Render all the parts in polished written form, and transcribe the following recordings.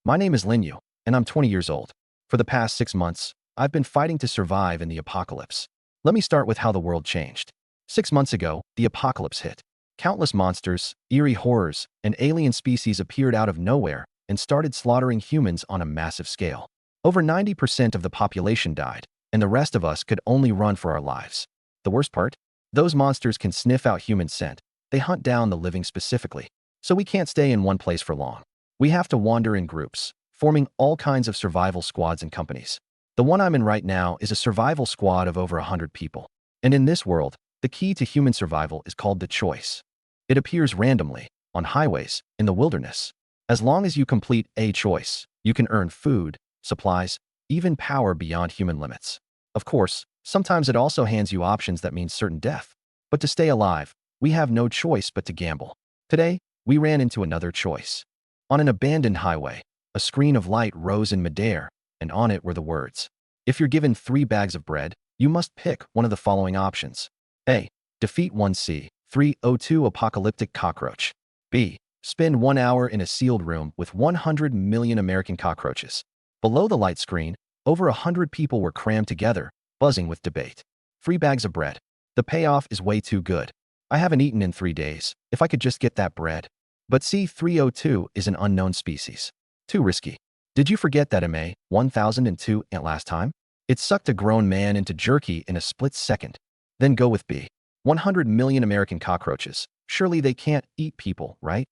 My name is Linyu, and I'm 20 years old. For the past 6 months, I've been fighting to survive in the apocalypse. Let me start with how the world changed. 6 months ago, the apocalypse hit. Countless monsters, eerie horrors, and alien species appeared out of nowhere and started slaughtering humans on a massive scale. Over 90% of the population died, and the rest of us could only run for our lives. The worst part? Those monsters can sniff out human scent. They hunt down the living specifically, so we can't stay in one place for long. We have to wander in groups, forming all kinds of survival squads and companies. The one I'm in right now is a survival squad of over 100 people. And in this world, the key to human survival is called the choice. It appears randomly, on highways, in the wilderness. As long as you complete a choice, you can earn food, supplies, even power beyond human limits. Of course, sometimes it also hands you options that mean certain death. But to stay alive, we have no choice but to gamble. Today, we ran into another choice. On an abandoned highway, a screen of light rose in midair, and on it were the words, "If you're given 3 bags of bread, you must pick one of the following options. A. Defeat 1C302 apocalyptic cockroach. B. Spend 1 hour in a sealed room with 100 million American cockroaches." Below the light screen, over 100 people were crammed together, buzzing with debate. 3 bags of bread. The payoff is way too good. I haven't eaten in 3 days. If I could just get that bread. But C302 is an unknown species. Too risky. Did you forget that MA 1002 ant last time? It sucked a grown man into jerky in a split second. Then go with B. 100 million American cockroaches. Surely they can't eat people, right?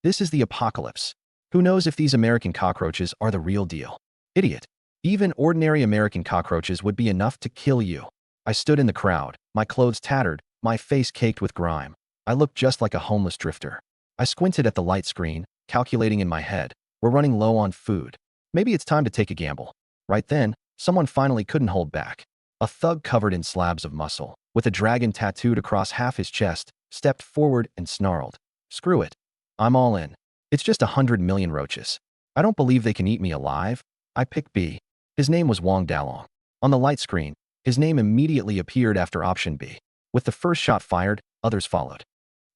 This is the apocalypse. Who knows if these American cockroaches are the real deal? Idiot. Even ordinary American cockroaches would be enough to kill you. I stood in the crowd, my clothes tattered, my face caked with grime. I looked just like a homeless drifter. I squinted at the light screen, calculating in my head, we're running low on food. Maybe it's time to take a gamble. Right then, someone finally couldn't hold back. A thug covered in slabs of muscle, with a dragon tattooed across half his chest, stepped forward and snarled, "Screw it. I'm all in. It's just 100 million roaches. I don't believe they can eat me alive." I picked B. His name was Wang Dalong. On the light screen, his name immediately appeared after option B. With the first shot fired, others followed.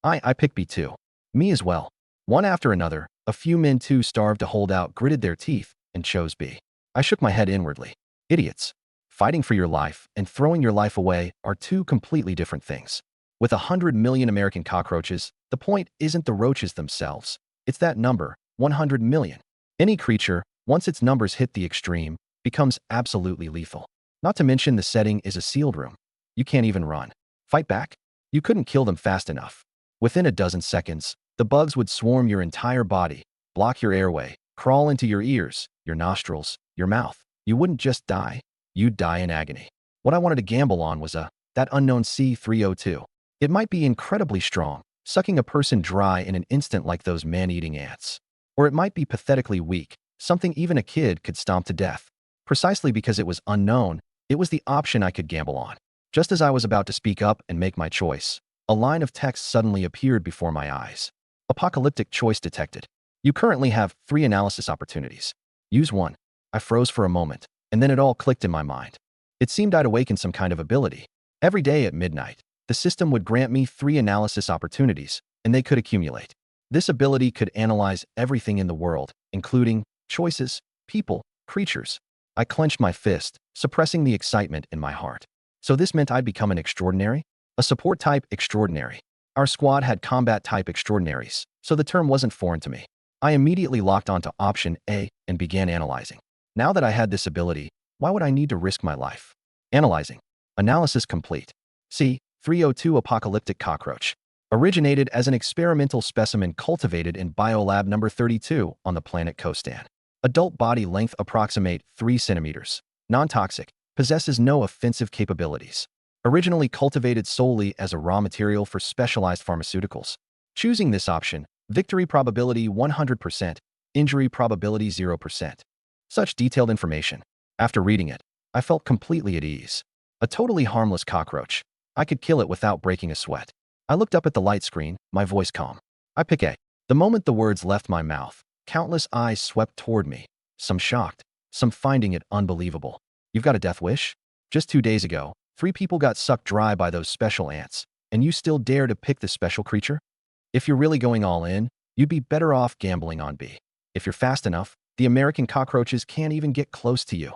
I picked B too. Me as well. One after another, a few men too starved to hold out gritted their teeth and chose B. I shook my head inwardly. Idiots. Fighting for your life and throwing your life away are two completely different things. With 100 million American cockroaches, the point isn't the roaches themselves. It's that number, 100 million. Any creature, once its numbers hit the extreme, becomes absolutely lethal. Not to mention the setting is a sealed room. You can't even run. Fight back? You couldn't kill them fast enough. Within a dozen seconds, the bugs would swarm your entire body, block your airway, crawl into your ears, your nostrils, your mouth. You wouldn't just die, you'd die in agony. What I wanted to gamble on was that unknown C302. It might be incredibly strong, sucking a person dry in an instant like those man-eating ants. Or it might be pathetically weak, something even a kid could stomp to death. Precisely because it was unknown, it was the option I could gamble on. Just as I was about to speak up and make my choice, a line of text suddenly appeared before my eyes. Apocalyptic choice detected. You currently have 3 analysis opportunities. Use one. I froze for a moment, and then it all clicked in my mind. It seemed I'd awakened some kind of ability. Every day at midnight, the system would grant me 3 analysis opportunities, and they could accumulate. This ability could analyze everything in the world, including choices, people, creatures. I clenched my fist, suppressing the excitement in my heart. So this meant I'd become an extraordinary? A support type extraordinary. Our squad had combat type extraordinaries, so the term wasn't foreign to me. I immediately locked onto option A and began analyzing. Now that I had this ability, why would I need to risk my life? Analyzing. Analysis complete. C302 apocalyptic cockroach. Originated as an experimental specimen cultivated in Biolab number 32 on the planet Kostan. Adult body length approximate 3 centimeters. Non-toxic. Possesses no offensive capabilities. Originally cultivated solely as a raw material for specialized pharmaceuticals. Choosing this option, victory probability 100%, injury probability 0%. Such detailed information. After reading it, I felt completely at ease. A totally harmless cockroach. I could kill it without breaking a sweat. I looked up at the light screen, my voice calm. I pick A. The moment the words left my mouth, countless eyes swept toward me. Some shocked, some finding it unbelievable. You've got a death wish? Just 2 days ago, 3 people got sucked dry by those special ants, and you still dare to pick the special creature? If you're really going all in, you'd be better off gambling on B. If you're fast enough, The American cockroaches can't even get close to you.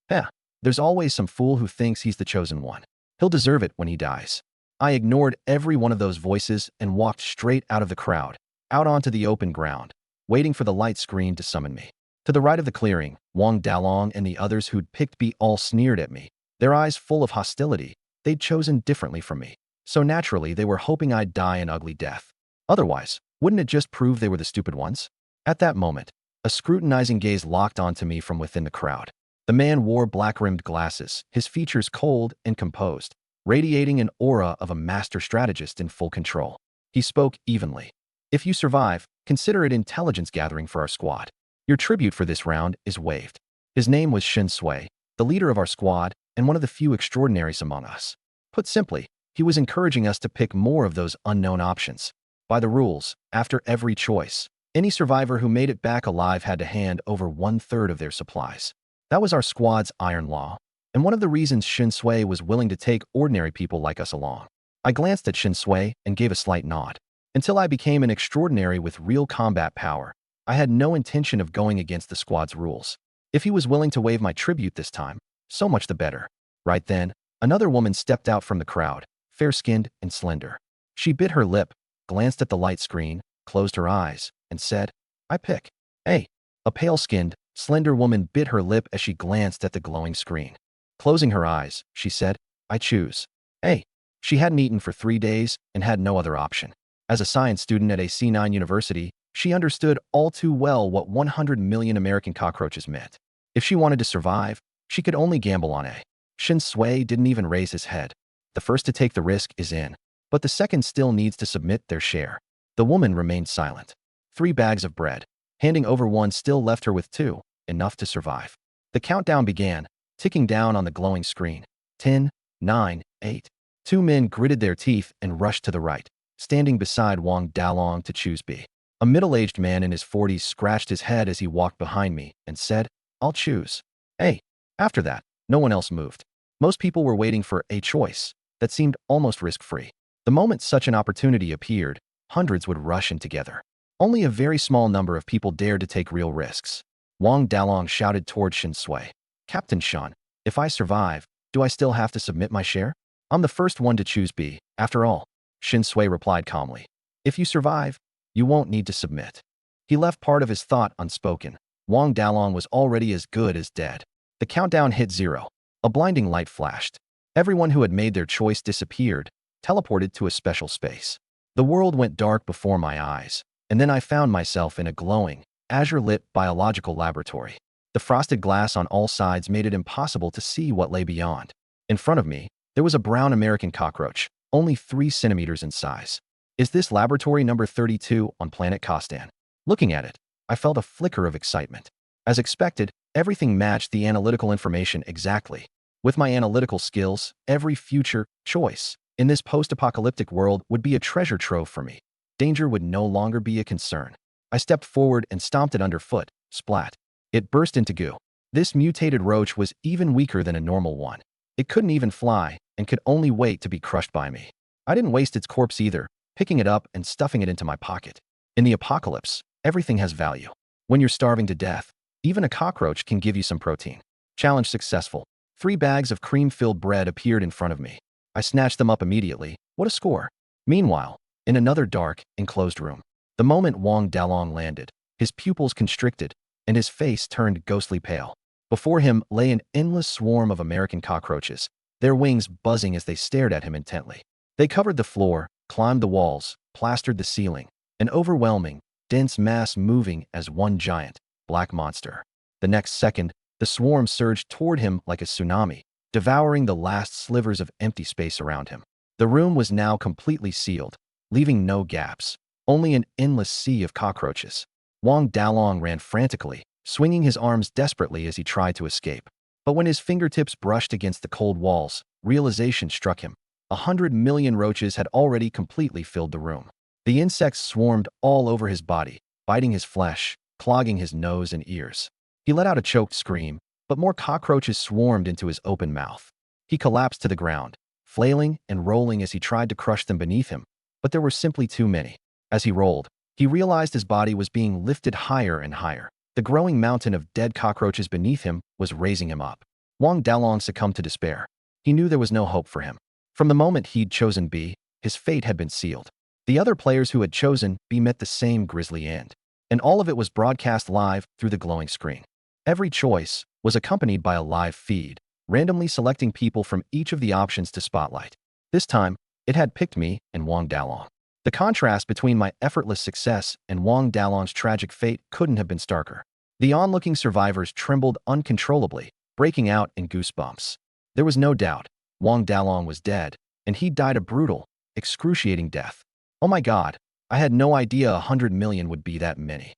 Heh, there's always some fool who thinks he's the chosen one. He'll deserve it when he dies. I ignored every one of those voices and walked straight out of the crowd, out onto the open ground, waiting for the light screen to summon me. To the right of the clearing, Wang Dalong and the others who'd picked me all sneered at me, their eyes full of hostility. They'd chosen differently from me. So naturally, they were hoping I'd die an ugly death. Otherwise, wouldn't it just prove they were the stupid ones? At that moment, a scrutinizing gaze locked onto me from within the crowd. The man wore black-rimmed glasses, his features cold and composed, radiating an aura of a master strategist in full control. He spoke evenly. If you survive, consider it intelligence gathering for our squad. Your tribute for this round is waived. His name was Shin Sui, the leader of our squad and one of the few extraordinaries among us. Put simply, he was encouraging us to pick more of those unknown options. By the rules, after every choice, any survivor who made it back alive had to hand over 1/3 of their supplies. That was our squad's iron law, and one of the reasons Shin Sui was willing to take ordinary people like us along. I glanced at Shin Sui and gave a slight nod. Until I became an extraordinary with real combat power, I had no intention of going against the squad's rules. If he was willing to waive my tribute this time, so much the better. Right then, another woman stepped out from the crowd, fair-skinned and slender. She bit her lip, glanced at the light screen, closed her eyes, and said, "I pick." Hey, a pale-skinned, slender woman bit her lip as she glanced at the glowing screen. Closing her eyes, she said, "I choose." Hey, she hadn't eaten for 3 days and had no other option. As a science student at a C9 university, she understood all too well what 100 million American cockroaches meant. If she wanted to survive, she could only gamble on A. Shin Sui didn't even raise his head. The first to take the risk is in, but the second still needs to submit their share. The woman remained silent. 3 bags of bread. Handing over one still left her with 2, enough to survive. The countdown began, ticking down on the glowing screen. 10, 9, 8. 2 men gritted their teeth and rushed to the right, standing beside Wang Dalong to choose B. A middle-aged man in his 40s scratched his head as he walked behind me and said, "I'll choose A." After that, no one else moved. Most people were waiting for a choice that seemed almost risk-free. The moment such an opportunity appeared, hundreds would rush in together. Only a very small number of people dared to take real risks. Wang Dalong shouted toward Shin Sui, "Captain Shan, if I survive, do I still have to submit my share? I'm the first one to choose B, after all." Shin Sui replied calmly, "If you survive, you won't need to submit." He left part of his thought unspoken. Wang Dalong was already as good as dead. The countdown hit 0. A blinding light flashed. Everyone who had made their choice disappeared, teleported to a special space. The world went dark before my eyes, and then I found myself in a glowing, azure-lit biological laboratory. The frosted glass on all sides made it impossible to see what lay beyond. In front of me, there was a brown American cockroach, only 3 centimeters in size. Is this laboratory number 32 on planet Kostan? Looking at it, I felt a flicker of excitement. As expected, everything matched the analytical information exactly. With my analytical skills, every future choice in this post-apocalyptic world would be a treasure trove for me. Danger would no longer be a concern. I stepped forward and stomped it underfoot. Splat. It burst into goo. This mutated roach was even weaker than a normal one. It couldn't even fly and could only wait to be crushed by me. I didn't waste its corpse either, picking it up and stuffing it into my pocket. In the apocalypse, everything has value. When you're starving to death, even a cockroach can give you some protein. Challenge successful. 3 bags of cream-filled bread appeared in front of me. I snatched them up immediately. What a score. Meanwhile, in another dark, enclosed room, the moment Wang Dalong landed, his pupils constricted, and his face turned ghostly pale. Before him lay an endless swarm of American cockroaches, their wings buzzing as they stared at him intently. They covered the floor, climbed the walls, plastered the ceiling, an overwhelming, dense mass moving as one giant, black monster. The next second, the swarm surged toward him like a tsunami, devouring the last slivers of empty space around him. The room was now completely sealed, leaving no gaps, only an endless sea of cockroaches. Wang Dalong ran frantically, swinging his arms desperately as he tried to escape. But when his fingertips brushed against the cold walls, realization struck him. 100 million roaches had already completely filled the room. The insects swarmed all over his body, biting his flesh, clogging his nose and ears. He let out a choked scream, but more cockroaches swarmed into his open mouth. He collapsed to the ground, flailing and rolling as he tried to crush them beneath him, but there were simply too many. As he rolled, he realized his body was being lifted higher and higher. The growing mountain of dead cockroaches beneath him was raising him up. Wang Dalong succumbed to despair. He knew there was no hope for him. From the moment he'd chosen B, his fate had been sealed. The other players who had chosen B met the same grisly end. And all of it was broadcast live through the glowing screen. Every choice was accompanied by a live feed, randomly selecting people from each of the options to spotlight. This time, it had picked me and Wang Dalong. The contrast between my effortless success and Wang Dalong's tragic fate couldn't have been starker. The onlooking survivors trembled uncontrollably, breaking out in goosebumps. There was no doubt, Wang Dalong was dead, and he died a brutal, excruciating death. Oh my God, I had no idea 100 million would be that many.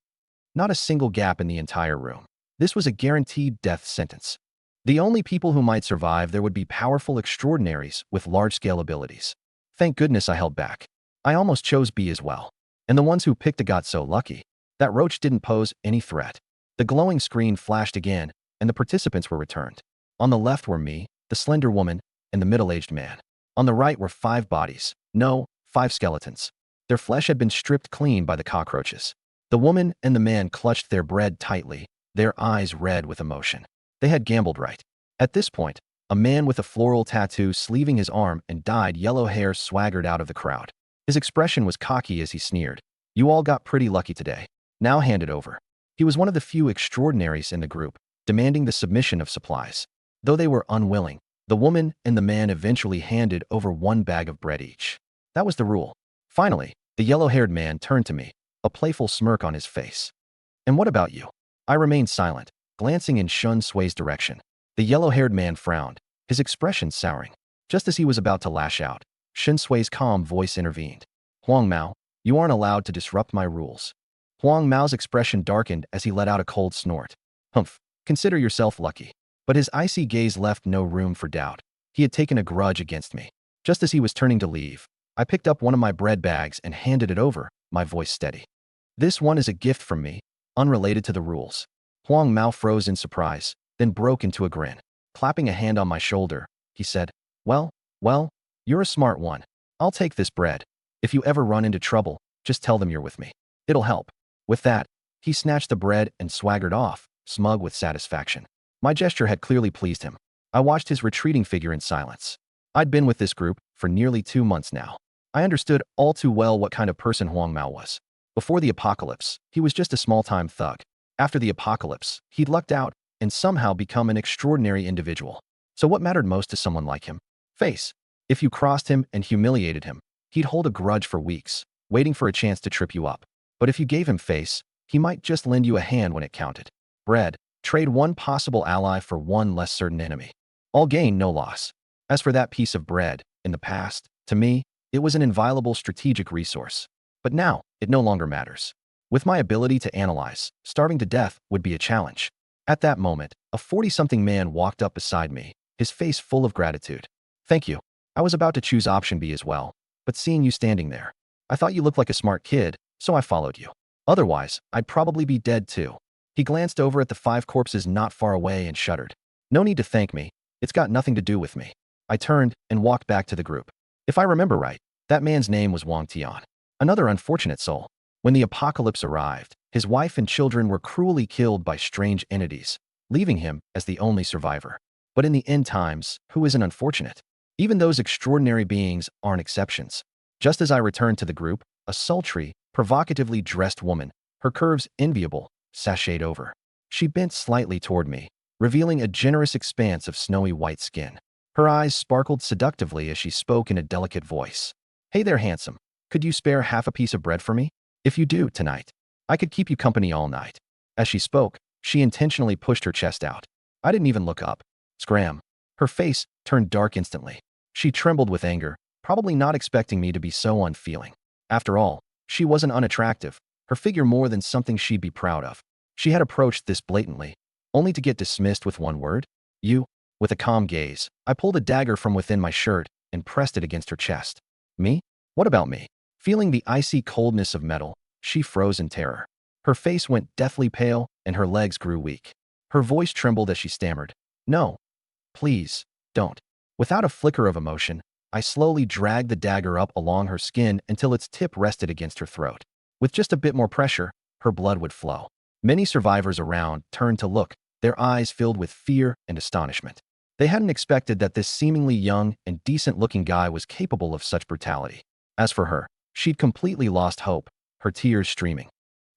Not a single gap in the entire room. This was a guaranteed death sentence. The only people who might survive there would be powerful extraordinaries with large-scale abilities. Thank goodness I held back. I almost chose B as well. And the ones who picked it got so lucky. That roach didn't pose any threat. The glowing screen flashed again, and the participants were returned. On the left were me, the slender woman, and the middle-aged man. On the right were 5 bodies. No, 5 skeletons. Their flesh had been stripped clean by the cockroaches. The woman and the man clutched their bread tightly, their eyes red with emotion. They had gambled right. At this point, a man with a floral tattoo sleeving his arm and dyed yellow hair swaggered out of the crowd. His expression was cocky as he sneered. You all got pretty lucky today. Now hand it over. He was one of the few extraordinaries in the group, demanding the submission of supplies. Though they were unwilling, the woman and the man eventually handed over 1 bag of bread each. That was the rule. Finally, the yellow-haired man turned to me, a playful smirk on his face. And what about you? I remained silent, glancing in Shun Sui's direction. The yellow-haired man frowned, his expression souring. Just as he was about to lash out, Shun Sui's calm voice intervened. Huang Mao, you aren't allowed to disrupt my rules. Huang Mao's expression darkened as he let out a cold snort. Humph, consider yourself lucky. But his icy gaze left no room for doubt. He had taken a grudge against me. Just as he was turning to leave, I picked up one of my bread bags and handed it over, my voice steady. This one is a gift from me, unrelated to the rules. Huang Mao froze in surprise, then broke into a grin. Clapping a hand on my shoulder, he said, well, you're a smart one. I'll take this bread. If you ever run into trouble, just tell them you're with me. It'll help. With that, he snatched the bread and swaggered off, smug with satisfaction. My gesture had clearly pleased him. I watched his retreating figure in silence. I'd been with this group for nearly 2 months now. I understood all too well what kind of person Huang Mao was. Before the apocalypse, he was just a small-time thug. After the apocalypse, he'd lucked out and somehow become an extraordinary individual. So what mattered most to someone like him? Face. If you crossed him and humiliated him, he'd hold a grudge for weeks, waiting for a chance to trip you up. But if you gave him face, he might just lend you a hand when it counted. Bread. Trade 1 possible ally for 1 less certain enemy. All gain, no loss. As for that piece of bread, in the past, to me, it was an inviolable strategic resource. But now, it no longer matters. With my ability to analyze, starving to death would be a challenge. At that moment, a 40-something man walked up beside me, his face full of gratitude. Thank you. I was about to choose option B as well, but seeing you standing there, I thought you looked like a smart kid, so I followed you. Otherwise, I'd probably be dead too. He glanced over at the 5 corpses not far away and shuddered. No need to thank me. It's got nothing to do with me. I turned and walked back to the group. If I remember right, that man's name was Wang Tian. Another unfortunate soul. When the apocalypse arrived, his wife and children were cruelly killed by strange entities, leaving him as the only survivor. But in the end times, who isn't unfortunate? Even those extraordinary beings aren't exceptions. Just as I returned to the group, a sultry, provocatively dressed woman, her curves enviable, sashayed over. She bent slightly toward me, revealing a generous expanse of snowy white skin. Her eyes sparkled seductively as she spoke in a delicate voice. Hey there, handsome. Could you spare half a piece of bread for me? If you do, tonight, I could keep you company all night. As she spoke, she intentionally pushed her chest out. I didn't even look up. Scram. Her face turned dark instantly. She trembled with anger, probably not expecting me to be so unfeeling. After all, she wasn't unattractive, her figure more than something she'd be proud of. She had approached this blatantly, only to get dismissed with one word. You. With a calm gaze, I pulled a dagger from within my shirt and pressed it against her chest. Me? What about me? Feeling the icy coldness of metal, she froze in terror. Her face went deathly pale and her legs grew weak. Her voice trembled as she stammered. No. Please, don't. Without a flicker of emotion, I slowly dragged the dagger up along her skin until its tip rested against her throat. With just a bit more pressure, her blood would flow. Many survivors around turned to look, their eyes filled with fear and astonishment. They hadn't expected that this seemingly young and decent-looking guy was capable of such brutality. As for her, she'd completely lost hope, her tears streaming.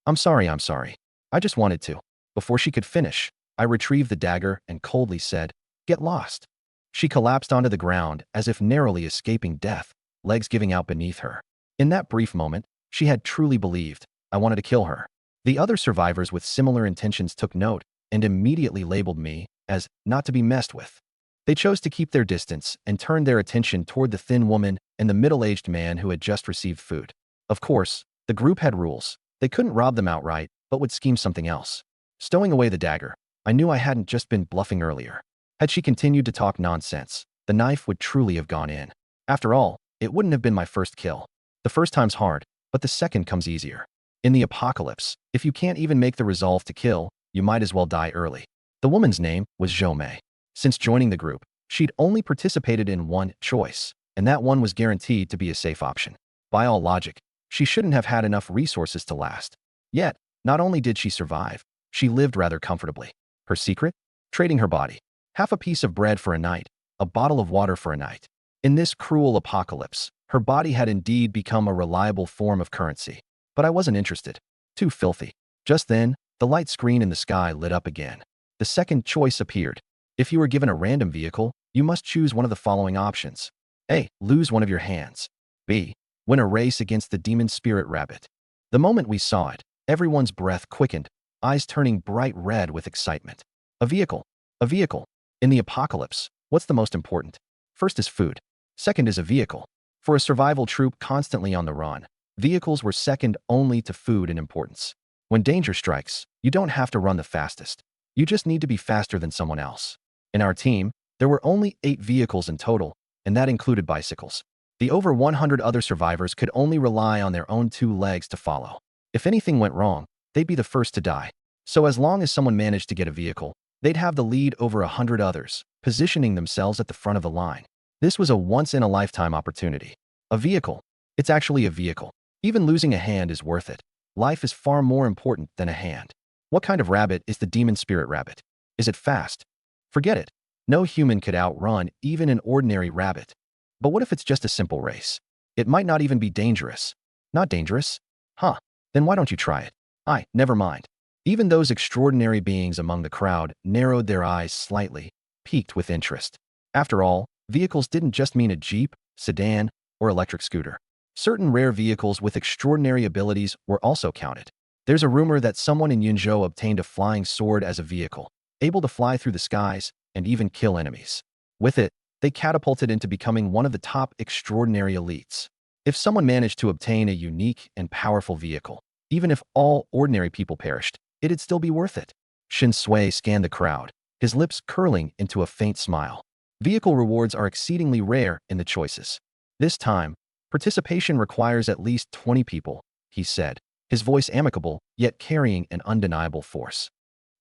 I'm sorry. I just wanted to." Before she could finish, I retrieved the dagger and coldly said, "Get lost." She collapsed onto the ground as if narrowly escaping death, legs giving out beneath her. In that brief moment, she had truly believed I wanted to kill her. The other survivors with similar intentions took note and immediately labeled me as not to be messed with. They chose to keep their distance and turned their attention toward the thin woman and the middle-aged man who had just received food. Of course, the group had rules. They couldn't rob them outright, but would scheme something else. Stowing away the dagger, I knew I hadn't just been bluffing earlier. Had she continued to talk nonsense, the knife would truly have gone in. After all, it wouldn't have been my first kill. The first time's hard, but the second comes easier. In the apocalypse, if you can't even make the resolve to kill, you might as well die early. The woman's name was Zhou Mei. Since joining the group, she'd only participated in one choice, and that one was guaranteed to be a safe option. By all logic, she shouldn't have had enough resources to last. Yet, not only did she survive, she lived rather comfortably. Her secret? Trading her body. Half a piece of bread for a night, a bottle of water for a night. In this cruel apocalypse, her body had indeed become a reliable form of currency. But I wasn't interested. Too filthy. Just then, the light screen in the sky lit up again. The second choice appeared. If you were given a random vehicle, you must choose one of the following options. A. Lose one of your hands. B. Win a race against the demon spirit rabbit. The moment we saw it, everyone's breath quickened, eyes turning bright red with excitement. A vehicle. A vehicle. In the apocalypse, what's the most important? First is food. Second is a vehicle. For a survival troop constantly on the run, vehicles were second only to food in importance. When danger strikes, you don't have to run the fastest. You just need to be faster than someone else. In our team, there were only 8 vehicles in total, and that included bicycles. The over 100 other survivors could only rely on their own 2 legs to follow. If anything went wrong, they'd be the first to die. So as long as someone managed to get a vehicle, they'd have the lead over 100 others, positioning themselves at the front of the line. This was a once-in-a-lifetime opportunity. A vehicle. It's actually a vehicle. Even losing a hand is worth it. Life is far more important than a hand. What kind of rabbit is the demon spirit rabbit? Is it fast? Forget it. No human could outrun even an ordinary rabbit. But what if it's just a simple race? It might not even be dangerous. Not dangerous? Huh. Then why don't you try it? Never mind. Even those extraordinary beings among the crowd narrowed their eyes slightly, piqued with interest. After all, vehicles didn't just mean a jeep, sedan, or electric scooter. Certain rare vehicles with extraordinary abilities were also counted. There's a rumor that someone in Yunzhou obtained a flying sword as a vehicle, able to fly through the skies and even kill enemies. With it, they catapulted into becoming one of the top extraordinary elites. If someone managed to obtain a unique and powerful vehicle, even if all ordinary people perished, it'd still be worth it. Shin Sui scanned the crowd, his lips curling into a faint smile. Vehicle rewards are exceedingly rare in the choices. This time, participation requires at least 20 people, he said, his voice amicable, yet carrying an undeniable force.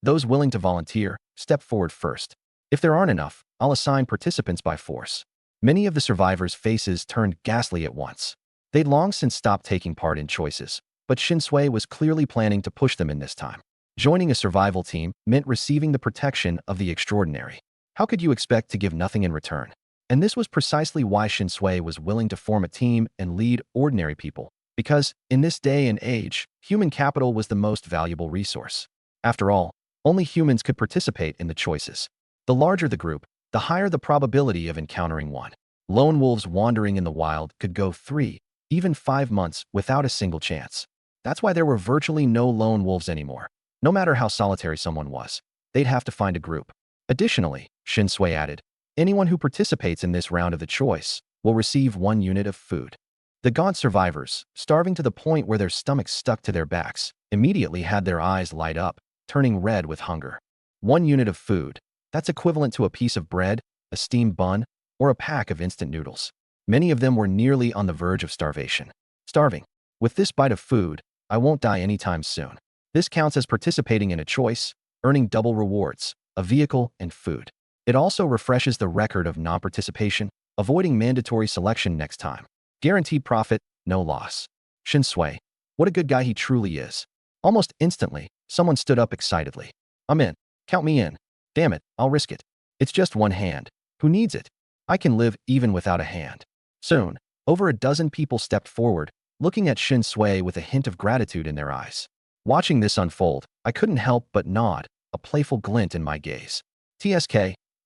Those willing to volunteer, step forward first. If there aren't enough, I'll assign participants by force. Many of the survivors' faces turned ghastly at once. They'd long since stopped taking part in choices, but Shin Sui was clearly planning to push them in this time. Joining a survival team meant receiving the protection of the extraordinary. How could you expect to give nothing in return? And this was precisely why Shin Sui was willing to form a team and lead ordinary people, because, in this day and age, human capital was the most valuable resource. After all, only humans could participate in the choices. The larger the group, the higher the probability of encountering one. Lone wolves wandering in the wild could go 3, even 5 months without a single chance. That's why there were virtually no lone wolves anymore. No matter how solitary someone was, they'd have to find a group. Additionally, Shin Sui added, anyone who participates in this round of the choice will receive 1 unit of food. The gaunt survivors, starving to the point where their stomachs stuck to their backs, immediately had their eyes light up, turning red with hunger. 1 unit of food. That's equivalent to a piece of bread, a steamed bun, or a pack of instant noodles. Many of them were nearly on the verge of starvation. Starving. With this bite of food, I won't die anytime soon. This counts as participating in a choice, earning double rewards, a vehicle and food. It also refreshes the record of non-participation, avoiding mandatory selection next time. Guaranteed profit, no loss. Shin Sui. What a good guy he truly is. Almost instantly, Someone stood up excitedly. I'm in. Count me in. Damn it, I'll risk it. It's just one hand. Who needs it? I can live even without a hand. Soon, over a dozen people stepped forward, looking at Shin Sui with a hint of gratitude in their eyes. Watching this unfold, I couldn't help but nod, a playful glint in my gaze. TSK,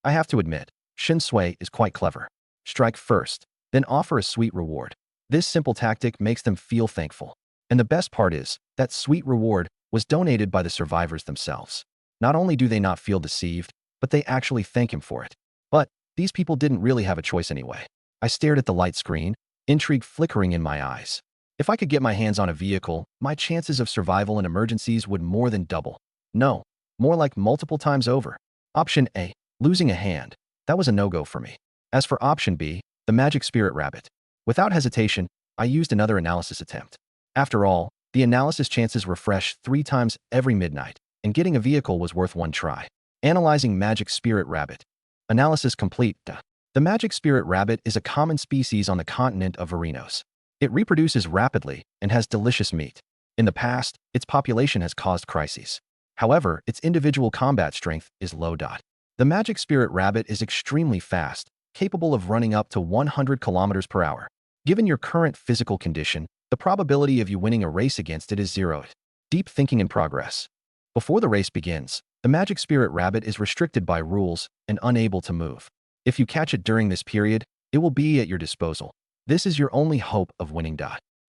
I have to admit, Shin Sui is quite clever. Strike first, then offer a sweet reward. This simple tactic makes them feel thankful. And the best part is, that sweet reward was donated by the survivors themselves. Not only do they not feel deceived, but they actually thank him for it. But these people didn't really have a choice anyway. I stared at the light screen, intrigue flickering in my eyes. If I could get my hands on a vehicle, my chances of survival in emergencies would more than double. No, more like multiple times over. Option A, losing a hand. That was a no-go for me. As for option B, the magic spirit rabbit. Without hesitation, I used another analysis attempt. After all, the analysis chances refresh 3 times every midnight, and getting a vehicle was worth one try. Analyzing magic spirit rabbit. Analysis complete. The magic spirit rabbit is a common species on the continent of Varinos. It reproduces rapidly and has delicious meat. In the past, its population has caused crises. However, its individual combat strength is low. The magic spirit rabbit is extremely fast, capable of running up to 100 kilometers per hour. Given your current physical condition, the probability of you winning a race against it is 0. Deep thinking in progress. Before the race begins, the magic spirit rabbit is restricted by rules and unable to move. If you catch it during this period, it will be at your disposal. This is your only hope of winning.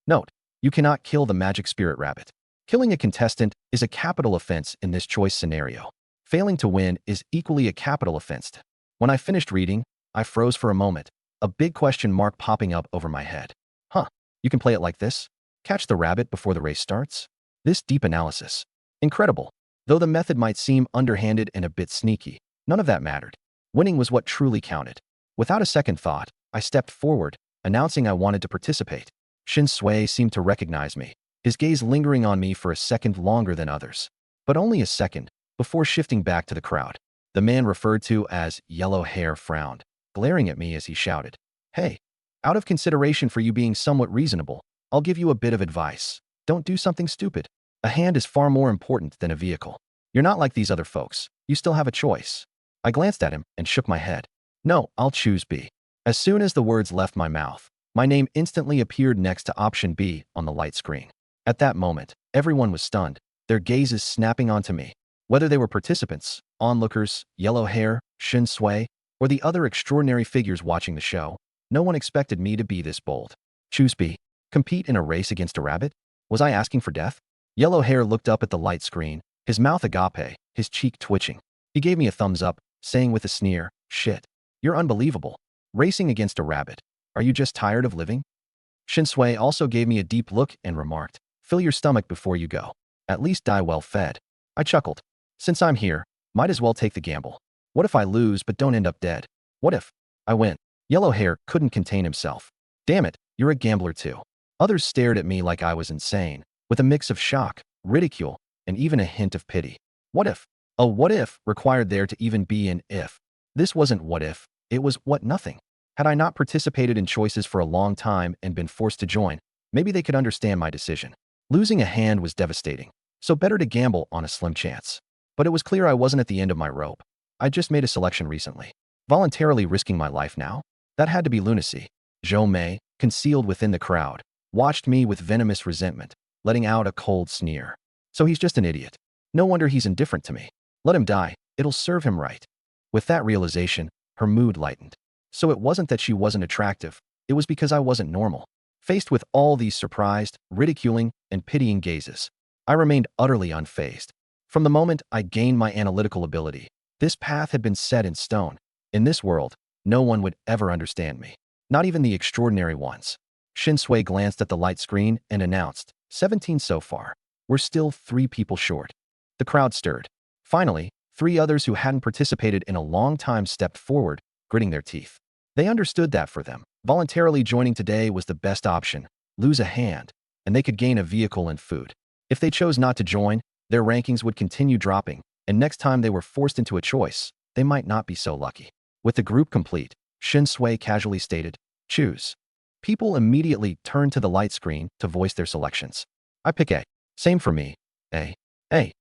Note, you cannot kill the magic spirit rabbit. Killing a contestant is a capital offense in this choice scenario. Failing to win is equally a capital offense. When I finished reading, I froze for a moment, a big question mark popping up over my head. Huh, you can play it like this? Catch the rabbit before the race starts? This deep analysis. Incredible. Though the method might seem underhanded and a bit sneaky, none of that mattered. Winning was what truly counted. Without a second thought, I stepped forward, announcing I wanted to participate. Shin Sui seemed to recognize me, his gaze lingering on me for a second longer than others. But only a second, before shifting back to the crowd. The man referred to as Yellow Hair frowned, glaring at me as he shouted, "Hey, out of consideration for you being somewhat reasonable, I'll give you a bit of advice. Don't do something stupid. A hand is far more important than a vehicle. You're not like these other folks. You still have a choice." I glanced at him and shook my head. "No, I'll choose B." As soon as the words left my mouth, my name instantly appeared next to option B on the light screen. At that moment, everyone was stunned, their gazes snapping onto me. Whether they were participants, onlookers, Yellow Hair, Shin Sui, or the other extraordinary figures watching the show, no one expected me to be this bold. Choose B. Compete in a race against a rabbit? Was I asking for death? Yellow Hair looked up at the light screen, his mouth agape, his cheek twitching. He gave me a thumbs up, saying with a sneer, "Shit. You're unbelievable. Racing against a rabbit. Are you just tired of living?" Shin Sui also gave me a deep look and remarked, "Fill your stomach before you go. At least die well fed." I chuckled. Since I'm here, might as well take the gamble. What if I lose but don't end up dead? What if I win? Yellow Hair couldn't contain himself. "Damn it, you're a gambler too." Others stared at me like I was insane, with a mix of shock, ridicule, and even a hint of pity. What if? A what if required there to even be an if. This wasn't what if, it was what nothing. Had I not participated in choices for a long time and been forced to join, maybe they could understand my decision. Losing a hand was devastating, so better to gamble on a slim chance. But it was clear I wasn't at the end of my rope. I'd just made a selection recently. Voluntarily risking my life now? That had to be lunacy. Zhou Mei, concealed within the crowd, watched me with venomous resentment, letting out a cold sneer. So he's just an idiot. No wonder he's indifferent to me. Let him die, it'll serve him right. With that realization, her mood lightened. So it wasn't that she wasn't attractive, it was because I wasn't normal. Faced with all these surprised, ridiculing, and pitying gazes, I remained utterly unfazed. From the moment I gained my analytical ability, this path had been set in stone. In this world, no one would ever understand me. Not even the extraordinary ones. Shin Sui glanced at the light screen and announced, 17 so far. We're still 3 people short. The crowd stirred. Finally, 3 others who hadn't participated in a long time stepped forward, gritting their teeth. They understood that for them, voluntarily joining today was the best option. Lose a hand, and they could gain a vehicle and food. If they chose not to join, their rankings would continue dropping, and next time they were forced into a choice, they might not be so lucky. With the group complete, Shin Sui casually stated, "Choose." People immediately turned to the light screen to voice their selections. I pick A. Same for me. A. A.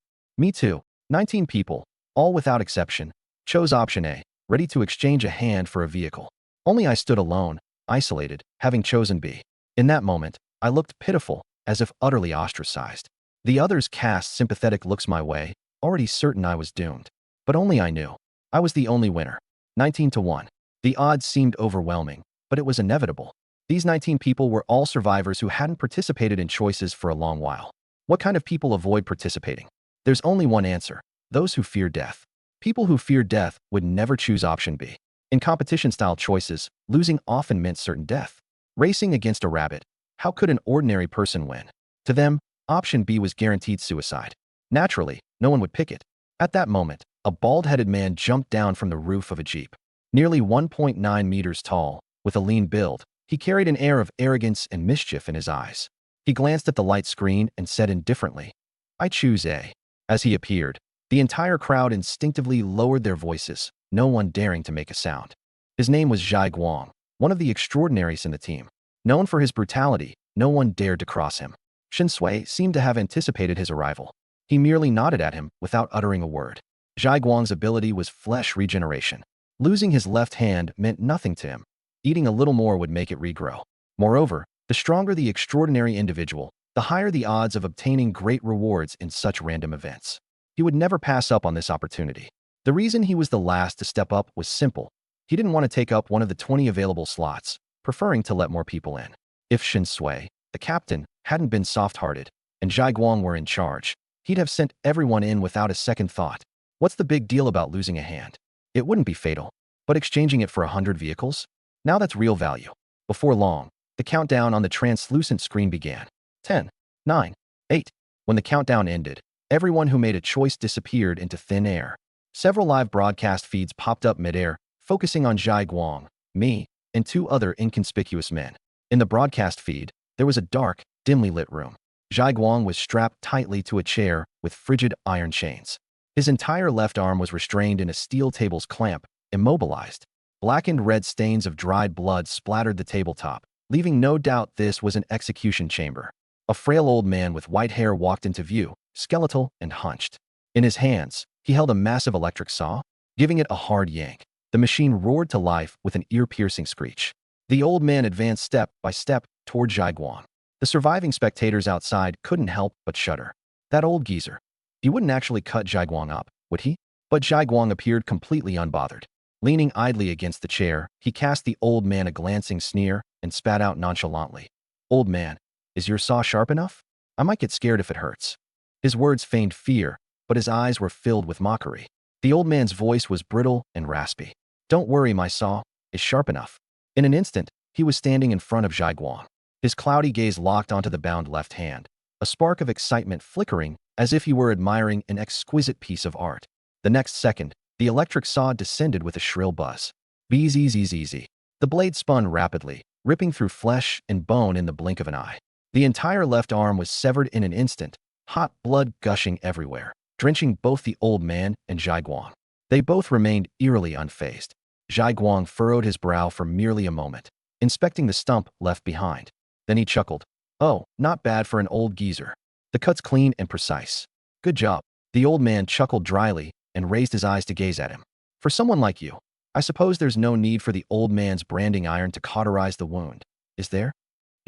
Me too. 19 people, all without exception, chose option A, ready to exchange a hand for a vehicle. Only I stood alone, isolated, having chosen B. In that moment, I looked pitiful, as if utterly ostracized. The others cast sympathetic looks my way, already certain I was doomed. But only I knew. I was the only winner. 19 to 1. The odds seemed overwhelming, but it was inevitable. These 19 people were all survivors who hadn't participated in choices for a long while. What kind of people avoid participating? There's only one answer: those who fear death. People who fear death would never choose option B. In competition-style choices, losing often meant certain death. Racing against a rabbit, how could an ordinary person win? To them, option B was guaranteed suicide. Naturally, no one would pick it. At that moment, a bald-headed man jumped down from the roof of a jeep. Nearly 1.9 meters tall, with a lean build, he carried an air of arrogance and mischief in his eyes. He glanced at the light screen and said indifferently, "I choose A." As he appeared, the entire crowd instinctively lowered their voices, no one daring to make a sound. His name was Zhai Guang, one of the extraordinaries in the team. Known for his brutality, no one dared to cross him. Shen Sui seemed to have anticipated his arrival. He merely nodded at him without uttering a word. Zhai Guang's ability was flesh regeneration. Losing his left hand meant nothing to him. Eating a little more would make it regrow. Moreover, the stronger the extraordinary individual, the higher the odds of obtaining great rewards in such random events. He would never pass up on this opportunity. The reason he was the last to step up was simple. He didn't want to take up one of the 20 available slots, preferring to let more people in. If Shen Sui, the captain, hadn't been soft-hearted, and Zhai Guang were in charge, he'd have sent everyone in without a second thought. What's the big deal about losing a hand? It wouldn't be fatal, but exchanging it for 100 vehicles? Now that's real value. Before long, the countdown on the translucent screen began. 10, 9, 8. When the countdown ended, everyone who made a choice disappeared into thin air. Several live broadcast feeds popped up midair, focusing on Zhai Guang, me, and two other inconspicuous men. In the broadcast feed, there was a dark, dimly lit room. Zhai Guang was strapped tightly to a chair with frigid iron chains. His entire left arm was restrained in a steel table's clamp, immobilized. Blackened red stains of dried blood splattered the tabletop, leaving no doubt this was an execution chamber. A frail old man with white hair walked into view, skeletal and hunched. In his hands, he held a massive electric saw. Giving it a hard yank, the machine roared to life with an ear-piercing screech. The old man advanced step by step toward Zhai Guang. The surviving spectators outside couldn't help but shudder. That old geezer. He wouldn't actually cut Zhai Guang up, would he? But Zhai Guang appeared completely unbothered. Leaning idly against the chair, he cast the old man a glancing sneer and spat out nonchalantly. "Old man, is your saw sharp enough? I might get scared if it hurts." His words feigned fear, but his eyes were filled with mockery. The old man's voice was brittle and raspy. "Don't worry, my saw is sharp enough." In an instant, he was standing in front of Zhai Guang. His cloudy gaze locked onto the bound left hand, a spark of excitement flickering as if he were admiring an exquisite piece of art. The next second, the electric saw descended with a shrill buzz. Bzzz. The blade spun rapidly, ripping through flesh and bone in the blink of an eye. The entire left arm was severed in an instant, hot blood gushing everywhere, drenching both the old man and Zhai Guang. They both remained eerily unfazed. Zhai Guang furrowed his brow for merely a moment, inspecting the stump left behind. Then he chuckled. "Oh, not bad for an old geezer. The cut's clean and precise. Good job." The old man chuckled dryly and raised his eyes to gaze at him. "For someone like you, I suppose there's no need for the old man's branding iron to cauterize the wound, is there?"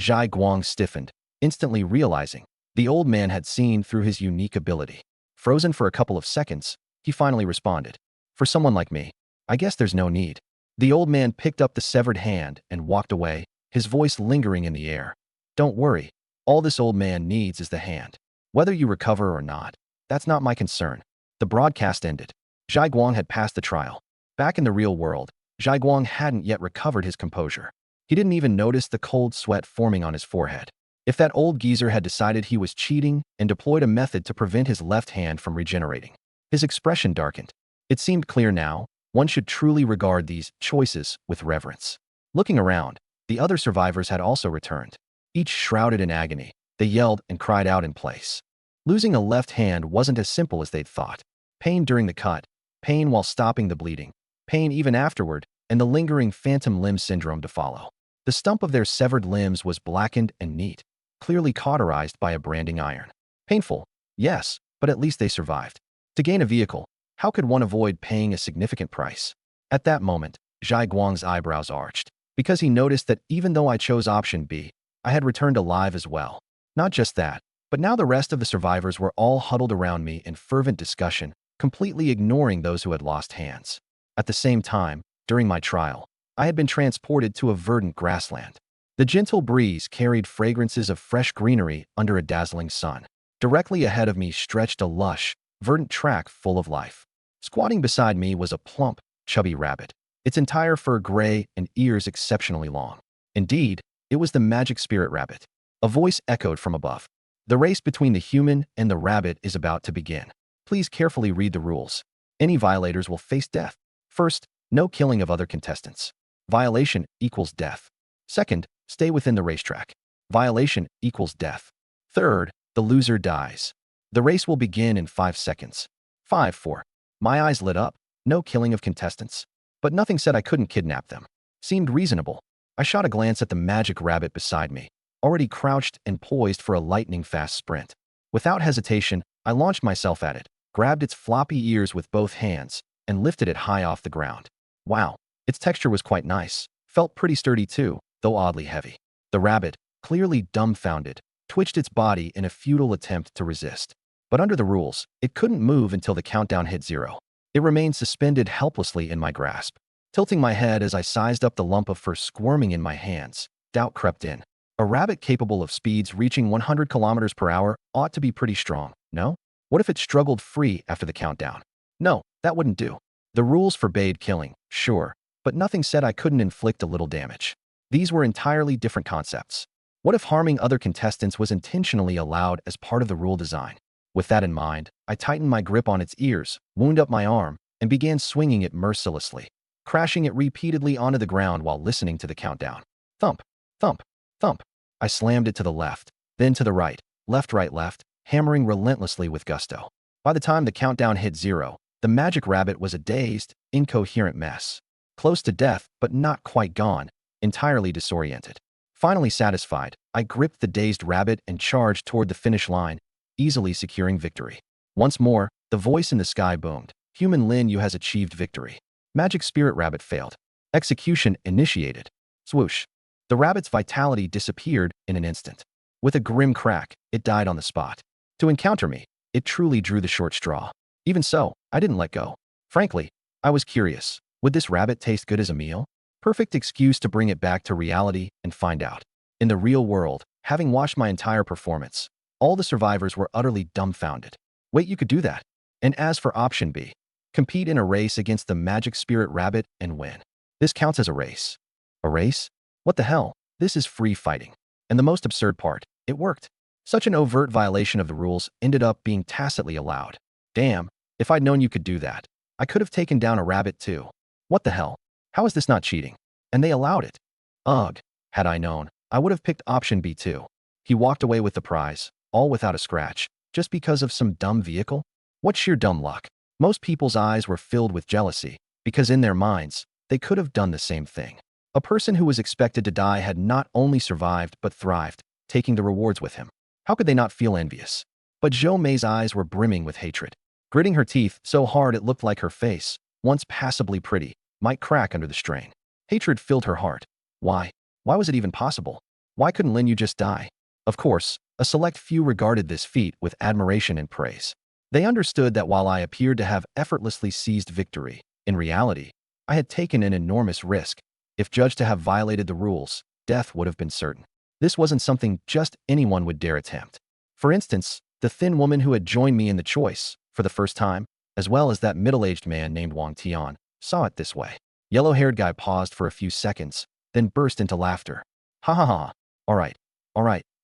Zhai Guang stiffened, instantly realizing the old man had seen through his unique ability. Frozen for a couple of seconds, he finally responded. "For someone like me, I guess there's no need." The old man picked up the severed hand and walked away, his voice lingering in the air. "Don't worry, all this old man needs is the hand. Whether you recover or not, that's not my concern." The broadcast ended. Zhai Guang had passed the trial. Back in the real world, Zhai Guang hadn't yet recovered his composure. He didn't even notice the cold sweat forming on his forehead. If that old geezer had decided he was cheating and deployed a method to prevent his left hand from regenerating, his expression darkened. It seemed clear now, one should truly regard these choices with reverence. Looking around, the other survivors had also returned. Each shrouded in agony, they yelled and cried out in place. Losing a left hand wasn't as simple as they'd thought. Pain during the cut, pain while stopping the bleeding, pain even afterward, and the lingering phantom limb syndrome to follow. The stump of their severed limbs was blackened and neat, clearly cauterized by a branding iron. Painful, yes, but at least they survived. To gain a vehicle, how could one avoid paying a significant price? At that moment, Zhai Guang's eyebrows arched, because he noticed that even though I chose option B, I had returned alive as well. Not just that, but now the rest of the survivors were all huddled around me in fervent discussion, completely ignoring those who had lost hands. At the same time, during my trial, I had been transported to a verdant grassland. The gentle breeze carried fragrances of fresh greenery under a dazzling sun. Directly ahead of me stretched a lush, verdant track full of life. Squatting beside me was a plump, chubby rabbit, its entire fur gray and ears exceptionally long. Indeed, it was the magic spirit rabbit. A voice echoed from above. The race between the human and the rabbit is about to begin. Please carefully read the rules. Any violators will face death. First, no killing of other contestants. Violation equals death. Second, stay within the racetrack. Violation equals death. Third, the loser dies. The race will begin in 5 seconds. 5, 4. My eyes lit up. No killing of contestants. But nothing said I couldn't kidnap them. Seemed reasonable. I shot a glance at the magic rabbit beside me, already crouched and poised for a lightning-fast sprint. Without hesitation, I launched myself at it, grabbed its floppy ears with both hands, and lifted it high off the ground. Wow, its texture was quite nice. Felt pretty sturdy too, though oddly heavy. The rabbit, clearly dumbfounded, twitched its body in a futile attempt to resist. But under the rules, it couldn't move until the countdown hit 0. It remained suspended helplessly in my grasp. Tilting my head as I sized up the lump of fur squirming in my hands, doubt crept in. A rabbit capable of speeds reaching 100 kilometers per hour ought to be pretty strong, no? What if it struggled free after the countdown? No, that wouldn't do. The rules forbade killing, sure, but nothing said I couldn't inflict a little damage. These were entirely different concepts. What if harming other contestants was intentionally allowed as part of the rule design? With that in mind, I tightened my grip on its ears, wound up my arm, and began swinging it mercilessly, crashing it repeatedly onto the ground while listening to the countdown. Thump, thump, thump. I slammed it to the left, then to the right, left, hammering relentlessly with gusto. By the time the countdown hit 0, the magic rabbit was a dazed, incoherent mess. Close to death, but not quite gone, entirely disoriented. Finally satisfied, I gripped the dazed rabbit and charged toward the finish line, easily securing victory. Once more, the voice in the sky boomed. Human Lin Yu has achieved victory. Magic Spirit Rabbit failed. Execution initiated. Swoosh. The rabbit's vitality disappeared in an instant. With a grim crack, it died on the spot. To encounter me, it truly drew the short straw. Even so, I didn't let go. Frankly, I was curious. Would this rabbit taste good as a meal? Perfect excuse to bring it back to reality and find out. In the real world, having watched my entire performance, all the survivors were utterly dumbfounded. Wait, you could do that? And as for option B, compete in a race against the magic spirit rabbit and win. This counts as a race. A race? What the hell? This is free fighting. And the most absurd part, it worked. Such an overt violation of the rules ended up being tacitly allowed. Damn, if I'd known you could do that, I could have taken down a rabbit too. What the hell? How is this not cheating? And they allowed it. Ugh, had I known, I would have picked option B too. He walked away with the prize, all without a scratch, just because of some dumb vehicle? What sheer dumb luck. Most people's eyes were filled with jealousy, because in their minds, they could have done the same thing. A person who was expected to die had not only survived but thrived, taking the rewards with him. How could they not feel envious? But Zhou Mei's eyes were brimming with hatred. Gritting her teeth so hard it looked like her face, once passably pretty, might crack under the strain. Hatred filled her heart. Why? Why was it even possible? Why couldn't Lin Yu just die? Of course, a select few regarded this feat with admiration and praise. They understood that while I appeared to have effortlessly seized victory, in reality, I had taken an enormous risk. If judged to have violated the rules, death would have been certain. This wasn't something just anyone would dare attempt. For instance, the thin woman who had joined me in the choice, for the first time, as well as that middle-aged man named Wang Tian, saw it this way. Yellow-haired guy paused for a few seconds, then burst into laughter. Ha ha ha. All right.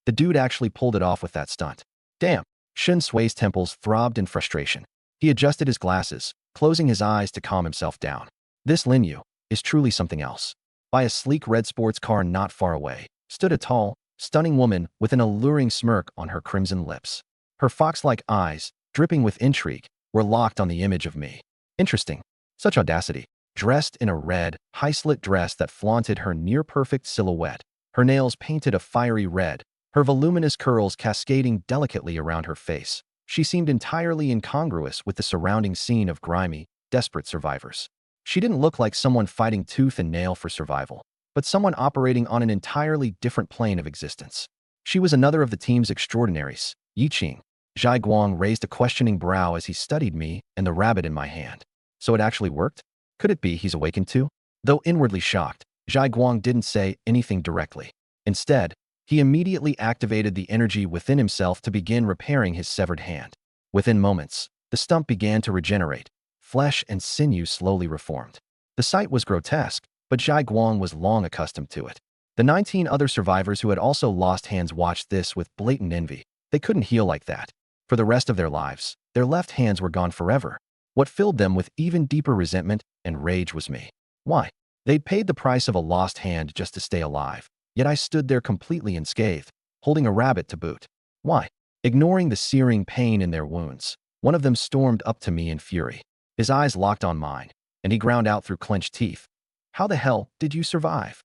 The dude actually pulled it off with that stunt. Damn. Shen Sui's temples throbbed in frustration. He adjusted his glasses, closing his eyes to calm himself down. This Lin Yu is truly something else. By a sleek red sports car not far away, stood a tall, stunning woman with an alluring smirk on her crimson lips. Her fox-like eyes, dripping with intrigue, were locked on the image of me. Interesting. Such audacity. Dressed in a red, high-slit dress that flaunted her near-perfect silhouette, her nails painted a fiery red, her voluminous curls cascading delicately around her face, She seemed entirely incongruous with the surrounding scene of grimy, desperate survivors. She didn't look like someone fighting tooth and nail for survival, but someone operating on an entirely different plane of existence. She was another of the team's extraordinaries, Yi Qing. Zhai Guang raised a questioning brow as he studied me and the rabbit in my hand. So it actually worked? Could it be he's awakened too? Though inwardly shocked, Zhai Guang didn't say anything directly. Instead, he immediately activated the energy within himself to begin repairing his severed hand. Within moments, the stump began to regenerate. Flesh and sinew slowly reformed. The sight was grotesque, but Zhai Guang was long accustomed to it. The 19 other survivors who had also lost hands watched this with blatant envy. They couldn't heal like that. For the rest of their lives, their left hands were gone forever. What filled them with even deeper resentment and rage was me. Why? They'd paid the price of a lost hand just to stay alive. Yet I stood there completely unscathed, holding a rabbit to boot. Why? Ignoring the searing pain in their wounds, one of them stormed up to me in fury. His eyes locked on mine, and he ground out through clenched teeth. How the hell did you survive?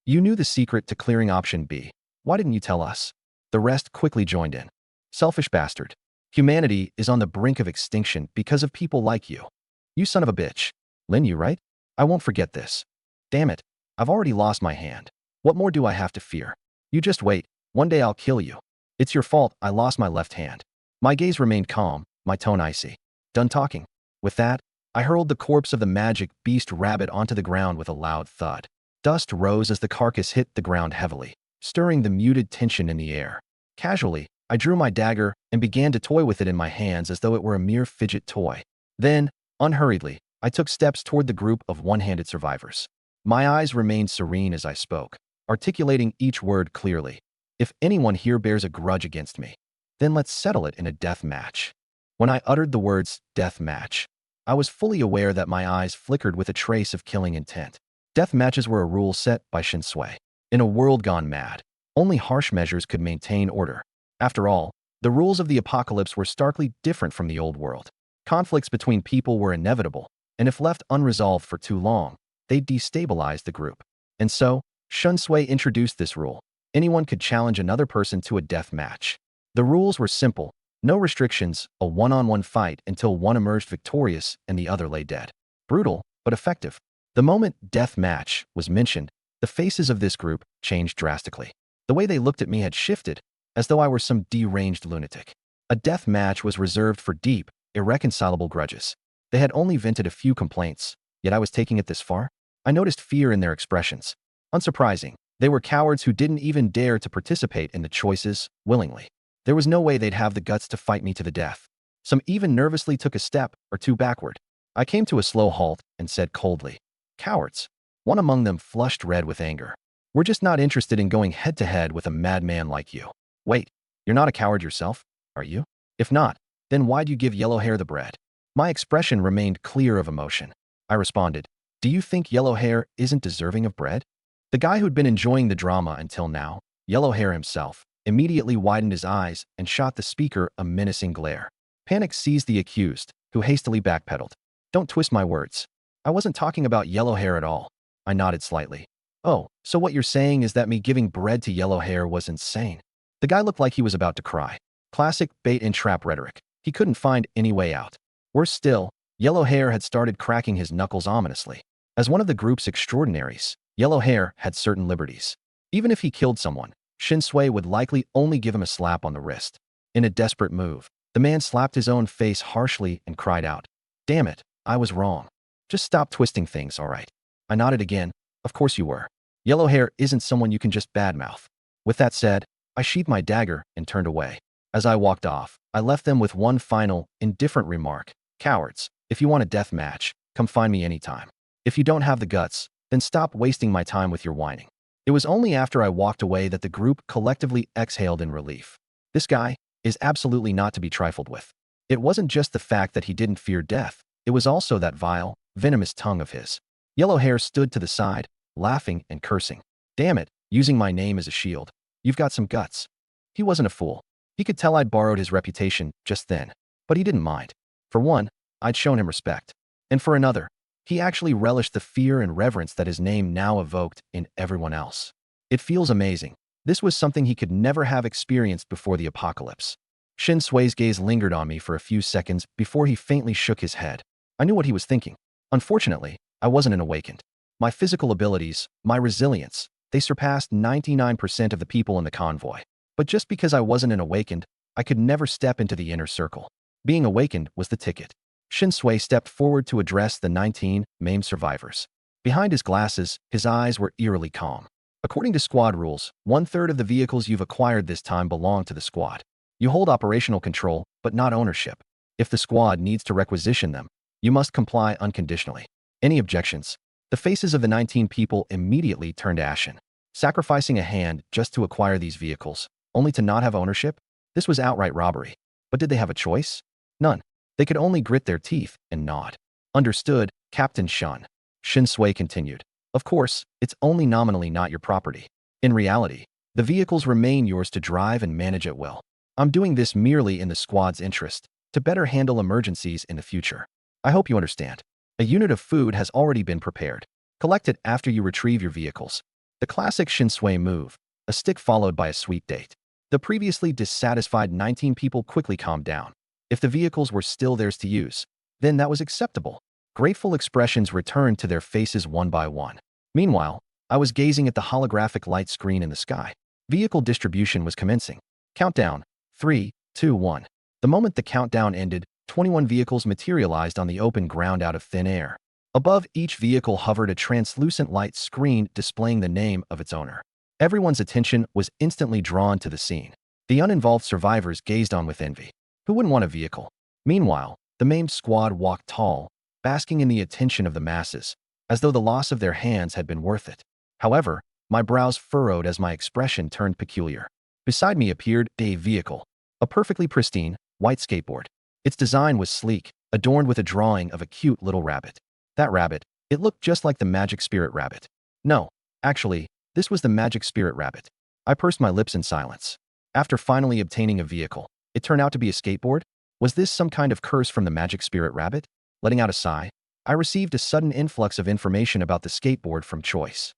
You knew the secret to clearing option B. Why didn't you tell us? The rest quickly joined in. Selfish bastard. Humanity is on the brink of extinction because of people like you. You son of a bitch. Lin Yu, right? I won't forget this. Damn it. I've already lost my hand. What more do I have to fear? You just wait. One day I'll kill you. It's your fault I lost my left hand. My gaze remained calm, my tone icy. Done talking. With that, I hurled the corpse of the magic beast rabbit onto the ground with a loud thud. Dust rose as the carcass hit the ground heavily, stirring the muted tension in the air. Casually, I drew my dagger and began to toy with it in my hands as though it were a mere fidget toy. Then, unhurriedly, I took steps toward the group of one-handed survivors. My eyes remained serene as I spoke, articulating each word clearly. If anyone here bears a grudge against me, then let's settle it in a death match. When I uttered the words death match, I was fully aware that my eyes flickered with a trace of killing intent. Death matches were a rule set by Shen Sui. In a world gone mad, only harsh measures could maintain order. After all, the rules of the apocalypse were starkly different from the old world. Conflicts between people were inevitable, and if left unresolved for too long, they'd destabilize the group. And so, Shen Sui introduced this rule. Anyone could challenge another person to a death match. The rules were simple. No restrictions, a one-on-one fight until one emerged victorious and the other lay dead. Brutal, but effective. The moment death match was mentioned, the faces of this group changed drastically. The way they looked at me had shifted, as though I were some deranged lunatic. A death match was reserved for deep, irreconcilable grudges. They had only vented a few complaints, yet I was taking it this far. I noticed fear in their expressions. Unsurprising, they were cowards who didn't even dare to participate in the choices willingly. There was no way they'd have the guts to fight me to the death. Some even nervously took a step or two backward. I came to a slow halt and said coldly, "Cowards." One among them flushed red with anger. "We're just not interested in going head-to-head with a madman like you." "Wait, you're not a coward yourself, are you? If not, then why'd you give Yellowhair the bread?" My expression remained clear of emotion. I responded, "Do you think Yellowhair isn't deserving of bread?" The guy who'd been enjoying the drama until now, Yellowhair himself, immediately widened his eyes and shot the speaker a menacing glare. Panic seized the accused, who hastily backpedaled. "Don't twist my words. I wasn't talking about Yellowhair at all." I nodded slightly. "Oh, so what you're saying is that me giving bread to Yellowhair was insane." The guy looked like he was about to cry. Classic bait and trap rhetoric. He couldn't find any way out. Worse still, Yellowhair had started cracking his knuckles ominously. As one of the group's extraordinaries, Yellowhair had certain liberties. Even if he killed someone, Shen Sui would likely only give him a slap on the wrist. In a desperate move, the man slapped his own face harshly and cried out, "Damn it, I was wrong. Just stop twisting things, all right?" I nodded again. "Of course you were. Yellowhair isn't someone you can just badmouth." With that said, I sheathed my dagger and turned away. As I walked off, I left them with one final, indifferent remark. "Cowards, if you want a death match, come find me anytime. If you don't have the guts, then stop wasting my time with your whining." It was only after I walked away that the group collectively exhaled in relief. This guy is absolutely not to be trifled with. It wasn't just the fact that he didn't fear death, it was also that vile, venomous tongue of his. Yellowhair stood to the side, laughing and cursing. "Damn it, using my name as a shield. You've got some guts." He wasn't a fool. He could tell I'd borrowed his reputation just then, but he didn't mind. For one, I'd shown him respect. And for another, he actually relished the fear and reverence that his name now evoked in everyone else. It feels amazing. This was something he could never have experienced before the apocalypse. Shin Sui's gaze lingered on me for a few seconds before he faintly shook his head. I knew what he was thinking. Unfortunately, I wasn't an awakened. My physical abilities, my resilience, they surpassed 99% of the people in the convoy. But just because I wasn't an awakened, I could never step into the inner circle. Being awakened was the ticket. Shin Sui stepped forward to address the 19 maimed survivors. Behind his glasses, his eyes were eerily calm. According to squad rules, 1/3 of the vehicles you've acquired this time belong to the squad. You hold operational control, but not ownership. If the squad needs to requisition them, you must comply unconditionally. Any objections? The faces of the 19 people immediately turned ashen. Sacrificing a hand just to acquire these vehicles, only to not have ownership? This was outright robbery. But did they have a choice? None. They could only grit their teeth and nod. Understood, Captain Shun. Shin Sui continued. Of course, it's only nominally not your property. In reality, the vehicles remain yours to drive and manage at will. I'm doing this merely in the squad's interest, to better handle emergencies in the future. I hope you understand. A unit of food has already been prepared. Collect it after you retrieve your vehicles. The classic Shin Sui move, a stick followed by a sweet date. The previously dissatisfied 19 people quickly calmed down. If the vehicles were still theirs to use, then that was acceptable. Grateful expressions returned to their faces one by one. Meanwhile, I was gazing at the holographic light screen in the sky. Vehicle distribution was commencing. Countdown. 3, 2, 1. The moment the countdown ended, 21 vehicles materialized on the open ground out of thin air. Above each vehicle hovered a translucent light screen displaying the name of its owner. Everyone's attention was instantly drawn to the scene. The uninvolved survivors gazed on with envy. Who wouldn't want a vehicle? Meanwhile, the maimed squad walked tall, basking in the attention of the masses, as though the loss of their hands had been worth it. However, my brows furrowed as my expression turned peculiar. Beside me appeared a vehicle, a perfectly pristine, white skateboard. Its design was sleek, adorned with a drawing of a cute little rabbit. That rabbit, it looked just like the Magic Spirit Rabbit. No, actually, this was the Magic Spirit Rabbit. I pursed my lips in silence. After finally obtaining a vehicle, it turned out to be a skateboard? Was this some kind of curse from the Magic Spirit Rabbit? Letting out a sigh, I received a sudden influx of information about the skateboard from Choice.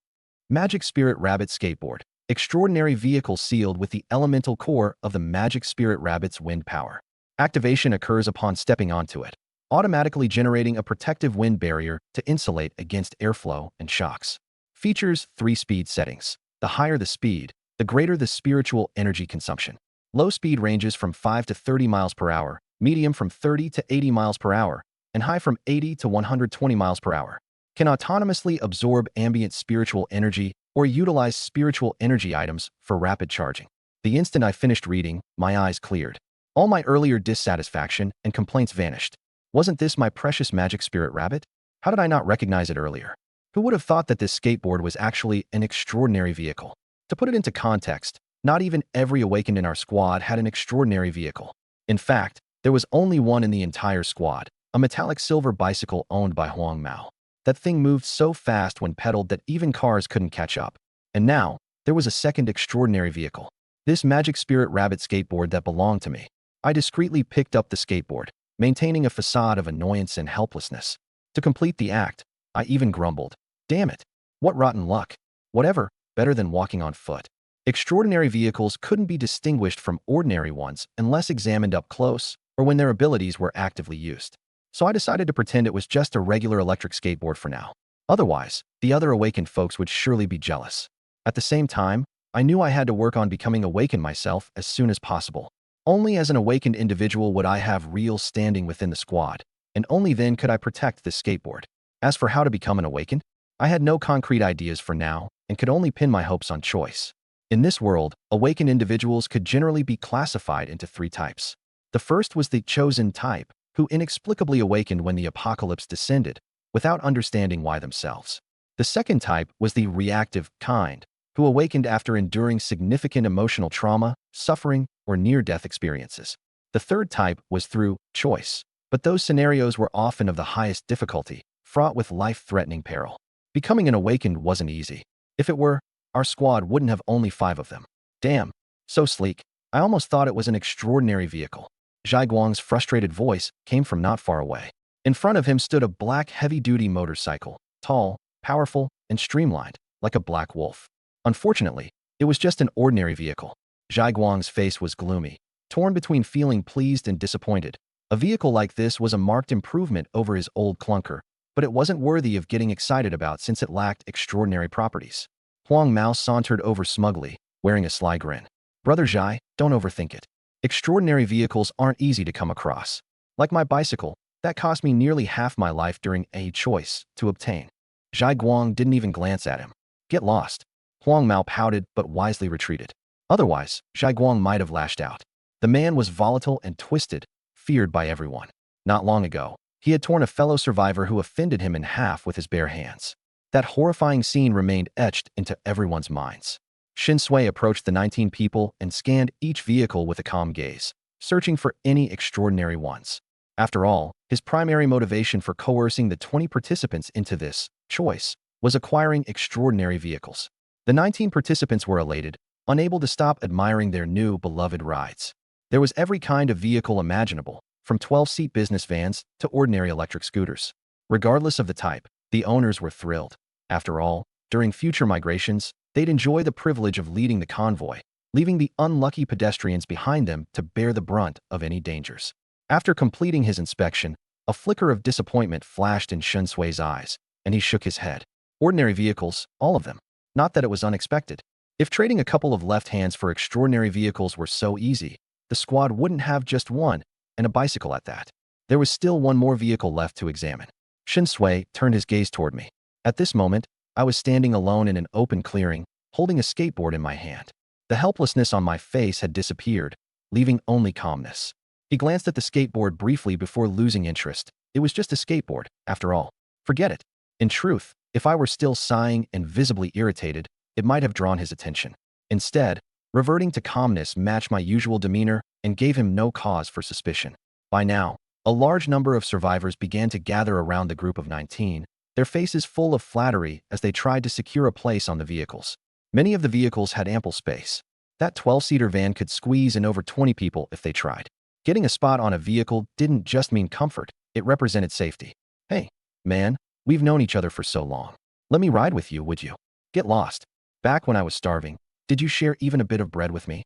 Magic Spirit Rabbit Skateboard. Extraordinary vehicle sealed with the elemental core of the Magic Spirit Rabbit's wind power. Activation occurs upon stepping onto it, automatically generating a protective wind barrier to insulate against airflow and shocks. Features 3 speed settings. The higher the speed, the greater the spiritual energy consumption. Low speed ranges from 5 to 30 miles per hour, medium from 30 to 80 miles per hour, and high from 80 to 120 miles per hour. Can autonomously absorb ambient spiritual energy or utilize spiritual energy items for rapid charging. The instant I finished reading, my eyes cleared. All my earlier dissatisfaction and complaints vanished. Wasn't this my precious Magic Spirit Rabbit? How did I not recognize it earlier? Who would have thought that this skateboard was actually an extraordinary vehicle? To put it into context, not even every awakened in our squad had an extraordinary vehicle. In fact, there was only one in the entire squad, a metallic silver bicycle owned by Huang Mao. That thing moved so fast when pedaled that even cars couldn't catch up. And now, there was a second extraordinary vehicle. This Magic Spirit Rabbit skateboard that belonged to me. I discreetly picked up the skateboard, maintaining a facade of annoyance and helplessness. To complete the act, I even grumbled. Damn it. What rotten luck. Whatever, better than walking on foot. Extraordinary vehicles couldn't be distinguished from ordinary ones unless examined up close or when their abilities were actively used. So I decided to pretend it was just a regular electric skateboard for now. Otherwise, the other awakened folks would surely be jealous. At the same time, I knew I had to work on becoming awakened myself as soon as possible. Only as an awakened individual would I have real standing within the squad, and only then could I protect this skateboard. As for how to become an awakened, I had no concrete ideas for now and could only pin my hopes on Choice. In this world, awakened individuals could generally be classified into 3 types. The first was the chosen type, who inexplicably awakened when the apocalypse descended, without understanding why themselves. The second type was the reactive kind, who awakened after enduring significant emotional trauma, suffering, or near-death experiences. The third type was through choice, but those scenarios were often of the highest difficulty, fraught with life-threatening peril. Becoming an awakened wasn't easy. If it were, our squad wouldn't have only 5 of them. Damn, so sleek. I almost thought it was an extraordinary vehicle. Zhai Guang's frustrated voice came from not far away. In front of him stood a black heavy-duty motorcycle, tall, powerful, and streamlined, like a black wolf. Unfortunately, it was just an ordinary vehicle. Zhai Guang's face was gloomy. torn between feeling pleased and disappointed. A vehicle like this was a marked improvement over his old clunker, but it wasn't worthy of getting excited about since it lacked extraordinary properties. Huang Mao sauntered over smugly, wearing a sly grin. Brother Zhai, don't overthink it. Extraordinary vehicles aren't easy to come across. Like my bicycle, that cost me nearly half my life during a choice to obtain. Zhai Guang didn't even glance at him. Get lost. Huang Mao pouted but wisely retreated. Otherwise, Zhai Guang might have lashed out. The man was volatile and twisted, feared by everyone. Not long ago, he had torn a fellow survivor who offended him in half with his bare hands. That horrifying scene remained etched into everyone's minds. Shin Sui approached the 19 people and scanned each vehicle with a calm gaze, searching for any extraordinary ones. After all, his primary motivation for coercing the 20 participants into this choice was acquiring extraordinary vehicles. The 19 participants were elated, unable to stop admiring their new beloved rides. There was every kind of vehicle imaginable, from 12-seat business vans to ordinary electric scooters. Regardless of the type, the owners were thrilled. After all, during future migrations, they'd enjoy the privilege of leading the convoy, leaving the unlucky pedestrians behind them to bear the brunt of any dangers. After completing his inspection, a flicker of disappointment flashed in Shin Sui's eyes, and he shook his head. Ordinary vehicles, all of them. Not that it was unexpected. If trading a couple of left hands for extraordinary vehicles were so easy, the squad wouldn't have just one, and a bicycle at that. There was still one more vehicle left to examine. Shin Sui turned his gaze toward me. At this moment, I was standing alone in an open clearing, holding a skateboard in my hand. The helplessness on my face had disappeared, leaving only calmness. He glanced at the skateboard briefly before losing interest. It was just a skateboard, after all. Forget it. In truth, if I were still sighing and visibly irritated, it might have drawn his attention. Instead, reverting to calmness matched my usual demeanor and gave him no cause for suspicion. By now, a large number of survivors began to gather around the group of 19, their faces full of flattery as they tried to secure a place on the vehicles. Many of the vehicles had ample space. That 12-seater van could squeeze in over 20 people if they tried. Getting a spot on a vehicle didn't just mean comfort, it represented safety. Hey, man, we've known each other for so long. Let me ride with you, would you? Get lost. Back when I was starving, did you share even a bit of bread with me?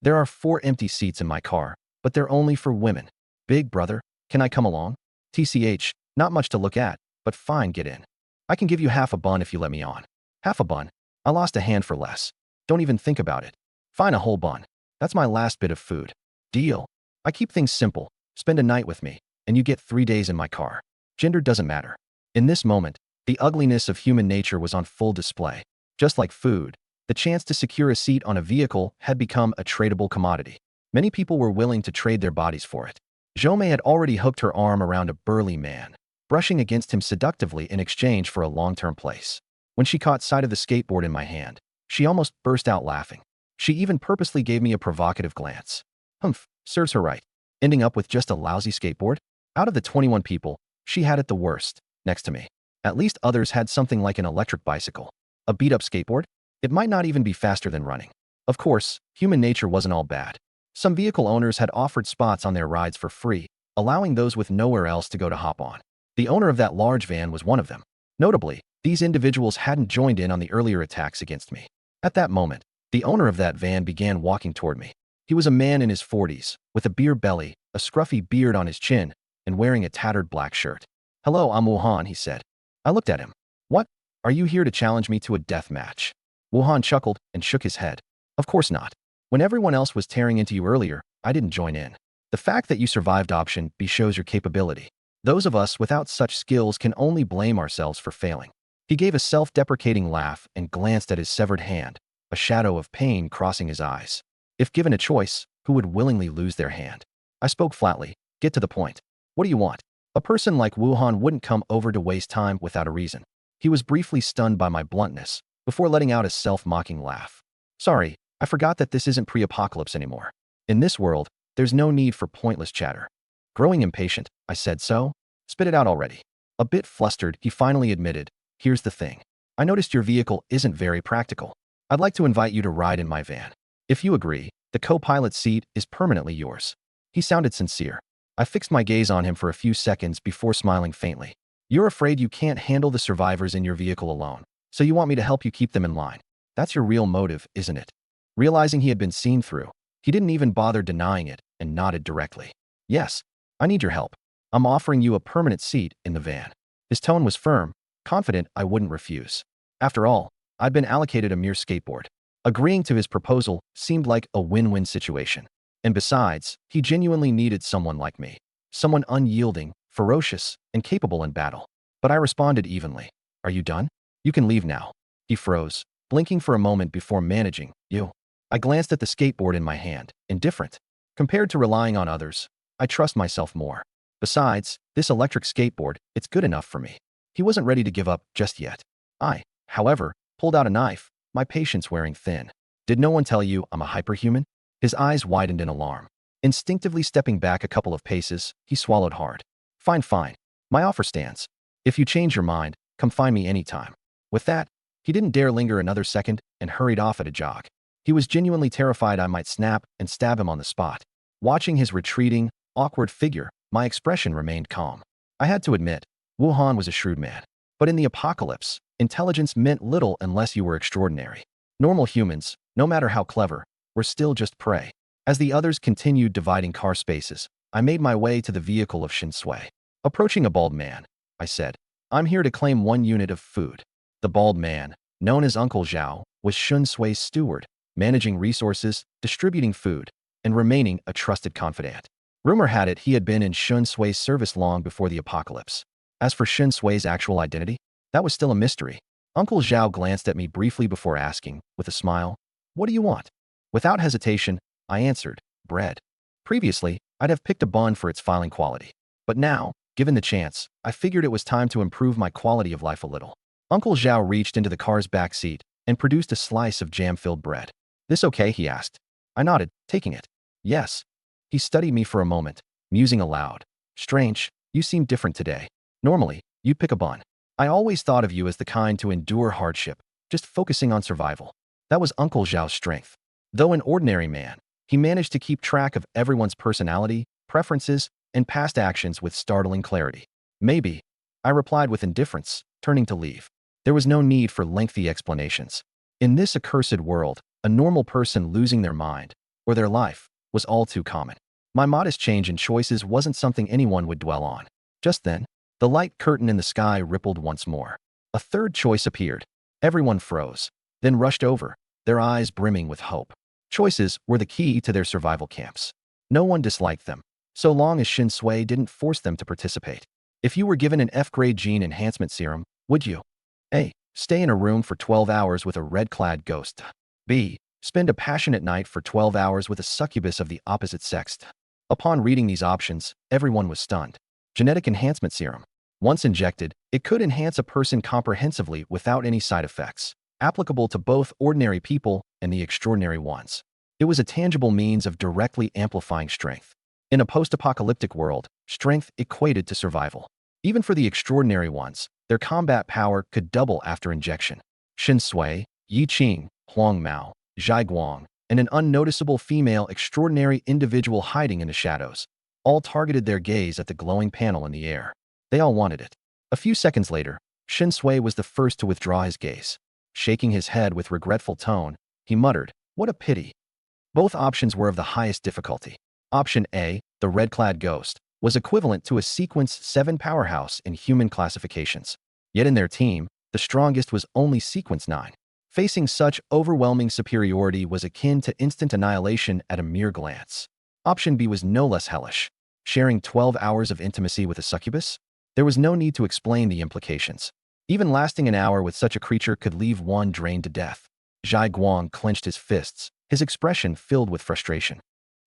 There are 4 empty seats in my car, but they're only for women. Big brother, can I come along? TCH, not much to look at, but fine, get in. I can give you half a bun if you let me on. Half a bun? I lost a hand for less. Don't even think about it. Fine, a whole bun. That's my last bit of food. Deal. I keep things simple. Spend a night with me, and you get 3 days in my car. Gender doesn't matter. In this moment, the ugliness of human nature was on full display. Just like food, the chance to secure a seat on a vehicle had become a tradable commodity. Many people were willing to trade their bodies for it. Zhou had already hooked her arm around a burly man, brushing against him seductively in exchange for a long-term place. When she caught sight of the skateboard in my hand, she almost burst out laughing. She even purposely gave me a provocative glance. Humph, serves her right. Ending up with just a lousy skateboard? Out of the 21 people, she had it the worst, next to me. At least others had something like an electric bicycle. A beat-up skateboard? It might not even be faster than running. Of course, human nature wasn't all bad. Some vehicle owners had offered spots on their rides for free, allowing those with nowhere else to go to hop on. The owner of that large van was one of them. Notably, these individuals hadn't joined in on the earlier attacks against me. At that moment, the owner of that van began walking toward me. He was a man in his 40s, with a beer belly, a scruffy beard on his chin, and wearing a tattered black shirt. "Hello, I'm Wuhan," he said. I looked at him. "What? Are you here to challenge me to a death match?" Wuhan chuckled and shook his head. "Of course not. When everyone else was tearing into you earlier, I didn't join in. The fact that you survived option B shows your capability. Those of us without such skills can only blame ourselves for failing." He gave a self-deprecating laugh and glanced at his severed hand, a shadow of pain crossing his eyes. If given a choice, who would willingly lose their hand? I spoke flatly. Get to the point. What do you want? A person like Wuhan wouldn't come over to waste time without a reason. He was briefly stunned by my bluntness, before letting out a self-mocking laugh. Sorry, I forgot that this isn't pre-apocalypse anymore. In this world, there's no need for pointless chatter. Growing impatient, I said so. Spit it out already. A bit flustered, he finally admitted, "Here's the thing. I noticed your vehicle isn't very practical. I'd like to invite you to ride in my van. If you agree, the co-pilot seat is permanently yours." He sounded sincere. I fixed my gaze on him for a few seconds before smiling faintly. "You're afraid you can't handle the survivors in your vehicle alone, so you want me to help you keep them in line. That's your real motive, isn't it?" Realizing he had been seen through, He didn't even bother denying it and nodded directly. Yes, I need your help. I'm offering you a permanent seat in the van. His tone was firm, confident I wouldn't refuse. After all, I'd been allocated a mere skateboard. Agreeing to his proposal seemed like a win-win situation. And besides, he genuinely needed someone like me. Someone unyielding, ferocious, and capable in battle. But I responded evenly. Are you done? You can leave now. He froze, blinking for a moment before managing, you. I glanced at the skateboard in my hand, indifferent. Compared to relying on others, I trust myself more. Besides, this electric skateboard, it's good enough for me. He wasn't ready to give up just yet. I, however, pulled out a knife, my patience wearing thin. Did no one tell you I'm a hyperhuman? His eyes widened in alarm. Instinctively stepping back a couple of paces, he swallowed hard. Fine, fine. My offer stands. If you change your mind, come find me anytime. With that, he didn't dare linger another second and hurried off at a jog. He was genuinely terrified I might snap and stab him on the spot. Watching his retreating, awkward figure, my expression remained calm. I had to admit, Wuhan was a shrewd man. But in the apocalypse, intelligence meant little unless you were extraordinary. Normal humans, no matter how clever, were still just prey. As the others continued dividing car spaces, I made my way to the vehicle of Shin Sui. Approaching a bald man, I said, I'm here to claim 1 unit of food. The bald man, known as Uncle Zhao, was Shin Sui's steward, managing resources, distributing food, and remaining a trusted confidant. Rumor had it he had been in Shin Sui's service long before the apocalypse. As for Shin Sui's actual identity, that was still a mystery. Uncle Zhao glanced at me briefly before asking, with a smile, what do you want? Without hesitation, I answered, bread. Previously, I'd have picked a bun for its filing quality. But now, given the chance, I figured it was time to improve my quality of life a little. Uncle Zhao reached into the car's back seat and produced a slice of jam-filled bread. This okay? He asked. I nodded, taking it. Yes. He studied me for a moment, musing aloud. Strange, you seem different today. Normally, you'd pick a bun. I always thought of you as the kind to endure hardship, just focusing on survival. That was Uncle Zhao's strength. Though an ordinary man, he managed to keep track of everyone's personality, preferences, and past actions with startling clarity. Maybe, I replied with indifference, turning to leave. There was no need for lengthy explanations. In this accursed world, a normal person losing their mind, or their life, was all too common. My modest change in choices wasn't something anyone would dwell on. Just then, the light curtain in the sky rippled once more. A third choice appeared. Everyone froze, then rushed over, their eyes brimming with hope. Choices were the key to their survival camps. No one disliked them, so long as Shin Sui didn't force them to participate. If you were given an F-grade gene enhancement serum, would you? A. Stay in a room for 12 hours with a red-clad ghost. B. Spend a passionate night for 12 hours with a succubus of the opposite sex. Upon reading these options, everyone was stunned. Genetic enhancement serum. Once injected, it could enhance a person comprehensively without any side effects, applicable to both ordinary people and the extraordinary ones. It was a tangible means of directly amplifying strength. In a post-apocalyptic world, strength equated to survival. Even for the extraordinary ones, their combat power could double after injection. Shin Sui, Yi Qing, Huang Mao, Zhai Guang, and an unnoticeable female extraordinary individual hiding in the shadows, all targeted their gaze at the glowing panel in the air. They all wanted it. A few seconds later, Shin Sui was the first to withdraw his gaze. Shaking his head with regretful tone, he muttered, "What a pity." Both options were of the highest difficulty. Option A, the red-clad ghost, was equivalent to a Sequence 7 powerhouse in human classifications. Yet in their team, the strongest was only Sequence 9. Facing such overwhelming superiority was akin to instant annihilation at a mere glance. Option B was no less hellish. Sharing 12 hours of intimacy with a succubus? There was no need to explain the implications. Even lasting an hour with such a creature could leave one drained to death. Zhai Guang clenched his fists, his expression filled with frustration.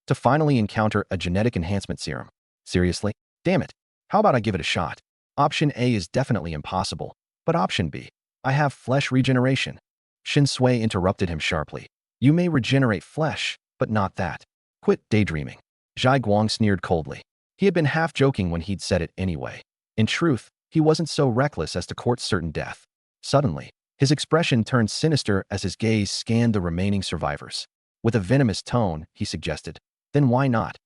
To finally encounter a genetic enhancement serum. Seriously? Damn it. How about I give it a shot? Option A is definitely impossible, but option B, I have flesh regeneration. Shin Sui interrupted him sharply. You may regenerate flesh, but not that. Quit daydreaming. Zhai Guang sneered coldly. He had been half joking when he'd said it anyway. In truth, he wasn't so reckless as to court certain death. Suddenly, his expression turned sinister as his gaze scanned the remaining survivors. With a venomous tone, he suggested, then why not?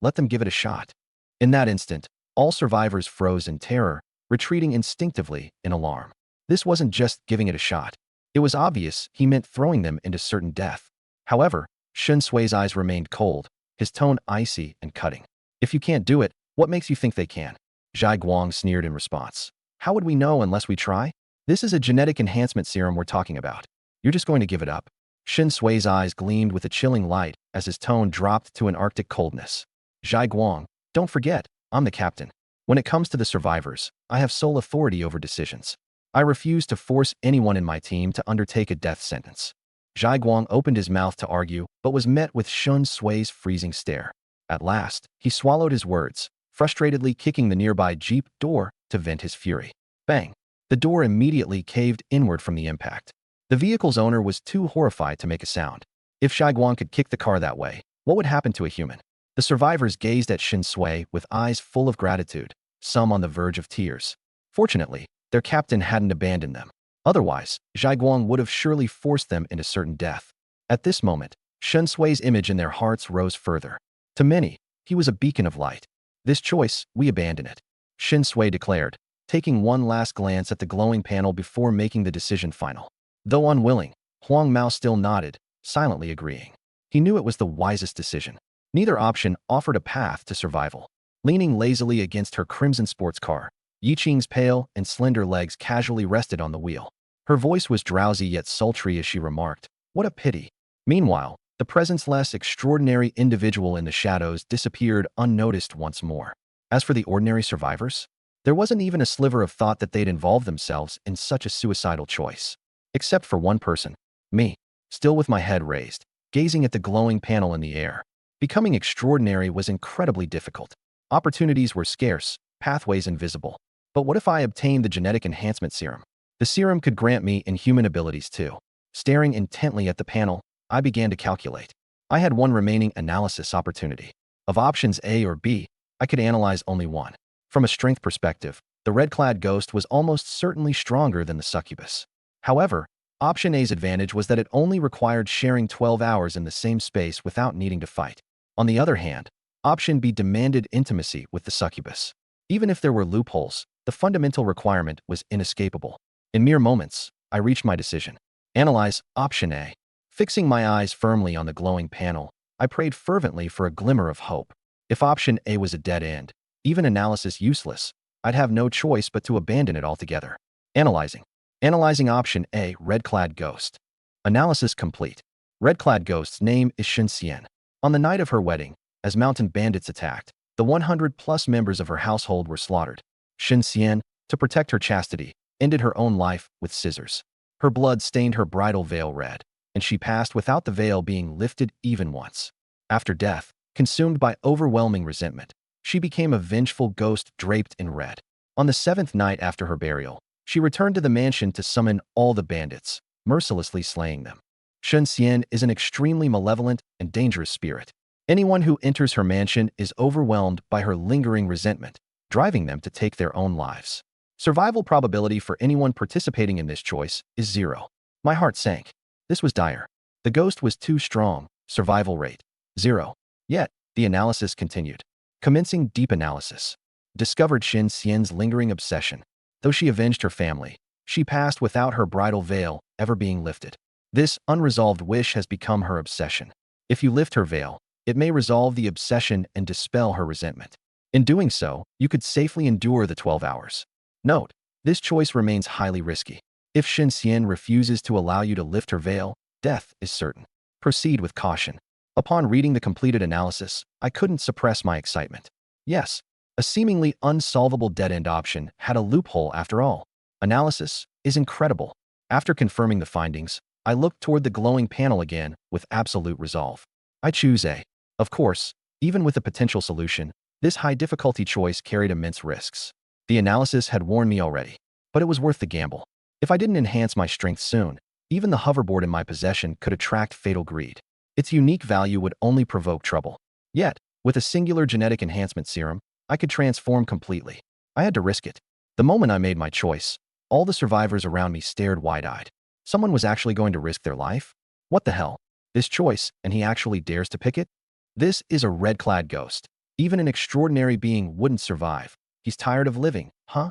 Let them give it a shot. In that instant, all survivors froze in terror, retreating instinctively in alarm. This wasn't just giving it a shot. It was obvious he meant throwing them into certain death. However, Shen Sui's eyes remained cold, his tone icy and cutting. If you can't do it, what makes you think they can? Zhai Guang sneered in response. How would we know unless we try? This is a genetic enhancement serum we're talking about. You're just going to give it up. Shen Sui's eyes gleamed with a chilling light as his tone dropped to an arctic coldness. Zhai Guang, don't forget, I'm the captain. When it comes to the survivors, I have sole authority over decisions. I refuse to force anyone in my team to undertake a death sentence. Zhai Guang opened his mouth to argue, but was met with Shen Sui's freezing stare. At last, he swallowed his words, frustratedly kicking the nearby jeep door to vent his fury. Bang! The door immediately caved inward from the impact. The vehicle's owner was too horrified to make a sound. If Zhai Guang could kick the car that way, what would happen to a human? The survivors gazed at Shen Sui with eyes full of gratitude, some on the verge of tears. Fortunately, their captain hadn't abandoned them. Otherwise, Zhai Guang would have surely forced them into certain death. At this moment, Shen Sui's image in their hearts rose further. To many, he was a beacon of light. This choice, we abandon it, Shen Sui declared, taking one last glance at the glowing panel before making the decision final. Though unwilling, Huang Mao still nodded, silently agreeing. He knew it was the wisest decision. Neither option offered a path to survival. Leaning lazily against her crimson sports car, Yi Qing's pale and slender legs casually rested on the wheel. Her voice was drowsy yet sultry as she remarked, "What a pity." Meanwhile, the presence-less extraordinary individual in the shadows disappeared unnoticed once more. As for the ordinary survivors, there wasn't even a sliver of thought that they'd involve themselves in such a suicidal choice. Except for one person, me, still with my head raised, gazing at the glowing panel in the air. Becoming extraordinary was incredibly difficult. Opportunities were scarce, pathways invisible. But what if I obtained the genetic enhancement serum? The serum could grant me inhuman abilities too. Staring intently at the panel, I began to calculate. I had one remaining analysis opportunity. Of options A or B, I could analyze only one. From a strength perspective, the red-clad ghost was almost certainly stronger than the succubus. However, option A's advantage was that it only required sharing 12 hours in the same space without needing to fight. On the other hand, option B demanded intimacy with the succubus. Even if there were loopholes, the fundamental requirement was inescapable. In mere moments, I reached my decision. Analyze option A. Fixing my eyes firmly on the glowing panel, I prayed fervently for a glimmer of hope. If option A was a dead end, even analysis useless, I'd have no choice but to abandon it altogether. Analyzing. Analyzing option A, red-clad ghost. Analysis complete. Red-clad ghost's name is Shen Xian. On the night of her wedding, as mountain bandits attacked, the 100+ members of her household were slaughtered. Shen Xian, to protect her chastity, ended her own life with scissors. Her blood stained her bridal veil red, and she passed without the veil being lifted even once. After death, consumed by overwhelming resentment, she became a vengeful ghost draped in red. On the 7th night after her burial, she returned to the mansion to summon all the bandits, mercilessly slaying them. Shen Xian is an extremely malevolent and dangerous spirit. Anyone who enters her mansion is overwhelmed by her lingering resentment, driving them to take their own lives. Survival probability for anyone participating in this choice is 0. My heart sank. This was dire. The ghost was too strong, survival rate 0. Yet, the analysis continued. Commencing deep analysis. Discovered Shen Xian's lingering obsession. Though she avenged her family, she passed without her bridal veil ever being lifted. This unresolved wish has become her obsession. If you lift her veil, it may resolve the obsession and dispel her resentment. In doing so, you could safely endure the 12 hours. Note, this choice remains highly risky. If Shen Xian refuses to allow you to lift her veil, death is certain. Proceed with caution. Upon reading the completed analysis, I couldn't suppress my excitement. Yes, a seemingly unsolvable dead-end option had a loophole after all. Analysis is incredible. After confirming the findings, I looked toward the glowing panel again with absolute resolve. I choose A. Of course, even with a potential solution, this high-difficulty choice carried immense risks. The analysis had warned me already, but it was worth the gamble. If I didn't enhance my strength soon, even the hoverboard in my possession could attract fatal greed. Its unique value would only provoke trouble. Yet, with a singular genetic enhancement serum, I could transform completely. I had to risk it. The moment I made my choice, all the survivors around me stared wide-eyed. Someone was actually going to risk their life? What the hell? This choice, and he actually dares to pick it? This is a red-clad ghost. Even an extraordinary being wouldn't survive. He's tired of living, huh?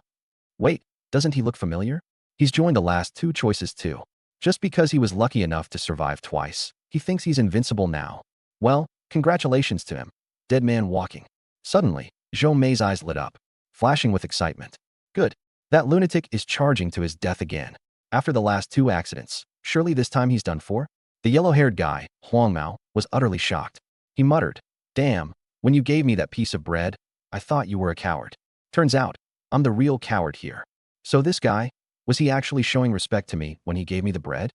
Wait, doesn't he look familiar? He's joined the last two choices too. Just because he was lucky enough to survive twice. He thinks he's invincible now. Well, congratulations to him. Dead man walking. Suddenly, Zhou Mei's eyes lit up, flashing with excitement. Good. That lunatic is charging to his death again. After the last 2 accidents, surely this time he's done for? The yellow-haired guy, Huang Mao, was utterly shocked. He muttered, "Damn, when you gave me that piece of bread, I thought you were a coward. Turns out, I'm the real coward here." So this guy, was he actually showing respect to me when he gave me the bread?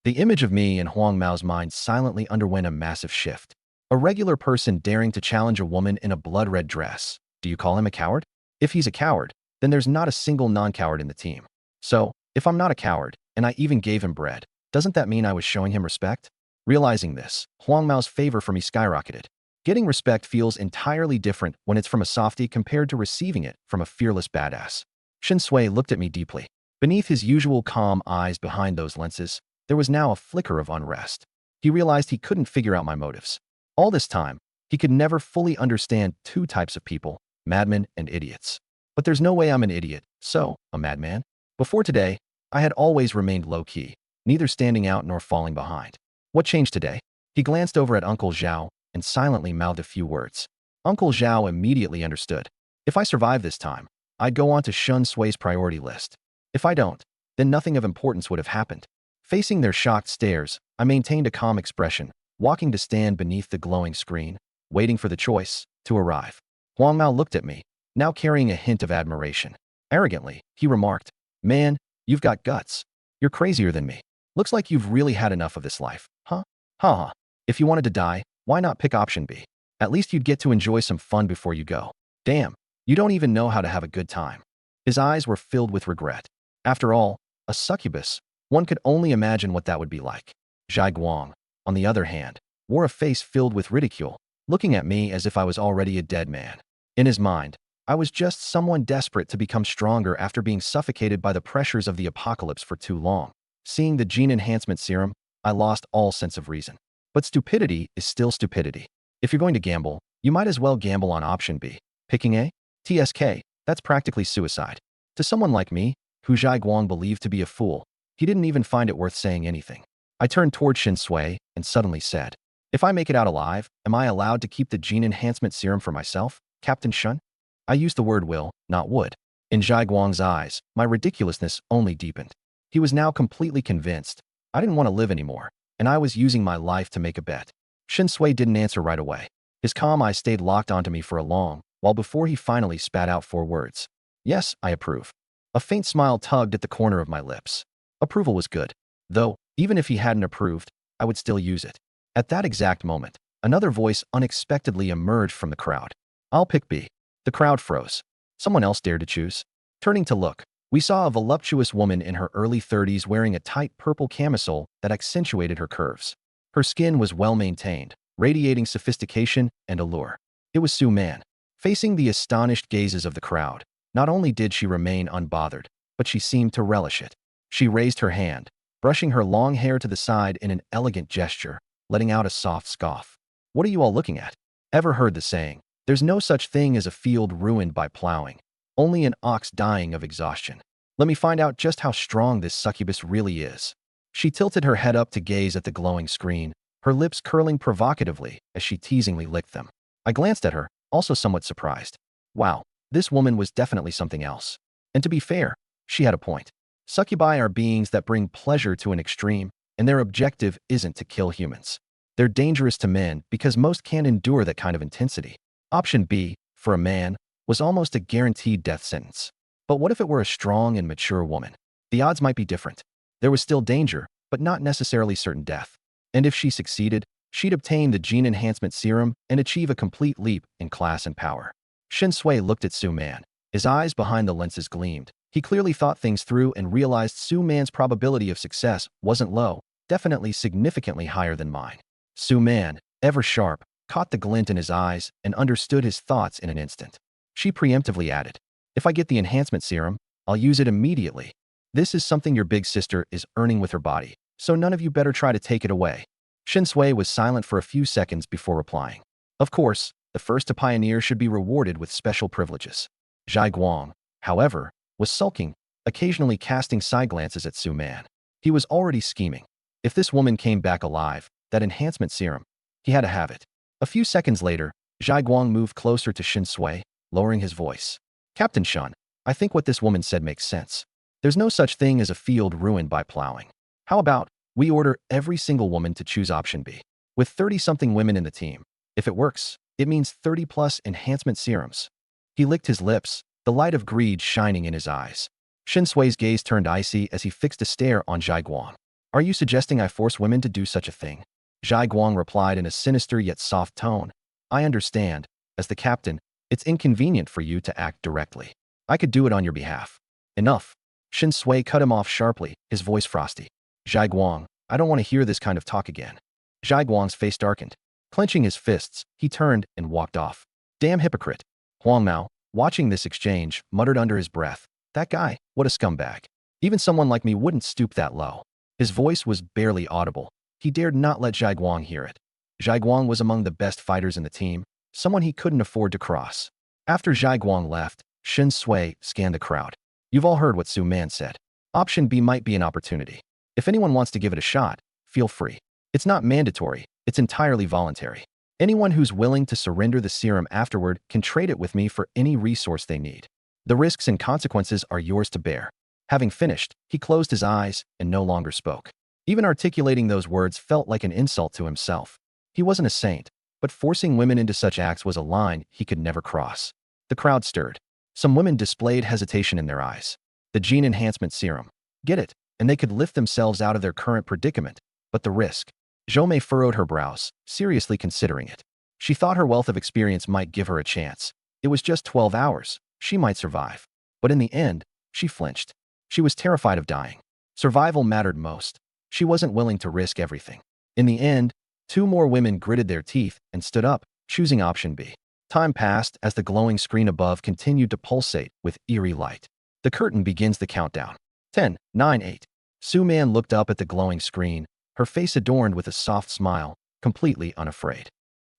The image of me in Huang Mao's mind silently underwent a massive shift. A regular person daring to challenge a woman in a blood-red dress. Do you call him a coward? If he's a coward, then there's not a single non-coward in the team. So, if I'm not a coward, and I even gave him bread, doesn't that mean I was showing him respect? Realizing this, Huang Mao's favor for me skyrocketed. Getting respect feels entirely different when it's from a softie compared to receiving it from a fearless badass. Shen Sui looked at me deeply. Beneath his usual calm eyes behind those lenses, there was now a flicker of unrest. He realized he couldn't figure out my motives. All this time, he could never fully understand 2 types of people, madmen and idiots. But there's no way I'm an idiot, so, a madman? Before today, I had always remained low-key, neither standing out nor falling behind. What changed today? He glanced over at Uncle Zhao and silently mouthed a few words. Uncle Zhao immediately understood. If I survive this time, I'd go on to Shen Sui's priority list. If I don't, then nothing of importance would have happened. Facing their shocked stares, I maintained a calm expression, walking to stand beneath the glowing screen, waiting for the choice to arrive. Huang Mao looked at me, now carrying a hint of admiration. Arrogantly, he remarked, "Man, you've got guts. You're crazier than me. Looks like you've really had enough of this life, huh? Ha ha. If you wanted to die, why not pick option B? At least you'd get to enjoy some fun before you go. Damn, you don't even know how to have a good time." His eyes were filled with regret. After all, a succubus, one could only imagine what that would be like. Zhai Guang, on the other hand, wore a face filled with ridicule, looking at me as if I was already a dead man. In his mind, I was just someone desperate to become stronger after being suffocated by the pressures of the apocalypse for too long. Seeing the gene enhancement serum, I lost all sense of reason. But stupidity is still stupidity. If you're going to gamble, you might as well gamble on option B. Picking A? TSK, that's practically suicide. To someone like me, who Zhai Guang believed to be a fool, he didn't even find it worth saying anything. I turned toward Shen Sui and suddenly said, "If I make it out alive, am I allowed to keep the gene enhancement serum for myself, Captain Shen?" I used the word will, not would. In Zhai Guang's eyes, my ridiculousness only deepened. He was now completely convinced. I didn't want to live anymore, and I was using my life to make a bet. Shen Sui didn't answer right away. His calm eyes stayed locked onto me for a long while before he finally spat out 4 words. "Yes, I approve." A faint smile tugged at the corner of my lips. Approval was good. Though, even if he hadn't approved, I would still use it. At that exact moment, another voice unexpectedly emerged from the crowd. "I'll pick B." The crowd froze. Someone else dared to choose. Turning to look, we saw a voluptuous woman in her early 30s wearing a tight purple camisole that accentuated her curves. Her skin was well-maintained, radiating sophistication and allure. It was Su Man. Facing the astonished gazes of the crowd, not only did she remain unbothered, but she seemed to relish it. She raised her hand, brushing her long hair to the side in an elegant gesture, letting out a soft scoff. "What are you all looking at? Ever heard the saying, there's no such thing as a field ruined by plowing, only an ox dying of exhaustion? Let me find out just how strong this succubus really is." She tilted her head up to gaze at the glowing screen, her lips curling provocatively as she teasingly licked them. I glanced at her, also somewhat surprised. Wow, this woman was definitely something else. And to be fair, she had a point. Succubi are beings that bring pleasure to an extreme, and their objective isn't to kill humans. They're dangerous to men because most can't endure that kind of intensity. Option B, for a man, was almost a guaranteed death sentence. But what if it were a strong and mature woman? The odds might be different. There was still danger, but not necessarily certain death. And if she succeeded, she'd obtain the gene enhancement serum and achieve a complete leap in class and power. Shen Sui looked at Su Man. His eyes behind the lenses gleamed. He clearly thought things through and realized Su Man's probability of success wasn't low, definitely significantly higher than mine. Su Man, ever sharp, caught the glint in his eyes and understood his thoughts in an instant. She preemptively added, "If I get the enhancement serum, I'll use it immediately. This is something your big sister is earning with her body, so none of you better try to take it away." Shen Sui was silent for a few seconds before replying. Of course, the first to pioneer should be rewarded with special privileges. Zhai Guang, however, was sulking, occasionally casting side glances at Su Man. He was already scheming. If this woman came back alive, That enhancement serum. He had to have it. A few seconds later, Zhai Guang moved closer to Shin Sui, lowering his voice. Captain Shun, I think what this woman said makes sense. There's no such thing as a field ruined by plowing. How about we order every single woman to choose option B? With 30-something women in the team, if it works, it means 30+ enhancement serums. He licked his lips, the light of greed shining in his eyes. Shin Sui's gaze turned icy as he fixed a stare on Zhai Guang. Are you suggesting I force women to do such a thing? Zhai Guang replied in a sinister yet soft tone. I understand. As the captain, it's inconvenient for you to act directly. I could do it on your behalf. Enough. Shin Sui cut him off sharply, his voice frosty. Zhai Guang, I don't want to hear this kind of talk again. Zhai Guang's face darkened. Clenching his fists, he turned and walked off. Damn hypocrite. Huang Mao, watching this exchange, muttered under his breath. That guy, what a scumbag. Even someone like me wouldn't stoop that low. His voice was barely audible. He dared not let Zhai Guang hear it. Zhai Guang was among the best fighters in the team, someone he couldn't afford to cross. After Zhai Guang left, Shin Sui scanned the crowd. You've all heard what Su Man said. Option B might be an opportunity. If anyone wants to give it a shot, feel free. It's not mandatory, it's entirely voluntary. Anyone who's willing to surrender the serum afterward can trade it with me for any resource they need. The risks and consequences are yours to bear. Having finished, he closed his eyes and no longer spoke. Even articulating those words felt like an insult to himself. He wasn't a saint, but forcing women into such acts was a line he could never cross. The crowd stirred. Some women displayed hesitation in their eyes. The gene enhancement serum. Get it, and they could lift themselves out of their current predicament. But the risk. Zhou Mei furrowed her brows, seriously considering it. She thought her wealth of experience might give her a chance. It was just 12 hours. She might survive. But in the end, she flinched. She was terrified of dying. Survival mattered most. She wasn't willing to risk everything. In the end, 2 more women gritted their teeth and stood up, choosing option B. Time passed as the glowing screen above continued to pulsate with eerie light. The curtain begins the countdown. 10, 9, 8. Su Man looked up at the glowing screen, her face adorned with a soft smile, completely unafraid.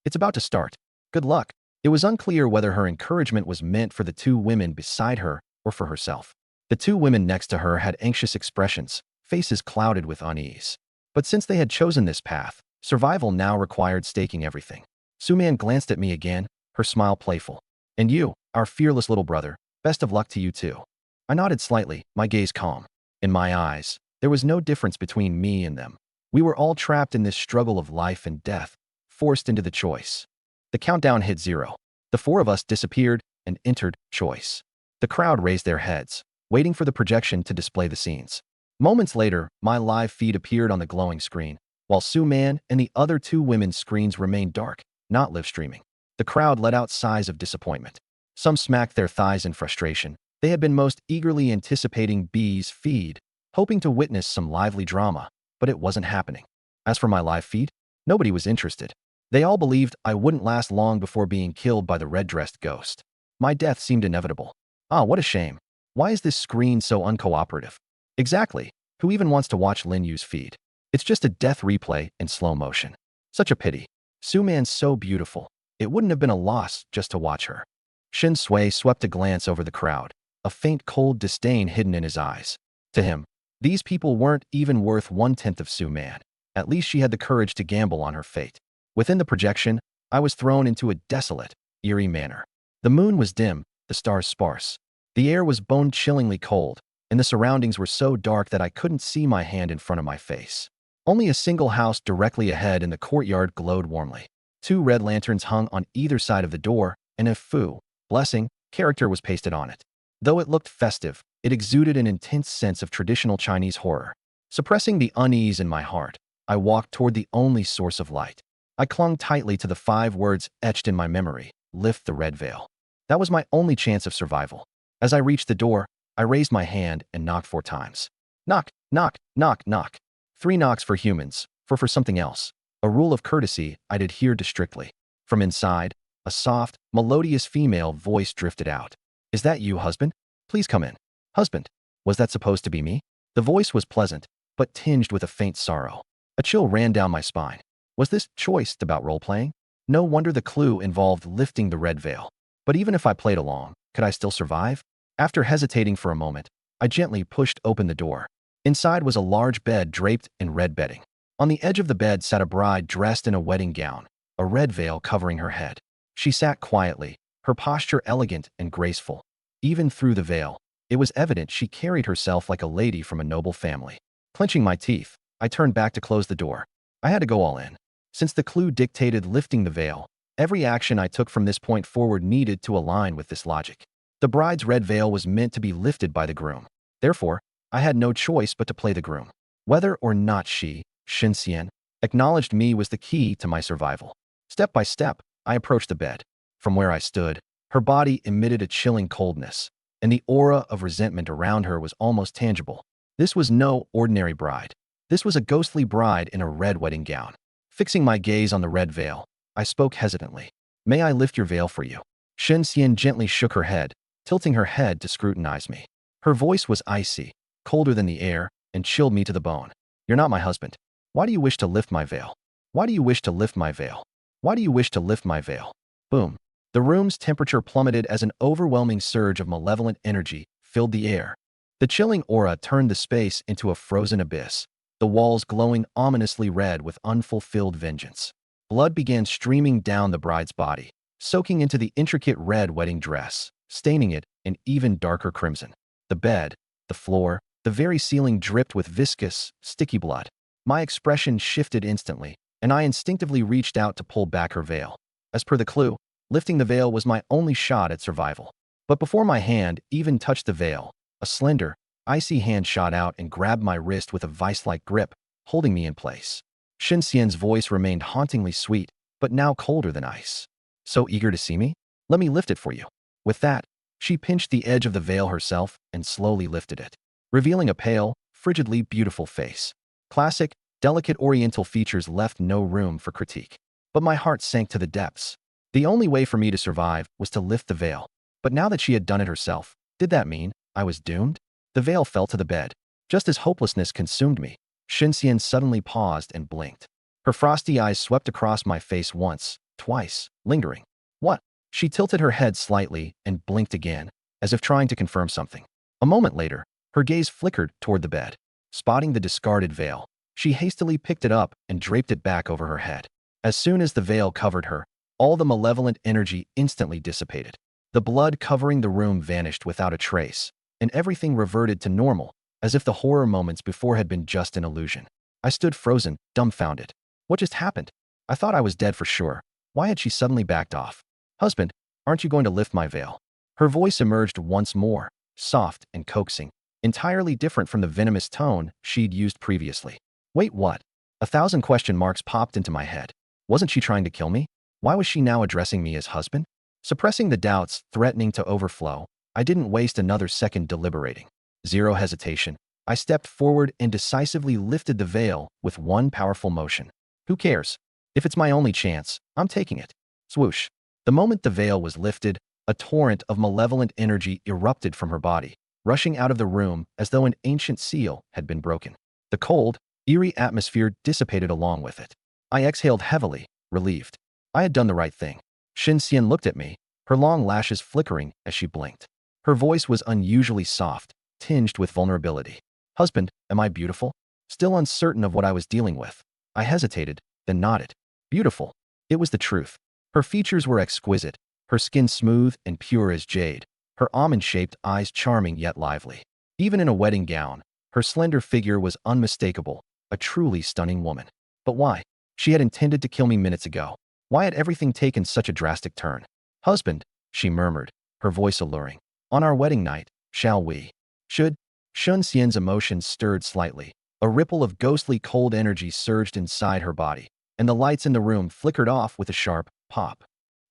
It's about to start. Good luck. It was unclear whether her encouragement was meant for the 2 women beside her or for herself. The 2 women next to her had anxious expressions, faces clouded with unease. But since they had chosen this path, survival now required staking everything. Su Man glanced at me again, her smile playful. And you, our fearless little brother, best of luck to you too. I nodded slightly, my gaze calm. In my eyes, there was no difference between me and them. We were all trapped in this struggle of life and death, forced into the choice. The countdown hit 0. The 4 of us disappeared and entered choice. The crowd raised their heads, waiting for the projection to display the scenes. Moments later, my live feed appeared on the glowing screen, while Su Man and the other 2 women's screens remained dark, not live streaming. The crowd let out sighs of disappointment. Some smacked their thighs in frustration. They had been most eagerly anticipating B's feed, hoping to witness some lively drama, but it wasn't happening. As for my live feed, nobody was interested. They all believed I wouldn't last long before being killed by the red-dressed ghost. My death seemed inevitable. Ah, what a shame. Why is this screen so uncooperative? Exactly. Who even wants to watch Lin Yu's feed? It's just a death replay in slow motion. Such a pity. Su Man's so beautiful. It wouldn't have been a loss just to watch her. Shin Sui swept a glance over the crowd, a faint cold disdain hidden in his eyes. To him, these people weren't even worth 1/10 of Su Man. At least she had the courage to gamble on her fate. Within the projection, I was thrown into a desolate, eerie manor. The moon was dim, the stars sparse. The air was bone-chillingly cold, and the surroundings were so dark that I couldn't see my hand in front of my face. Only a single house directly ahead in the courtyard glowed warmly. 2 red lanterns hung on either side of the door, and a Fu, blessing, character was pasted on it. Though it looked festive, it exuded an intense sense of traditional Chinese horror. Suppressing the unease in my heart, I walked toward the only source of light. I clung tightly to the 5 words etched in my memory, lift the red veil. That was my only chance of survival. As I reached the door, I raised my hand and knocked 4 times. Knock, knock, knock, knock. 3 knocks for humans, for something else. A rule of courtesy I'd adhered to strictly. From inside, a soft, melodious female voice drifted out. Is that you, husband? Please come in. Husband. Was that supposed to be me? The voice was pleasant, but tinged with a faint sorrow. A chill ran down my spine. Was this choice about role-playing? No wonder the clue involved lifting the red veil. But even if I played along, could I still survive? After hesitating for a moment, I gently pushed open the door. Inside was a large bed draped in red bedding. On the edge of the bed sat a bride dressed in a wedding gown, a red veil covering her head. She sat quietly, her posture elegant and graceful. Even through the veil, it was evident she carried herself like a lady from a noble family. Clenching my teeth, I turned back to close the door. I had to go all in. Since the clue dictated lifting the veil, every action I took from this point forward needed to align with this logic. The bride's red veil was meant to be lifted by the groom. Therefore, I had no choice but to play the groom. Whether or not she, Shen Xian, acknowledged me was the key to my survival. Step by step, I approached the bed. From where I stood, her body emitted a chilling coldness, and the aura of resentment around her was almost tangible. This was no ordinary bride. This was a ghostly bride in a red wedding gown. Fixing my gaze on the red veil, I spoke hesitantly. "May I lift your veil for you?" Shen Xian gently shook her head, tilting her head to scrutinize me. Her voice was icy, colder than the air, and chilled me to the bone. "You're not my husband. Why do you wish to lift my veil? Why do you wish to lift my veil? Why do you wish to lift my veil?" Boom. The room's temperature plummeted as an overwhelming surge of malevolent energy filled the air. The chilling aura turned the space into a frozen abyss, the walls glowing ominously red with unfulfilled vengeance. Blood began streaming down the bride's body, soaking into the intricate red wedding dress, staining it an even darker crimson. The bed, the floor, the very ceiling dripped with viscous, sticky blood. My expression shifted instantly, and I instinctively reached out to pull back her veil. As per the clue, lifting the veil was my only shot at survival. But before my hand even touched the veil, a slender, icy hand shot out and grabbed my wrist with a vice-like grip, holding me in place. Shen Xian's voice remained hauntingly sweet, but now colder than ice. "So eager to see me? Let me lift it for you." With that, she pinched the edge of the veil herself and slowly lifted it, revealing a pale, frigidly beautiful face. Classic, delicate oriental features left no room for critique. But my heart sank to the depths. The only way for me to survive was to lift the veil. But now that she had done it herself, did that mean I was doomed? The veil fell to the bed. Just as hopelessness consumed me, Shen Xian suddenly paused and blinked. Her frosty eyes swept across my face once, twice, lingering. "What?" She tilted her head slightly and blinked again, as if trying to confirm something. A moment later, her gaze flickered toward the bed. Spotting the discarded veil, she hastily picked it up and draped it back over her head. As soon as the veil covered her, all the malevolent energy instantly dissipated. The blood covering the room vanished without a trace, and everything reverted to normal, as if the horror moments before had been just an illusion. I stood frozen, dumbfounded. What just happened? I thought I was dead for sure. Why had she suddenly backed off? "Husband, aren't you going to lift my veil?" Her voice emerged once more, soft and coaxing, entirely different from the venomous tone she'd used previously. Wait, what? 1,000 question marks popped into my head. Wasn't she trying to kill me? Why was she now addressing me as husband? Suppressing the doubts threatening to overflow, I didn't waste another second deliberating. Zero hesitation, I stepped forward and decisively lifted the veil with one powerful motion. Who cares? If it's my only chance, I'm taking it. Swoosh. The moment the veil was lifted, a torrent of malevolent energy erupted from her body, rushing out of the room as though an ancient seal had been broken. The cold, eerie atmosphere dissipated along with it. I exhaled heavily, relieved. I had done the right thing. Shen Xian looked at me, her long lashes flickering as she blinked. Her voice was unusually soft, tinged with vulnerability. "Husband, am I beautiful?" Still uncertain of what I was dealing with, I hesitated, then nodded. Beautiful. It was the truth. Her features were exquisite, her skin smooth and pure as jade, her almond-shaped eyes charming yet lively. Even in a wedding gown, her slender figure was unmistakable, a truly stunning woman. But why? She had intended to kill me minutes ago. Why had everything taken such a drastic turn? "Husband," she murmured, her voice alluring. "On our wedding night, shall we?" Should? Shen Xian's emotions stirred slightly. A ripple of ghostly cold energy surged inside her body, and the lights in the room flickered off with a sharp pop.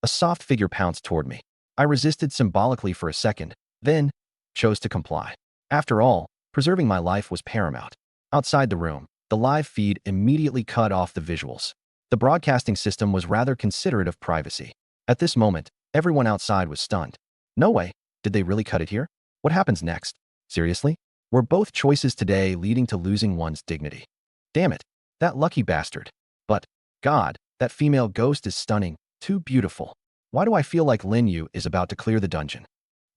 A soft figure pounced toward me. I resisted symbolically for a second, then chose to comply. After all, preserving my life was paramount. Outside the room, the live feed immediately cut off the visuals. The broadcasting system was rather considerate of privacy. At this moment, everyone outside was stunned. No way. Did they really cut it here? What happens next? Seriously? Were both choices today leading to losing one's dignity? Damn it. That lucky bastard. But, God, that female ghost is stunning, too beautiful. Why do I feel like Lin Yu is about to clear the dungeon?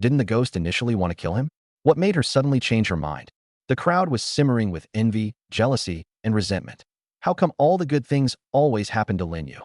Didn't the ghost initially want to kill him? What made her suddenly change her mind? The crowd was simmering with envy, jealousy, and resentment. How come all the good things always happen to Lin Yu?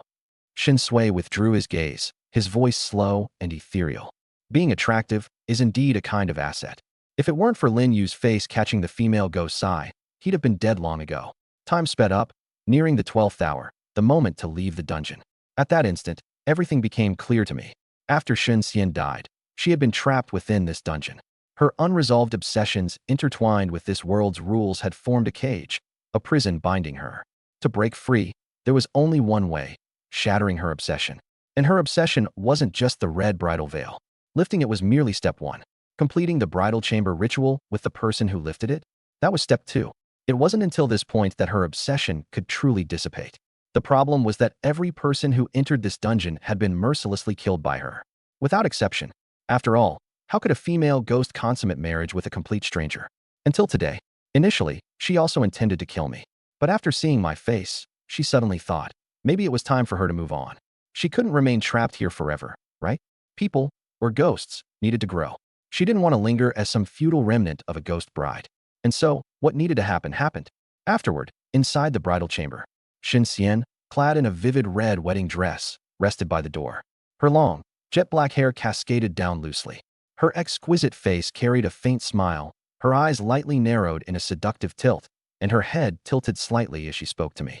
Shin Sui withdrew his gaze, his voice slow and ethereal. Being attractive is indeed a kind of asset. If it weren't for Lin Yu's face catching the female ghost eye, he'd have been dead long ago. Time sped up, nearing the 12th hour, the moment to leave the dungeon. At that instant, everything became clear to me. After Shen Xian died, she had been trapped within this dungeon. Her unresolved obsessions intertwined with this world's rules had formed a cage, a prison binding her. To break free, there was only one way, shattering her obsession. And her obsession wasn't just the red bridal veil. Lifting it was merely step one. Completing the bridal chamber ritual with the person who lifted it, that was step two. It wasn't until this point that her obsession could truly dissipate. The problem was that every person who entered this dungeon had been mercilessly killed by her. Without exception. After all, how could a female ghost consummate marriage with a complete stranger? Until today. Initially, she also intended to kill me. But after seeing my face, she suddenly thought, maybe it was time for her to move on. She couldn't remain trapped here forever, right? People, or ghosts, needed to grow. She didn't want to linger as some futile remnant of a ghost bride. And so, what needed to happen happened. Afterward, inside the bridal chamber, Shin Xian, clad in a vivid red wedding dress, rested by the door. Her long, jet-black hair cascaded down loosely. Her exquisite face carried a faint smile, her eyes lightly narrowed in a seductive tilt, and her head tilted slightly as she spoke to me.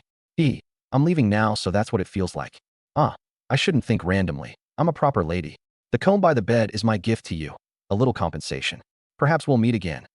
I'm leaving now, so that's what it feels like. I shouldn't think randomly. I'm a proper lady. The comb by the bed is my gift to you. A little compensation. Perhaps we'll meet again.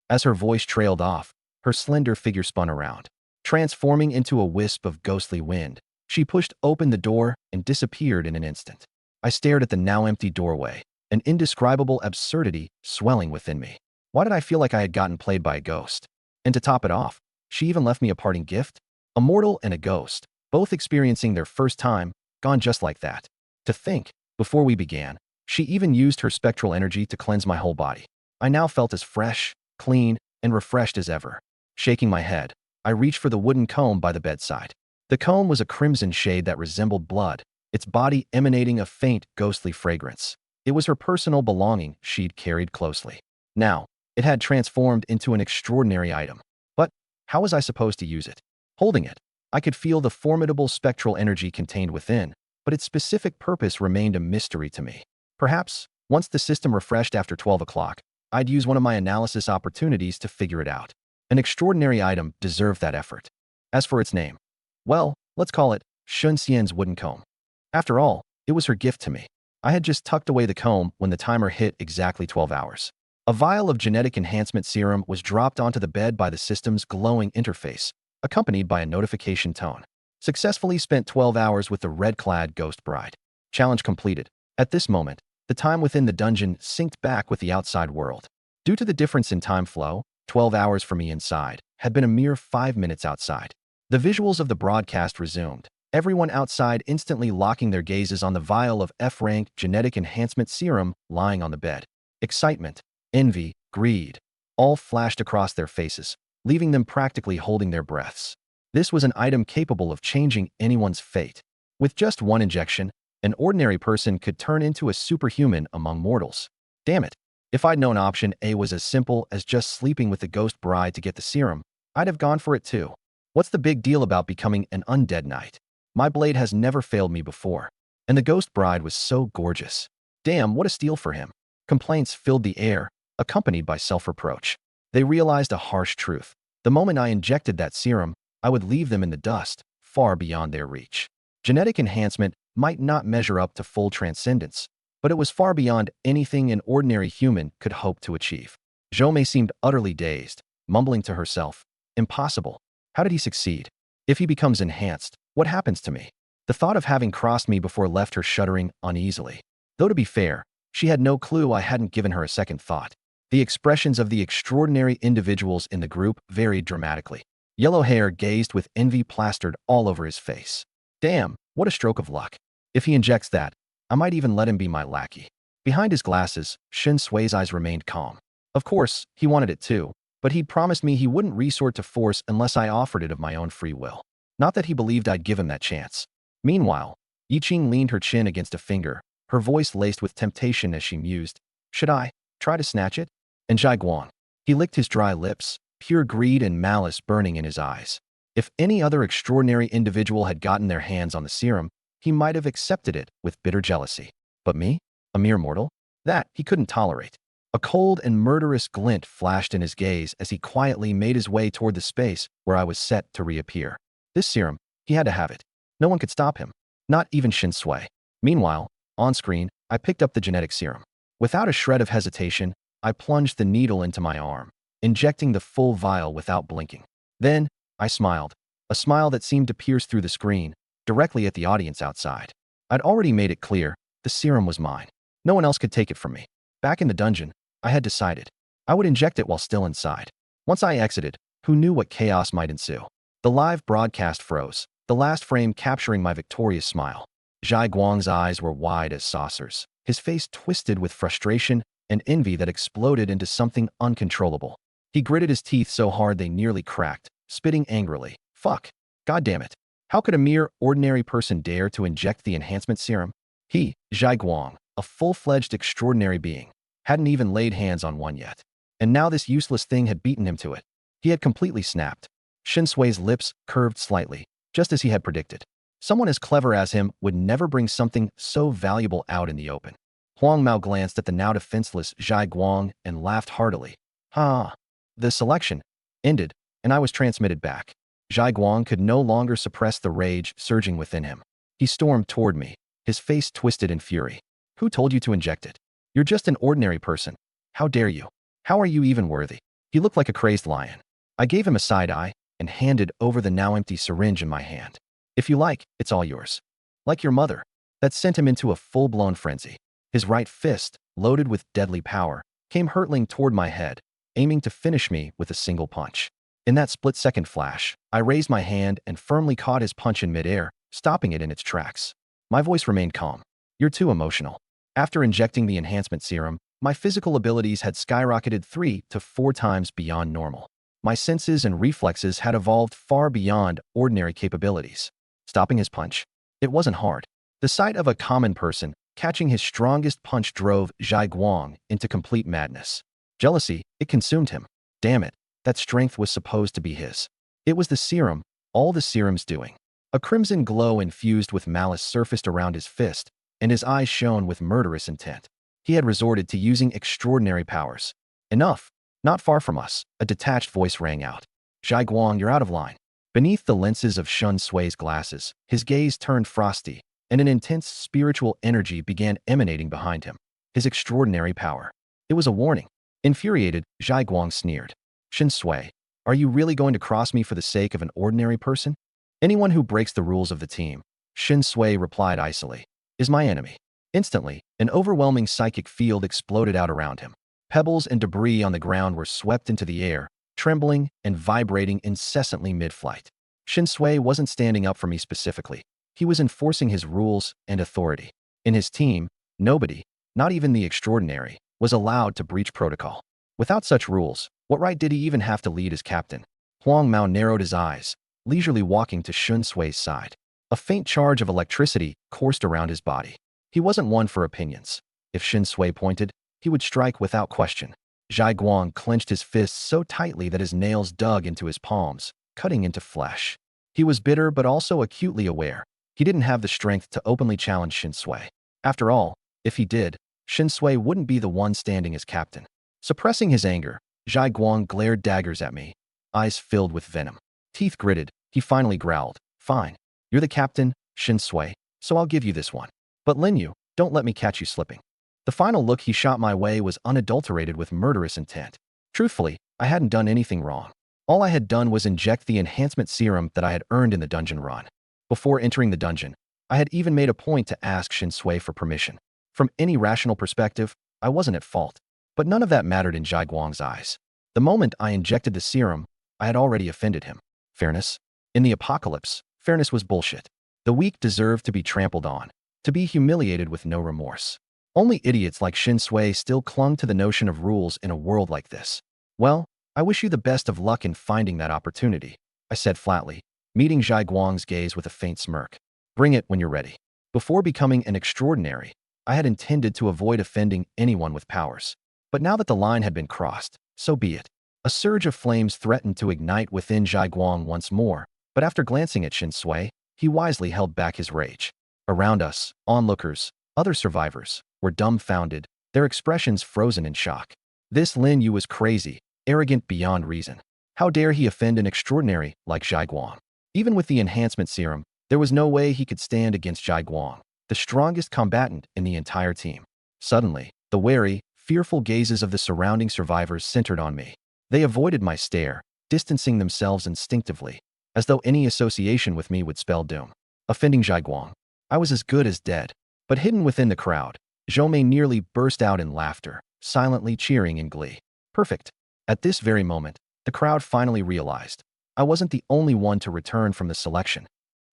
As her voice trailed off, her slender figure spun around. Transforming into a wisp of ghostly wind, she pushed open the door and disappeared in an instant. I stared at the now empty doorway, an indescribable absurdity swelling within me. Why did I feel like I had gotten played by a ghost? And to top it off, she even left me a parting gift? A mortal and a ghost, both experiencing their first time, gone just like that. To think, before we began, she even used her spectral energy to cleanse my whole body. I now felt as fresh, clean, and refreshed as ever. Shaking my head, I reached for the wooden comb by the bedside. The comb was a crimson shade that resembled blood, its body emanating a faint, ghostly fragrance. It was her personal belonging she'd carried closely. Now, it had transformed into an extraordinary item. But how was I supposed to use it? Holding it, I could feel the formidable spectral energy contained within, but its specific purpose remained a mystery to me. Perhaps, once the system refreshed after 12 o'clock, I'd use one of my analysis opportunities to figure it out. An extraordinary item deserved that effort. As for its name, well, let's call it Shun Xian's wooden comb. After all, it was her gift to me. I had just tucked away the comb when the timer hit exactly 12 hours. A vial of genetic enhancement serum was dropped onto the bed by the system's glowing interface, accompanied by a notification tone. Successfully spent 12 hours with the red-clad ghost bride. Challenge completed. At this moment, the time within the dungeon synced back with the outside world. Due to the difference in time flow, 12 hours for me inside had been a mere 5 minutes outside. The visuals of the broadcast resumed, everyone outside instantly locking their gazes on the vial of F-rank genetic enhancement serum lying on the bed. Excitement, envy, greed, all flashed across their faces, leaving them practically holding their breaths. This was an item capable of changing anyone's fate. With just one injection, an ordinary person could turn into a superhuman among mortals. Damn it. If I'd known option A was as simple as just sleeping with the ghost bride to get the serum, I'd have gone for it too. What's the big deal about becoming an undead knight? My blade has never failed me before. And the ghost bride was so gorgeous. Damn, what a steal for him. Complaints filled the air, accompanied by self-reproach. They realized a harsh truth. The moment I injected that serum, I would leave them in the dust, far beyond their reach. Genetic enhancement might not measure up to full transcendence, but it was far beyond anything an ordinary human could hope to achieve. Zhou Mei seemed utterly dazed, mumbling to herself, impossible. How did he succeed? If he becomes enhanced, what happens to me? The thought of having crossed me before left her shuddering uneasily. Though to be fair, she had no clue I hadn't given her a second thought. The expressions of the extraordinary individuals in the group varied dramatically. Yellow hair gazed with envy plastered all over his face. Damn, what a stroke of luck. If he injects that, I might even let him be my lackey. Behind his glasses, Shin Sui's eyes remained calm. Of course, he wanted it too, but he'd promised me he wouldn't resort to force unless I offered it of my own free will. Not that he believed I'd give him that chance. Meanwhile, Yiqing leaned her chin against a finger, her voice laced with temptation as she mused, should I try to snatch it? And Zhai Guang. He licked his dry lips, pure greed and malice burning in his eyes. If any other extraordinary individual had gotten their hands on the serum, he might have accepted it with bitter jealousy. But me? A mere mortal? That he couldn't tolerate. A cold and murderous glint flashed in his gaze as he quietly made his way toward the space where I was set to reappear. This serum, he had to have it. No one could stop him. Not even Shin Sui. Meanwhile, on screen, I picked up the genetic serum. Without a shred of hesitation, I plunged the needle into my arm, injecting the full vial without blinking. Then, I smiled, a smile that seemed to pierce through the screen, directly at the audience outside. I'd already made it clear, the serum was mine. No one else could take it from me. Back in the dungeon, I had decided. I would inject it while still inside. Once I exited, who knew what chaos might ensue? The live broadcast froze, the last frame capturing my victorious smile. Zhai Guang's eyes were wide as saucers, his face twisted with frustration and envy that exploded into something uncontrollable. He gritted his teeth so hard they nearly cracked, spitting angrily. Fuck. God damn it. How could a mere ordinary person dare to inject the enhancement serum? He, Zhai Guang, a full-fledged extraordinary being, hadn't even laid hands on one yet. And now this useless thing had beaten him to it. He had completely snapped. Shin Sui's lips curved slightly, just as he had predicted. Someone as clever as him would never bring something so valuable out in the open. Huang Mao glanced at the now defenseless Zhai Guang and laughed heartily. Ha! The selection ended, and I was transmitted back. Zhai Guang could no longer suppress the rage surging within him. He stormed toward me, his face twisted in fury. Who told you to inject it? You're just an ordinary person. How dare you? How are you even worthy? He looked like a crazed lion. I gave him a side eye and handed over the now empty syringe in my hand. If you like, it's all yours. Like your mother. That sent him into a full-blown frenzy. His right fist, loaded with deadly power, came hurtling toward my head, aiming to finish me with a single punch. In that split-second flash, I raised my hand and firmly caught his punch in midair, stopping it in its tracks. My voice remained calm. You're too emotional. After injecting the enhancement serum, my physical abilities had skyrocketed 3 to 4 times beyond normal. My senses and reflexes had evolved far beyond ordinary capabilities. Stopping his punch? It wasn't hard. The sight of a common person catching his strongest punch drove Zhai Guang into complete madness. Jealousy, it consumed him. Damn it, that strength was supposed to be his. It was the serum, all the serum's doing. A crimson glow infused with malice surfaced around his fist, and his eyes shone with murderous intent. He had resorted to using extraordinary powers. Enough. Not far from us, a detached voice rang out. Zhai Guang, you're out of line. Beneath the lenses of Shin Sui's glasses, his gaze turned frosty, and an intense spiritual energy began emanating behind him. His extraordinary power. It was a warning. Infuriated, Zhai Guang sneered. Shin Sui, are you really going to cross me for the sake of an ordinary person? Anyone who breaks the rules of the team, Shin Sui replied icily, is my enemy. Instantly, an overwhelming psychic field exploded out around him. Pebbles and debris on the ground were swept into the air, trembling and vibrating incessantly mid-flight. Shin Sui wasn't standing up for me specifically. He was enforcing his rules and authority. In his team, nobody, not even the extraordinary, was allowed to breach protocol. Without such rules, what right did he even have to lead as captain? Huang Mao narrowed his eyes, leisurely walking to Shin Sui's side. A faint charge of electricity coursed around his body. He wasn't one for opinions. If Shin Sui pointed, he would strike without question. Zhai Guang clenched his fists so tightly that his nails dug into his palms, cutting into flesh. He was bitter but also acutely aware. He didn't have the strength to openly challenge Shin Sui. After all, if he did, Shin Sui wouldn't be the one standing as captain. Suppressing his anger, Zhai Guang glared daggers at me, eyes filled with venom. Teeth gritted, he finally growled, fine. You're the captain, Shin Sui, so I'll give you this one. But Lin Yu, don't let me catch you slipping. The final look he shot my way was unadulterated with murderous intent. Truthfully, I hadn't done anything wrong. All I had done was inject the enhancement serum that I had earned in the dungeon run. Before entering the dungeon, I had even made a point to ask Shin Sui for permission. From any rational perspective, I wasn't at fault. But none of that mattered in Zhai Guang's eyes. The moment I injected the serum, I had already offended him. Fairness? In the apocalypse, fairness was bullshit. The weak deserved to be trampled on, to be humiliated with no remorse. Only idiots like Shin Sui still clung to the notion of rules in a world like this. Well, I wish you the best of luck in finding that opportunity, I said flatly, meeting Zhai Guang's gaze with a faint smirk. Bring it when you're ready. Before becoming an extraordinary, I had intended to avoid offending anyone with powers. But now that the line had been crossed, so be it. A surge of flames threatened to ignite within Zhai Guang once more, But after glancing at Shin Sui, he wisely held back his rage. Around us, onlookers, other survivors, were dumbfounded, their expressions frozen in shock. This Lin Yu was crazy, arrogant beyond reason. How dare he offend an extraordinary like Zhai Guang? Even with the enhancement serum, there was no way he could stand against Zhai Guang, the strongest combatant in the entire team. Suddenly, the wary, fearful gazes of the surrounding survivors centered on me. They avoided my stare, distancing themselves instinctively, as though any association with me would spell doom. Offending Zhai Guang, I was as good as dead. But hidden within the crowd, Zhou Mei nearly burst out in laughter, silently cheering in glee. Perfect. At this very moment, the crowd finally realized I wasn't the only one to return from the selection.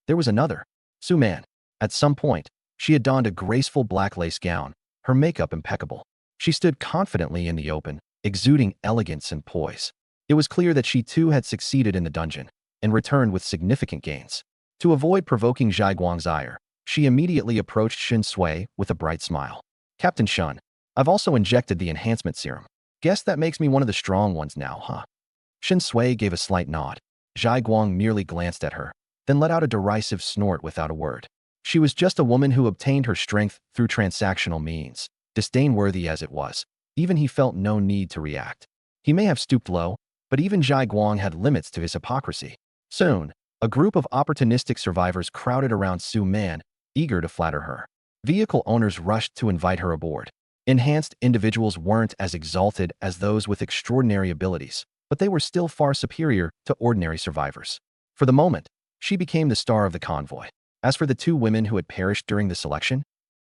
There was another, Su Man. At some point, she had donned a graceful black lace gown, her makeup impeccable. She stood confidently in the open, exuding elegance and poise. It was clear that she too had succeeded in the dungeon, and returned with significant gains. To avoid provoking Zhai Guang's ire, she immediately approached Shin Sui with a bright smile. Captain Shun, I've also injected the enhancement serum. Guess that makes me one of the strong ones now, huh? Shin Sui gave a slight nod. Zhai Guang merely glanced at her, then let out a derisive snort without a word. She was just a woman who obtained her strength through transactional means, disdain-worthy as it was. Even he felt no need to react. He may have stooped low, but even Zhai Guang had limits to his hypocrisy. Soon, a group of opportunistic survivors crowded around Su Man, eager to flatter her. Vehicle owners rushed to invite her aboard. Enhanced individuals weren't as exalted as those with extraordinary abilities, but they were still far superior to ordinary survivors. For the moment, she became the star of the convoy. As for the two women who had perished during the selection,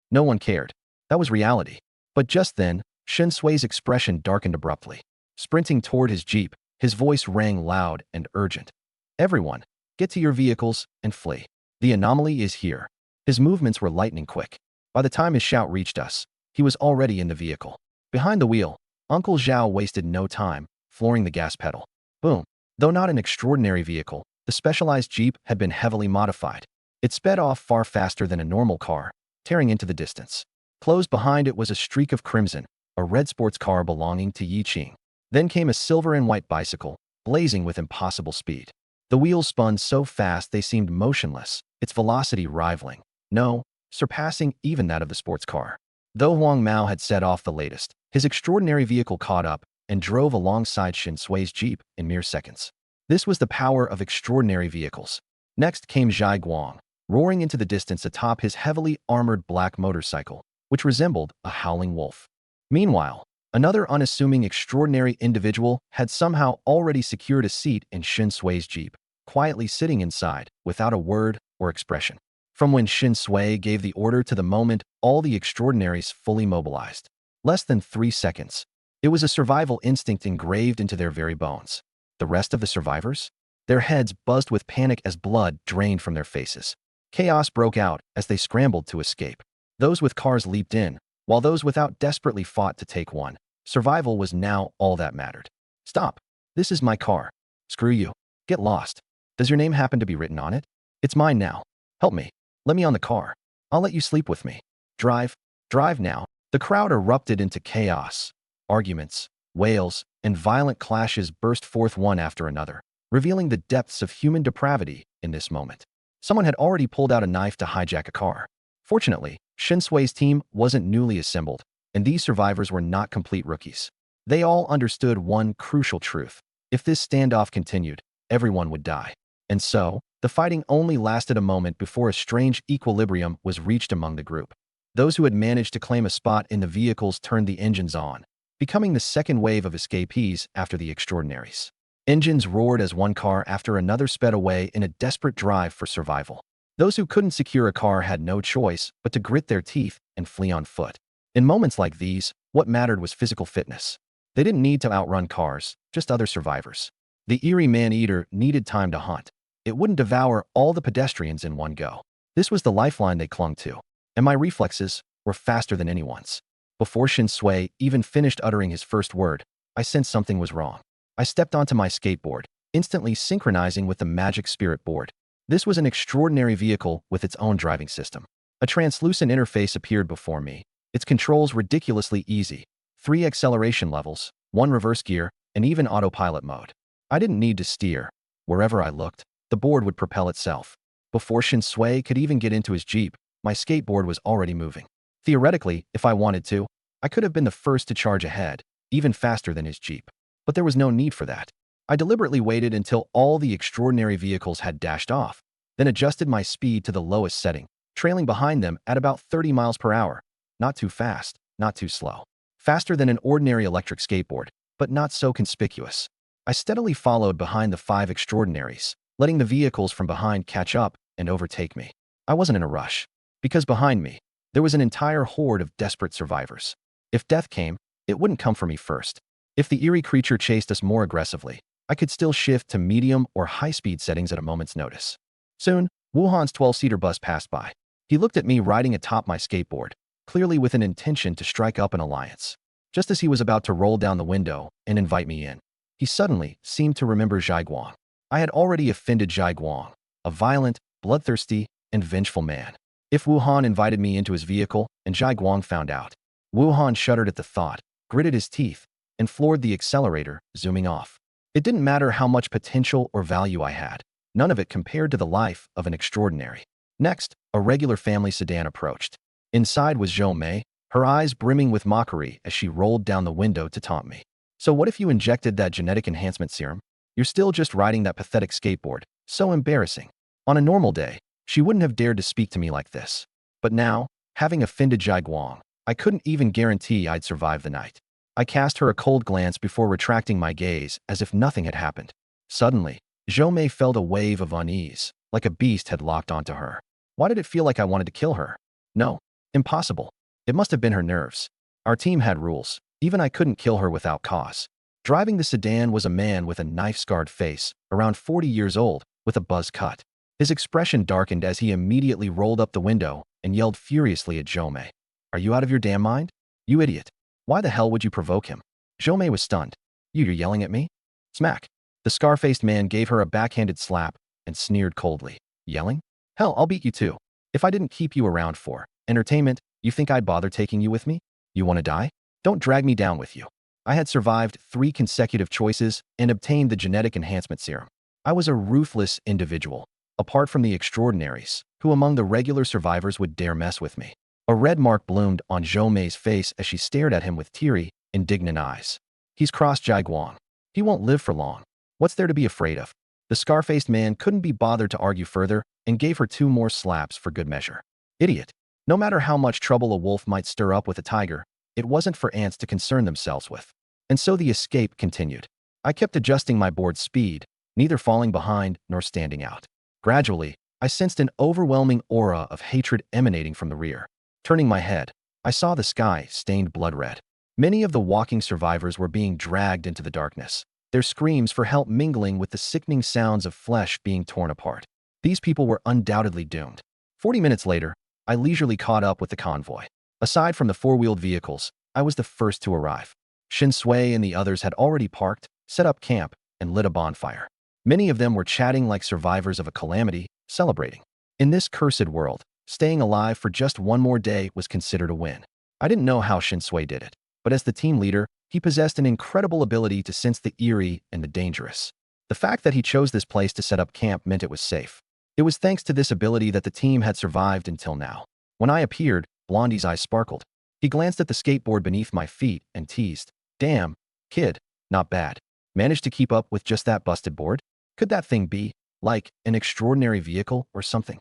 no one cared. That was reality. But just then, Shin Sui's expression darkened abruptly. Sprinting toward his jeep, his voice rang loud and urgent. Everyone, get to your vehicles and flee. The anomaly is here. His movements were lightning quick. By the time his shout reached us, he was already in the vehicle. Behind the wheel, Uncle Zhao wasted no time, flooring the gas pedal. Boom. Though not an extraordinary vehicle, the specialized jeep had been heavily modified. It sped off far faster than a normal car, tearing into the distance. Close behind it was a streak of crimson, a red sports car belonging to Yi Qing. Then came a silver and white bicycle, blazing with impossible speed. The wheels spun so fast they seemed motionless, its velocity rivaling, no, surpassing even that of the sports car. Though Huang Mao had set off the latest, his extraordinary vehicle caught up and drove alongside Shin Sui's jeep in mere seconds. This was the power of extraordinary vehicles. Next came Zhai Guang, roaring into the distance atop his heavily armored black motorcycle, which resembled a howling wolf. Meanwhile, another unassuming extraordinary individual had somehow already secured a seat in Shin Sui's jeep, quietly sitting inside, without a word or expression. From when Shin Sui gave the order to the moment all the extraordinaries fully mobilized. Less than 3 seconds. It was a survival instinct engraved into their very bones. The rest of the survivors? Their heads buzzed with panic as blood drained from their faces. Chaos broke out as they scrambled to escape. Those with cars leaped in, while those without desperately fought to take one. Survival was now all that mattered. Stop. This is my car. Screw you. Get lost. Does your name happen to be written on it? It's mine now. Help me. Let me on the car. I'll let you sleep with me. Drive. Drive now. The crowd erupted into chaos. Arguments, wails, and violent clashes burst forth one after another, revealing the depths of human depravity in this moment. Someone had already pulled out a knife to hijack a car. Fortunately, Shin Sui's team wasn't newly assembled, and these survivors were not complete rookies. They all understood one crucial truth. If this standoff continued, everyone would die. And so, the fighting only lasted a moment before a strange equilibrium was reached among the group. Those who had managed to claim a spot in the vehicles turned the engines on, becoming the second wave of escapees after the extraordinaries. Engines roared as one car after another sped away in a desperate drive for survival. Those who couldn't secure a car had no choice but to grit their teeth and flee on foot. In moments like these, what mattered was physical fitness. They didn't need to outrun cars, just other survivors. The eerie man-eater needed time to hunt. It wouldn't devour all the pedestrians in one go. This was the lifeline they clung to, and my reflexes were faster than anyone's. Before Shin Sui even finished uttering his first word, I sensed something was wrong. I stepped onto my skateboard, instantly synchronizing with the magic spirit board. This was an extraordinary vehicle with its own driving system. A translucent interface appeared before me, its controls ridiculously easy. 3 acceleration levels, 1 reverse gear, and even autopilot mode. I didn't need to steer. Wherever I looked, the board would propel itself. Before Shinsui could even get into his jeep, my skateboard was already moving. Theoretically, if I wanted to, I could have been the first to charge ahead, even faster than his jeep. But there was no need for that. I deliberately waited until all the extraordinary vehicles had dashed off, then adjusted my speed to the lowest setting, trailing behind them at about 30 miles per hour. Not too fast, not too slow. Faster than an ordinary electric skateboard, but not so conspicuous. I steadily followed behind the 5 extraordinaries, letting the vehicles from behind catch up and overtake me. I wasn't in a rush, because behind me, there was an entire horde of desperate survivors. If death came, it wouldn't come for me first. If the eerie creature chased us more aggressively, I could still shift to medium or high-speed settings at a moment's notice. Soon, Wuhan's 12-seater bus passed by. He looked at me riding atop my skateboard, clearly with an intention to strike up an alliance. Just as he was about to roll down the window and invite me in, he suddenly seemed to remember Zhai Guang. I had already offended Zhai Guang, a violent, bloodthirsty, and vengeful man. If Wuhan invited me into his vehicle and Zhai Guang found out, Wuhan shuddered at the thought, gritted his teeth, and floored the accelerator, zooming off. It didn't matter how much potential or value I had. None of it compared to the life of an extraordinary. Next, a regular family sedan approached. Inside was Zhou Mei, her eyes brimming with mockery as she rolled down the window to taunt me. So what if you injected that genetic enhancement serum? You're still just riding that pathetic skateboard. So embarrassing. On a normal day, she wouldn't have dared to speak to me like this. But now, having offended Zhai Guang, I couldn't even guarantee I'd survive the night. I cast her a cold glance before retracting my gaze as if nothing had happened. Suddenly, Zhou Mei felt a wave of unease, like a beast had locked onto her. Why did it feel like I wanted to kill her? No, impossible. It must have been her nerves. Our team had rules. Even I couldn't kill her without cause. Driving the sedan was a man with a knife-scarred face, around 40 years old, with a buzz cut. His expression darkened as he immediately rolled up the window and yelled furiously at Zhou Mei. Are you out of your damn mind? You idiot. Why the hell would you provoke him? Zhou Mei was stunned. You're yelling at me? Smack. The scar-faced man gave her a backhanded slap and sneered coldly. Yelling? Hell, I'll beat you too. If I didn't keep you around for entertainment, you think I'd bother taking you with me? You want to die? Don't drag me down with you. I had survived 3 consecutive choices and obtained the genetic enhancement serum. I was a ruthless individual, apart from the extraordinaries, who among the regular survivors would dare mess with me. A red mark bloomed on Zhou Mei's face as she stared at him with teary, indignant eyes. He's crossed Zhai Guang. He won't live for long. What's there to be afraid of? The scar-faced man couldn't be bothered to argue further and gave her 2 more slaps for good measure. Idiot. No matter how much trouble a wolf might stir up with a tiger, it wasn't for ants to concern themselves with. And so the escape continued. I kept adjusting my board's speed, neither falling behind nor standing out. Gradually, I sensed an overwhelming aura of hatred emanating from the rear. Turning my head, I saw the sky stained blood red. Many of the walking survivors were being dragged into the darkness, their screams for help mingling with the sickening sounds of flesh being torn apart. These people were undoubtedly doomed. 40 minutes later, I leisurely caught up with the convoy. Aside from the 4-wheeled vehicles, I was the first to arrive. Shinsui and the others had already parked, set up camp, and lit a bonfire. Many of them were chatting like survivors of a calamity, celebrating. In this cursed world, staying alive for just one more day was considered a win. I didn't know how Shinsui did it, but as the team leader, he possessed an incredible ability to sense the eerie and the dangerous. The fact that he chose this place to set up camp meant it was safe. It was thanks to this ability that the team had survived until now. When I appeared, Blondie's eyes sparkled. He glanced at the skateboard beneath my feet and teased. Damn, kid, not bad. Managed to keep up with just that busted board? Could that thing be, like, an extraordinary vehicle or something?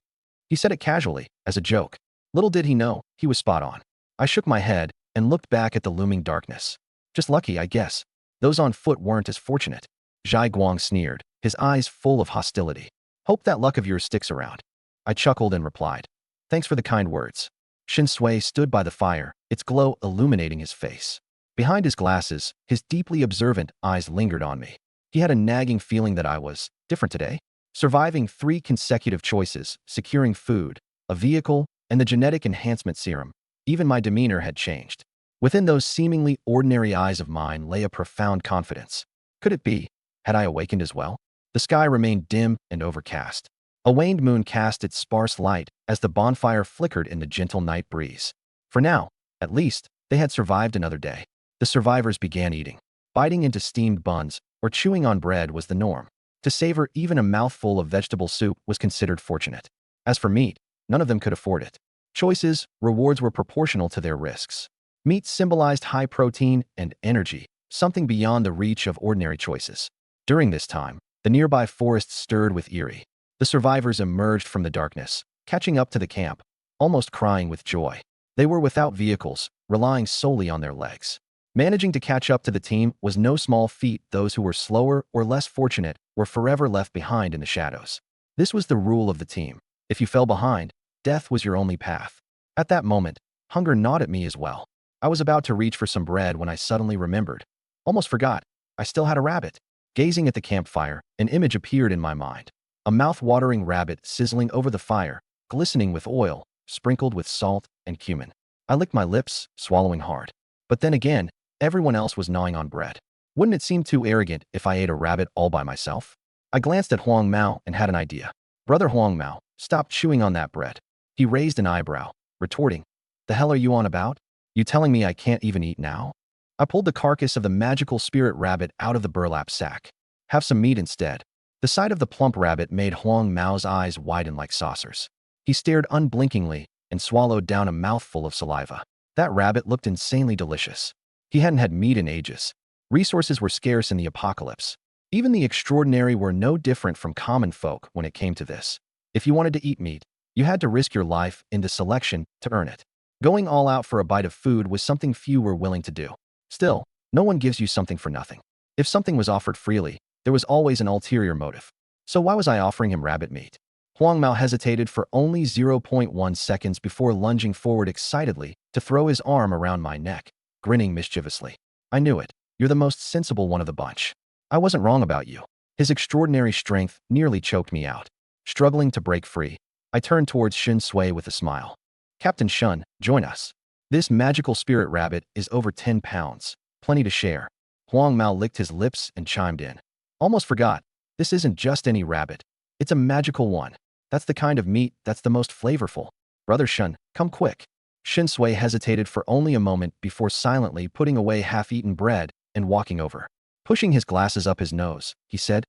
He said it casually, as a joke. Little did he know, he was spot on. I shook my head and looked back at the looming darkness. Just lucky, I guess. Those on foot weren't as fortunate. Zhai Guang sneered, his eyes full of hostility. Hope that luck of yours sticks around. I chuckled and replied. Thanks for the kind words. Shinsui stood by the fire, its glow illuminating his face. Behind his glasses, his deeply observant eyes lingered on me. He had a nagging feeling that I was different today. Surviving 3 consecutive choices, securing food, a vehicle, and the genetic enhancement serum, even my demeanor had changed. Within those seemingly ordinary eyes of mine lay a profound confidence. Could it be? Had I awakened as well? The sky remained dim and overcast. A waned moon cast its sparse light as the bonfire flickered in the gentle night breeze. For now, at least, they had survived another day. The survivors began eating. Biting into steamed buns or chewing on bread was the norm. To savor even a mouthful of vegetable soup was considered fortunate. As for meat, none of them could afford it. Choices, rewards were proportional to their risks. Meat symbolized high protein and energy, something beyond the reach of ordinary choices. During this time, the nearby forest stirred with eerie. The survivors emerged from the darkness, catching up to the camp, almost crying with joy. They were without vehicles, relying solely on their legs. Managing to catch up to the team was no small feat. Those who were slower or less fortunate were forever left behind in the shadows. This was the rule of the team. If you fell behind, death was your only path. At that moment, hunger gnawed at me as well. I was about to reach for some bread when I suddenly remembered. Almost forgot, I still had a rabbit. Gazing at the campfire, an image appeared in my mind. A mouth-watering rabbit sizzling over the fire, glistening with oil, sprinkled with salt and cumin. I licked my lips, swallowing hard. But then again, everyone else was gnawing on bread. Wouldn't it seem too arrogant if I ate a rabbit all by myself? I glanced at Huang Mao and had an idea. Brother Huang Mao, stop chewing on that bread. He raised an eyebrow, retorting, "The hell are you on about? You telling me I can't even eat now?" I pulled the carcass of the magical spirit rabbit out of the burlap sack. "Have some meat instead." The sight of the plump rabbit made Huang Mao's eyes widen like saucers. He stared unblinkingly and swallowed down a mouthful of saliva. That rabbit looked insanely delicious. He hadn't had meat in ages. Resources were scarce in the apocalypse. Even the extraordinary were no different from common folk when it came to this. If you wanted to eat meat, you had to risk your life in the selection to earn it. Going all out for a bite of food was something few were willing to do. Still, no one gives you something for nothing. If something was offered freely, there was always an ulterior motive. So why was I offering him rabbit meat? Huang Mao hesitated for only 0.1 seconds before lunging forward excitedly to throw his arm around my neck, grinning mischievously. "I knew it. You're the most sensible one of the bunch. I wasn't wrong about you." His extraordinary strength nearly choked me out. Struggling to break free, I turned towards Shen Sui with a smile. "Captain Shun, join us. This magical spirit rabbit is over 10 pounds. Plenty to share." Huang Mao licked his lips and chimed in. "Almost forgot. This isn't just any rabbit. It's a magical one. That's the kind of meat that's the most flavorful. Brother Shun, come quick." Shen Sui hesitated for only a moment before silently putting away half-eaten bread and walking over. Pushing his glasses up his nose, he said,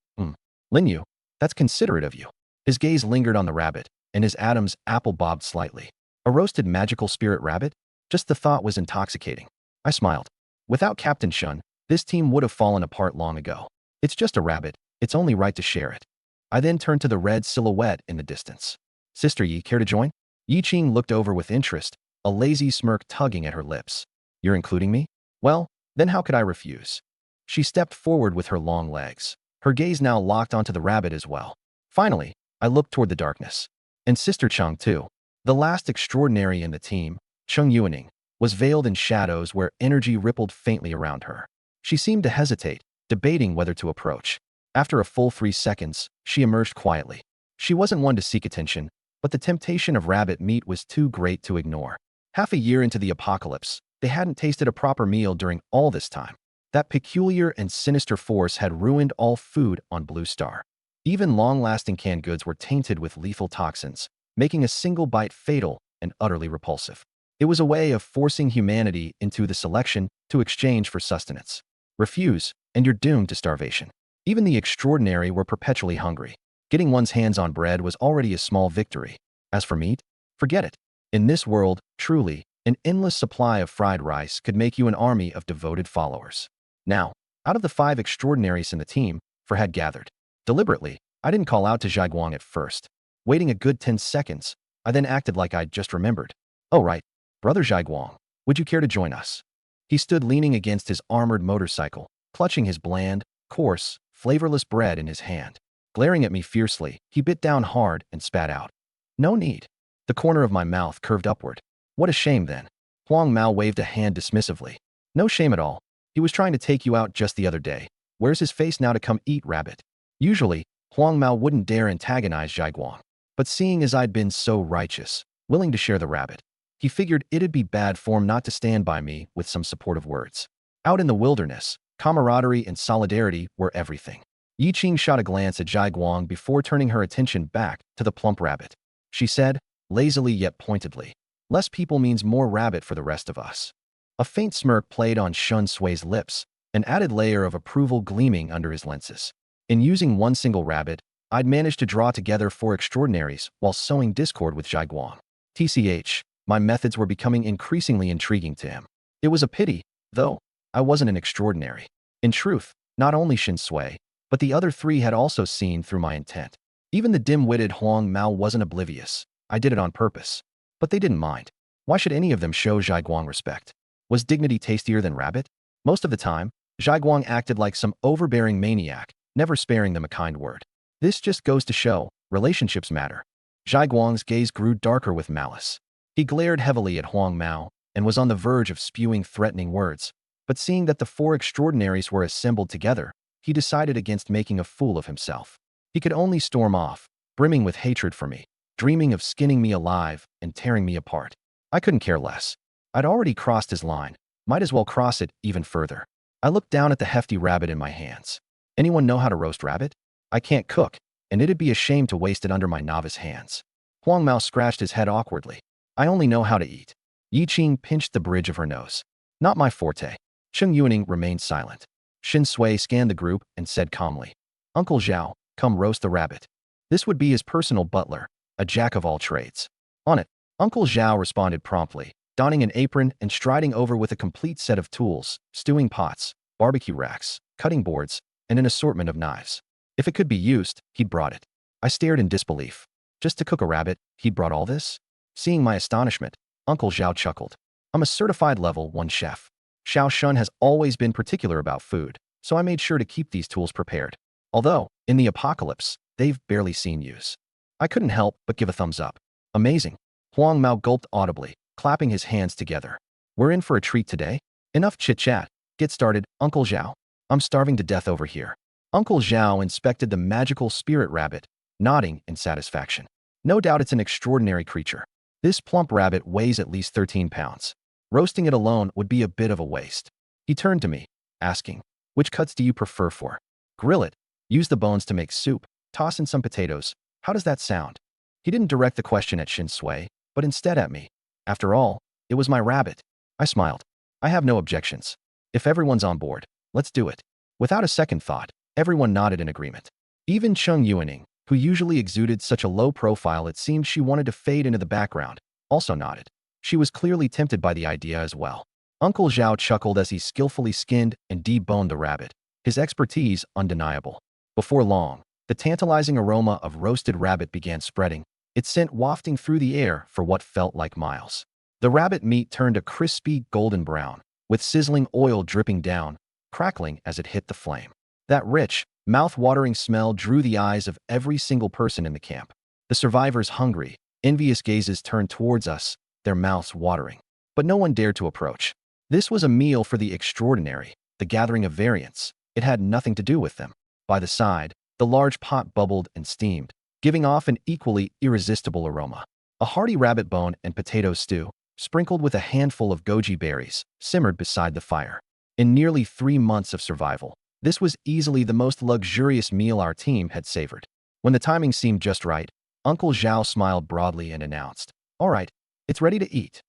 Lin Yu, that's considerate of you." His gaze lingered on the rabbit, and his Adam's apple bobbed slightly. A roasted magical spirit rabbit? Just the thought was intoxicating. I smiled. Without Captain Shun, this team would have fallen apart long ago. It's just a rabbit. It's only right to share it. I then turned to the red silhouette in the distance. "Sister Yi, care to join?" Yi Qing looked over with interest, a lazy smirk tugging at her lips. "You're including me? Well, then how could I refuse?" She stepped forward with her long legs, her gaze now locked onto the rabbit as well. Finally, I looked toward the darkness. And Sister Cheng too. The last extraordinary in the team, Cheng Yuaning, was veiled in shadows where energy rippled faintly around her. She seemed to hesitate, debating whether to approach. After a full 3 seconds, she emerged quietly. She wasn't one to seek attention, but the temptation of rabbit meat was too great to ignore. Half a year into the apocalypse, they hadn't tasted a proper meal during all this time. That peculiar and sinister force had ruined all food on Blue Star. Even long-lasting canned goods were tainted with lethal toxins, making a single bite fatal and utterly repulsive. It was a way of forcing humanity into the selection to exchange for sustenance. Refuse, and you're doomed to starvation. Even the extraordinary were perpetually hungry. Getting one's hands on bread was already a small victory. As for meat, forget it. In this world, truly, an endless supply of fried rice could make you an army of devoted followers. Now, out of the 5 extraordinaries in the team, 4 had gathered. Deliberately, I didn't call out to Zhaiguang at first. Waiting a good 10 seconds, I then acted like I'd just remembered. "Oh right, Brother Zhaiguang, would you care to join us?" He stood leaning against his armored motorcycle, clutching his bland, coarse, flavorless bread in his hand. Glaring at me fiercely, he bit down hard and spat out. "No need." The corner of my mouth curved upward. "What a shame then." Huang Mao waved a hand dismissively. "No shame at all. He was trying to take you out just the other day. Where's his face now to come eat rabbit?" Usually, Huang Mao wouldn't dare antagonize Zhaiguang. But seeing as I'd been so righteous, willing to share the rabbit, he figured it'd be bad form not to stand by me with some supportive words. Out in the wilderness, camaraderie and solidarity were everything. Yi Qing shot a glance at Zhaiguang before turning her attention back to the plump rabbit. She said, lazily yet pointedly, "Less people means more rabbit for the rest of us." A faint smirk played on Shen Sui's lips, an added layer of approval gleaming under his lenses. In using one single rabbit, I'd managed to draw together 4 extraordinaries while sowing discord with Zhai Guang. TCH, my methods were becoming increasingly intriguing to him. It was a pity, though, I wasn't an extraordinary. In truth, not only Shin Sui, but the other 3 had also seen through my intent. Even the dim-witted Huang Mao wasn't oblivious. I did it on purpose. But they didn't mind. Why should any of them show Zhai Guang respect? Was dignity tastier than rabbit? Most of the time, Zhai Guang acted like some overbearing maniac, never sparing them a kind word. This just goes to show, relationships matter. Zhai Guang's gaze grew darker with malice. He glared heavily at Huang Mao and was on the verge of spewing threatening words. But seeing that the 4 extraordinaries were assembled together, he decided against making a fool of himself. He could only storm off, brimming with hatred for me, dreaming of skinning me alive and tearing me apart. I couldn't care less. I'd already crossed his line. Might as well cross it even further. I looked down at the hefty rabbit in my hands. Anyone know how to roast rabbit? I can't cook, and it'd be a shame to waste it under my novice hands. Huang Mao scratched his head awkwardly. I only know how to eat. Yi Qing pinched the bridge of her nose. Not my forte. Cheng Yuning remained silent. Shin Sui scanned the group and said calmly, Uncle Zhao, come roast the rabbit. This would be his personal butler, a jack of all trades. On it, Uncle Zhao responded promptly, donning an apron and striding over with a complete set of tools, stewing pots, barbecue racks, cutting boards, and an assortment of knives. If it could be used, he'd brought it. I stared in disbelief. Just to cook a rabbit, he'd brought all this? Seeing my astonishment, Uncle Zhao chuckled. I'm a certified level 1 chef. Xiao Shun has always been particular about food, so I made sure to keep these tools prepared. Although, in the apocalypse, they've barely seen use. I couldn't help but give a thumbs up. Amazing. Huang Mao gulped audibly, clapping his hands together. We're in for a treat today? Enough chit-chat. Get started, Uncle Zhao. I'm starving to death over here. Uncle Zhao inspected the magical spirit rabbit, nodding in satisfaction. No doubt it's an extraordinary creature. This plump rabbit weighs at least 13 pounds. Roasting it alone would be a bit of a waste. He turned to me, asking, which cuts do you prefer for? Grill it. Use the bones to make soup. Toss in some potatoes. How does that sound? He didn't direct the question at Shin Sui, but instead at me. After all, it was my rabbit. I smiled. I have no objections. If everyone's on board, let's do it. Without a second thought, everyone nodded in agreement. Even Cheng Yuaning, who usually exuded such a low profile it seemed she wanted to fade into the background, also nodded. She was clearly tempted by the idea as well. Uncle Zhao chuckled as he skillfully skinned and deboned the rabbit, his expertise undeniable. Before long, the tantalizing aroma of roasted rabbit began spreading, its scent wafting through the air for what felt like miles. The rabbit meat turned a crispy golden brown, with sizzling oil dripping down, crackling as it hit the flame. That rich, mouth-watering smell drew the eyes of every single person in the camp. The survivors' hungry, envious gazes turned towards us, their mouths watering. But no one dared to approach. This was a meal for the extraordinary, the gathering of variants. It had nothing to do with them. By the side, the large pot bubbled and steamed, giving off an equally irresistible aroma. A hearty rabbit bone and potato stew, sprinkled with a handful of goji berries, simmered beside the fire. In nearly 3 months of survival, this was easily the most luxurious meal our team had savored. When the timing seemed just right, Uncle Zhao smiled broadly and announced, All right, it's ready to eat.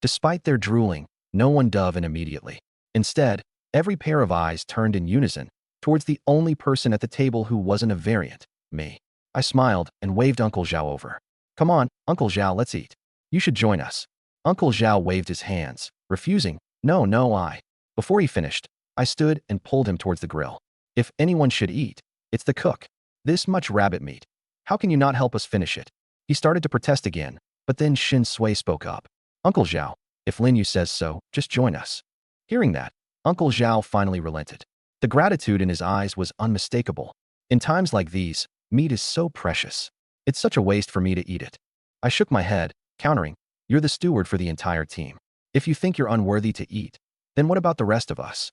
Despite their drooling, no one dove in immediately. Instead, every pair of eyes turned in unison towards the only person at the table who wasn't a variant, me. I smiled and waved Uncle Zhao over. Come on, Uncle Zhao, let's eat. You should join us. Uncle Zhao waved his hands, refusing. No. Before he finished, I stood and pulled him towards the grill. If anyone should eat, it's the cook. This much rabbit meat. How can you not help us finish it? He started to protest again, but then Shin Sui spoke up. Uncle Zhao, if Lin Yu says so, just join us. Hearing that, Uncle Zhao finally relented. The gratitude in his eyes was unmistakable. In times like these, meat is so precious. It's such a waste for me to eat it. I shook my head, countering, You're the steward for the entire team. If you think you're unworthy to eat, then what about the rest of us?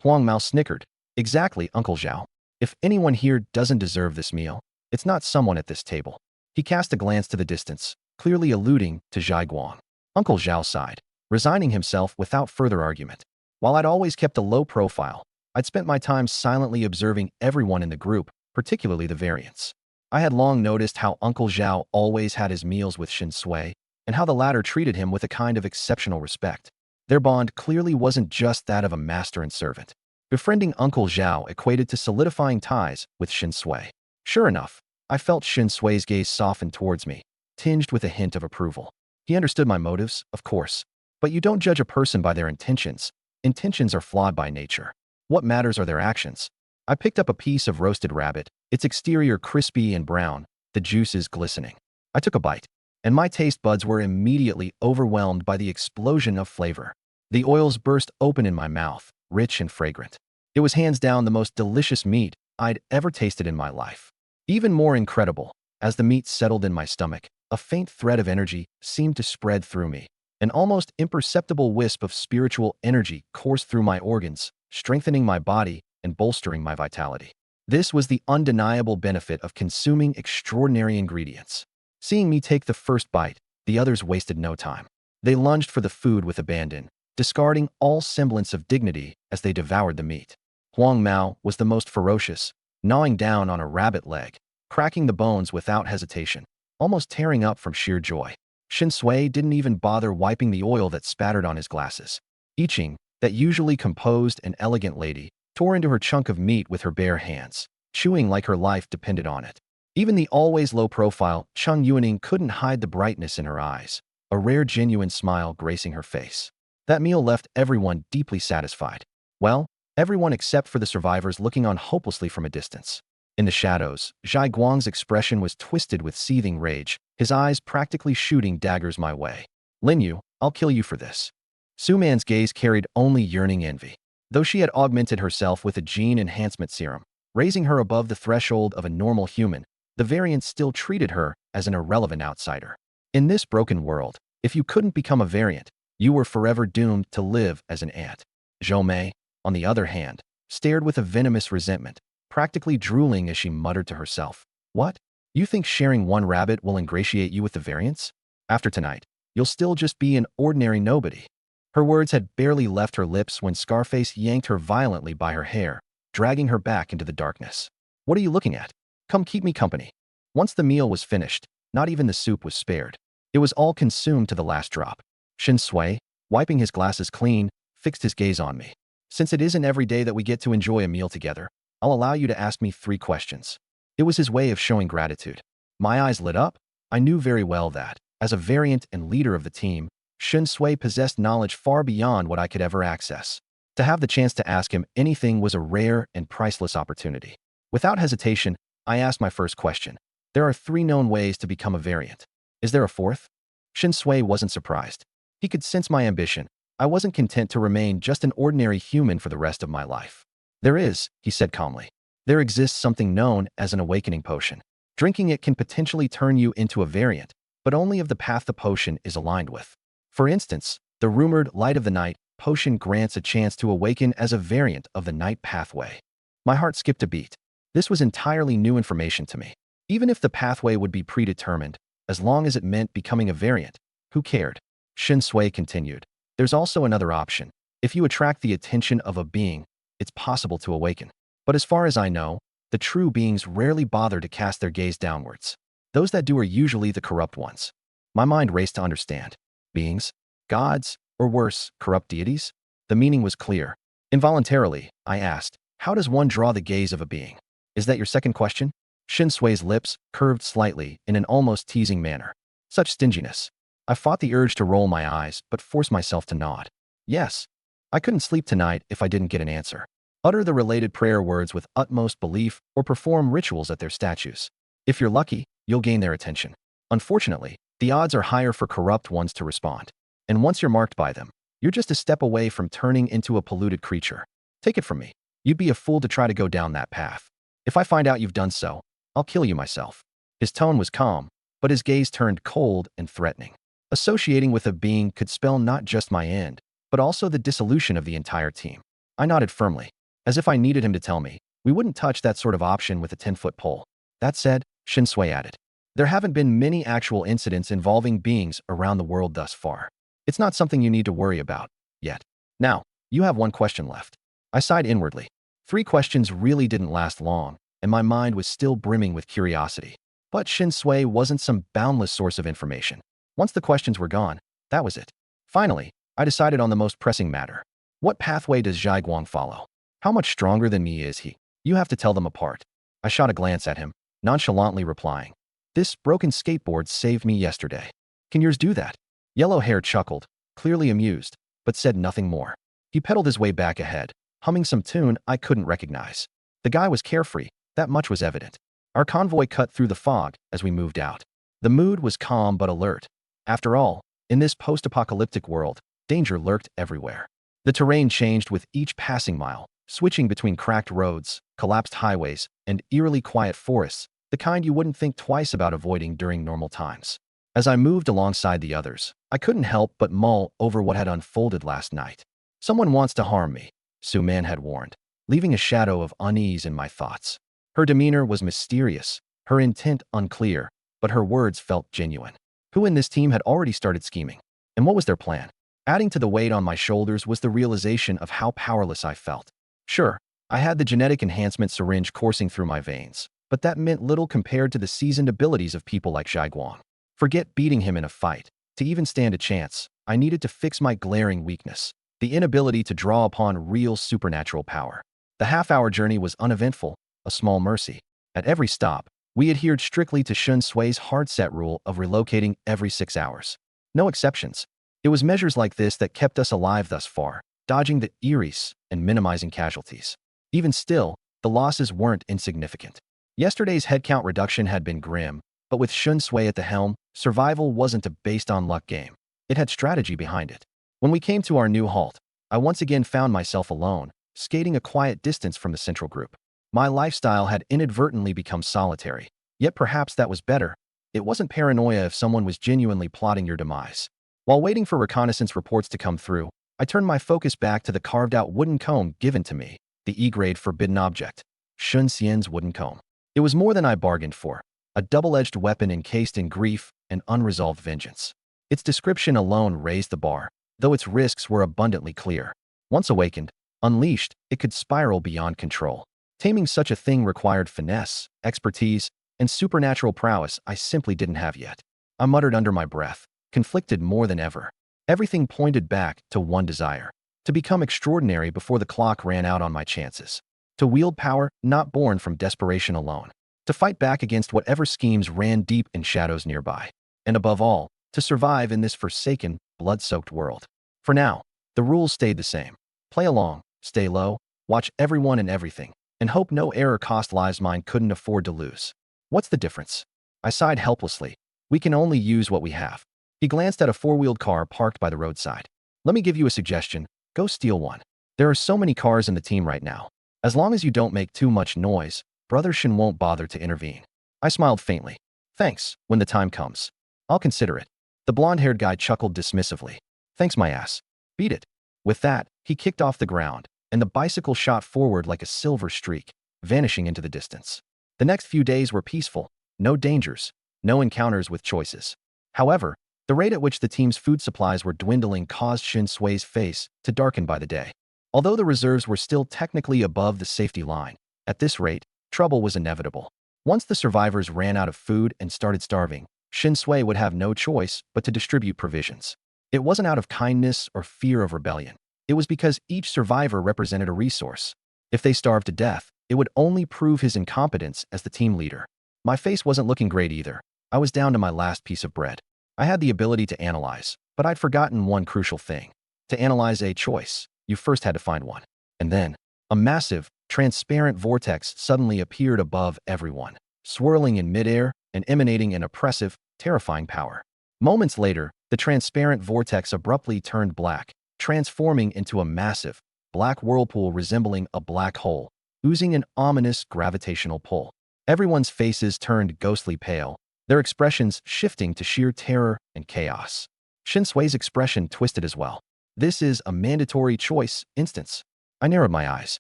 Huang Mao snickered. Exactly, Uncle Zhao. If anyone here doesn't deserve this meal, it's not someone at this table. He cast a glance to the distance, clearly alluding to Zhai Guang. Uncle Zhao sighed, resigning himself without further argument. While I'd always kept a low profile, I'd spent my time silently observing everyone in the group, particularly the variants. I had long noticed how Uncle Zhao always had his meals with Shin Sui, and how the latter treated him with a kind of exceptional respect. Their bond clearly wasn't just that of a master and servant. Befriending Uncle Zhao equated to solidifying ties with Shin Sui. Sure enough, I felt Shin Sui's gaze soften towards me, tinged with a hint of approval. He understood my motives, of course. But you don't judge a person by their intentions. Intentions are flawed by nature. What matters are their actions. I picked up a piece of roasted rabbit, its exterior crispy and brown, the juices glistening. I took a bite, and my taste buds were immediately overwhelmed by the explosion of flavor. The oils burst open in my mouth, rich and fragrant. It was hands down the most delicious meat I'd ever tasted in my life. Even more incredible, as the meat settled in my stomach, a faint thread of energy seemed to spread through me. An almost imperceptible wisp of spiritual energy coursed through my organs, strengthening my body and bolstering my vitality. This was the undeniable benefit of consuming extraordinary ingredients. Seeing me take the first bite, the others wasted no time. They lunged for the food with abandon, discarding all semblance of dignity as they devoured the meat. Huang Mao was the most ferocious, gnawing down on a rabbit leg, cracking the bones without hesitation, almost tearing up from sheer joy. Shin Sui didn't even bother wiping the oil that spattered on his glasses. Yiqing, that usually composed and elegant lady, tore into her chunk of meat with her bare hands, chewing like her life depended on it. Even the always low-profile Cheng Yuaning couldn't hide the brightness in her eyes, a rare genuine smile gracing her face. That meal left everyone deeply satisfied. Well, everyone except for the survivors looking on hopelessly from a distance. In the shadows, Zhai Guang's expression was twisted with seething rage, his eyes practically shooting daggers my way. Lin Yu, I'll kill you for this. Su Man's gaze carried only yearning envy. Though she had augmented herself with a gene enhancement serum, raising her above the threshold of a normal human, the variant still treated her as an irrelevant outsider. In this broken world, if you couldn't become a variant, you were forever doomed to live as an ant. Zhou Mei, on the other hand, stared with a venomous resentment, practically drooling as she muttered to herself. What? You think sharing one rabbit will ingratiate you with the variants? After tonight, you'll still just be an ordinary nobody. Her words had barely left her lips when Scarface yanked her violently by her hair, dragging her back into the darkness. What are you looking at? Come keep me company. Once the meal was finished, not even the soup was spared. It was all consumed to the last drop. Shin Sui, wiping his glasses clean, fixed his gaze on me. Since it isn't every day that we get to enjoy a meal together, I'll allow you to ask me 3 questions. It was his way of showing gratitude. My eyes lit up. I knew very well that, as a variant and leader of the team, Shin Sui possessed knowledge far beyond what I could ever access. To have the chance to ask him anything was a rare and priceless opportunity. Without hesitation, I asked my first question. There are 3 known ways to become a variant. Is there a 4th? Shin Sui wasn't surprised. He could sense my ambition. I wasn't content to remain just an ordinary human for the rest of my life. There is, he said calmly. There exists something known as an awakening potion. Drinking it can potentially turn you into a variant, but only if the path the potion is aligned with. For instance, the rumored Light of the Night potion grants a chance to awaken as a variant of the Night pathway. My heart skipped a beat. This was entirely new information to me. Even if the pathway would be predetermined, as long as it meant becoming a variant, who cared? Shin Sui continued. There's also another option. If you attract the attention of a being, it's possible to awaken. But as far as I know, the true beings rarely bother to cast their gaze downwards. Those that do are usually the corrupt ones. My mind raced to understand. Beings? Gods? Or worse, corrupt deities? The meaning was clear. Involuntarily, I asked, how does one draw the gaze of a being? Is that your second question? Shin Sui's lips curved slightly in an almost teasing manner. Such stinginess. I fought the urge to roll my eyes, but forced myself to nod. Yes. I couldn't sleep tonight if I didn't get an answer. Utter the related prayer words with utmost belief or perform rituals at their statues. If you're lucky, you'll gain their attention. Unfortunately, the odds are higher for corrupt ones to respond. And once you're marked by them, you're just a step away from turning into a polluted creature. Take it from me. You'd be a fool to try to go down that path. If I find out you've done so, I'll kill you myself. His tone was calm, but his gaze turned cold and threatening. Associating with a being could spell not just my end, but also the dissolution of the entire team. I nodded firmly, as if I needed him to tell me, we wouldn't touch that sort of option with a 10-foot pole. That said, Shin Sui added, there haven't been many actual incidents involving beings around the world thus far. It's not something you need to worry about, yet. Now, you have 1 question left. I sighed inwardly. 3 questions really didn't last long, and my mind was still brimming with curiosity. But Shin Sui wasn't some boundless source of information. Once the questions were gone, that was it. Finally, I decided on the most pressing matter. What pathway does Zhai Guang follow? How much stronger than me is he? You have to tell them apart. I shot a glance at him, nonchalantly replying, "This broken skateboard saved me yesterday. Can yours do that?" Yellow Hair chuckled, clearly amused, but said nothing more. He pedaled his way back ahead, humming some tune I couldn't recognize. The guy was carefree, that much was evident. Our convoy cut through the fog as we moved out. The mood was calm but alert. After all, in this post-apocalyptic world, danger lurked everywhere. The terrain changed with each passing mile, switching between cracked roads, collapsed highways, and eerily quiet forests, the kind you wouldn't think twice about avoiding during normal times. As I moved alongside the others, I couldn't help but mull over what had unfolded last night. "Someone wants to harm me," Su Man had warned, leaving a shadow of unease in my thoughts. Her demeanor was mysterious, her intent unclear, but her words felt genuine. Who in this team had already started scheming? And what was their plan? Adding to the weight on my shoulders was the realization of how powerless I felt. Sure, I had the genetic enhancement syringe coursing through my veins, but that meant little compared to the seasoned abilities of people like Zhaiguang. Forget beating him in a fight. To even stand a chance, I needed to fix my glaring weakness, the inability to draw upon real supernatural power. The half-hour journey was uneventful, a small mercy. At every stop, we adhered strictly to Shun Sui's hard-set rule of relocating every 6 hours. No exceptions. It was measures like this that kept us alive thus far, dodging the eerie's and minimizing casualties. Even still, the losses weren't insignificant. Yesterday's headcount reduction had been grim, but with Shun Sui at the helm, survival wasn't a based-on-luck game. It had strategy behind it. When we came to our new halt, I once again found myself alone, skating a quiet distance from the central group. My lifestyle had inadvertently become solitary, yet perhaps that was better. It wasn't paranoia if someone was genuinely plotting your demise. While waiting for reconnaissance reports to come through, I turned my focus back to the carved-out wooden comb given to me, the E-grade forbidden object, Shun Xian's wooden comb. It was more than I bargained for, a double-edged weapon encased in grief and unresolved vengeance. Its description alone raised the bar, though its risks were abundantly clear. Once awakened, unleashed, it could spiral beyond control. Taming such a thing required finesse, expertise, and supernatural prowess I simply didn't have yet. I muttered under my breath, conflicted more than ever. Everything pointed back to one desire: to become extraordinary before the clock ran out on my chances. To wield power not born from desperation alone. To fight back against whatever schemes ran deep in shadows nearby. And above all, to survive in this forsaken, blood-soaked world. For now, the rules stayed the same. Play along, stay low, watch everyone and everything, and hope no error cost lives mine couldn't afford to lose. What's the difference? I sighed helplessly. We can only use what we have. He glanced at a four-wheeled car parked by the roadside. Let me give you a suggestion. Go steal one. There are so many cars in the team right now. As long as you don't make too much noise, Brother Shin won't bother to intervene. I smiled faintly. Thanks, when the time comes. I'll consider it. The blonde-haired guy chuckled dismissively. Thanks my ass. Beat it. With that, he kicked off the ground, and the bicycle shot forward like a silver streak, vanishing into the distance. The next few days were peaceful. No dangers, no encounters with choices. However, the rate at which the team's food supplies were dwindling caused Shin Sui's face to darken by the day. Although the reserves were still technically above the safety line, at this rate, trouble was inevitable. Once the survivors ran out of food and started starving, Shin Sui would have no choice but to distribute provisions. It wasn't out of kindness or fear of rebellion. It was because each survivor represented a resource. If they starved to death, it would only prove his incompetence as the team leader. My face wasn't looking great either. I was down to my last piece of bread. I had the ability to analyze, but I'd forgotten one crucial thing. To analyze a choice, you first had to find one. And then, a massive, transparent vortex suddenly appeared above everyone, swirling in midair and emanating an oppressive, terrifying power. Moments later, the transparent vortex abruptly turned black, transforming into a massive, black whirlpool resembling a black hole, oozing an ominous gravitational pull. Everyone's faces turned ghostly pale, their expressions shifting to sheer terror and chaos. Shin Sui's expression twisted as well. This is a mandatory choice instance. I narrowed my eyes.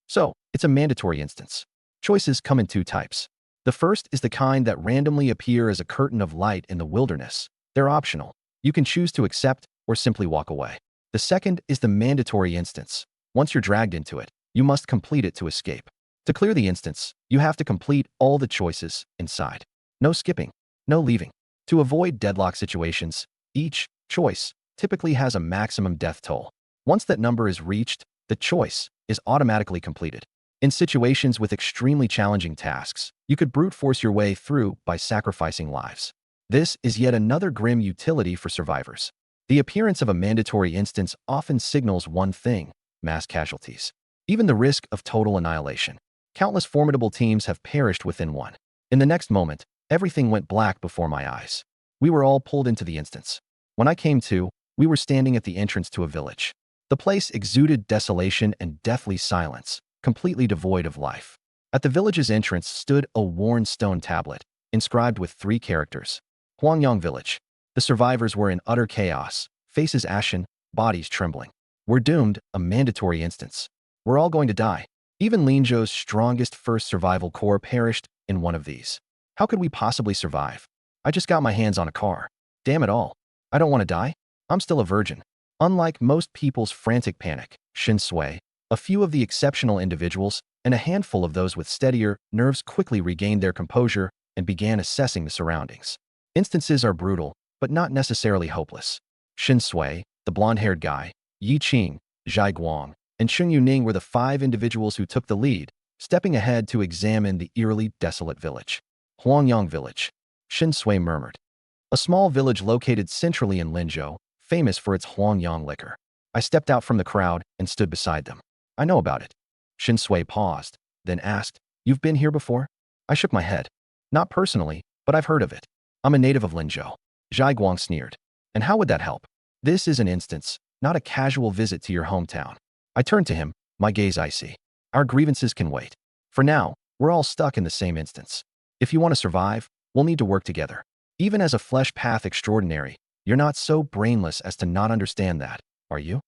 So, it's a mandatory instance. Choices come in two types. The first is the kind that randomly appear as a curtain of light in the wilderness. They're optional. You can choose to accept or simply walk away. The second is the mandatory instance. Once you're dragged into it, you must complete it to escape. To clear the instance, you have to complete all the choices inside. No skipping, no leaving. To avoid deadlock situations, each choice typically has a maximum death toll. Once that number is reached, the choice is automatically completed. In situations with extremely challenging tasks, you could brute force your way through by sacrificing lives. This is yet another grim utility for survivors. The appearance of a mandatory instance often signals one thing: mass casualties. Even the risk of total annihilation. Countless formidable teams have perished within one. In the next moment, everything went black before my eyes. We were all pulled into the instance. When I came to, we were standing at the entrance to a village. The place exuded desolation and deathly silence, completely devoid of life. At the village's entrance stood a worn stone tablet, inscribed with 3 characters: Huangyang Village. The survivors were in utter chaos, faces ashen, bodies trembling. We're doomed, a mandatory instance. We're all going to die. Even Linzhou's strongest first survival corps perished in one of these. How could we possibly survive? I just got my hands on a car. Damn it all. I don't want to die. I'm still a virgin. Unlike most people's frantic panic, Shen Sui, a few of the exceptional individuals, and a handful of those with steadier nerves quickly regained their composure and began assessing the surroundings. Instances are brutal, but not necessarily hopeless. Shen Sui, the blonde-haired guy, Yi Qing, Zhai Guang, and Sheng Yuning were the 5 individuals who took the lead, stepping ahead to examine the eerily desolate village. Huangyang Village, Shen Sui murmured. A small village located centrally in Linzhou, famous for its Huangyang liquor. I stepped out from the crowd and stood beside them. I know about it. Shen Sui paused, then asked, "You've been here before?" I shook my head. Not personally, but I've heard of it. I'm a native of Linzhou. Zhai Guang sneered. And how would that help? This is an instance, not a casual visit to your hometown. I turned to him, my gaze icy. Our grievances can wait. For now, we're all stuck in the same instance. If you want to survive, we'll need to work together. Even as a flesh path extraordinary, you're not so brainless as to not understand that, are you?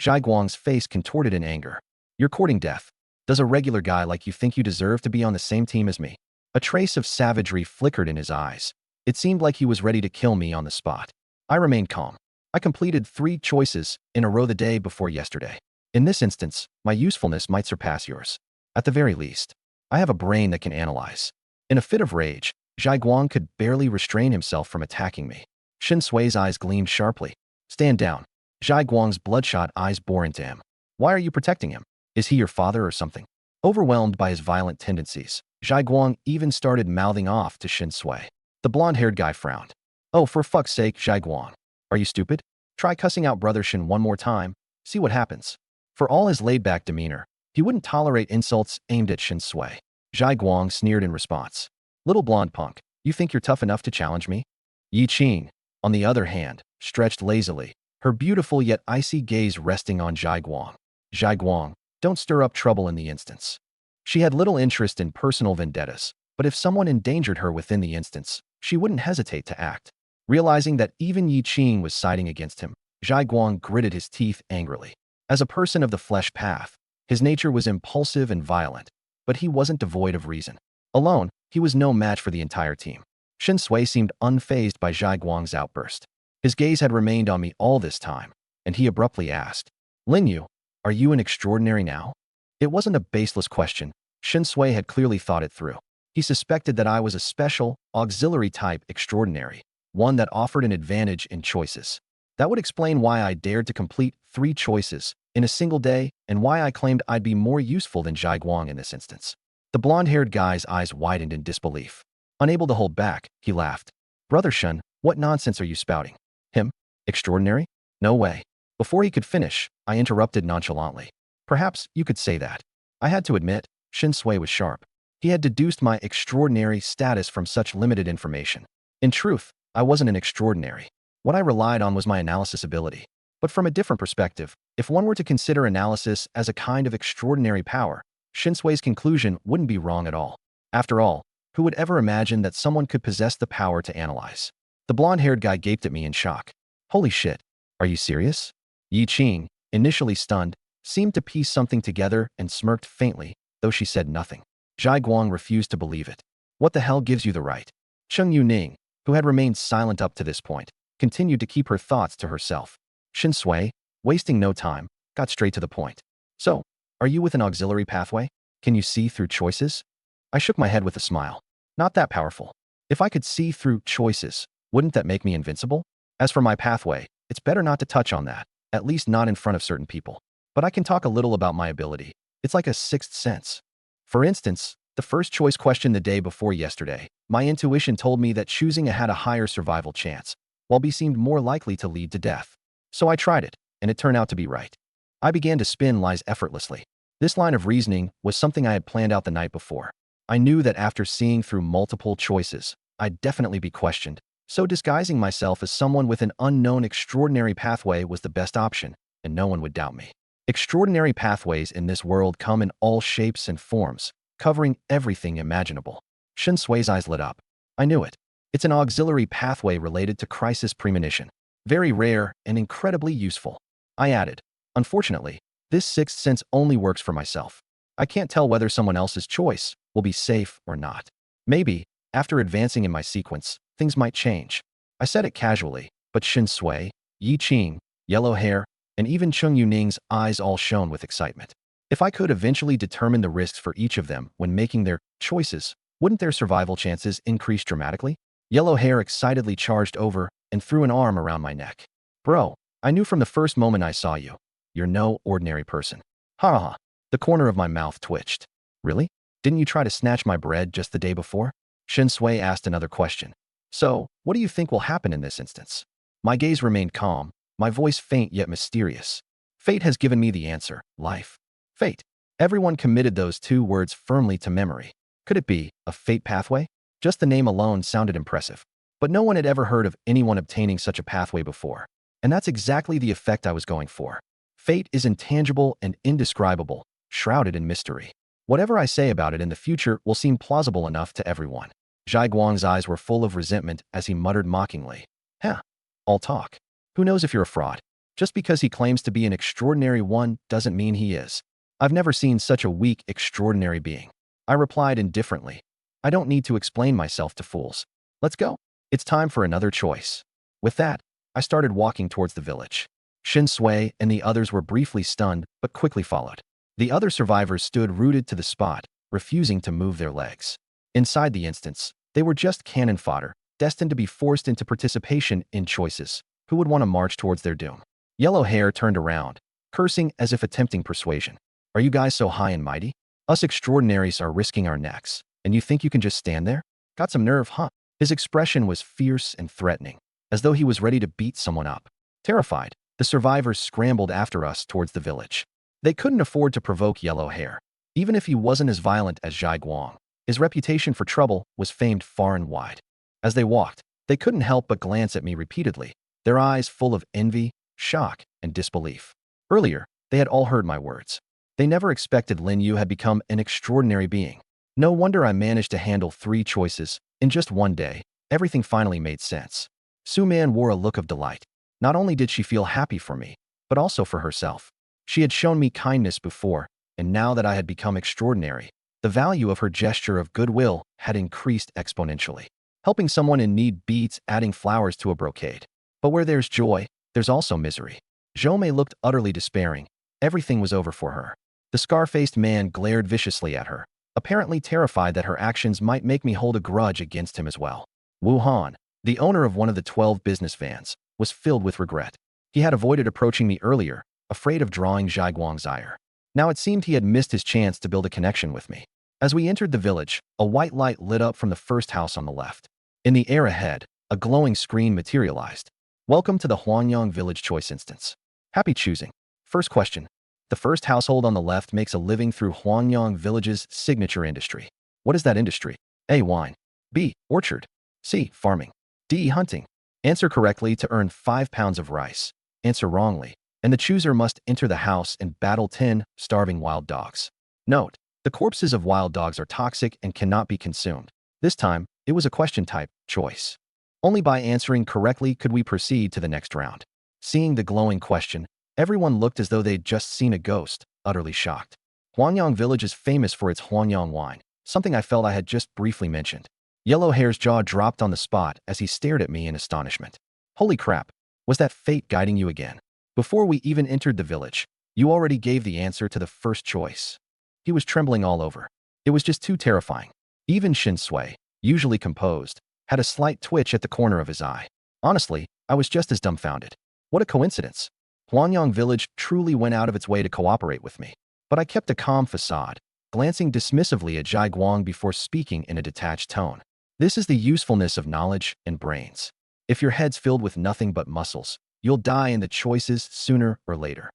Zhai Guang's face contorted in anger. You're courting death. Does a regular guy like you think you deserve to be on the same team as me? A trace of savagery flickered in his eyes. It seemed like he was ready to kill me on the spot. I remained calm. I completed 3 choices in a row the day before yesterday. In this instance, my usefulness might surpass yours. At the very least, I have a brain that can analyze. In a fit of rage, Zhai Guang could barely restrain himself from attacking me. Shen Sui's eyes gleamed sharply. Stand down. Zhai Guang's bloodshot eyes bore into him. Why are you protecting him? Is he your father or something? Overwhelmed by his violent tendencies, Zhai Guang even started mouthing off to Shen Sui. The blonde-haired guy frowned. Oh, for fuck's sake, Zhai Guang. Are you stupid? Try cussing out Brother Shen one more time. See what happens. For all his laid-back demeanor, he wouldn't tolerate insults aimed at Shen Sui. Zhai Guang sneered in response. Little blonde punk, you think you're tough enough to challenge me? Yi Qing, on the other hand, stretched lazily, her beautiful yet icy gaze resting on Zhai Guang. Zhai Guang, don't stir up trouble in the instance. She had little interest in personal vendettas, but if someone endangered her within the instance, she wouldn't hesitate to act. Realizing that even Yi Qing was siding against him, Zhai Guang gritted his teeth angrily. As a person of the flesh path, his nature was impulsive and violent, but he wasn't devoid of reason. Alone, he was no match for the entire team. Shen Sui seemed unfazed by Zhai Guang's outburst. His gaze had remained on me all this time, and he abruptly asked, Lin Yu, are you an extraordinary now? It wasn't a baseless question. Shen Sui had clearly thought it through. He suspected that I was a special, auxiliary type extraordinary, one that offered an advantage in choices. That would explain why I dared to complete 3 choices in a single day and why I claimed I'd be more useful than Zhai Guang in this instance. The blonde-haired guy's eyes widened in disbelief. Unable to hold back, he laughed. Brother Shen, what nonsense are you spouting? Him? Extraordinary? No way. Before he could finish, I interrupted nonchalantly. Perhaps you could say that. I had to admit, Shen Sui was sharp. He had deduced my extraordinary status from such limited information. In truth, I wasn't an extraordinary. What I relied on was my analysis ability. But from a different perspective, if one were to consider analysis as a kind of extraordinary power, Shen Sui's conclusion wouldn't be wrong at all. After all, who would ever imagine that someone could possess the power to analyze? The blonde-haired guy gaped at me in shock. Holy shit, are you serious? Yi Qing, initially stunned, seemed to piece something together and smirked faintly, though she said nothing. Zhai Guang refused to believe it. What the hell gives you the right? Sheng Yuning, who had remained silent up to this point, continued to keep her thoughts to herself. Shen Sui, wasting no time, got straight to the point. So, are you with an auxiliary pathway? Can you see through choices? I shook my head with a smile. Not that powerful. If I could see through choices, wouldn't that make me invincible? As for my pathway, it's better not to touch on that, at least not in front of certain people. But I can talk a little about my ability. It's like a sixth sense. For instance, the first choice question the day before yesterday, my intuition told me that choosing A had a higher survival chance, while B seemed more likely to lead to death. So I tried it, and it turned out to be right. I began to spin lies effortlessly. This line of reasoning was something I had planned out the night before. I knew that after seeing through multiple choices, I'd definitely be questioned, so disguising myself as someone with an unknown extraordinary pathway was the best option, and no one would doubt me. Extraordinary pathways in this world come in all shapes and forms, covering everything imaginable. Shen Sui's eyes lit up. I knew it. It's an auxiliary pathway related to crisis premonition. Very rare and incredibly useful. I added, unfortunately, this sixth sense only works for myself. I can't tell whether someone else's choice will be safe or not. Maybe, after advancing in my sequence, things might change. I said it casually, but Shen Sui, Yi Qing, Yellow Hair, and even Cheng Yuning's eyes all shone with excitement. If I could eventually determine the risks for each of them when making their choices, wouldn't their survival chances increase dramatically? Yellow Hair excitedly charged over and threw an arm around my neck. Bro, I knew from the first moment I saw you. You're no ordinary person. Ha ha. The corner of my mouth twitched. Really? Didn't you try to snatch my bread just the day before? Shen Sui asked another question. So, what do you think will happen in this instance? My gaze remained calm, my voice faint yet mysterious. Fate has given me the answer, life. Fate. Everyone committed those two words firmly to memory. Could it be a fate pathway? Just the name alone sounded impressive. But no one had ever heard of anyone obtaining such a pathway before. And that's exactly the effect I was going for. Fate is intangible and indescribable, shrouded in mystery. Whatever I say about it in the future will seem plausible enough to everyone. Zhai Guang's eyes were full of resentment as he muttered mockingly. Huh. All talk. Who knows if you're a fraud? Just because he claims to be an extraordinary one doesn't mean he is. I've never seen such a weak, extraordinary being. I replied indifferently. I don't need to explain myself to fools. Let's go. It's time for another choice. With that, I started walking towards the village. Shen Sui and the others were briefly stunned, but quickly followed. The other survivors stood rooted to the spot, refusing to move their legs. Inside the instance, they were just cannon fodder, destined to be forced into participation in choices. Who would want to march towards their doom? Yellow Hair turned around, cursing as if attempting persuasion. Are you guys so high and mighty? Us extraordinaries are risking our necks, and you think you can just stand there? Got some nerve, huh? His expression was fierce and threatening, as though he was ready to beat someone up. Terrified, the survivors scrambled after us towards the village. They couldn't afford to provoke Yellow Hair. Even if he wasn't as violent as Zhai Guang, his reputation for trouble was famed far and wide. As they walked, they couldn't help but glance at me repeatedly, their eyes full of envy, shock, and disbelief. Earlier, they had all heard my words. They never expected Lin Yu had become an extraordinary being. No wonder I managed to handle 3 choices in just one day. Everything finally made sense. Su Man wore a look of delight. Not only did she feel happy for me, but also for herself. She had shown me kindness before, and now that I had become extraordinary, the value of her gesture of goodwill had increased exponentially. Helping someone in need beats adding flowers to a brocade. But where there's joy, there's also misery. Zhou looked utterly despairing. Everything was over for her. The scar-faced man glared viciously at her, apparently terrified that her actions might make me hold a grudge against him as well. Wu Han, the owner of one of the 12 business vans, was filled with regret. He had avoided approaching me earlier, afraid of drawing Zhai Guang's ire. Now it seemed he had missed his chance to build a connection with me. As we entered the village, a white light lit up from the first house on the left. In the air ahead, a glowing screen materialized. Welcome to the Huanyang Village Choice Instance. Happy choosing. First question. The first household on the left makes a living through Huanyang Village's signature industry. What is that industry? A. Wine. B. Orchard. C. Farming. D. Hunting. Answer correctly to earn 5 pounds of rice. Answer wrongly, and the chooser must enter the house and battle 10 starving wild dogs. Note, the corpses of wild dogs are toxic and cannot be consumed. This time, it was a question type, choice. Only by answering correctly could we proceed to the next round. Seeing the glowing question, everyone looked as though they'd just seen a ghost, utterly shocked. Huanyang Village is famous for its Huanyang wine, something I felt I had just briefly mentioned. Yellow Hair's jaw dropped on the spot as he stared at me in astonishment. Holy crap, was that fate guiding you again? Before we even entered the village, you already gave the answer to the first choice. He was trembling all over. It was just too terrifying. Even Shen Sui, usually composed, had a slight twitch at the corner of his eye. Honestly, I was just as dumbfounded. What a coincidence. Huanyang Village truly went out of its way to cooperate with me. But I kept a calm facade, glancing dismissively at Zhai Guang before speaking in a detached tone. This is the usefulness of knowledge and brains. If your head's filled with nothing but muscles, you'll die in the choices sooner or later.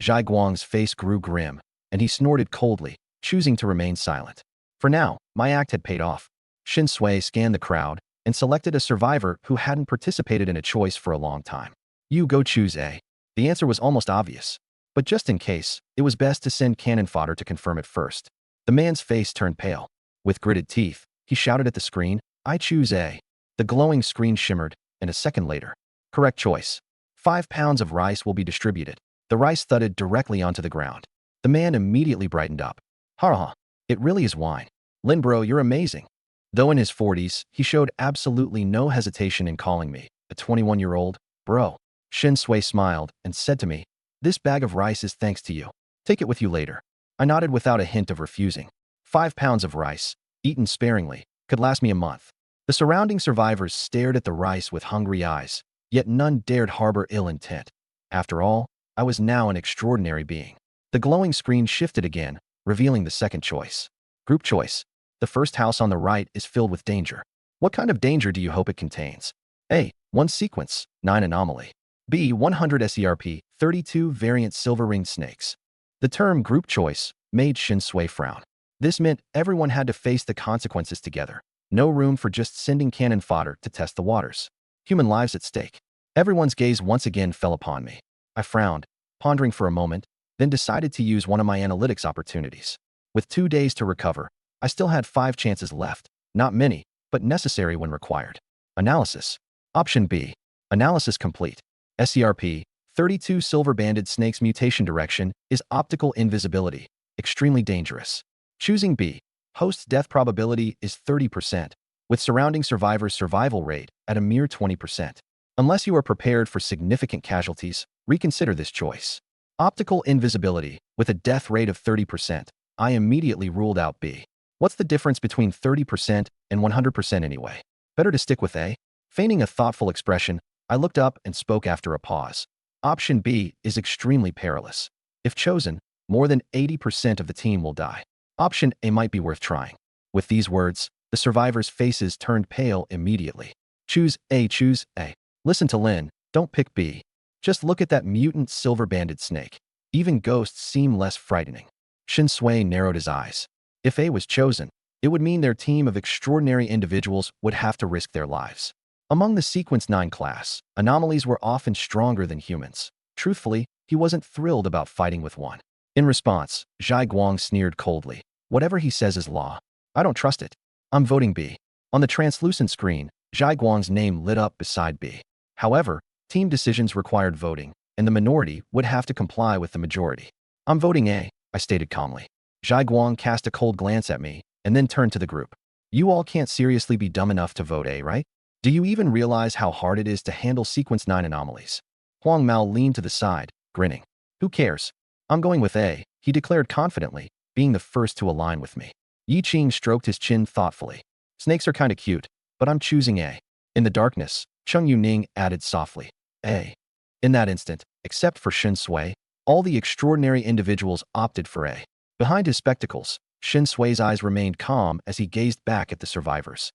Zhai Guang's face grew grim, and he snorted coldly, choosing to remain silent. For now, my act had paid off. Shin Sui scanned the crowd and selected a survivor who hadn't participated in a choice for a long time. You go choose A. The answer was almost obvious. But just in case, it was best to send cannon fodder to confirm it first. The man's face turned pale. With gritted teeth, he shouted at the screen, I choose A. The glowing screen shimmered, and a second later. Correct choice. 5 pounds of rice will be distributed. The rice thudded directly onto the ground. The man immediately brightened up. Ha, it really is wine. Lin bro, you're amazing. Though in his 40s, he showed absolutely no hesitation in calling me a 21-year-old bro. Shin Sui smiled and said to me, this bag of rice is thanks to you. Take it with you later. I nodded without a hint of refusing. 5 pounds of rice, eaten sparingly, could last me a month. The surrounding survivors stared at the rice with hungry eyes, yet none dared harbor ill intent. After all, I was now an extraordinary being. The glowing screen shifted again, revealing the second choice. Group choice. The first house on the right is filled with danger. What kind of danger do you hope it contains? A. 1 sequence, 9 anomaly. B. 100 SERP, 32 variant silver-ringed snakes. The term group choice made Shin Sui frown. This meant everyone had to face the consequences together. No room for just sending cannon fodder to test the waters. Human lives at stake. Everyone's gaze once again fell upon me. I frowned, pondering for a moment, then decided to use one of my analytics opportunities. With 2 days to recover, I still had 5 chances left. Not many, but necessary when required. Analysis. Option B. Analysis complete. SERP, 32 silver-banded snakes mutation direction is optical invisibility, extremely dangerous. Choosing B. Host's death probability is 30%, with surrounding survivors' survival rate at a mere 20%. Unless you are prepared for significant casualties, reconsider this choice. Optical invisibility, with a death rate of 30%, I immediately ruled out B. What's the difference between 30% and 100% anyway? Better to stick with A. Feigning a thoughtful expression, I looked up and spoke after a pause. Option B is extremely perilous. If chosen, more than 80% of the team will die. Option A might be worth trying. With these words, the survivors' faces turned pale immediately. Choose A. Choose A. Listen to Lin, don't pick B. Just look at that mutant silver-banded snake. Even ghosts seem less frightening. Shin Sui narrowed his eyes. If A was chosen, it would mean their team of extraordinary individuals would have to risk their lives. Among the Sequence 9 class, anomalies were often stronger than humans. Truthfully, he wasn't thrilled about fighting with one. In response, Zhai Guang sneered coldly. Whatever he says is law. I don't trust it. I'm voting B. On the translucent screen, Zhai Guang's name lit up beside B. However, team decisions required voting, and the minority would have to comply with the majority. I'm voting A, I stated calmly. Zhai Guang cast a cold glance at me, and then turned to the group. You all can't seriously be dumb enough to vote A, right? Do you even realize how hard it is to handle Sequence 9 anomalies? Huang Mao leaned to the side, grinning. Who cares? I'm going with A, he declared confidently, being the first to align with me. Yi Qing stroked his chin thoughtfully. Snakes are kinda cute, but I'm choosing A. In the darkness, Cheng Yuning added softly. A. In that instant, except for Shin Sui, all the extraordinary individuals opted for A. Behind his spectacles, Shin Sui's eyes remained calm as he gazed back at the survivors.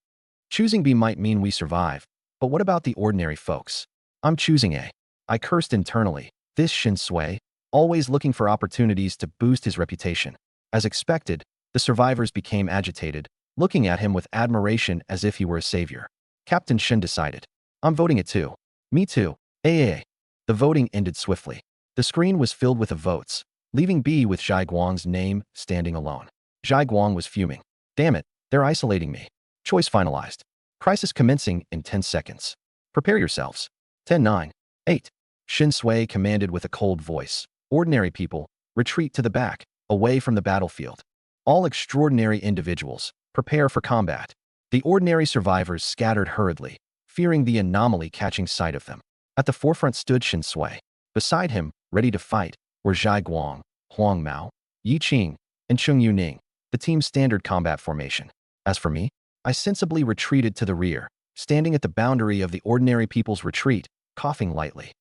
Choosing B might mean we survive, but what about the ordinary folks? I'm choosing A. I cursed internally. This Shin Sui, always looking for opportunities to boost his reputation. As expected, the survivors became agitated, looking at him with admiration as if he were a savior. Captain Shin decided. I'm voting it too. Me too. A. The voting ended swiftly. The screen was filled with the votes, leaving B with Zhai Guang's name standing alone. Zhai Guang was fuming. Damn it, they're isolating me. Choice finalized. Crisis commencing in 10 seconds. Prepare yourselves. 10, 9, 8. Shin Sui commanded with a cold voice. Ordinary people, retreat to the back, away from the battlefield. All extraordinary individuals, prepare for combat. The ordinary survivors scattered hurriedly, fearing the anomaly catching sight of them. At the forefront stood Shin Sui. Beside him, ready to fight, were Zhai Guang, Huang Mao, Yi Qing, and Cheng Yuning, the team's standard combat formation. As for me, I sensibly retreated to the rear, standing at the boundary of the ordinary people's retreat, coughing lightly.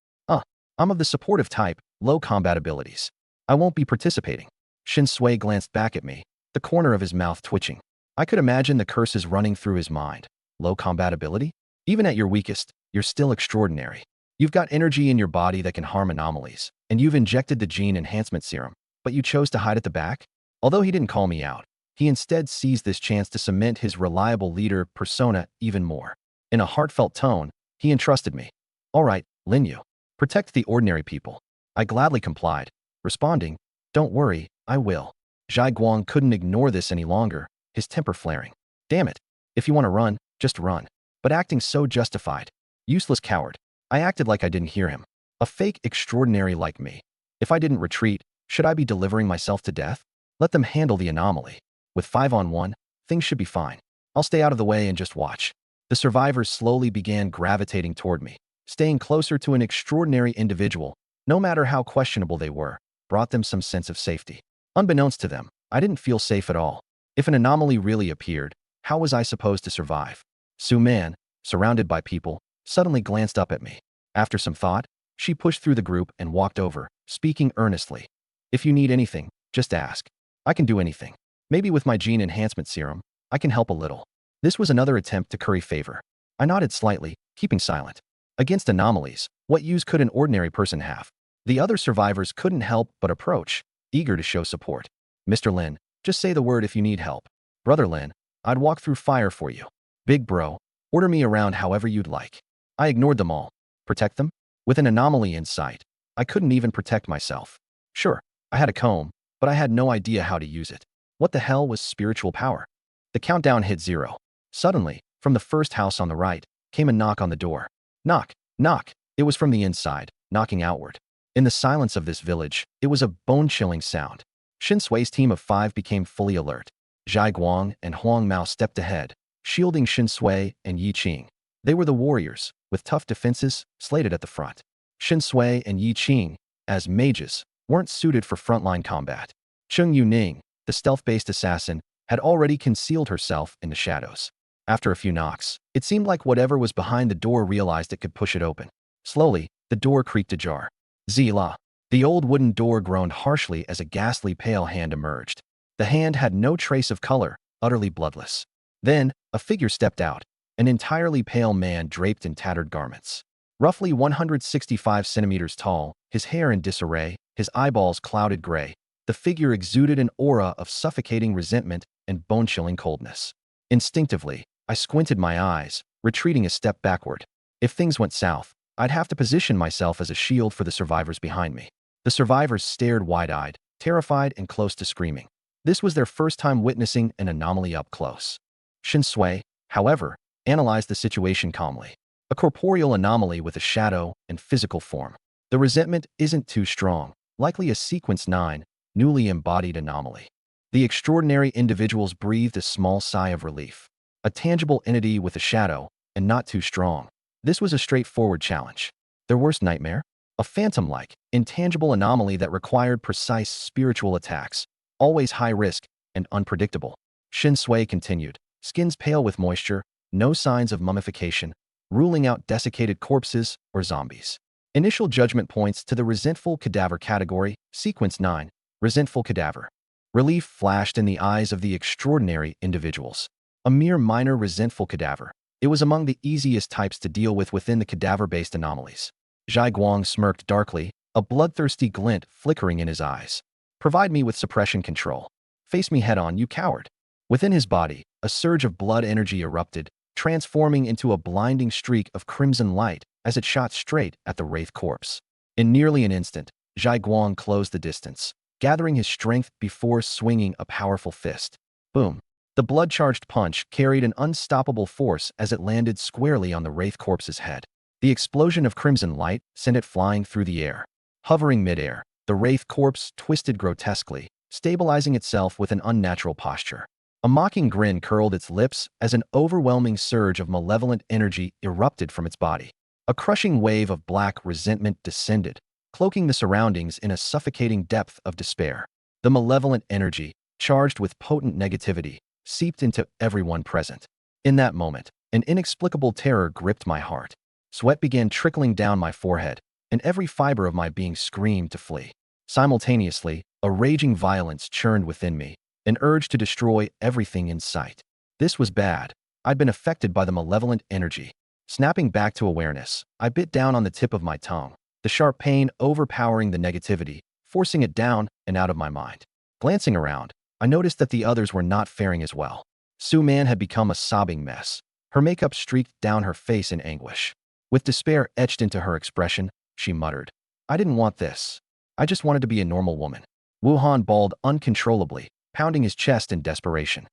I'm of the supportive type, low combat abilities. I won't be participating. Shin Sui glanced back at me, the corner of his mouth twitching. I could imagine the curses running through his mind. Low combatability? Even at your weakest, you're still extraordinary. You've got energy in your body that can harm anomalies, and you've injected the gene enhancement serum, but you chose to hide at the back? Although he didn't call me out, he instead seized this chance to cement his reliable leader persona even more. In a heartfelt tone, he entrusted me. All right, Lin Yu. Protect the ordinary people. I gladly complied, responding, don't worry, I will. Zhai Guang couldn't ignore this any longer, his temper flaring. Damn it. If you want to run, just run. But acting so justified. Useless coward. I acted like I didn't hear him. A fake extraordinary like me. If I didn't retreat, should I be delivering myself to death? Let them handle the anomaly. With 5-on-1, things should be fine. I'll stay out of the way and just watch. The survivors slowly began gravitating toward me. Staying closer to an extraordinary individual, no matter how questionable they were, brought them some sense of safety. Unbeknownst to them, I didn't feel safe at all. If an anomaly really appeared, how was I supposed to survive? Su Man, surrounded by people, suddenly glanced up at me. After some thought, she pushed through the group and walked over, speaking earnestly. If you need anything, just ask. I can do anything. Maybe with my gene enhancement serum, I can help a little. This was another attempt to curry favor. I nodded slightly, keeping silent. Against anomalies, what use could an ordinary person have? The other survivors couldn't help but approach, eager to show support. Mr. Lin, just say the word if you need help. Brother Lin, I'd walk through fire for you. Big bro, order me around however you'd like. I ignored them all. Protect them? With an anomaly in sight, I couldn't even protect myself. Sure, I had a comb, but I had no idea how to use it. What the hell was spiritual power? The countdown hit 0. Suddenly, from the first house on the right, came a knock on the door. Knock, knock. It was from the inside, knocking outward. In the silence of this village, it was a bone-chilling sound. Shin Sui's team of 5 became fully alert. Zhai Guang and Huang Mao stepped ahead, shielding Shin Sui and Yi Qing. They were the warriors, with tough defenses, slated at the front. Shin Sui and Yi Qing, as mages, weren't suited for frontline combat. Cheng Yuning, the stealth-based assassin, had already concealed herself in the shadows. After a few knocks, it seemed like whatever was behind the door realized it could push it open. Slowly, the door creaked ajar. Zila. The old wooden door groaned harshly as a ghastly pale hand emerged. The hand had no trace of color, utterly bloodless. Then, a figure stepped out, an entirely pale man draped in tattered garments. Roughly 165 centimeters tall, his hair in disarray, his eyeballs clouded gray, the figure exuded an aura of suffocating resentment and bone-chilling coldness. Instinctively, I squinted my eyes, retreating a step backward. If things went south, I'd have to position myself as a shield for the survivors behind me. The survivors stared wide-eyed, terrified and close to screaming. This was their first time witnessing an anomaly up close. Shin Sui, however, analyzed the situation calmly. A corporeal anomaly with a shadow and physical form. The resentment isn't too strong, likely a Sequence 9, newly embodied anomaly. The extraordinary individuals breathed a small sigh of relief. A tangible entity with a shadow, and not too strong. This was a straightforward challenge. Their worst nightmare? A phantom-like, intangible anomaly that required precise spiritual attacks, always high risk and unpredictable. Shin Sui continued, skins pale with moisture, no signs of mummification, ruling out desiccated corpses or zombies. Initial judgment points to the resentful cadaver category, Sequence 9, resentful cadaver. Relief flashed in the eyes of the extraordinary individuals. A mere minor resentful cadaver. It was among the easiest types to deal with within the cadaver-based anomalies. Zhai Guang smirked darkly, a bloodthirsty glint flickering in his eyes. Provide me with suppression control. Face me head-on, you coward. Within his body, a surge of blood energy erupted, transforming into a blinding streak of crimson light as it shot straight at the wraith corpse. In nearly an instant, Zhai Guang closed the distance, gathering his strength before swinging a powerful fist. Boom. The blood-charged punch carried an unstoppable force as it landed squarely on the wraith corpse's head. The explosion of crimson light sent it flying through the air. Hovering midair, the wraith corpse twisted grotesquely, stabilizing itself with an unnatural posture. A mocking grin curled its lips as an overwhelming surge of malevolent energy erupted from its body. A crushing wave of black resentment descended, cloaking the surroundings in a suffocating depth of despair. The malevolent energy, charged with potent negativity, seeped into everyone present. In that moment, an inexplicable terror gripped my heart. Sweat began trickling down my forehead, and every fiber of my being screamed to flee. Simultaneously, A raging violence churned within me, an urge to destroy everything in sight. This was bad. I'd been affected by the malevolent energy. Snapping back to awareness, I bit down on the tip of my tongue, the sharp pain overpowering the negativity, forcing it down and out of my mind. Glancing around, I noticed that the others were not faring as well. Su-Man had become a sobbing mess. Her makeup streaked down her face in anguish. With despair etched into her expression, she muttered, "I didn't want this. I just wanted to be a normal woman." Wuhan bawled uncontrollably, pounding his chest in desperation.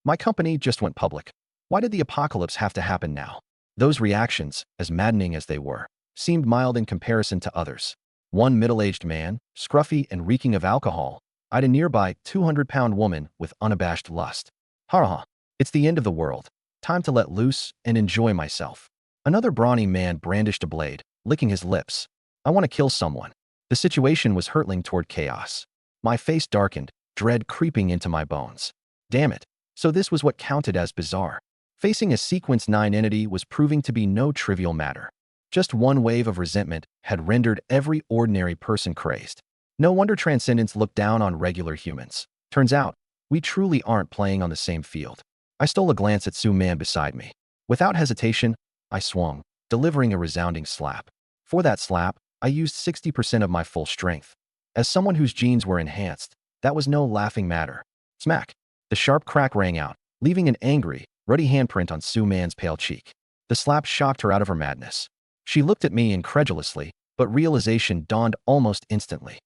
My company just went public. Why did the apocalypse have to happen now? Those reactions, as maddening as they were, seemed mild in comparison to others. One middle-aged man, scruffy and reeking of alcohol, eyed a nearby 200-pound woman with unabashed lust. "Ha ha, it's the end of the world. Time to let loose and enjoy myself." Another brawny man brandished a blade, licking his lips. "I want to kill someone." The situation was hurtling toward chaos. My face darkened, dread creeping into my bones. Damn it. So this was what counted as bizarre. Facing a Sequence 9 entity was proving to be no trivial matter. Just one wave of resentment had rendered every ordinary person crazed. No wonder Transcendence looked down on regular humans. Turns out, we truly aren't playing on the same field. I stole a glance at Su-Man beside me. Without hesitation, I swung, delivering a resounding slap. For that slap, I used 60% of my full strength. As someone whose genes were enhanced, that was no laughing matter. Smack! The sharp crack rang out, leaving an angry, ruddy handprint on Su-Man's pale cheek. The slap shocked her out of her madness. She looked at me incredulously, but realization dawned almost instantly.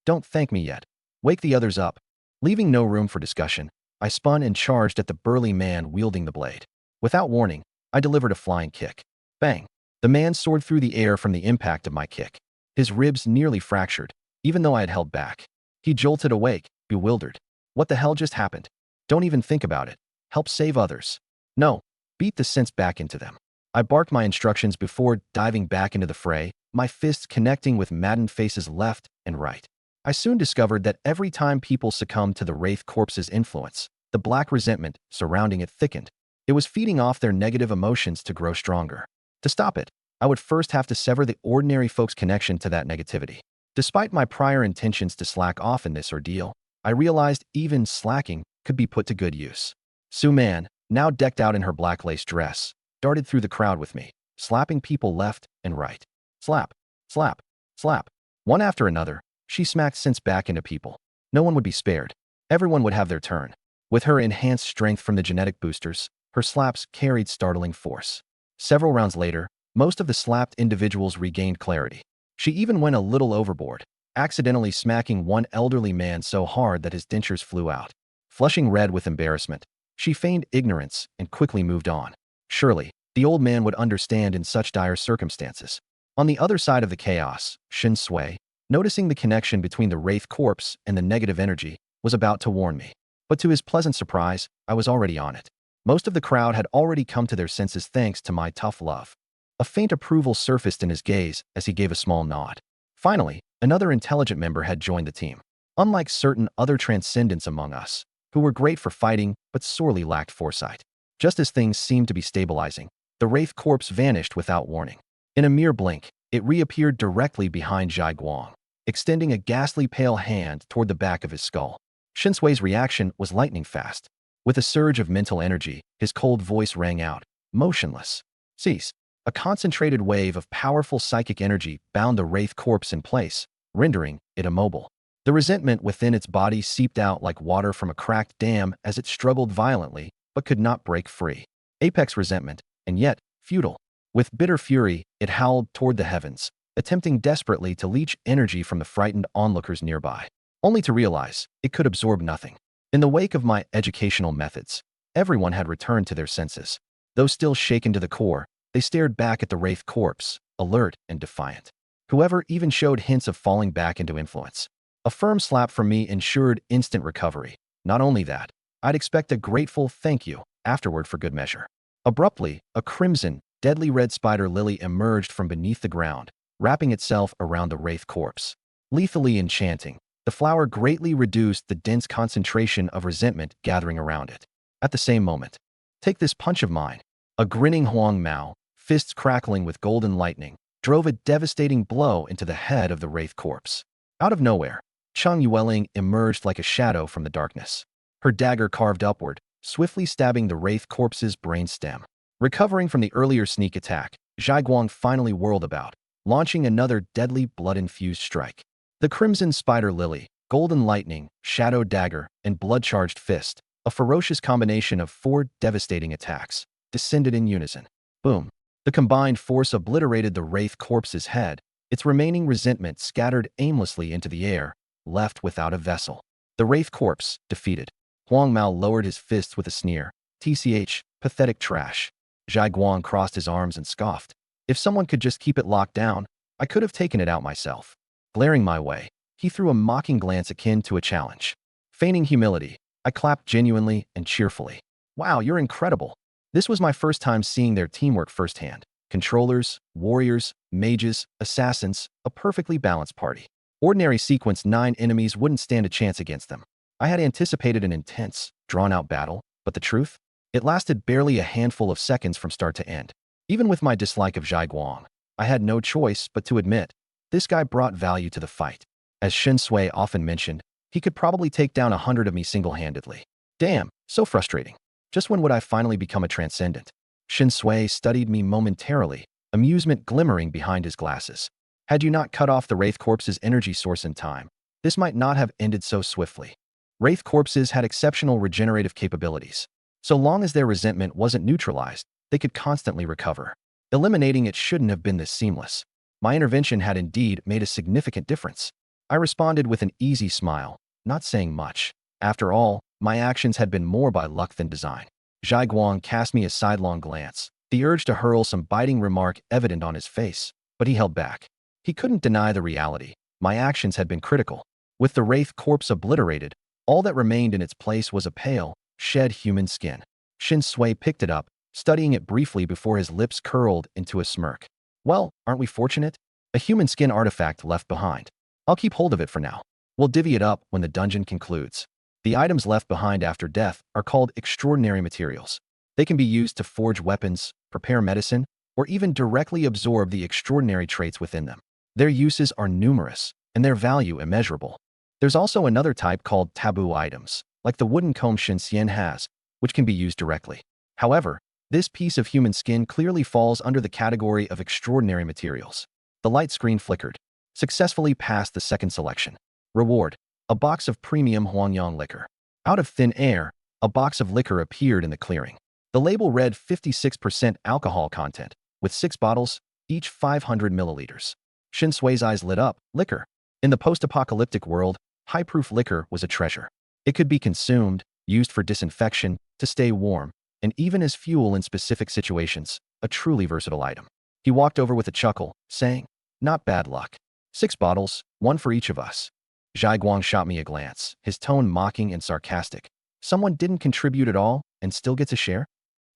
"Don't thank me yet. Wake the others up." Leaving no room for discussion, I spun and charged at the burly man wielding the blade. Without warning, I delivered a flying kick. Bang! The man soared through the air from the impact of my kick. His ribs nearly fractured, even though I had held back. He jolted awake, bewildered. What the hell just happened? Don't even think about it. Help save others. No, beat the sense back into them. I barked my instructions before diving back into the fray, my fists connecting with maddened faces left and right. I soon discovered that every time people succumbed to the Wraith Corpse's influence, the black resentment surrounding it thickened. It was feeding off their negative emotions to grow stronger. To stop it, I would first have to sever the ordinary folks' connection to that negativity. Despite my prior intentions to slack off in this ordeal, I realized even slacking could be put to good use. Su-Man, now decked out in her black lace dress, darted through the crowd with me, slapping people left and right. Slap, slap, slap. One after another, she smacked sense back into people. No one would be spared. Everyone would have their turn. With her enhanced strength from the genetic boosters, her slaps carried startling force. Several rounds later, most of the slapped individuals regained clarity. She even went a little overboard, accidentally smacking one elderly man so hard that his dentures flew out. Flushing red with embarrassment, she feigned ignorance and quickly moved on. Surely, the old man would understand in such dire circumstances. On the other side of the chaos, Shen Sui, noticing the connection between the Wraith Corpse and the negative energy, was about to warn me. But to his pleasant surprise, I was already on it. Most of the crowd had already come to their senses thanks to my tough love. A faint approval surfaced in his gaze as he gave a small nod. Finally, another intelligent member had joined the team. Unlike certain other transcendents among us, who were great for fighting but sorely lacked foresight. Just as things seemed to be stabilizing, the Wraith Corpse vanished without warning. In a mere blink, it reappeared directly behind Zhai Guang, extending a ghastly pale hand toward the back of his skull. Shen Sui's reaction was lightning fast. With a surge of mental energy, his cold voice rang out, "Motionless. Cease." A concentrated wave of powerful psychic energy bound the Wraith Corpse in place, rendering it immobile. The resentment within its body seeped out like water from a cracked dam as it struggled violently, but could not break free. Apex resentment, and yet futile. With bitter fury, it howled toward the heavens, attempting desperately to leech energy from the frightened onlookers nearby, only to realize it could absorb nothing. In the wake of my educational methods, everyone had returned to their senses. Though still shaken to the core, they stared back at the Wraith Corpse, alert and defiant. Whoever even showed hints of falling back into influence. A firm slap from me ensured instant recovery. Not only that, I'd expect a grateful thank you afterward for good measure. Abruptly, a crimson, deadly red spider lily emerged from beneath the ground, wrapping itself around the Wraith Corpse. Lethally enchanting, the flower greatly reduced the dense concentration of resentment gathering around it. At the same moment, take this punch of mine. A grinning Huang Mao, fists crackling with golden lightning, drove a devastating blow into the head of the Wraith Corpse. Out of nowhere, Cheng Yueling emerged like a shadow from the darkness. Her dagger carved upward, swiftly stabbing the Wraith Corpse's brain stem. Recovering from the earlier sneak attack, Zhai Guang finally whirled about, launching another deadly blood-infused strike. The Crimson Spider Lily, Golden Lightning, Shadow Dagger, and Blood-Charged Fist, a ferocious combination of 4 devastating attacks, descended in unison. Boom. The combined force obliterated the Wraith Corpse's head, its remaining resentment scattered aimlessly into the air, left without a vessel. The Wraith Corpse, defeated. Huang Mao lowered his fists with a sneer. TCH, pathetic trash. Zhai Guang crossed his arms and scoffed. If someone could just keep it locked down, I could have taken it out myself. Glaring my way, he threw a mocking glance akin to a challenge. Feigning humility, I clapped genuinely and cheerfully. Wow, you're incredible. This was my first time seeing their teamwork firsthand. Controllers, warriors, mages, assassins, a perfectly balanced party. Ordinary sequence 9 enemies wouldn't stand a chance against them. I had anticipated an intense, drawn-out battle, but the truth? It lasted barely a handful of seconds from start to end. Even with my dislike of Zhai Guang, I had no choice but to admit, this guy brought value to the fight. As Shen Sui often mentioned, he could probably take down 100 of me single-handedly. Damn, so frustrating. Just when would I finally become a transcendent? Shen Sui studied me momentarily, amusement glimmering behind his glasses. Had you not cut off the Wraith Corpse's energy source in time, this might not have ended so swiftly. Wraith Corpses had exceptional regenerative capabilities. So long as their resentment wasn't neutralized, they could constantly recover. Eliminating it shouldn't have been this seamless. My intervention had indeed made a significant difference. I responded with an easy smile, not saying much. After all, my actions had been more by luck than design. Zhai Guang cast me a sidelong glance, the urge to hurl some biting remark evident on his face, but he held back. He couldn't deny the reality. My actions had been critical. With the Wraith Corpse obliterated, all that remained in its place was a pale, shed human skin. Shen Sui picked it up, studying it briefly before his lips curled into a smirk. Well, aren't we fortunate? A human skin artifact left behind. I'll keep hold of it for now. We'll divvy it up when the dungeon concludes. The items left behind after death are called extraordinary materials. They can be used to forge weapons, prepare medicine, or even directly absorb the extraordinary traits within them. Their uses are numerous, and their value immeasurable. There's also another type called taboo items, like the wooden comb Shen Xian has, which can be used directly. However, this piece of human skin clearly falls under the category of extraordinary materials. The light screen flickered. Successfully passed the second selection. Reward: a box of premium Huangyang liquor. Out of thin air, a box of liquor appeared in the clearing. The label read 56% alcohol content, with 6 bottles, each 500 milliliters. Shen Sui's eyes lit up. Liquor. In the post-apocalyptic world, high-proof liquor was a treasure. It could be consumed, used for disinfection, to stay warm, and even as fuel in specific situations, a truly versatile item. He walked over with a chuckle, saying, "Not bad luck. 6 bottles, 1 for each of us." Zhai Guang shot me a glance, his tone mocking and sarcastic. Someone didn't contribute at all and still gets a share?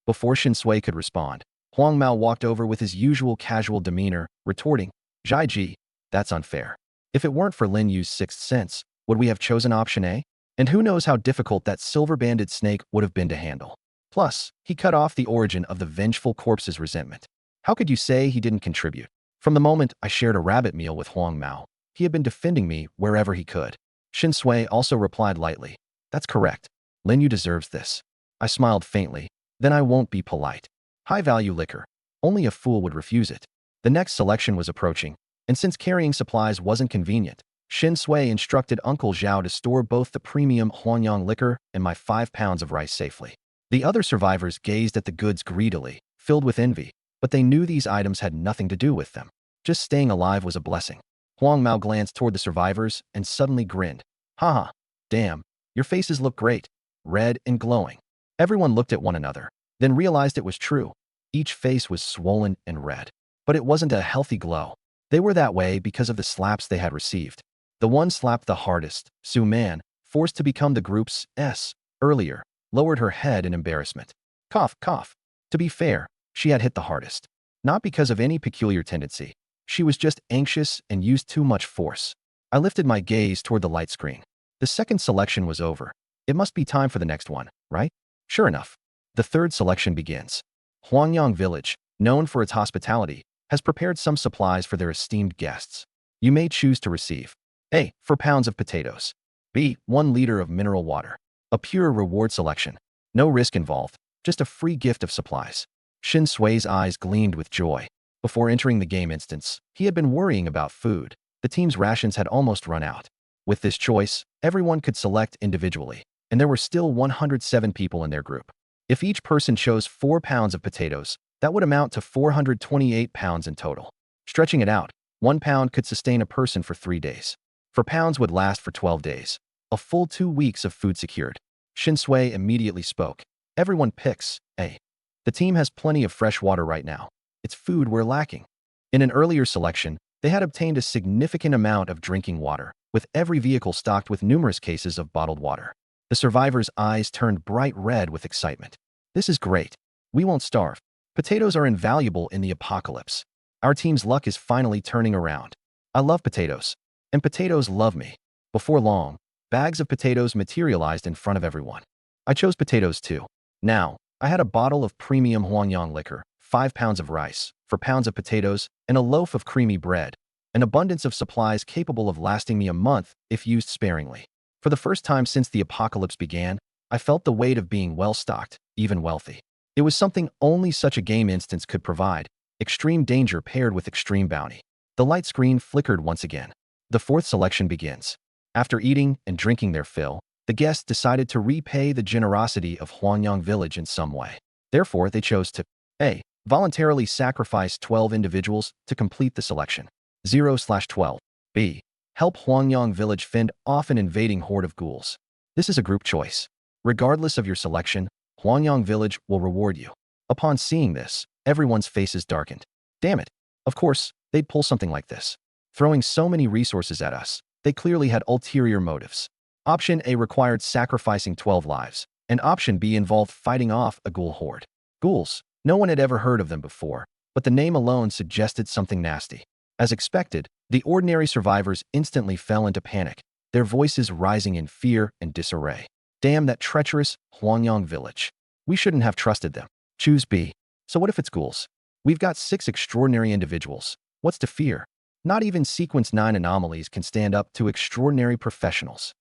Before Shen Sui could respond, Huang Mao walked over with his usual casual demeanor, retorting, "Zhai Ji, that's unfair. If it weren't for Lin Yu's sixth sense, would we have chosen option A? And who knows how difficult that silver-banded snake would have been to handle. Plus, he cut off the origin of the vengeful corpse's resentment. How could you say he didn't contribute? From the moment I shared a rabbit meal with Huang Mao, he had been defending me wherever he could." Shen Sui also replied lightly, "That's correct. Lin Yu deserves this." I smiled faintly. "Then I won't be polite. High-value liquor. Only a fool would refuse it." The next selection was approaching, and since carrying supplies wasn't convenient, Shen Sui instructed Uncle Zhao to store both the premium Huangyang liquor and my 5 pounds of rice safely. The other survivors gazed at the goods greedily, filled with envy, but they knew these items had nothing to do with them. Just staying alive was a blessing. Huang Mao glanced toward the survivors and suddenly grinned. "Haha, damn, your faces look great, red and glowing." Everyone looked at one another, then realized it was true. Each face was swollen and red. But it wasn't a healthy glow. They were that way because of the slaps they had received. The one slapped the hardest, Su Man, forced to become the group's S earlier, lowered her head in embarrassment. Cough, cough. To be fair, she had hit the hardest. Not because of any peculiar tendency. She was just anxious and used too much force. I lifted my gaze toward the light screen. The second selection was over. It must be time for the next one, right? Sure enough. The third selection begins. Huangyang Village, known for its hospitality, has prepared some supplies for their esteemed guests. You may choose to receive. A. 4 pounds of potatoes. B. 1 liter of mineral water. A pure reward selection. No risk involved, just a free gift of supplies. Shin Sui's eyes gleamed with joy. Before entering the game instance, he had been worrying about food. The team's rations had almost run out. With this choice, everyone could select individually, and there were still 107 people in their group. If each person chose 4 pounds of potatoes, that would amount to 428 pounds in total. Stretching it out, 1 pound could sustain a person for 3 days. 4 pounds would last for 12 days. A full 2 weeks of food secured. Shin Sui immediately spoke. Everyone picks A. The team has plenty of fresh water right now. It's food we're lacking. In an earlier selection, they had obtained a significant amount of drinking water, with every vehicle stocked with numerous cases of bottled water. The survivors' eyes turned bright red with excitement. This is great. We won't starve. Potatoes are invaluable in the apocalypse. Our team's luck is finally turning around. I love potatoes. And potatoes love me. Before long, bags of potatoes materialized in front of everyone. I chose potatoes too. Now, I had a bottle of premium Huangyang liquor, 5 pounds of rice, 4 pounds of potatoes, and a loaf of creamy bread. An abundance of supplies capable of lasting me a month if used sparingly. For the first time since the apocalypse began, I felt the weight of being well-stocked, even wealthy. It was something only such a game instance could provide, extreme danger paired with extreme bounty. The light screen flickered once again. The fourth selection begins. After eating and drinking their fill, the guests decided to repay the generosity of Huangyang Village in some way. Therefore, they chose to A. Voluntarily sacrifice 12 individuals to complete the selection. 0/12. B. Help Huangyang Village fend off an invading horde of ghouls. This is a group choice. Regardless of your selection, Huangyang Village will reward you. Upon seeing this, everyone's faces darkened. Damn it. Of course, they'd pull something like this. Throwing so many resources at us, they clearly had ulterior motives. Option A required sacrificing 12 lives, and Option B involved fighting off a ghoul horde. Ghouls. No one had ever heard of them before, but the name alone suggested something nasty. As expected, the ordinary survivors instantly fell into panic, their voices rising in fear and disarray. Damn that treacherous Huangyang Village. We shouldn't have trusted them. Choose B. So what if it's ghouls? We've got 6 extraordinary individuals. What's to fear? Not even Sequence 9 anomalies can stand up to extraordinary professionals.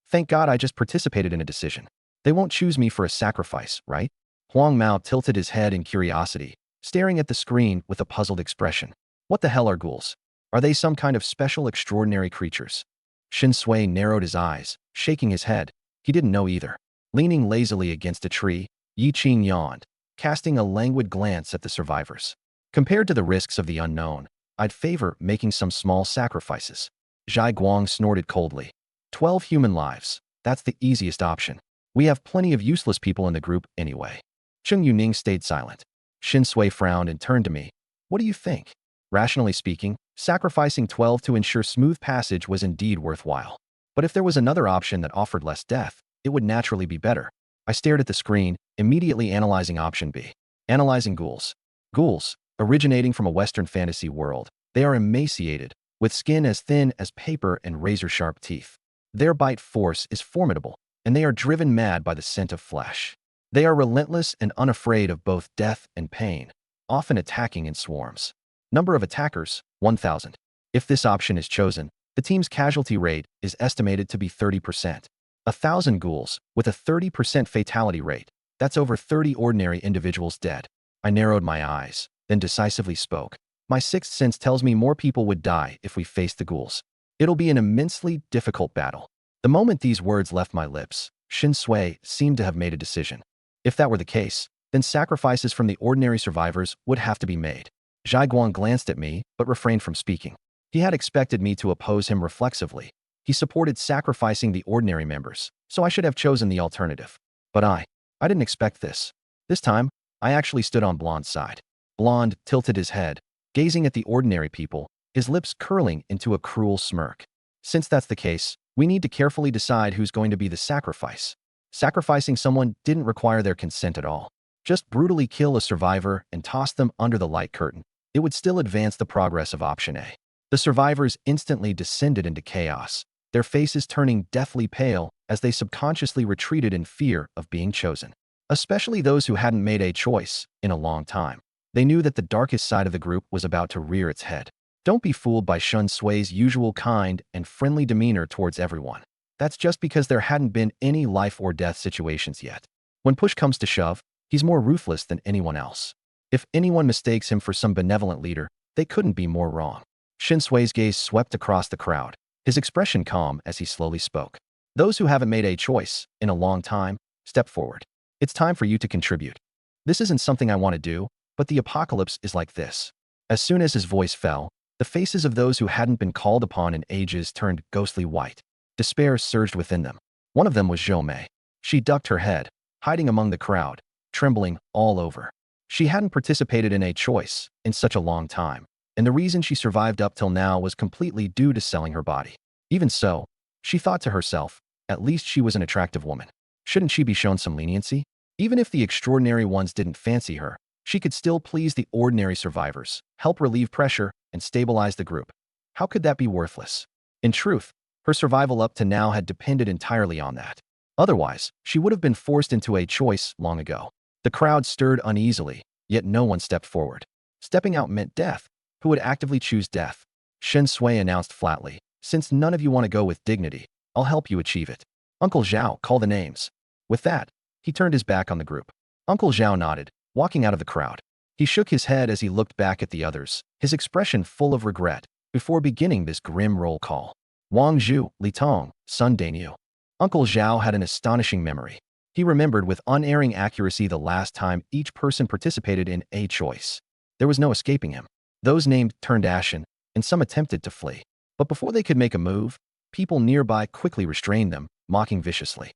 Thank God I just participated in a decision. They won't choose me for a sacrifice, right? Huang Mao tilted his head in curiosity, staring at the screen with a puzzled expression. What the hell are ghouls? Are they some kind of special extraordinary creatures? Shin Sui narrowed his eyes, shaking his head. He didn't know either. Leaning lazily against a tree, Yi Qing yawned, casting a languid glance at the survivors. Compared to the risks of the unknown, I'd favor making some small sacrifices. Zhai Guang snorted coldly. 12 human lives. That's the easiest option. We have plenty of useless people in the group anyway. Cheng Yuning stayed silent. Shin Sui frowned and turned to me. What do you think? Rationally speaking, sacrificing 12 to ensure smooth passage was indeed worthwhile. But if there was another option that offered less death, it would naturally be better. I stared at the screen, immediately analyzing option B. Analyzing ghouls. Ghouls, originating from a Western fantasy world, they are emaciated, with skin as thin as paper and razor-sharp teeth. Their bite force is formidable, and they are driven mad by the scent of flesh. They are relentless and unafraid of both death and pain, often attacking in swarms. Number of attackers, 1,000. If this option is chosen, the team's casualty rate is estimated to be 30%. 1,000 ghouls, with a 30% fatality rate. That's over 30 ordinary individuals dead. I narrowed my eyes, then decisively spoke. My sixth sense tells me more people would die if we faced the ghouls. It'll be an immensely difficult battle. The moment these words left my lips, Shin Sui seemed to have made a decision. If that were the case, then sacrifices from the ordinary survivors would have to be made. Zhai Guang glanced at me, but refrained from speaking. He had expected me to oppose him reflexively. He supported sacrificing the ordinary members, so I should have chosen the alternative. But I didn't expect this. This time, I actually stood on Blonde's side. Blonde tilted his head, gazing at the ordinary people, his lips curling into a cruel smirk. Since that's the case, we need to carefully decide who's going to be the sacrifice. Sacrificing someone didn't require their consent at all. Just brutally kill a survivor and toss them under the light curtain. It would still advance the progress of option A. The survivors instantly descended into chaos, their faces turning deathly pale as they subconsciously retreated in fear of being chosen. Especially those who hadn't made a choice in a long time. They knew that the darkest side of the group was about to rear its head. Don't be fooled by Shen Sui's usual kind and friendly demeanor towards everyone. That's just because there hadn't been any life or death situations yet. When push comes to shove, he's more ruthless than anyone else. If anyone mistakes him for some benevolent leader, they couldn't be more wrong. Shen Sui's gaze swept across the crowd, his expression calm as he slowly spoke. Those who haven't made a choice in a long time, step forward. It's time for you to contribute. This isn't something I want to do, but the apocalypse is like this. As soon as his voice fell, the faces of those who hadn't been called upon in ages turned ghostly white. Despair surged within them. One of them was Zhou Mei. She ducked her head, hiding among the crowd, trembling all over. She hadn't participated in a choice in such a long time, and the reason she survived up till now was completely due to selling her body. Even so, she thought to herself, at least she was an attractive woman. Shouldn't she be shown some leniency? Even if the extraordinary ones didn't fancy her, she could still please the ordinary survivors, help relieve pressure, and stabilize the group. How could that be worthless? In truth, her survival up to now had depended entirely on that. Otherwise, she would have been forced into a choice long ago. The crowd stirred uneasily, yet no one stepped forward. Stepping out meant death. Who would actively choose death? Shen Sui announced flatly, since none of you want to go with dignity, I'll help you achieve it. Uncle Zhao, call the names. With that, he turned his back on the group. Uncle Zhao nodded, walking out of the crowd. He shook his head as he looked back at the others, his expression full of regret, before beginning this grim roll call. Wang Zhu, Li Tong, Sun Daniu. Uncle Zhao had an astonishing memory. He remembered with unerring accuracy the last time each person participated in a choice. There was no escaping him. Those named turned ashen, and some attempted to flee. But before they could make a move, people nearby quickly restrained them, mocking viciously.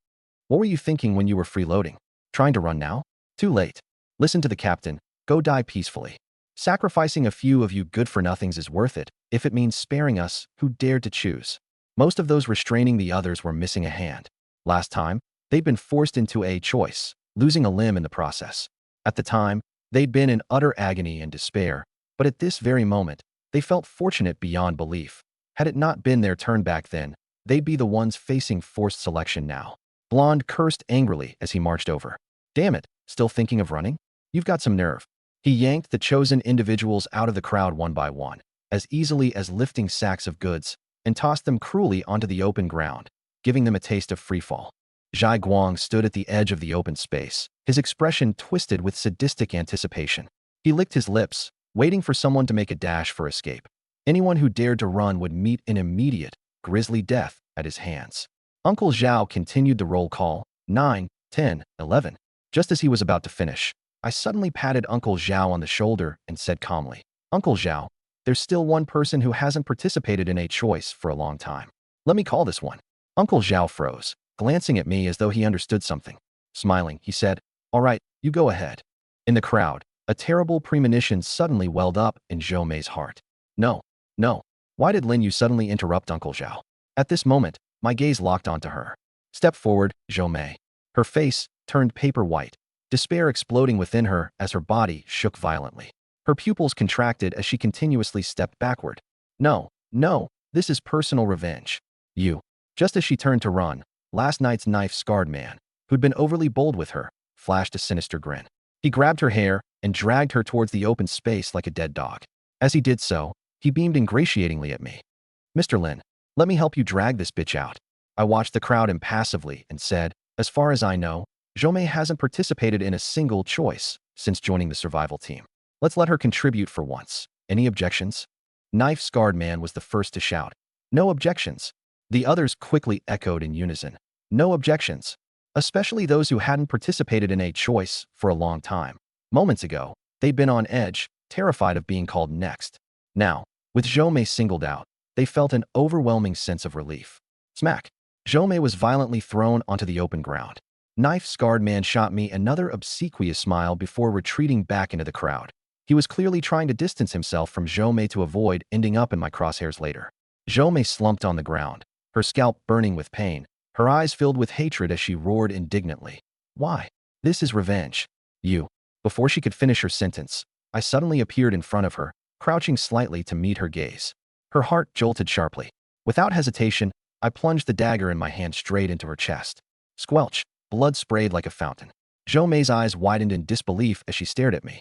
What were you thinking when you were freeloading? Trying to run now? Too late. Listen to the captain. Go die peacefully. Sacrificing a few of you good-for-nothings is worth it, if it means sparing us who dared to choose. Most of those restraining the others were missing a hand. Last time, they'd been forced into a choice, losing a limb in the process. At the time, they'd been in utter agony and despair, but at this very moment, they felt fortunate beyond belief. Had it not been their turn back then, they'd be the ones facing forced selection now. Blonde cursed angrily as he marched over. Damn it, still thinking of running? You've got some nerve. He yanked the chosen individuals out of the crowd one by one, as easily as lifting sacks of goods, and tossed them cruelly onto the open ground, giving them a taste of freefall. Zhai Guang stood at the edge of the open space, his expression twisted with sadistic anticipation. He licked his lips, waiting for someone to make a dash for escape. Anyone who dared to run would meet an immediate, grisly death at his hands. Uncle Zhao continued the roll call, 9, 10, 11. Just as he was about to finish, I suddenly patted Uncle Zhao on the shoulder and said calmly, Uncle Zhao, there's still one person who hasn't participated in a choice for a long time. Let me call this one. Uncle Zhao froze, glancing at me as though he understood something. Smiling, he said, all right, you go ahead. In the crowd, a terrible premonition suddenly welled up in Zhou Mei's heart. No, no. Why did Lin Yu suddenly interrupt Uncle Zhao? At this moment, my gaze locked onto her. Step forward, Zhou Mei. Her face turned paper white, despair exploding within her as her body shook violently. Her pupils contracted as she continuously stepped backward. No, no, this is personal revenge. You. Just as she turned to run, last night's knife-scarred man, who'd been overly bold with her, flashed a sinister grin. He grabbed her hair and dragged her towards the open space like a dead dog. As he did so, he beamed ingratiatingly at me. Mr. Lin, let me help you drag this bitch out. I watched the crowd impassively and said, as far as I know, Zhou Mei hasn't participated in a single choice since joining the survival team. Let's let her contribute for once. Any objections? Knife-scarred man was the first to shout. No objections. The others quickly echoed in unison. No objections. Especially those who hadn't participated in a choice for a long time. Moments ago, they'd been on edge, terrified of being called next. Now, with Zhou Mei singled out, they felt an overwhelming sense of relief. Smack! Zhou Mei was violently thrown onto the open ground. Knife-scarred man shot me another obsequious smile before retreating back into the crowd. He was clearly trying to distance himself from Zhou Mei to avoid ending up in my crosshairs later. Zhou Mei slumped on the ground, her scalp burning with pain, her eyes filled with hatred as she roared indignantly. Why? This is revenge. You. Before she could finish her sentence, I suddenly appeared in front of her, crouching slightly to meet her gaze. Her heart jolted sharply. Without hesitation, I plunged the dagger in my hand straight into her chest. Squelch! Blood sprayed like a fountain. Zhou Mei's eyes widened in disbelief as she stared at me.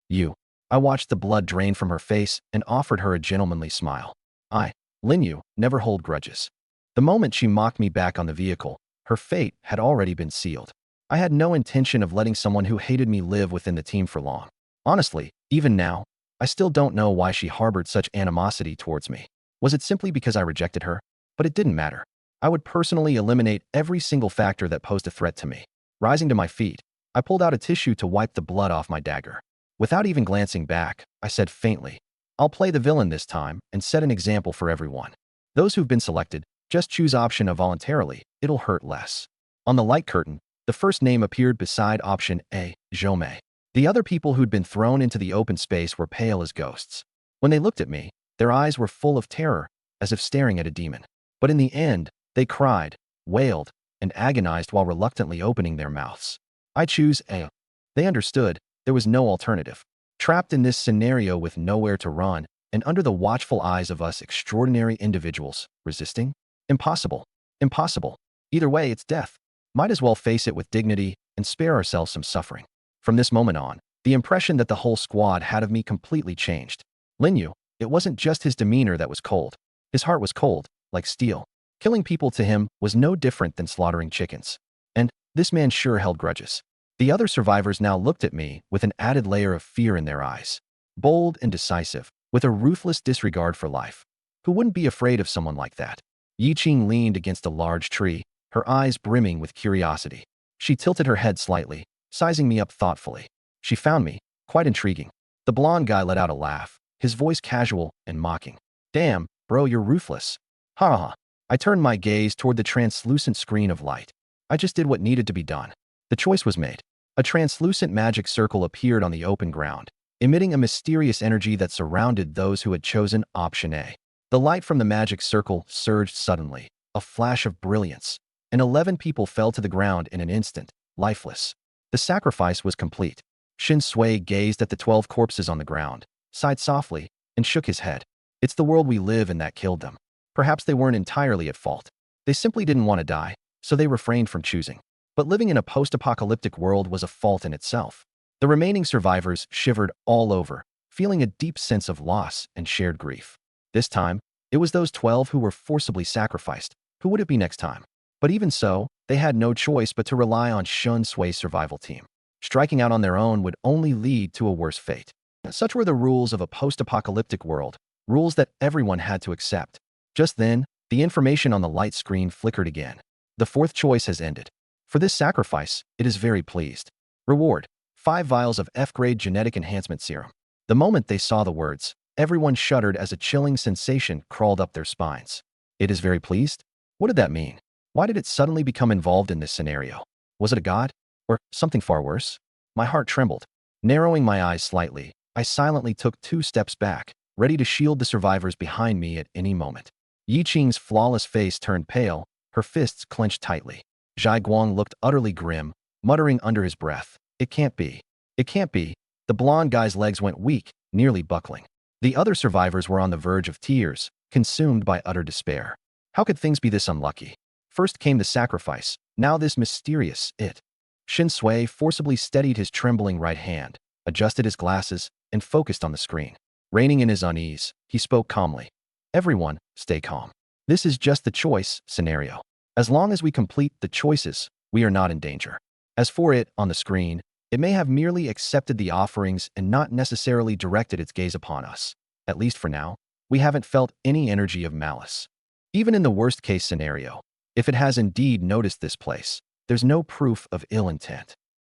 You. I watched the blood drain from her face and offered her a gentlemanly smile. I, Lin Yu, never hold grudges. The moment she mocked me back on the vehicle, her fate had already been sealed. I had no intention of letting someone who hated me live within the team for long. Honestly, even now, I still don't know why she harbored such animosity towards me. Was it simply because I rejected her? But it didn't matter. I would personally eliminate every single factor that posed a threat to me. Rising to my feet, I pulled out a tissue to wipe the blood off my dagger. Without even glancing back, I said faintly, "I'll play the villain this time and set an example for everyone. Those who've been selected, just choose option A voluntarily, it'll hurt less." On the light curtain, the first name appeared beside option A, Zhou Mei. The other people who'd been thrown into the open space were pale as ghosts. When they looked at me, their eyes were full of terror, as if staring at a demon. But in the end, they cried, wailed, and agonized while reluctantly opening their mouths. I choose A. They understood. There was no alternative. Trapped in this scenario with nowhere to run, and under the watchful eyes of us extraordinary individuals, resisting? Impossible. Impossible. Either way, it's death. Might as well face it with dignity and spare ourselves some suffering. From this moment on, the impression that the whole squad had of me completely changed. Lin Yu, it wasn't just his demeanor that was cold. His heart was cold, like steel. Killing people to him was no different than slaughtering chickens. And this man sure held grudges. The other survivors now looked at me with an added layer of fear in their eyes. Bold and decisive, with a ruthless disregard for life. Who wouldn't be afraid of someone like that? Yi Qing leaned against a large tree, her eyes brimming with curiosity. She tilted her head slightly, sizing me up thoughtfully. She found me quite intriguing. The blonde guy let out a laugh, his voice casual and mocking. "Damn, bro, you're ruthless." Ha ha. I turned my gaze toward the translucent screen of light. I just did what needed to be done. The choice was made. A translucent magic circle appeared on the open ground, emitting a mysterious energy that surrounded those who had chosen option A. The light from the magic circle surged suddenly, a flash of brilliance, and 11 people fell to the ground in an instant, lifeless. The sacrifice was complete. Shin Sui gazed at the 12 corpses on the ground, sighed softly, and shook his head. It's the world we live in that killed them. Perhaps they weren't entirely at fault. They simply didn't want to die, so they refrained from choosing. But living in a post-apocalyptic world was a fault in itself. The remaining survivors shivered all over, feeling a deep sense of loss and shared grief. This time, it was those 12 who were forcibly sacrificed. Who would it be next time? But even so, they had no choice but to rely on Shin Sui's survival team. Striking out on their own would only lead to a worse fate. Such were the rules of a post-apocalyptic world, rules that everyone had to accept. Just then, the information on the light screen flickered again. The fourth choice has ended. For this sacrifice, it is very pleased. Reward: 5 vials of F-grade genetic enhancement serum. The moment they saw the words, everyone shuddered as a chilling sensation crawled up their spines. It is very pleased? What did that mean? Why did it suddenly become involved in this scenario? Was it a god? Or something far worse? My heart trembled. Narrowing my eyes slightly, I silently took 2 steps back, ready to shield the survivors behind me at any moment. Yi Qing's flawless face turned pale, her fists clenched tightly. Zhai Guang looked utterly grim, muttering under his breath, "It can't be. It can't be." The blonde guy's legs went weak, nearly buckling. The other survivors were on the verge of tears, consumed by utter despair. How could things be this unlucky? First came the sacrifice, now this mysterious it. Shin Sui forcibly steadied his trembling right hand, adjusted his glasses, and focused on the screen. Reining in his unease, he spoke calmly. "Everyone, stay calm. This is just the choice scenario. As long as we complete the choices, we are not in danger. As for it on the screen, it may have merely accepted the offerings and not necessarily directed its gaze upon us. At least for now, we haven't felt any energy of malice. Even in the worst-case scenario, if it has indeed noticed this place, there's no proof of ill intent."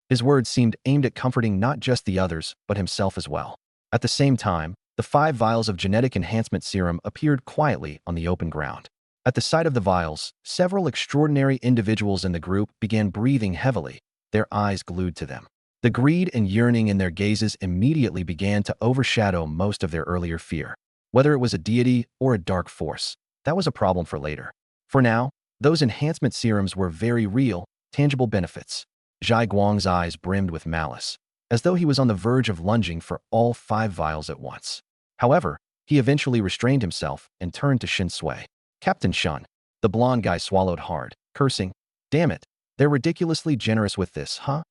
His words seemed aimed at comforting not just the others, but himself as well. At the same time, the 5 vials of genetic enhancement serum appeared quietly on the open ground. At the sight of the vials, several extraordinary individuals in the group began breathing heavily, their eyes glued to them. The greed and yearning in their gazes immediately began to overshadow most of their earlier fear. Whether it was a deity or a dark force, that was a problem for later. For now, those enhancement serums were very real, tangible benefits. Zhai Guang's eyes brimmed with malice, as though he was on the verge of lunging for all 5 vials at once. However, he eventually restrained himself and turned to Shin Sui. "Captain Shun." The blonde guy swallowed hard, cursing. "Damn it, they're ridiculously generous with this, huh?"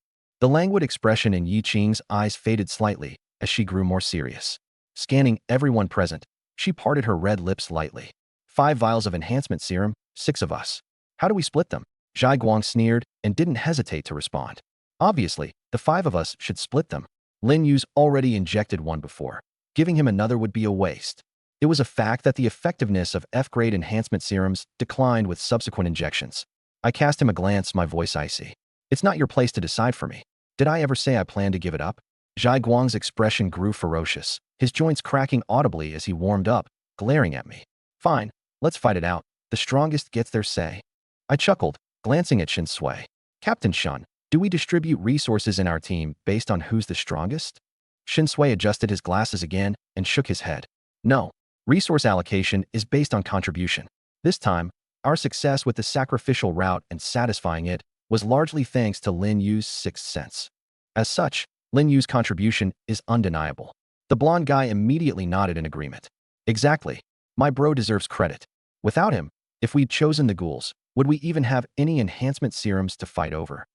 The languid expression in Yi Qing's eyes faded slightly, as she grew more serious. Scanning everyone present, she parted her red lips lightly. 5 vials of enhancement serum, 6 of us. How do we split them? Zhai Guang sneered and didn't hesitate to respond. Obviously, the 5 of us should split them. Lin Yu's already injected one before. Giving him another would be a waste. It was a fact that the effectiveness of F-grade enhancement serums declined with subsequent injections. I cast him a glance, my voice icy. It's not your place to decide for me. Did I ever say I plan to give it up? Zhai Guang's expression grew ferocious, his joints cracking audibly as he warmed up, glaring at me. Fine, let's fight it out. The strongest gets their say. I chuckled, glancing at Shin Sui. Captain Shun, do we distribute resources in our team based on who's the strongest? Shin Sui adjusted his glasses again and shook his head. No, resource allocation is based on contribution. This time, our success with the sacrificial route and satisfying it was largely thanks to Lin Yu's sixth sense. As such, Lin Yu's contribution is undeniable. The blonde guy immediately nodded in agreement. Exactly. My bro deserves credit. Without him, if we'd chosen the ghouls, would we even have any enhancement serums to fight over?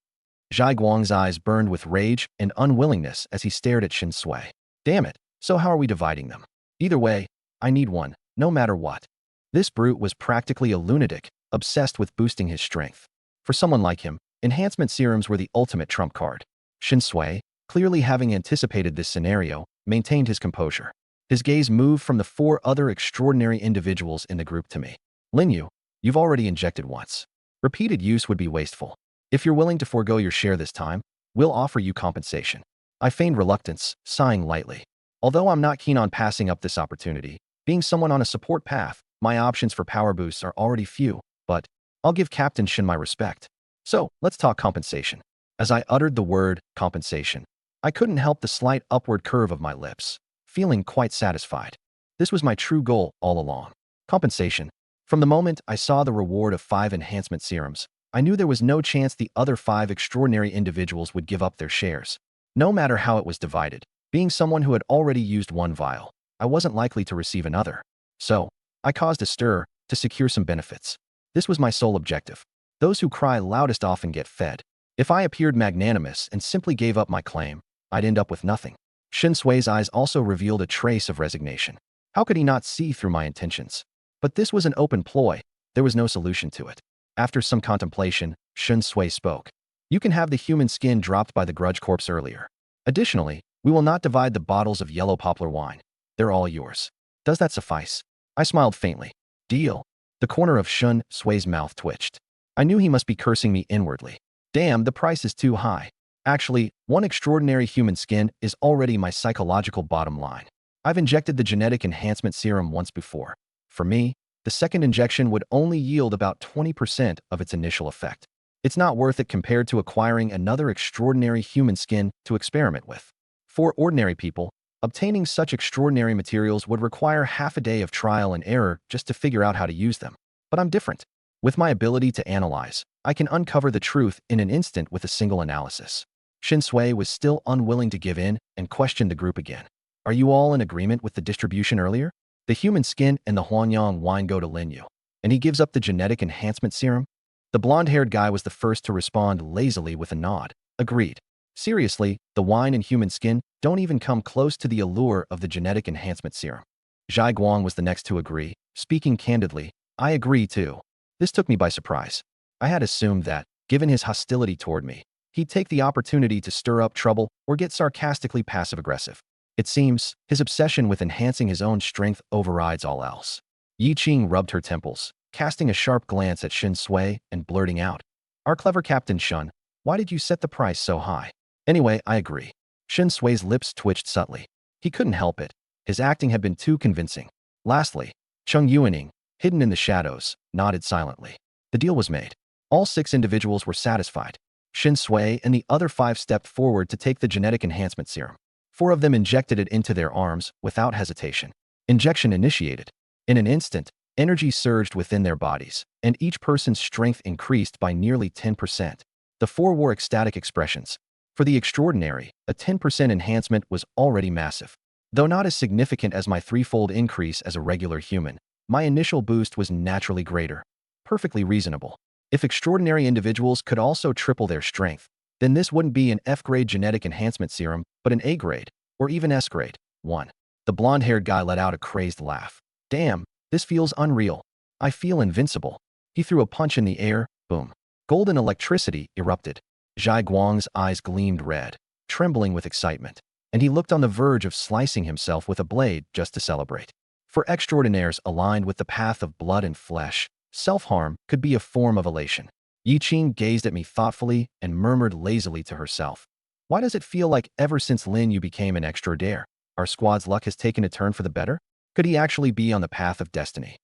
Zhai Guang's eyes burned with rage and unwillingness as he stared at Shin Sui. Damn it, so how are we dividing them? Either way, I need one, no matter what. This brute was practically a lunatic, obsessed with boosting his strength. For someone like him, enhancement serums were the ultimate trump card. Shin Sui, clearly having anticipated this scenario, maintained his composure. His gaze moved from the 4 other extraordinary individuals in the group to me. Lin Yu, you've already injected once. Repeated use would be wasteful. If you're willing to forego your share this time, we'll offer you compensation. I feigned reluctance, sighing lightly. Although I'm not keen on passing up this opportunity, being someone on a support path, my options for power boosts are already few, but I'll give Captain Shin my respect. So, let's talk compensation. As I uttered the word compensation, I couldn't help the slight upward curve of my lips, feeling quite satisfied. This was my true goal all along. Compensation. From the moment I saw the reward of 5 enhancement serums, I knew there was no chance the other 5 extraordinary individuals would give up their shares. No matter how it was divided, being someone who had already used 1 vial, I wasn't likely to receive another. So, I caused a stir to secure some benefits. This was my sole objective. Those who cry loudest often get fed. If I appeared magnanimous and simply gave up my claim, I'd end up with nothing. Shin Sui's eyes also revealed a trace of resignation. How could he not see through my intentions? But this was an open ploy. There was no solution to it. After some contemplation, Shin Sui spoke. You can have the human skin dropped by the grudge corpse earlier. Additionally, we will not divide the bottles of yellow poplar wine. They're all yours. Does that suffice? I smiled faintly. Deal. The corner of Shin Sui's mouth twitched. I knew he must be cursing me inwardly. Damn, the price is too high. Actually, 1 extraordinary human skin is already my psychological bottom line. I've injected the genetic enhancement serum once before. For me, the second injection would only yield about 20% of its initial effect. It's not worth it compared to acquiring another extraordinary human skin to experiment with. For ordinary people, obtaining such extraordinary materials would require half a day of trial and error just to figure out how to use them. But I'm different. With my ability to analyze, I can uncover the truth in an instant with a single analysis. Shin Sui was still unwilling to give in and questioned the group again. Are you all in agreement with the distribution earlier? The human skin and the Huanyang wine go to Lin Yu, and he gives up the genetic enhancement serum? The blonde-haired guy was the first to respond lazily with a nod. Agreed. Seriously, the wine and human skin don't even come close to the allure of the genetic enhancement serum. Zhai Guang was the next to agree. Speaking candidly, I agree too. This took me by surprise. I had assumed that, given his hostility toward me, he'd take the opportunity to stir up trouble or get sarcastically passive-aggressive. It seems his obsession with enhancing his own strength overrides all else. Yi Qing rubbed her temples, casting a sharp glance at Shin Sui and blurting out, Our clever Captain Shun, why did you set the price so high? Anyway, I agree. Shin Sui's lips twitched subtly. He couldn't help it. His acting had been too convincing. Lastly, Cheng Yuaning, hidden in the shadows, nodded silently. The deal was made. All 6 individuals were satisfied. Shin Sui and the other 5 stepped forward to take the genetic enhancement serum. 4 of them injected it into their arms without hesitation. Injection initiated. In an instant, energy surged within their bodies, and each person's strength increased by nearly 10%. The 4 wore ecstatic expressions. For the extraordinary, a 10% enhancement was already massive. Though not as significant as my 3-fold increase as a regular human, my initial boost was naturally greater. Perfectly reasonable. If extraordinary individuals could also triple their strength, then this wouldn't be an F-grade genetic enhancement serum, but an A-grade, or even escalate. 1. The blonde-haired guy let out a crazed laugh. Damn, this feels unreal. I feel invincible. He threw a punch in the air, boom. Golden electricity erupted. Zhai Guang's eyes gleamed red, trembling with excitement, and he looked on the verge of slicing himself with a blade just to celebrate. For extraordinaires aligned with the path of blood and flesh, self-harm could be a form of elation. Yi Qing gazed at me thoughtfully and murmured lazily to herself. Why does it feel like ever since Lin Yu became an extraordinaire, our squad's luck has taken a turn for the better? Could he actually be on the path of destiny?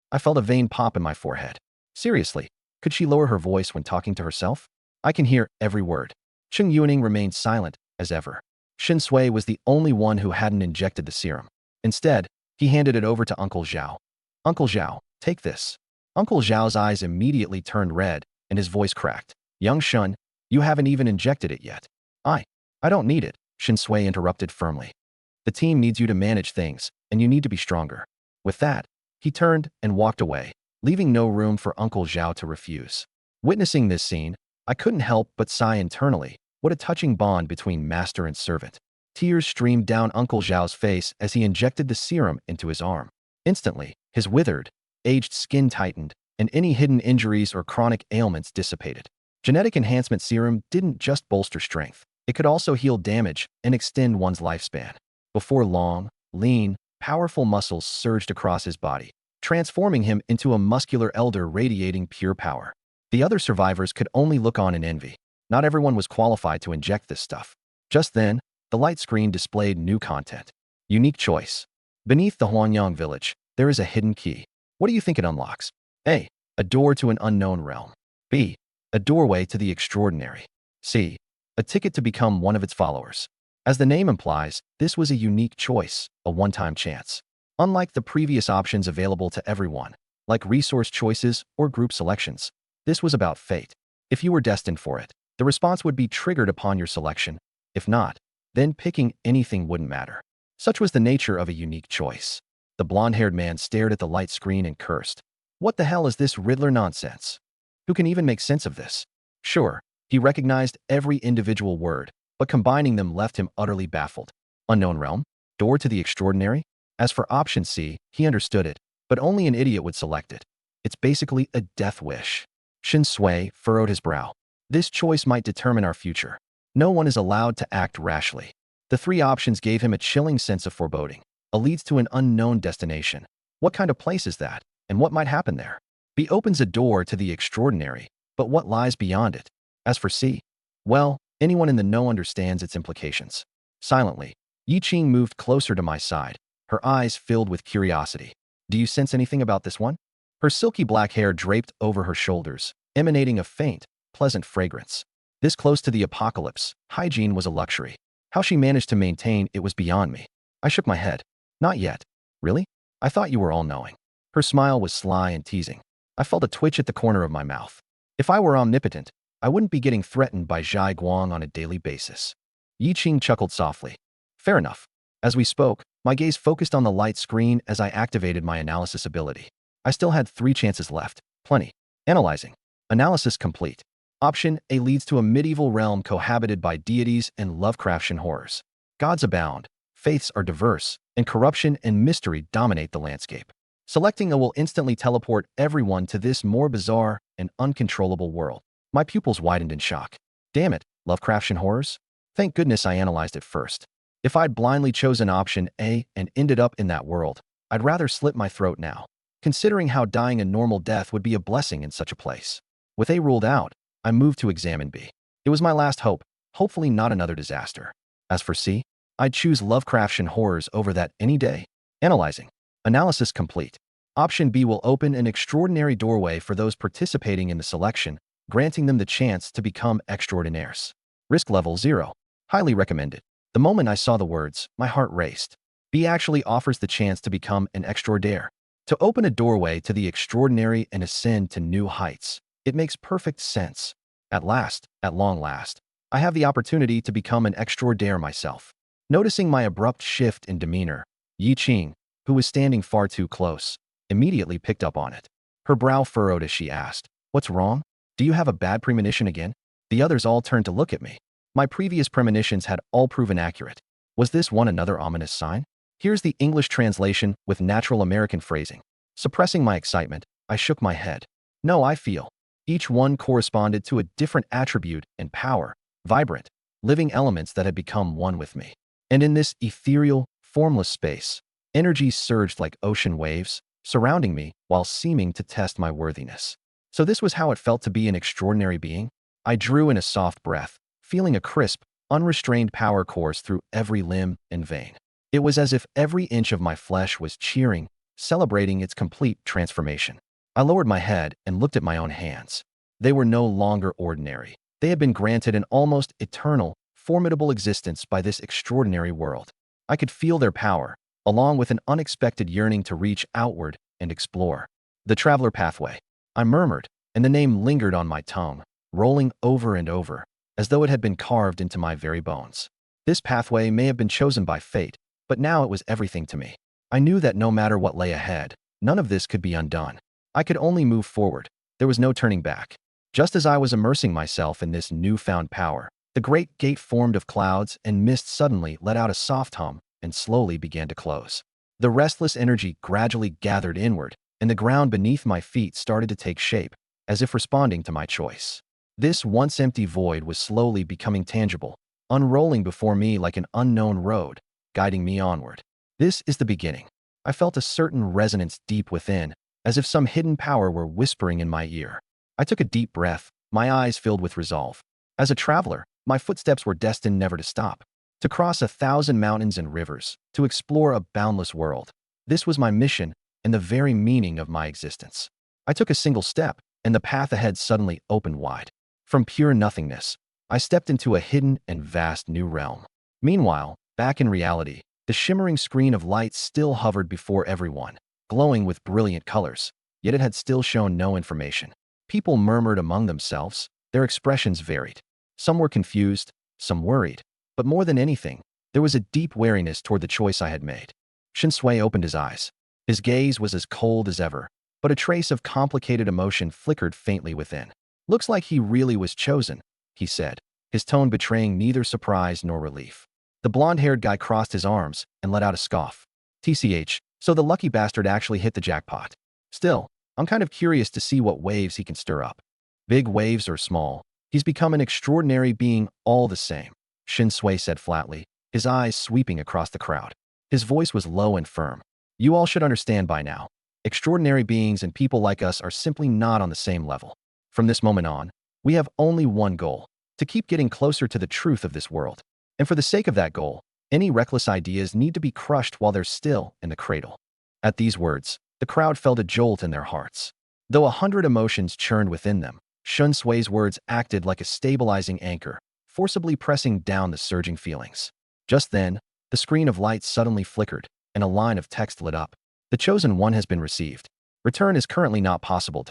I felt a vein pop in my forehead. Seriously, could she lower her voice when talking to herself? I can hear every word. Cheng Yuning remained silent, as ever. Shen Sui was the only one who hadn't injected the serum. Instead, he handed it over to Uncle Zhao. Uncle Zhao, take this. Uncle Zhao's eyes immediately turned red, and his voice cracked. Young Shun, you haven't even injected it yet. I don't need it, Shen Sui interrupted firmly. The team needs you to manage things, and you need to be stronger. With that, he turned and walked away, leaving no room for Uncle Zhao to refuse. Witnessing this scene, I couldn't help but sigh internally. What a touching bond between master and servant. Tears streamed down Uncle Zhao's face as he injected the serum into his arm. Instantly, his withered, aged skin tightened, and any hidden injuries or chronic ailments dissipated. Genetic enhancement serum didn't just bolster strength. It could also heal damage and extend one's lifespan. Before long, lean, powerful muscles surged across his body, transforming him into a muscular elder radiating pure power. The other survivors could only look on in envy. Not everyone was qualified to inject this stuff. Just then, the light screen displayed new content. Unique choice. Beneath the Huanyang village, there is a hidden key. What do you think it unlocks? A. A door to an unknown realm. B. A doorway to the extraordinary. C. A ticket to become one of its followers. As the name implies, this was a unique choice, a one-time chance. Unlike the previous options available to everyone, like resource choices or group selections, this was about fate. If you were destined for it, the response would be triggered upon your selection. If not, then picking anything wouldn't matter. Such was the nature of a unique choice. The blonde-haired man stared at the light screen and cursed. What the hell is this Riddler nonsense? Who can even make sense of this? Sure, he recognized every individual word, but combining them left him utterly baffled. Unknown realm? Door to the extraordinary? As for option C, he understood it, but only an idiot would select it. It's basically a death wish. Shen Sui furrowed his brow. This choice might determine our future. No one is allowed to act rashly. The three options gave him a chilling sense of foreboding. A leads to an unknown destination. What kind of place is that, and what might happen there? B opens a door to the extraordinary, but what lies beyond it? As for C, well, anyone in the know understands its implications. Silently, Yi Qing moved closer to my side, her eyes filled with curiosity. Do you sense anything about this one? Her silky black hair draped over her shoulders, emanating a faint, pleasant fragrance. This close to the apocalypse, hygiene was a luxury. How she managed to maintain it was beyond me. I shook my head. Not yet. Really? I thought you were all-knowing. Her smile was sly and teasing. I felt a twitch at the corner of my mouth. If I were omnipotent, I wouldn't be getting threatened by Zhai Guang on a daily basis. Yi Qing chuckled softly. Fair enough. As we spoke, my gaze focused on the light screen as I activated my analysis ability. I still had 3 chances left. Plenty. Analyzing. Analysis complete. Option A leads to a medieval realm cohabited by deities and Lovecraftian horrors. Gods abound, faiths are diverse, and corruption and mystery dominate the landscape. Selecting A will instantly teleport everyone to this more bizarre and uncontrollable world. My pupils widened in shock. Damn it, Lovecraftian horrors? Thank goodness I analyzed it first. If I'd blindly chosen option A and ended up in that world, I'd rather slit my throat now, considering how dying a normal death would be a blessing in such a place. With A ruled out, I moved to examine B. It was my last hope, hopefully not another disaster. As for C, I'd choose Lovecraftian horrors over that any day. Analyzing. Analysis complete. Option B will open an extraordinary doorway for those participating in the selection, granting them the chance to become extraordinaires. Risk level 0. Highly recommended. The moment I saw the words, my heart raced. B actually offers the chance to become an extraordinaire. To open a doorway to the extraordinary and ascend to new heights. It makes perfect sense. At long last, I have the opportunity to become an extraordinaire myself. Noticing my abrupt shift in demeanor, Yi Qing, who was standing far too close, immediately picked up on it. Her brow furrowed as she asked, "What's wrong? Do you have a bad premonition again?" The others all turned to look at me. My previous premonitions had all proven accurate. Was this one another ominous sign? Here's the English translation with natural American phrasing. Suppressing my excitement, I shook my head. No, I feel. Each one corresponded to a different attribute and power, vibrant, living elements that had become one with me. And in this ethereal, formless space, energy surged like ocean waves, surrounding me while seeming to test my worthiness. So this was how it felt to be an extraordinary being? I drew in a soft breath, feeling a crisp, unrestrained power course through every limb and vein. It was as if every inch of my flesh was cheering, celebrating its complete transformation. I lowered my head and looked at my own hands. They were no longer ordinary. They had been granted an almost eternal, formidable existence by this extraordinary world. I could feel their power, along with an unexpected yearning to reach outward and explore. The Traveler Pathway. I murmured, and the name lingered on my tongue, rolling over and over, as though it had been carved into my very bones. This pathway may have been chosen by fate, but now it was everything to me. I knew that no matter what lay ahead, none of this could be undone. I could only move forward. There was no turning back. Just as I was immersing myself in this newfound power, the great gate formed of clouds and mist suddenly let out a soft hum and slowly began to close. The restless energy gradually gathered inward, and the ground beneath my feet started to take shape, as if responding to my choice. This once empty void was slowly becoming tangible, unrolling before me like an unknown road, guiding me onward. This is the beginning. I felt a certain resonance deep within, as if some hidden power were whispering in my ear. I took a deep breath, my eyes filled with resolve. As a traveler, my footsteps were destined never to stop, to cross 1,000 mountains and rivers, to explore a boundless world. This was my mission and the very meaning of my existence. I took a single step, and the path ahead suddenly opened wide. From pure nothingness, I stepped into a hidden and vast new realm. Meanwhile, back in reality, the shimmering screen of light still hovered before everyone, glowing with brilliant colors, yet it had still shown no information. People murmured among themselves, their expressions varied. Some were confused, some worried, but more than anything, there was a deep wariness toward the choice I had made. Shui opened his eyes. His gaze was as cold as ever, but a trace of complicated emotion flickered faintly within. Looks like he really was chosen, he said, his tone betraying neither surprise nor relief. The blonde-haired guy crossed his arms and let out a scoff. TCH, so the lucky bastard actually hit the jackpot. Still, I'm kind of curious to see what waves he can stir up. Big waves or small, he's become an extraordinary being all the same, Shui said flatly, his eyes sweeping across the crowd. His voice was low and firm. You all should understand by now. Extraordinary beings and people like us are simply not on the same level. From this moment on, we have only one goal, to keep getting closer to the truth of this world. And for the sake of that goal, any reckless ideas need to be crushed while they're still in the cradle. At these words, the crowd felt a jolt in their hearts. Though 100 emotions churned within them, Shui's words acted like a stabilizing anchor, forcibly pressing down the surging feelings. Just then, the screen of light suddenly flickered, and a line of text lit up. The chosen one has been received. Return is currently not possible.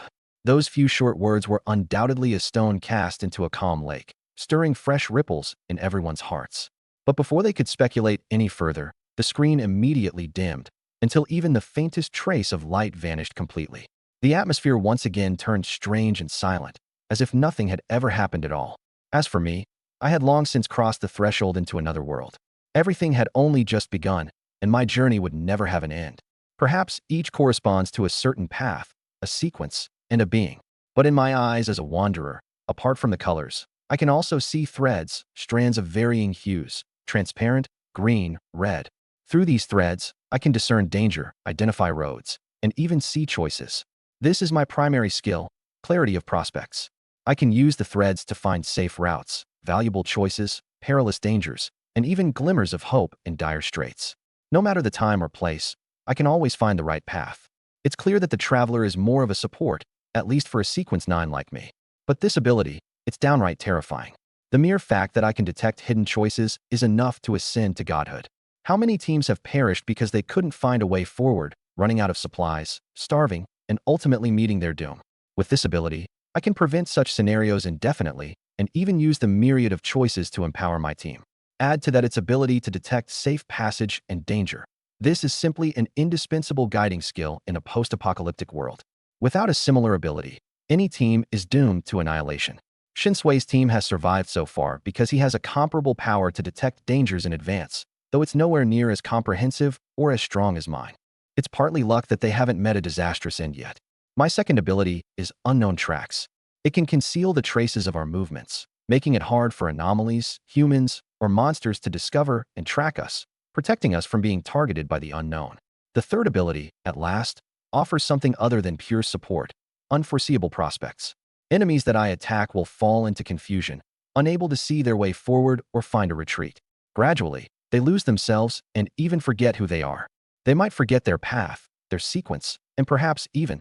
Those few short words were undoubtedly a stone cast into a calm lake, stirring fresh ripples in everyone's hearts. But before they could speculate any further, the screen immediately dimmed, until even the faintest trace of light vanished completely. The atmosphere once again turned strange and silent, as if nothing had ever happened at all. As for me, I had long since crossed the threshold into another world. Everything had only just begun, and my journey would never have an end. Perhaps each corresponds to a certain path, a sequence, and a being. But in my eyes as a wanderer, apart from the colors, I can also see threads, strands of varying hues, transparent, green, red. Through these threads, I can discern danger, identify roads, and even see choices. This is my primary skill, clarity of prospects. I can use the threads to find safe routes, valuable choices, perilous dangers, and even glimmers of hope in dire straits. No matter the time or place, I can always find the right path. It's clear that the traveler is more of a support, at least for a sequence 9 like me. But this ability, it's downright terrifying. The mere fact that I can detect hidden choices is enough to ascend to godhood. How many teams have perished because they couldn't find a way forward, running out of supplies, starving, and ultimately meeting their doom? With this ability, I can prevent such scenarios indefinitely and even use the myriad of choices to empower my team. Add to that its ability to detect safe passage and danger. This is simply an indispensable guiding skill in a post-apocalyptic world. Without a similar ability, any team is doomed to annihilation. Shui's team has survived so far because he has a comparable power to detect dangers in advance, though it's nowhere near as comprehensive or as strong as mine. It's partly luck that they haven't met a disastrous end yet. My second ability is Unknown Tracks. It can conceal the traces of our movements, making it hard for anomalies, humans, or monsters to discover and track us, protecting us from being targeted by the unknown. The third ability, at last, offers something other than pure support: unforeseeable prospects. Enemies that I attack will fall into confusion, unable to see their way forward or find a retreat. Gradually, they lose themselves and even forget who they are. They might forget their path, their sequence, and perhaps even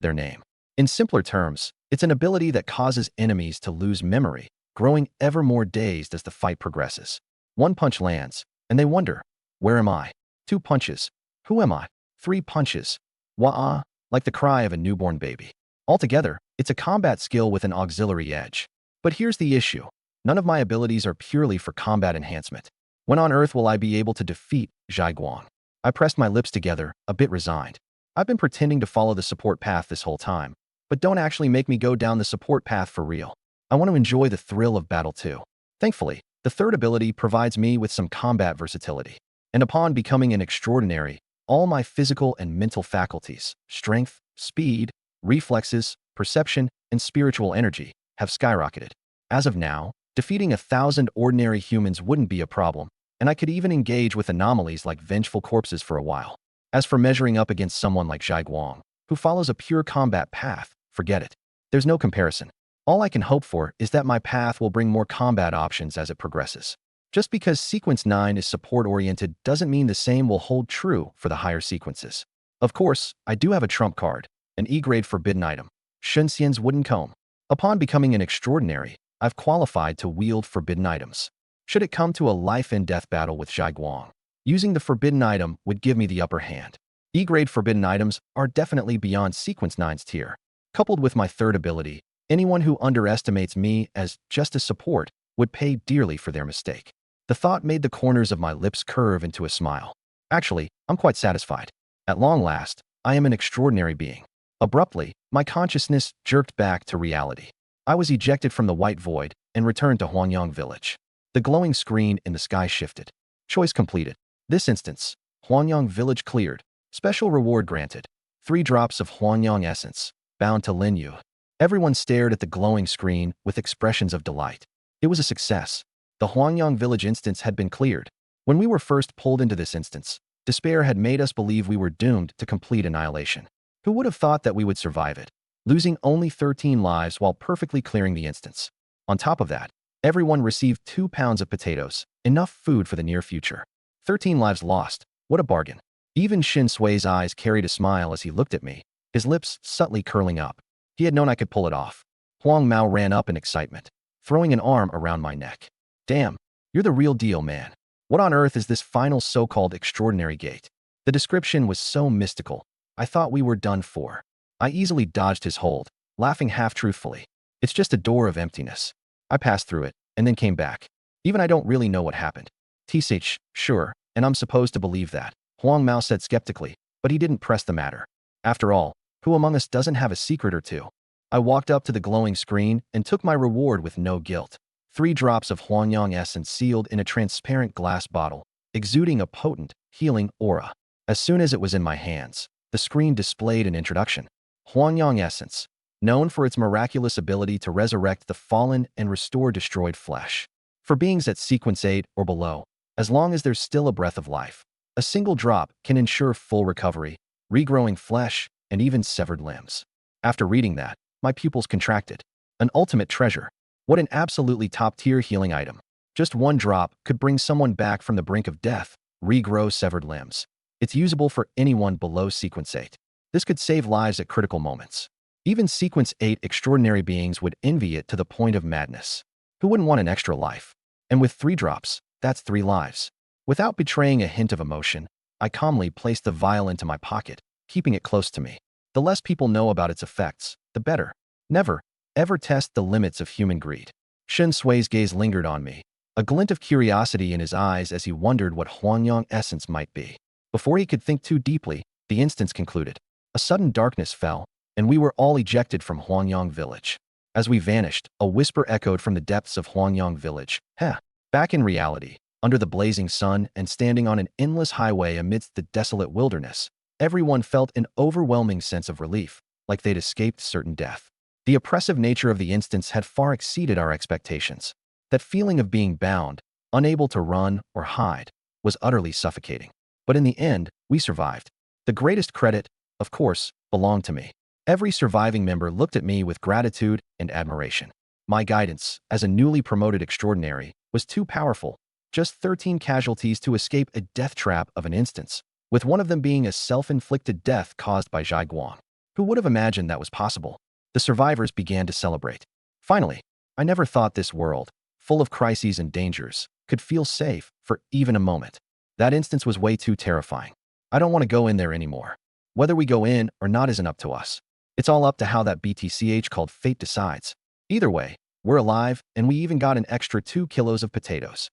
their name. In simpler terms, it's an ability that causes enemies to lose memory, growing ever more dazed as the fight progresses. One punch lands, and they wonder, where am I? Two punches, who am I? Three punches, wah-ah, like the cry of a newborn baby. Altogether, it's a combat skill with an auxiliary edge. But here's the issue. None of my abilities are purely for combat enhancement. When on Earth will I be able to defeat Zhaiguang? I pressed my lips together, a bit resigned. I've been pretending to follow the support path this whole time, but don't actually make me go down the support path for real. I want to enjoy the thrill of battle too. Thankfully, the third ability provides me with some combat versatility. And upon becoming an extraordinary, all my physical and mental faculties, strength, speed, reflexes, perception, and spiritual energy, have skyrocketed. As of now, defeating 1,000 ordinary humans wouldn't be a problem, and I could even engage with anomalies like vengeful corpses for a while. As for measuring up against someone like Zhaiguang, who follows a pure combat path, forget it. There's no comparison. All I can hope for is that my path will bring more combat options as it progresses. Just because Sequence 9 is support-oriented doesn't mean the same will hold true for the higher sequences. Of course, I do have a trump card, an E-grade forbidden item, Shunxian's Wooden Comb. Upon becoming an extraordinary, I've qualified to wield forbidden items. Should it come to a life-and-death battle with Zhaiguang, using the forbidden item would give me the upper hand. E-grade forbidden items are definitely beyond Sequence 9's tier. Coupled with my third ability, anyone who underestimates me as just a support would pay dearly for their mistake. The thought made the corners of my lips curve into a smile. Actually, I'm quite satisfied. At long last, I am an extraordinary being. Abruptly, my consciousness jerked back to reality. I was ejected from the white void and returned to Huangyang Village. The glowing screen in the sky shifted. Choice completed. This instance, Huangyang Village cleared. Special reward granted. 3 drops of Huangyang essence, bound to Lin Yu. Everyone stared at the glowing screen with expressions of delight. It was a success. The Huangyang Village instance had been cleared. When we were first pulled into this instance, despair had made us believe we were doomed to complete annihilation. Who would have thought that we would survive it? Losing only 13 lives while perfectly clearing the instance. On top of that, everyone received 2 pounds of potatoes, enough food for the near future. 13 lives lost. What a bargain. Even Shin Sui's eyes carried a smile as he looked at me, his lips subtly curling up. He had known I could pull it off. Huang Mao ran up in excitement, throwing an arm around my neck. Damn, you're the real deal, man. What on earth is this final so-called extraordinary gate? The description was so mystical. I thought we were done for. I easily dodged his hold, laughing half-truthfully. It's just a door of emptiness. I passed through it, and then came back. Even I don't really know what happened. TSH, sure, and I'm supposed to believe that, Huang Mao said skeptically, but he didn't press the matter. After all, who among us doesn't have a secret or two? I walked up to the glowing screen and took my reward with no guilt. 3 drops of Huangyang essence sealed in a transparent glass bottle, exuding a potent, healing aura. As soon as it was in my hands, the screen displayed an introduction. Huangyang essence, known for its miraculous ability to resurrect the fallen and restore destroyed flesh. For beings at Sequence 8 or below, as long as there's still a breath of life, a single drop can ensure full recovery, regrowing flesh, and even severed limbs. After reading that, my pupils contracted. An ultimate treasure. What an absolutely top-tier healing item. Just 1 drop could bring someone back from the brink of death, regrow severed limbs. It's usable for anyone below Sequence 8. This could save lives at critical moments. Even Sequence 8 extraordinary beings would envy it to the point of madness. Who wouldn't want an extra life? And with 3 drops, that's 3 lives. Without betraying a hint of emotion, I calmly placed the vial into my pocket, keeping it close to me. The less people know about its effects, the better. Never, ever test the limits of human greed. Shin Sui's gaze lingered on me, a glint of curiosity in his eyes as he wondered what Huangyang essence might be. Before he could think too deeply, the instance concluded. A sudden darkness fell, and we were all ejected from Huangyang Village. As we vanished, a whisper echoed from the depths of Huangyang Village. Heh. Back in reality, Under the blazing sun and standing on an endless highway amidst the desolate wilderness, everyone felt an overwhelming sense of relief, like they'd escaped certain death. The oppressive nature of the instance had far exceeded our expectations. That feeling of being bound, unable to run or hide, was utterly suffocating. But in the end, we survived. The greatest credit, of course, belonged to me. Every surviving member looked at me with gratitude and admiration. My guidance, as a newly promoted extraordinary, was too powerful. Just 13 casualties to escape a death trap of an instance, with one of them being a self-inflicted death caused by Zhai Guang. Who would have imagined that was possible? The survivors began to celebrate. Finally, I never thought this world, full of crises and dangers, could feel safe for even a moment. That instance was way too terrifying. I don't want to go in there anymore. Whether we go in or not isn't up to us. It's all up to how that BTCH called fate decides. Either way, we're alive, and we even got an extra 2 kilos of potatoes.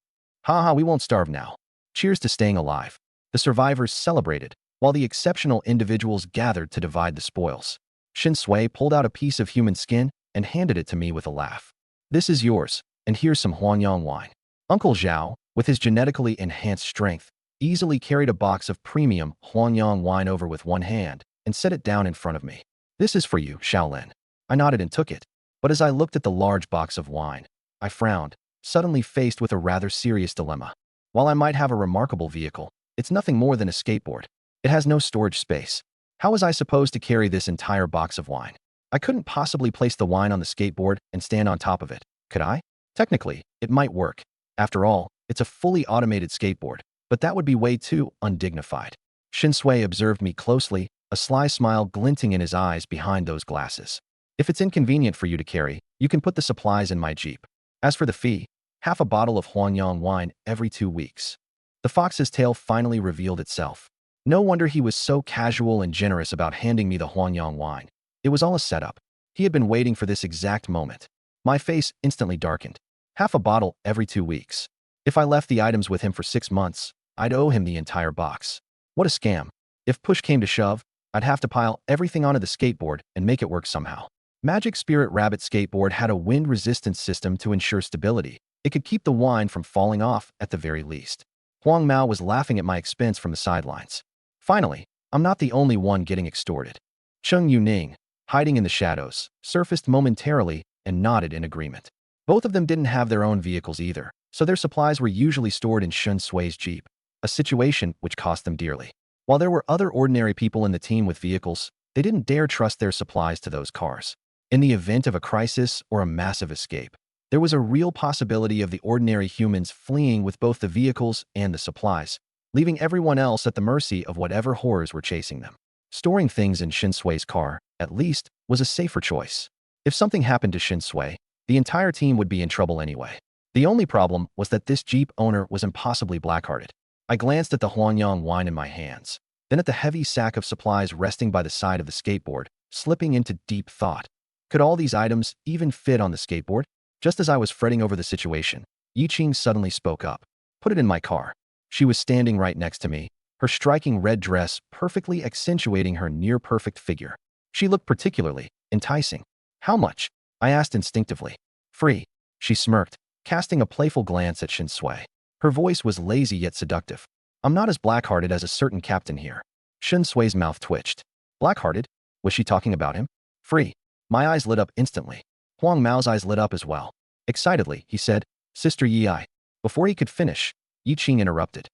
Haha, we won't starve now. Cheers to staying alive. The survivors celebrated, while the exceptional individuals gathered to divide the spoils. Shin Sui pulled out a piece of human skin and handed it to me with a laugh. This is yours, and here's some Huangyang wine. Uncle Zhao, with his genetically enhanced strength, easily carried a box of premium Huangyang wine over with one hand and set it down in front of me. This is for you, Shaolin. I nodded and took it, but as I looked at the large box of wine, I frowned, suddenly faced with a rather serious dilemma. While I might have a remarkable vehicle, it's nothing more than a skateboard. It has no storage space. How was I supposed to carry this entire box of wine? I couldn't possibly place the wine on the skateboard and stand on top of it, could I? Technically, it might work. After all, it's a fully automated skateboard, but that would be way too undignified. Shin Sui observed me closely, a sly smile glinting in his eyes behind those glasses. If it's inconvenient for you to carry, you can put the supplies in my Jeep. As for the fee, half a bottle of Huangyang wine every 2 weeks. The fox's tail finally revealed itself. No wonder he was so casual and generous about handing me the Huangyang wine. It was all a setup. He had been waiting for this exact moment. My face instantly darkened. Half a bottle every 2 weeks. If I left the items with him for 6 months, I'd owe him the entire box. What a scam. If push came to shove, I'd have to pile everything onto the skateboard and make it work somehow. Magic Spirit Rabbit skateboard had a wind resistance system to ensure stability. It could keep the wine from falling off at the very least. Huang Mao was laughing at my expense from the sidelines. Finally, I'm not the only one getting extorted. Cheng Yuning, hiding in the shadows, surfaced momentarily and nodded in agreement. Both of them didn't have their own vehicles either, so their supplies were usually stored in Shin Sui's Jeep, a situation which cost them dearly. While there were other ordinary people in the team with vehicles, they didn't dare trust their supplies to those cars. In the event of a crisis or a massive escape, there was a real possibility of the ordinary humans fleeing with both the vehicles and the supplies, leaving everyone else at the mercy of whatever horrors were chasing them. Storing things in Shin Sui's car, at least, was a safer choice. If something happened to Shin Sui, the entire team would be in trouble anyway. The only problem was that this Jeep owner was impossibly black-hearted. I glanced at the Huangyang wine in my hands, then at the heavy sack of supplies resting by the side of the skateboard, slipping into deep thought. Could all these items even fit on the skateboard? Just as I was fretting over the situation, Yi Qing suddenly spoke up. Put it in my car. She was standing right next to me, her striking red dress perfectly accentuating her near-perfect figure. She looked particularly enticing. How much? I asked instinctively. Free. She smirked, casting a playful glance at Shin Sui. Her voice was lazy yet seductive. I'm not as black-hearted as a certain captain here. Shin Sui's mouth twitched. Black-hearted? Was she talking about him? Free. My eyes lit up instantly. Huang Mao's eyes lit up as well. Excitedly, he said, Sister Yi. Before he could finish, Yi Qing interrupted.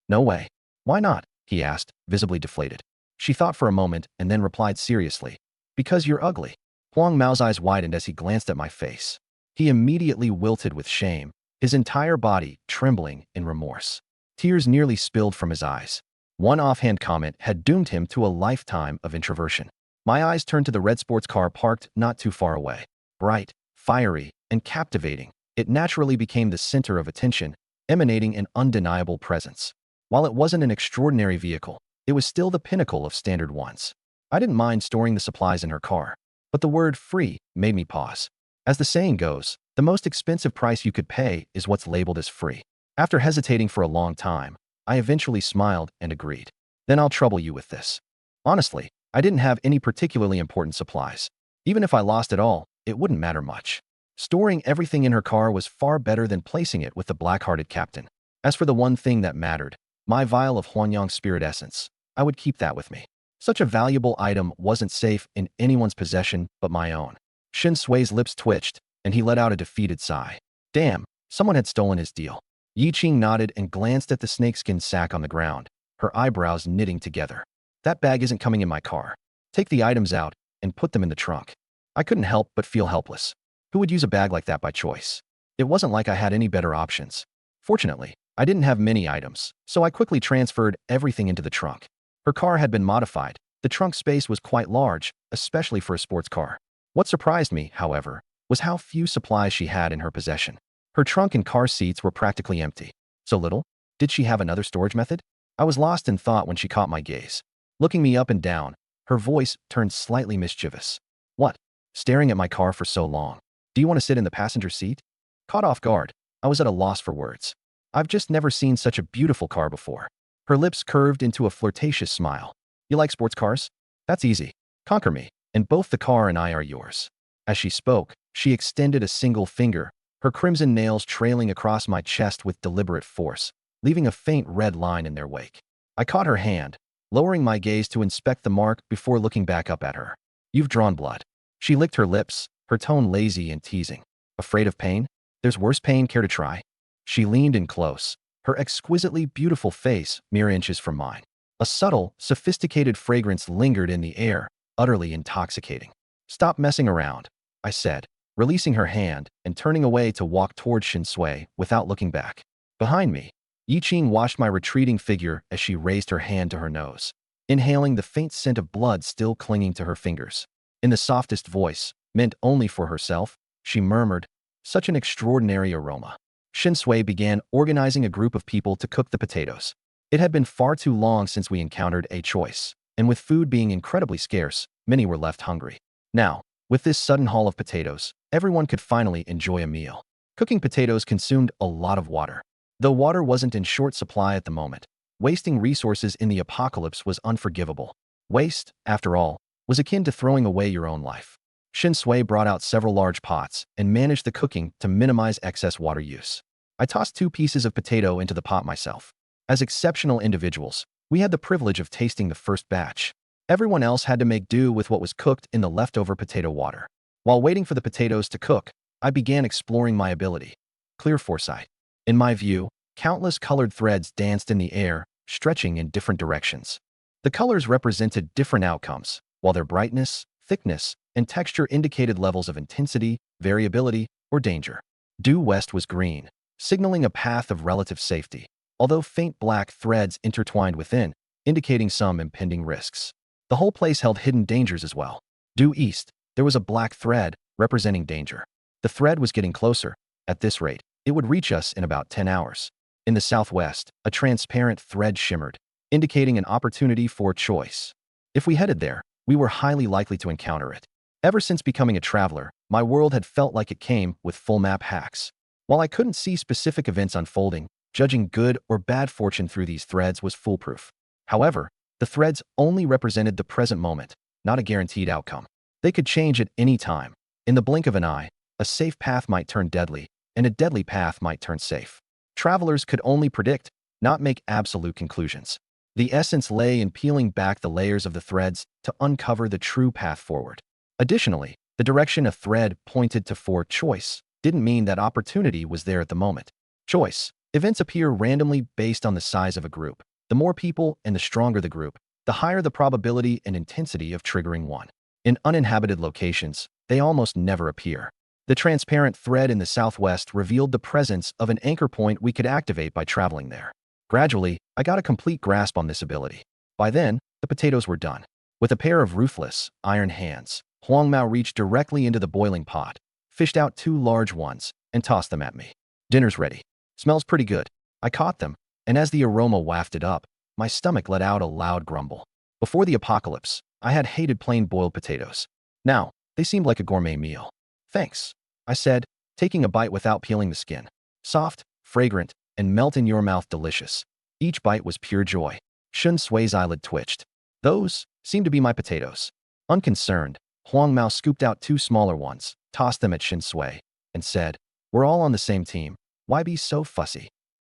No way. Why not? He asked, visibly deflated. She thought for a moment and then replied seriously. Because you're ugly. Huang Mao's eyes widened as he glanced at my face. He immediately wilted with shame, his entire body trembling in remorse. Tears nearly spilled from his eyes. One offhand comment had doomed him to a lifetime of introversion. My eyes turned to the red sports car parked not too far away. Bright, fiery, and captivating, it naturally became the center of attention, emanating an undeniable presence. While it wasn't an extraordinary vehicle, it was still the pinnacle of standard ones. I didn't mind storing the supplies in her car, but the word free made me pause. As the saying goes, the most expensive price you could pay is what's labeled as free. After hesitating for a long time, I eventually smiled and agreed. Then I'll trouble you with this. Honestly, I didn't have any particularly important supplies. Even if I lost it all, it wouldn't matter much. Storing everything in her car was far better than placing it with the black-hearted captain. As for the one thing that mattered, my vial of Huanyang spirit essence, I would keep that with me. Such a valuable item wasn't safe in anyone's possession but my own. Shin Sui's lips twitched, and he let out a defeated sigh. Damn, someone had stolen his deal. Yi Qing nodded and glanced at the snakeskin sack on the ground, her eyebrows knitting together. That bag isn't coming in my car. Take the items out and put them in the trunk. I couldn't help but feel helpless. Who would use a bag like that by choice? It wasn't like I had any better options. Fortunately, I didn't have many items, so I quickly transferred everything into the trunk. Her car had been modified. The trunk space was quite large, especially for a sports car. What surprised me, however, was how few supplies she had in her possession. Her trunk and car seats were practically empty. So little? Did she have another storage method? I was lost in thought when she caught my gaze. Looking me up and down, her voice turned slightly mischievous. What? Staring at my car for so long. Do you want to sit in the passenger seat? Caught off guard, I was at a loss for words. I've just never seen such a beautiful car before. Her lips curved into a flirtatious smile. You like sports cars? That's easy. Conquer me, and both the car and I are yours. As she spoke, she extended a single finger, her crimson nails trailing across my chest with deliberate force, leaving a faint red line in their wake. I caught her hand, lowering my gaze to inspect the mark before looking back up at her. You've drawn blood. She licked her lips, her tone lazy and teasing. Afraid of pain? There's worse pain, care to try? She leaned in close, her exquisitely beautiful face mere inches from mine. A subtle, sophisticated fragrance lingered in the air, utterly intoxicating. Stop messing around, I said, releasing her hand and turning away to walk toward Shin Sui without looking back. Behind me, Yi Qing watched my retreating figure as she raised her hand to her nose, inhaling the faint scent of blood still clinging to her fingers. In the softest voice, meant only for herself, she murmured, such an extraordinary aroma. Shin Sui began organizing a group of people to cook the potatoes. It had been far too long since we encountered a choice, and with food being incredibly scarce, many were left hungry. Now, with this sudden haul of potatoes, everyone could finally enjoy a meal. Cooking potatoes consumed a lot of water. Though water wasn't in short supply at the moment, wasting resources in the apocalypse was unforgivable. Waste, after all, was akin to throwing away your own life. Shin Sui brought out several large pots and managed the cooking to minimize excess water use. I tossed 2 pieces of potato into the pot myself. As exceptional individuals, we had the privilege of tasting the first batch. Everyone else had to make do with what was cooked in the leftover potato water. While waiting for the potatoes to cook, I began exploring my ability. Clear foresight. In my view, countless colored threads danced in the air, stretching in different directions. The colors represented different outcomes, while their brightness, thickness, and texture indicated levels of intensity, variability, or danger. Due west was green, signaling a path of relative safety, although faint black threads intertwined within, indicating some impending risks. The whole place held hidden dangers as well. Due east, there was a black thread, representing danger. The thread was getting closer. At this rate, it would reach us in about 10 hours. In the southwest, a transparent thread shimmered, indicating an opportunity for choice. If we headed there, we were highly likely to encounter it. Ever since becoming a traveler, my world had felt like it came with full map hacks. While I couldn't see specific events unfolding, judging good or bad fortune through these threads was foolproof. However, the threads only represented the present moment, not a guaranteed outcome. They could change at any time. In the blink of an eye, a safe path might turn deadly, and a deadly path might turn safe. Travelers could only predict, not make absolute conclusions. The essence lay in peeling back the layers of the threads to uncover the true path forward. Additionally, the direction a thread pointed to for choice didn't mean that opportunity was there at the moment. Choice. Events appear randomly based on the size of a group. The more people and the stronger the group, the higher the probability and intensity of triggering one. In uninhabited locations, they almost never appear. The transparent thread in the southwest revealed the presence of an anchor point we could activate by traveling there. Gradually, I got a complete grasp on this ability. By then, the potatoes were done. With a pair of ruthless, iron hands, Huang Mao reached directly into the boiling pot, fished out 2 large ones, and tossed them at me. Dinner's ready. Smells pretty good. I caught them, and as the aroma wafted up, my stomach let out a loud grumble. Before the apocalypse, I had hated plain boiled potatoes. Now, they seemed like a gourmet meal. Thanks, I said, taking a bite without peeling the skin. Soft, fragrant, and melt-in-your-mouth delicious. Each bite was pure joy. Shin Sui's eyelid twitched. Those seemed to be my potatoes. Unconcerned, Huang Mao scooped out 2 smaller ones, tossed them at Shin Sui, and said, "We're all on the same team. Why be so fussy?"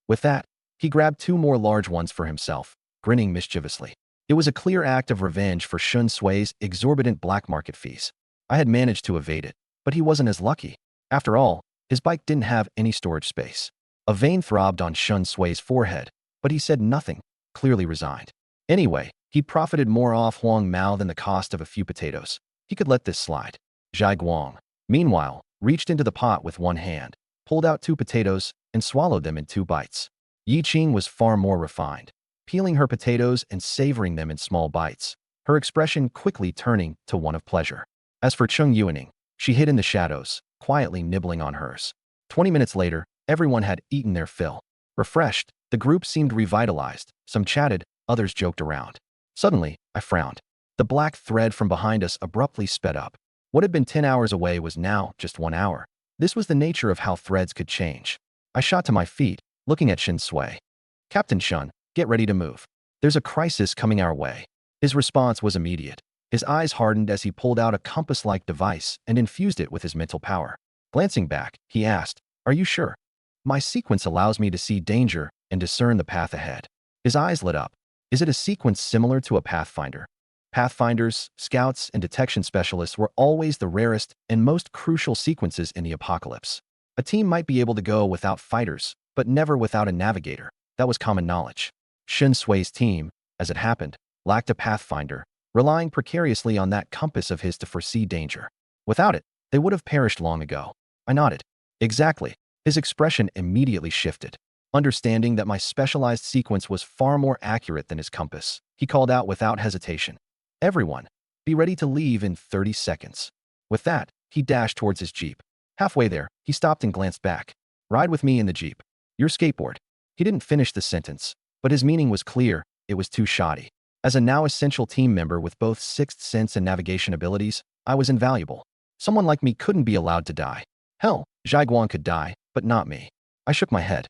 With that, He grabbed two more large ones for himself, grinning mischievously. It was a clear act of revenge for Shun Sui's exorbitant black market fees. I had managed to evade it, but he wasn't as lucky. After all, his bike didn't have any storage space. A vein throbbed on Shun Sui's forehead, but he said nothing, clearly resigned. Anyway, he profited more off Huang Mao than the cost of a few potatoes. He could let this slide. Zhai Guang, meanwhile, reached into the pot with one hand, pulled out two potatoes, and swallowed them in 2 bites. Yi Qing was far more refined, peeling her potatoes and savoring them in small bites, her expression quickly turning to one of pleasure. As for Cheng Yuaning, she hid in the shadows, quietly nibbling on hers. 20 minutes later, everyone had eaten their fill. Refreshed, the group seemed revitalized. Some chatted, others joked around. Suddenly, I frowned. The black thread from behind us abruptly sped up. What had been 10 hours away was now just 1 hour. This was the nature of how threads could change. I shot to my feet, looking at Shin Sui. Captain Shun, get ready to move. There's a crisis coming our way. His response was immediate. His eyes hardened as he pulled out a compass-like device and infused it with his mental power. Glancing back, he asked, "Are you sure? My sequence allows me to see danger and discern the path ahead." His eyes lit up. Is it a sequence similar to a Pathfinder? Pathfinders, scouts, and detection specialists were always the rarest and most crucial sequences in the apocalypse. A team might be able to go without fighters, but never without a navigator. That was common knowledge. Shin Sui's team, as it happened, lacked a Pathfinder, relying precariously on that compass of his to foresee danger. Without it, they would have perished long ago. I nodded. Exactly. His expression immediately shifted. Understanding that my specialized sequence was far more accurate than his compass, he called out without hesitation, "Everyone, be ready to leave in 30 seconds. With that, he dashed towards his jeep. Halfway there, he stopped and glanced back. "Ride with me in the jeep. Your skateboard." He didn't finish the sentence, but his meaning was clear. It was too shoddy. As a now essential team member with both sixth sense and navigation abilities, I was invaluable. Someone like me couldn't be allowed to die. Hell, Zhai Guang could die, but not me. I shook my head.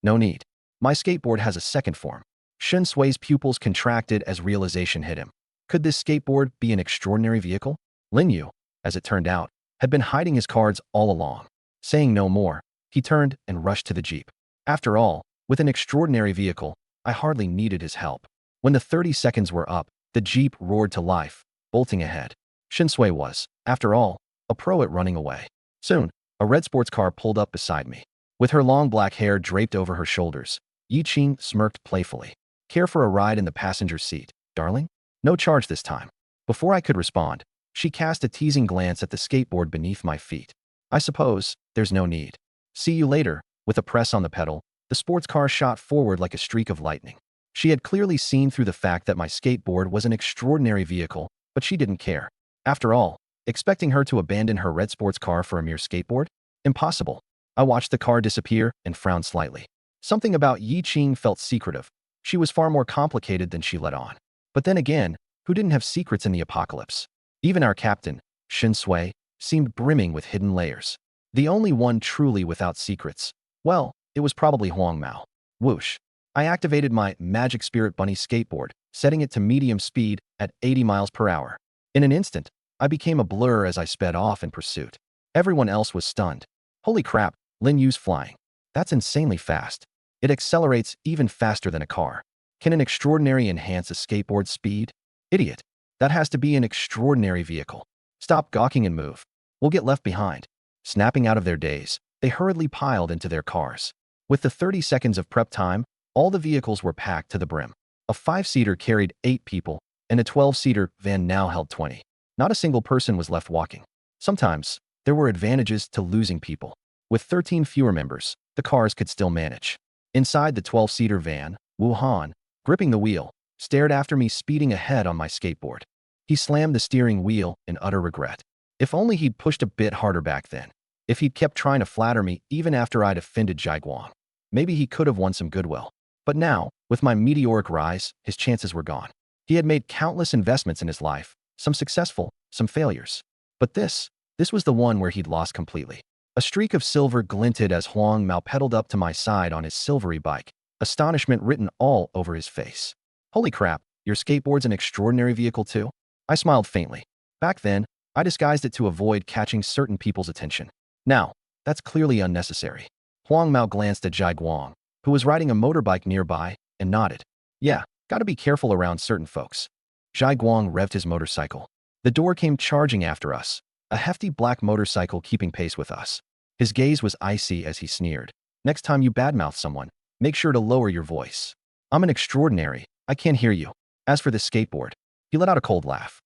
No need. My skateboard has a second form. Shin Sui's pupils contracted as realization hit him. Could this skateboard be an extraordinary vehicle? Lin Yu, as it turned out, had been hiding his cards all along. Saying no more, he turned and rushed to the jeep. After all, with an extraordinary vehicle, I hardly needed his help. When the 30 seconds were up, the jeep roared to life, bolting ahead. Shin Sui was, after all, a pro at running away. Soon, a red sports car pulled up beside me. With her long black hair draped over her shoulders, Yi Qing smirked playfully. "Care for a ride in the passenger seat, darling?" No charge this time. Before I could respond, she cast a teasing glance at the skateboard beneath my feet. "I suppose there's no need. See you later." With a press on the pedal, the sports car shot forward like a streak of lightning. She had clearly seen through the fact that my skateboard was an extraordinary vehicle, but she didn't care. After all, expecting her to abandon her red sports car for a mere skateboard? Impossible. I watched the car disappear and frowned slightly. Something about Yi Qing felt secretive. She was far more complicated than she let on. But then again, who didn't have secrets in the apocalypse? Even our captain, Shin Sui, seemed brimming with hidden layers. The only one truly without secrets, well, it was probably Huang Mao. Whoosh. I activated my Magic Spirit Bunny skateboard, setting it to medium speed at 80 miles per hour. In an instant, I became a blur as I sped off in pursuit. Everyone else was stunned. Holy crap, Lin Yu's flying. That's insanely fast. It accelerates even faster than a car. Can an extraordinary enhance a skateboard's speed? Idiot. That has to be an extraordinary vehicle. Stop gawking and move. We'll get left behind. Snapping out of their daze, they hurriedly piled into their cars. With the 30 seconds of prep time, all the vehicles were packed to the brim. A 5-seater carried 8 people, and a 12-seater van now held 20. Not a single person was left walking. Sometimes, there were advantages to losing people. With 13 fewer members, the cars could still manage. Inside the 12-seater van, Wu Han, gripping the wheel, stared after me speeding ahead on my skateboard. He slammed the steering wheel in utter regret. If only he'd pushed a bit harder back then. If he'd kept trying to flatter me even after I'd offended Zhai Guang. Maybe he could have won some goodwill. But now, with my meteoric rise, his chances were gone. He had made countless investments in his life, some successful, some failures. But this was the one where he'd lost completely. A streak of silver glinted as Huang Mao pedaled up to my side on his silvery bike, astonishment written all over his face. "Holy crap, your skateboard's an extraordinary vehicle too?" I smiled faintly. Back then, I disguised it to avoid catching certain people's attention. Now, that's clearly unnecessary. Huang Mao glanced at Zhai Guang, who was riding a motorbike nearby, and nodded. Yeah, gotta be careful around certain folks. Zhai Guang revved his motorcycle. The door came charging after us, a hefty black motorcycle keeping pace with us. His gaze was icy as he sneered. Next time you badmouth someone, make sure to lower your voice. I'm an extraordinary. I can't hear you. As for the skateboard, he let out a cold laugh.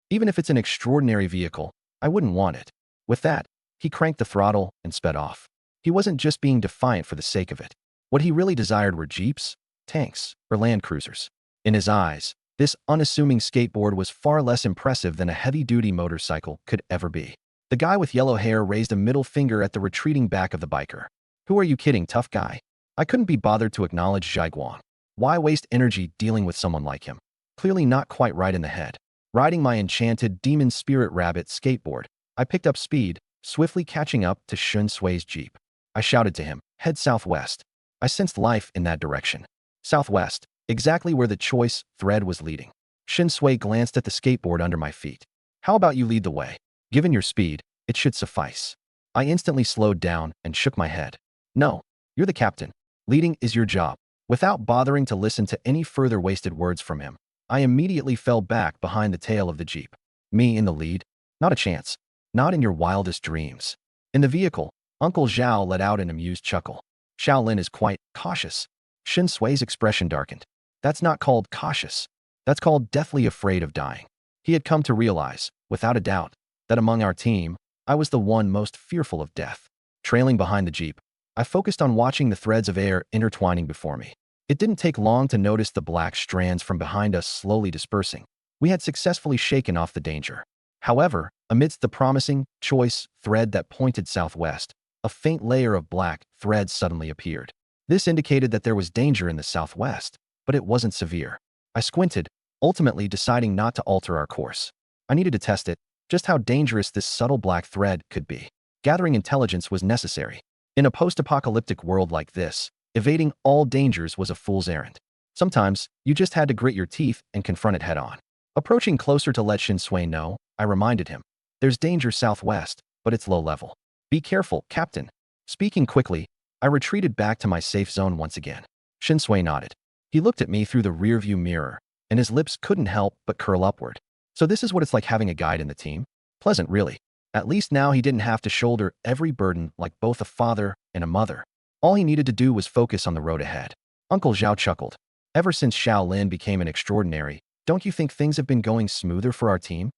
Even if it's an extraordinary vehicle, I wouldn't want it. With that, he cranked the throttle and sped off. He wasn't just being defiant for the sake of it. What he really desired were jeeps, tanks, or land cruisers. In his eyes, this unassuming skateboard was far less impressive than a heavy-duty motorcycle could ever be. The guy with yellow hair raised a middle finger at the retreating back of the biker. Who are you kidding, tough guy? I couldn't be bothered to acknowledge Zhai Guang. Why waste energy dealing with someone like him? Clearly not quite right in the head. Riding my enchanted demon spirit rabbit skateboard, I picked up speed, swiftly catching up to Shun Sui's jeep. I shouted to him, head southwest. I sensed life in that direction. Southwest, exactly where the choice thread was leading. Shun Sui glanced at the skateboard under my feet. How about you lead the way? Given your speed, it should suffice. I instantly slowed down and shook my head. No, you're the captain. Leading is your job. Without bothering to listen to any further wasted words from him, I immediately fell back behind the tail of the jeep. Me in the lead? Not a chance. Not in your wildest dreams. In the vehicle, Uncle Zhao let out an amused chuckle. Shaolin is quite cautious. Shun Sui's expression darkened. That's not called cautious. That's called deathly afraid of dying. He had come to realize, without a doubt, that among our team, I was the one most fearful of death. Trailing behind the jeep, I focused on watching the threads of air intertwining before me. It didn't take long to notice the black strands from behind us slowly dispersing. We had successfully shaken off the danger. However, amidst the promising, choice thread that pointed southwest, a faint layer of black thread suddenly appeared. This indicated that there was danger in the southwest, but it wasn't severe. I squinted, ultimately deciding not to alter our course. I needed to test it, just how dangerous this subtle black thread could be. Gathering intelligence was necessary. In a post-apocalyptic world like this, evading all dangers was a fool's errand. Sometimes, you just had to grit your teeth and confront it head-on. Approaching closer to let Shun Sui know, I reminded him. There's danger southwest, but it's low level. Be careful, Captain. Speaking quickly, I retreated back to my safe zone once again. Shun Sui nodded. He looked at me through the rearview mirror, and his lips couldn't help but curl upward. So this is what it's like having a guide in the team? Pleasant, really. At least now he didn't have to shoulder every burden like both a father and a mother. All he needed to do was focus on the road ahead. Uncle Zhao chuckled. Ever since Shaolin became an extraordinary, don't you think things have been going smoother for our team?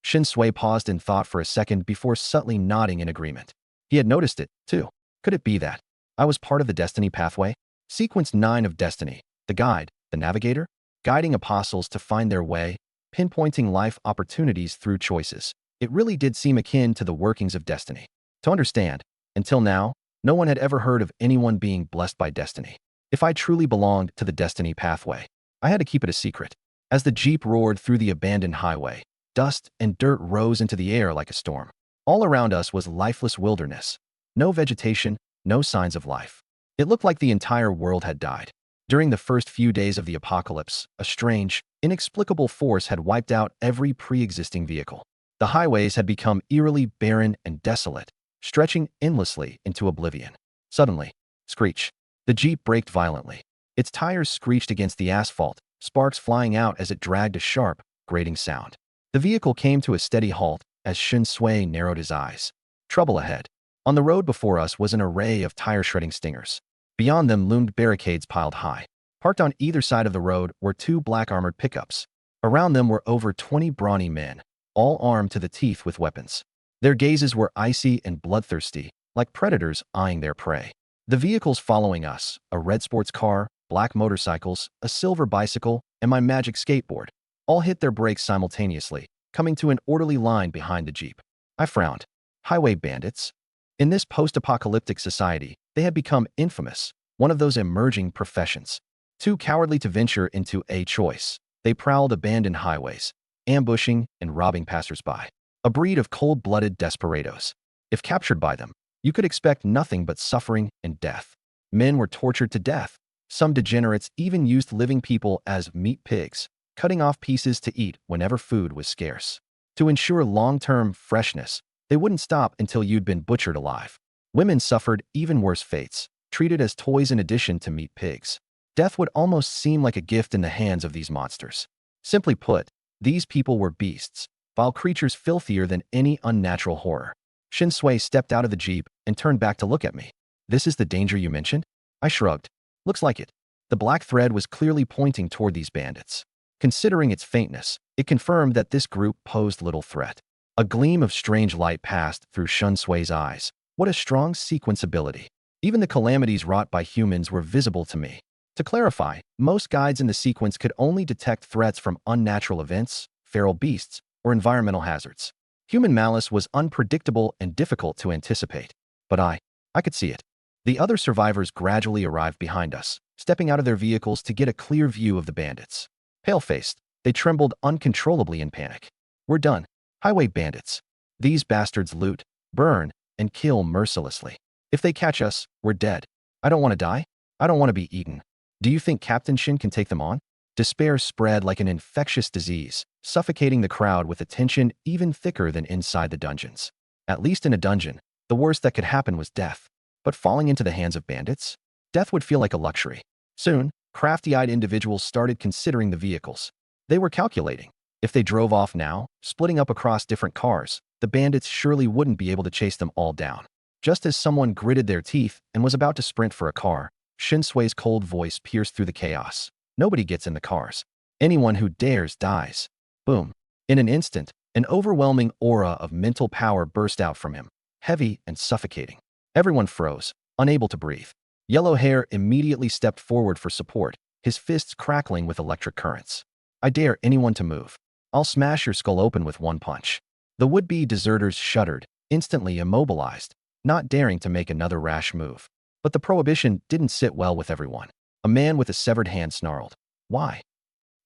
Shun Sui paused in thought for a second before subtly nodding in agreement. He had noticed it, too. Could it be that I was part of the Destiny pathway? Sequence 9 of Destiny, the guide, the navigator, guiding apostles to find their way, pinpointing life opportunities through choices. It really did seem akin to the workings of destiny. To understand, until now, no one had ever heard of anyone being blessed by destiny. If I truly belonged to the Destiny pathway, I had to keep it a secret. As the jeep roared through the abandoned highway, dust and dirt rose into the air like a storm. All around us was lifeless wilderness. No vegetation, no signs of life. It looked like the entire world had died. During the first few days of the apocalypse, a strange, inexplicable force had wiped out every pre-existing vehicle. The highways had become eerily barren and desolate, stretching endlessly into oblivion. Suddenly, screech. The jeep braked violently. Its tires screeched against the asphalt, sparks flying out as it dragged a sharp, grating sound. The vehicle came to a steady halt as Shun Sui narrowed his eyes. Trouble ahead. On the road before us was an array of tire-shredding stingers. Beyond them loomed barricades piled high. Parked on either side of the road were 2 black armored pickups. Around them were over 20 brawny men, all armed to the teeth with weapons. Their gazes were icy and bloodthirsty, like predators eyeing their prey. The vehicles following us, a red sports car, black motorcycles, a silver bicycle, and my magic skateboard, all hit their brakes simultaneously, coming to an orderly line behind the jeep. I frowned. Highway bandits? In this post-apocalyptic society, they had become infamous, one of those emerging professions. Too cowardly to venture into a choice, they prowled abandoned highways, ambushing and robbing passersby. A breed of cold-blooded desperados. If captured by them, you could expect nothing but suffering and death. Men were tortured to death. Some degenerates even used living people as meat pigs, cutting off pieces to eat whenever food was scarce. To ensure long-term freshness, they wouldn't stop until you'd been butchered alive. Women suffered even worse fates, treated as toys in addition to meat pigs. Death would almost seem like a gift in the hands of these monsters. Simply put, these people were beasts, vile creatures filthier than any unnatural horror. Shin Sui stepped out of the jeep and turned back to look at me. "This is the danger you mentioned?" I shrugged. "Looks like it." The black thread was clearly pointing toward these bandits. Considering its faintness, it confirmed that this group posed little threat. A gleam of strange light passed through Shin Sui's eyes. What a strong sequence ability. Even the calamities wrought by humans were visible to me. To clarify, most guides in the sequence could only detect threats from unnatural events, feral beasts, or environmental hazards. Human malice was unpredictable and difficult to anticipate. But I could see it. The other survivors gradually arrived behind us, stepping out of their vehicles to get a clear view of the bandits. Pale-faced, they trembled uncontrollably in panic. "We're done. Highway bandits. These bastards loot, burn, and kill mercilessly. If they catch us, we're dead. I don't want to die. I don't want to be eaten. Do you think Captain Shin can take them on?" Despair spread like an infectious disease, suffocating the crowd with a tension even thicker than inside the dungeons. At least in a dungeon, the worst that could happen was death. But falling into the hands of bandits? Death would feel like a luxury. Soon, crafty-eyed individuals started considering the vehicles. They were calculating. If they drove off now, splitting up across different cars, the bandits surely wouldn't be able to chase them all down. Just as someone gritted their teeth and was about to sprint for a car, Shin Sui's cold voice pierced through the chaos. "Nobody gets in the cars. Anyone who dares dies." Boom. In an instant, an overwhelming aura of mental power burst out from him, heavy and suffocating. Everyone froze, unable to breathe. Yellow Hair immediately stepped forward for support, his fists crackling with electric currents. "I dare anyone to move. I'll smash your skull open with one punch." The would-be deserters shuddered, instantly immobilized, not daring to make another rash move. But the prohibition didn't sit well with everyone. A man with a severed hand snarled, "Why?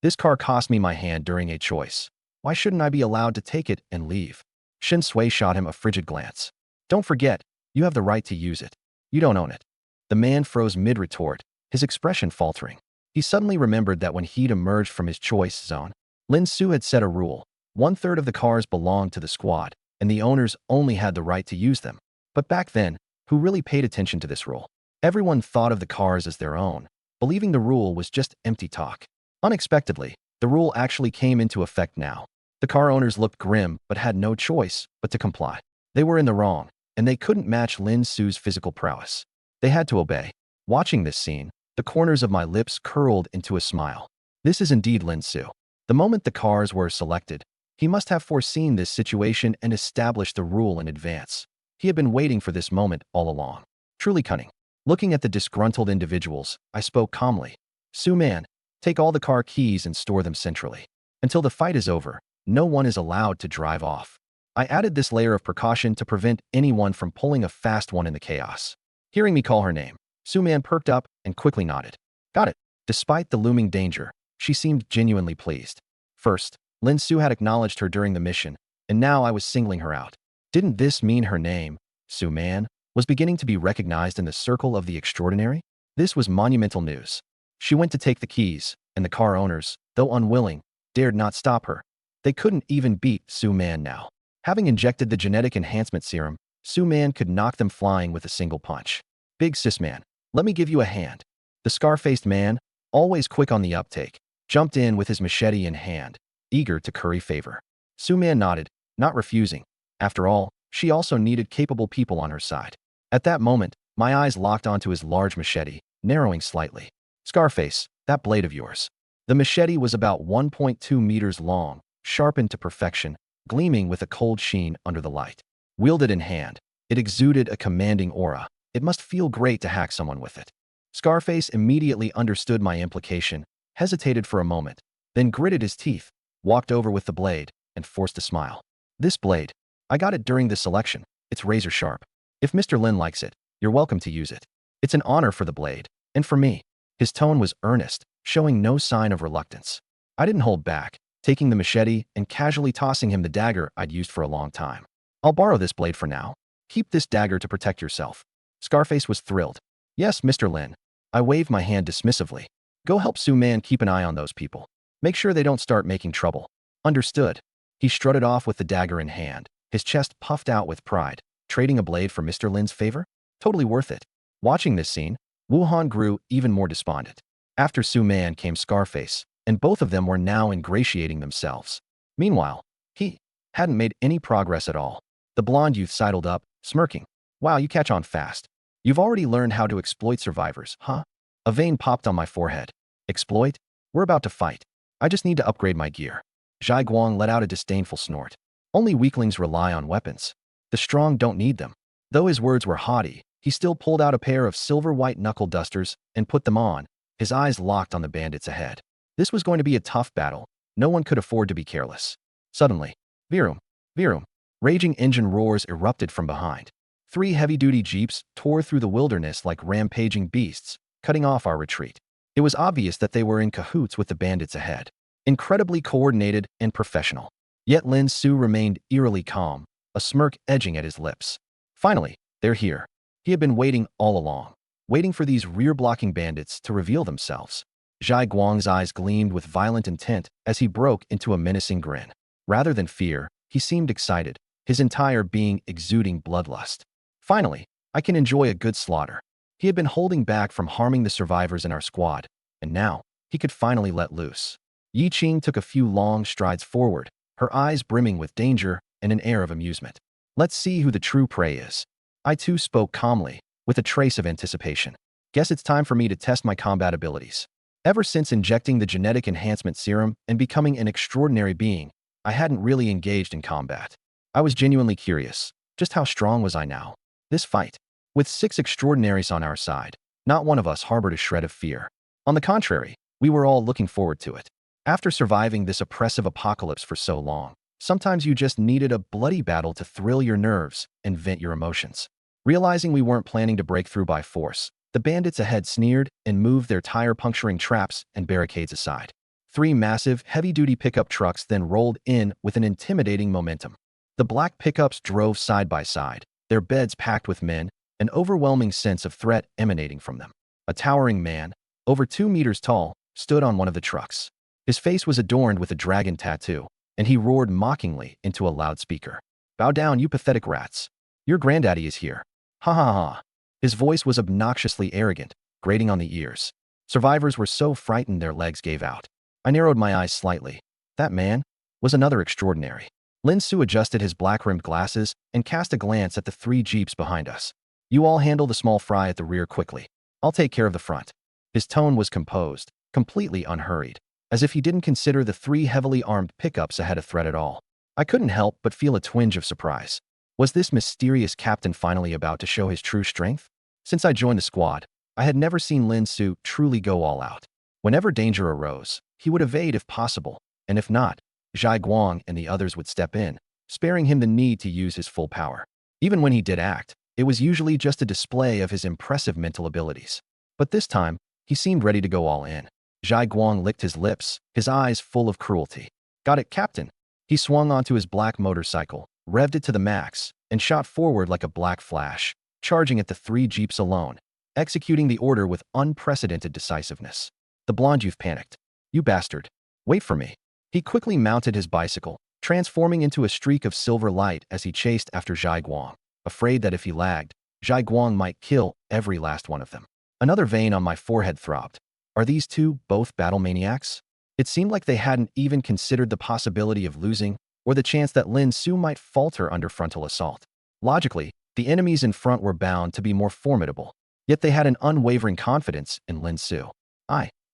This car cost me my hand during a choice. Why shouldn't I be allowed to take it and leave?" Shin Sui shot him a frigid glance. "Don't forget, you have the right to use it. You don't own it." The man froze mid-retort, his expression faltering. He suddenly remembered that when he'd emerged from his choice zone, Lin Su had set a rule. 1/3 of the cars belonged to the squad, and the owners only had the right to use them. But back then, who really paid attention to this rule? Everyone thought of the cars as their own, believing the rule was just empty talk. Unexpectedly, the rule actually came into effect now. The car owners looked grim but had no choice but to comply. They were in the wrong, and they couldn't match Lin Su's physical prowess. They had to obey. Watching this scene, the corners of my lips curled into a smile. This is indeed Lin Su. The moment the cars were selected, he must have foreseen this situation and established the rule in advance. He had been waiting for this moment all along. Truly cunning. Looking at the disgruntled individuals, I spoke calmly. "Su Man, take all the car keys and store them centrally. Until the fight is over, no one is allowed to drive off." I added this layer of precaution to prevent anyone from pulling a fast one in the chaos. Hearing me call her name, Su Man perked up and quickly nodded. "Got it." Despite the looming danger, she seemed genuinely pleased. First, Lin Su had acknowledged her during the mission, and now I was singling her out. Didn't this mean her name, Su Man, was beginning to be recognized in the circle of the extraordinary? This was monumental news. She went to take the keys, and the car owners, though unwilling, dared not stop her. They couldn't even beat Su Man now. Having injected the genetic enhancement serum, Su Man could knock them flying with a single punch. "Big Sis Man, let me give you a hand." The scar-faced man, always quick on the uptake, jumped in with his machete in hand, eager to curry favor. Su Man nodded, not refusing. After all, she also needed capable people on her side. At that moment, my eyes locked onto his large machete, narrowing slightly. "Scarface, that blade of yours." The machete was about 1.2 meters long, sharpened to perfection, gleaming with a cold sheen under the light. Wielded in hand, it exuded a commanding aura. It must feel great to hack someone with it. Scarface immediately understood my implication, hesitated for a moment, then gritted his teeth, walked over with the blade, and forced a smile. "This blade, I got it during the selection. It's razor sharp. If Mr. Lin likes it, you're welcome to use it. It's an honor for the blade, and for me." His tone was earnest, showing no sign of reluctance. I didn't hold back, taking the machete and casually tossing him the dagger I'd used for a long time. "I'll borrow this blade for now. Keep this dagger to protect yourself." Scarface was thrilled. "Yes, Mr. Lin." I waved my hand dismissively. "Go help Su Man keep an eye on those people. Make sure they don't start making trouble." "Understood." He strutted off with the dagger in hand, his chest puffed out with pride. Trading a blade for Mr. Lin's favor? Totally worth it. Watching this scene, Wuhan grew even more despondent. After Su Man came Scarface, and both of them were now ingratiating themselves. Meanwhile, he hadn't made any progress at all. The blonde youth sidled up, smirking. Wow, you catch on fast. You've already learned how to exploit survivors, huh? A vein popped on my forehead. Exploit? We're about to fight. I just need to upgrade my gear. Zhai Guang let out a disdainful snort. Only weaklings rely on weapons. The strong don't need them. Though his words were haughty, he still pulled out a pair of silver-white knuckle dusters and put them on, his eyes locked on the bandits ahead. This was going to be a tough battle. No one could afford to be careless. Suddenly, Virum, Virum, raging engine roars erupted from behind. 3 heavy-duty jeeps tore through the wilderness like rampaging beasts, cutting off our retreat. It was obvious that they were in cahoots with the bandits ahead. Incredibly coordinated and professional. Yet Lin Su remained eerily calm, a smirk edging at his lips. Finally, they're here. He had been waiting all along, waiting for these rear-blocking bandits to reveal themselves. Zhai Guang's eyes gleamed with violent intent as he broke into a menacing grin. Rather than fear, he seemed excited, his entire being exuding bloodlust. Finally, I can enjoy a good slaughter. He had been holding back from harming the survivors in our squad, and now he could finally let loose. Yi Qing took a few long strides forward, her eyes brimming with danger and an air of amusement. Let's see who the true prey is. I too spoke calmly, with a trace of anticipation. Guess it's time for me to test my combat abilities. Ever since injecting the genetic enhancement serum and becoming an extraordinary being, I hadn't really engaged in combat. I was genuinely curious. Just how strong was I now? This fight, with 6 extraordinaries on our side, not one of us harbored a shred of fear. On the contrary, we were all looking forward to it. After surviving this oppressive apocalypse for so long, sometimes you just needed a bloody battle to thrill your nerves and vent your emotions. Realizing we weren't planning to break through by force, the bandits ahead sneered and moved their tire-puncturing traps and barricades aside. 3 massive, heavy-duty pickup trucks then rolled in with an intimidating momentum. The black pickups drove side by side, their beds packed with men, an overwhelming sense of threat emanating from them. A towering man, over 2 meters tall, stood on one of the trucks. His face was adorned with a dragon tattoo, and he roared mockingly into a loudspeaker. "Bow down, you pathetic rats. Your granddaddy is here. Ha ha ha." His voice was obnoxiously arrogant, grating on the ears. Survivors were so frightened their legs gave out. I narrowed my eyes slightly. That man was another extraordinary. Lin Su adjusted his black-rimmed glasses and cast a glance at the 3 jeeps behind us. "You all handle the small fry at the rear quickly. I'll take care of the front." His tone was composed, completely unhurried, as if he didn't consider the 3 heavily armed pickups ahead a threat at all. I couldn't help but feel a twinge of surprise. Was this mysterious captain finally about to show his true strength? Since I joined the squad, I had never seen Lin Su truly go all out. Whenever danger arose, he would evade if possible, and if not, Zhai Guang and the others would step in, sparing him the need to use his full power. Even when he did act, it was usually just a display of his impressive mental abilities. But this time, he seemed ready to go all in. Zhai Guang licked his lips, his eyes full of cruelty. "Got it, Captain." He swung onto his black motorcycle, revved it to the max, and shot forward like a black flash, charging at the 3 jeeps alone, executing the order with unprecedented decisiveness. The blonde youth panicked. "You bastard. Wait for me." He quickly mounted his bicycle, transforming into a streak of silver light as he chased after Zhai Guang, afraid that if he lagged, Zhai Guang might kill every last one of them. Another vein on my forehead throbbed. Are these 2 both battle maniacs? It seemed like they hadn't even considered the possibility of losing or the chance that Lin Su might falter under frontal assault. Logically, the enemies in front were bound to be more formidable, yet they had an unwavering confidence in Lin Su.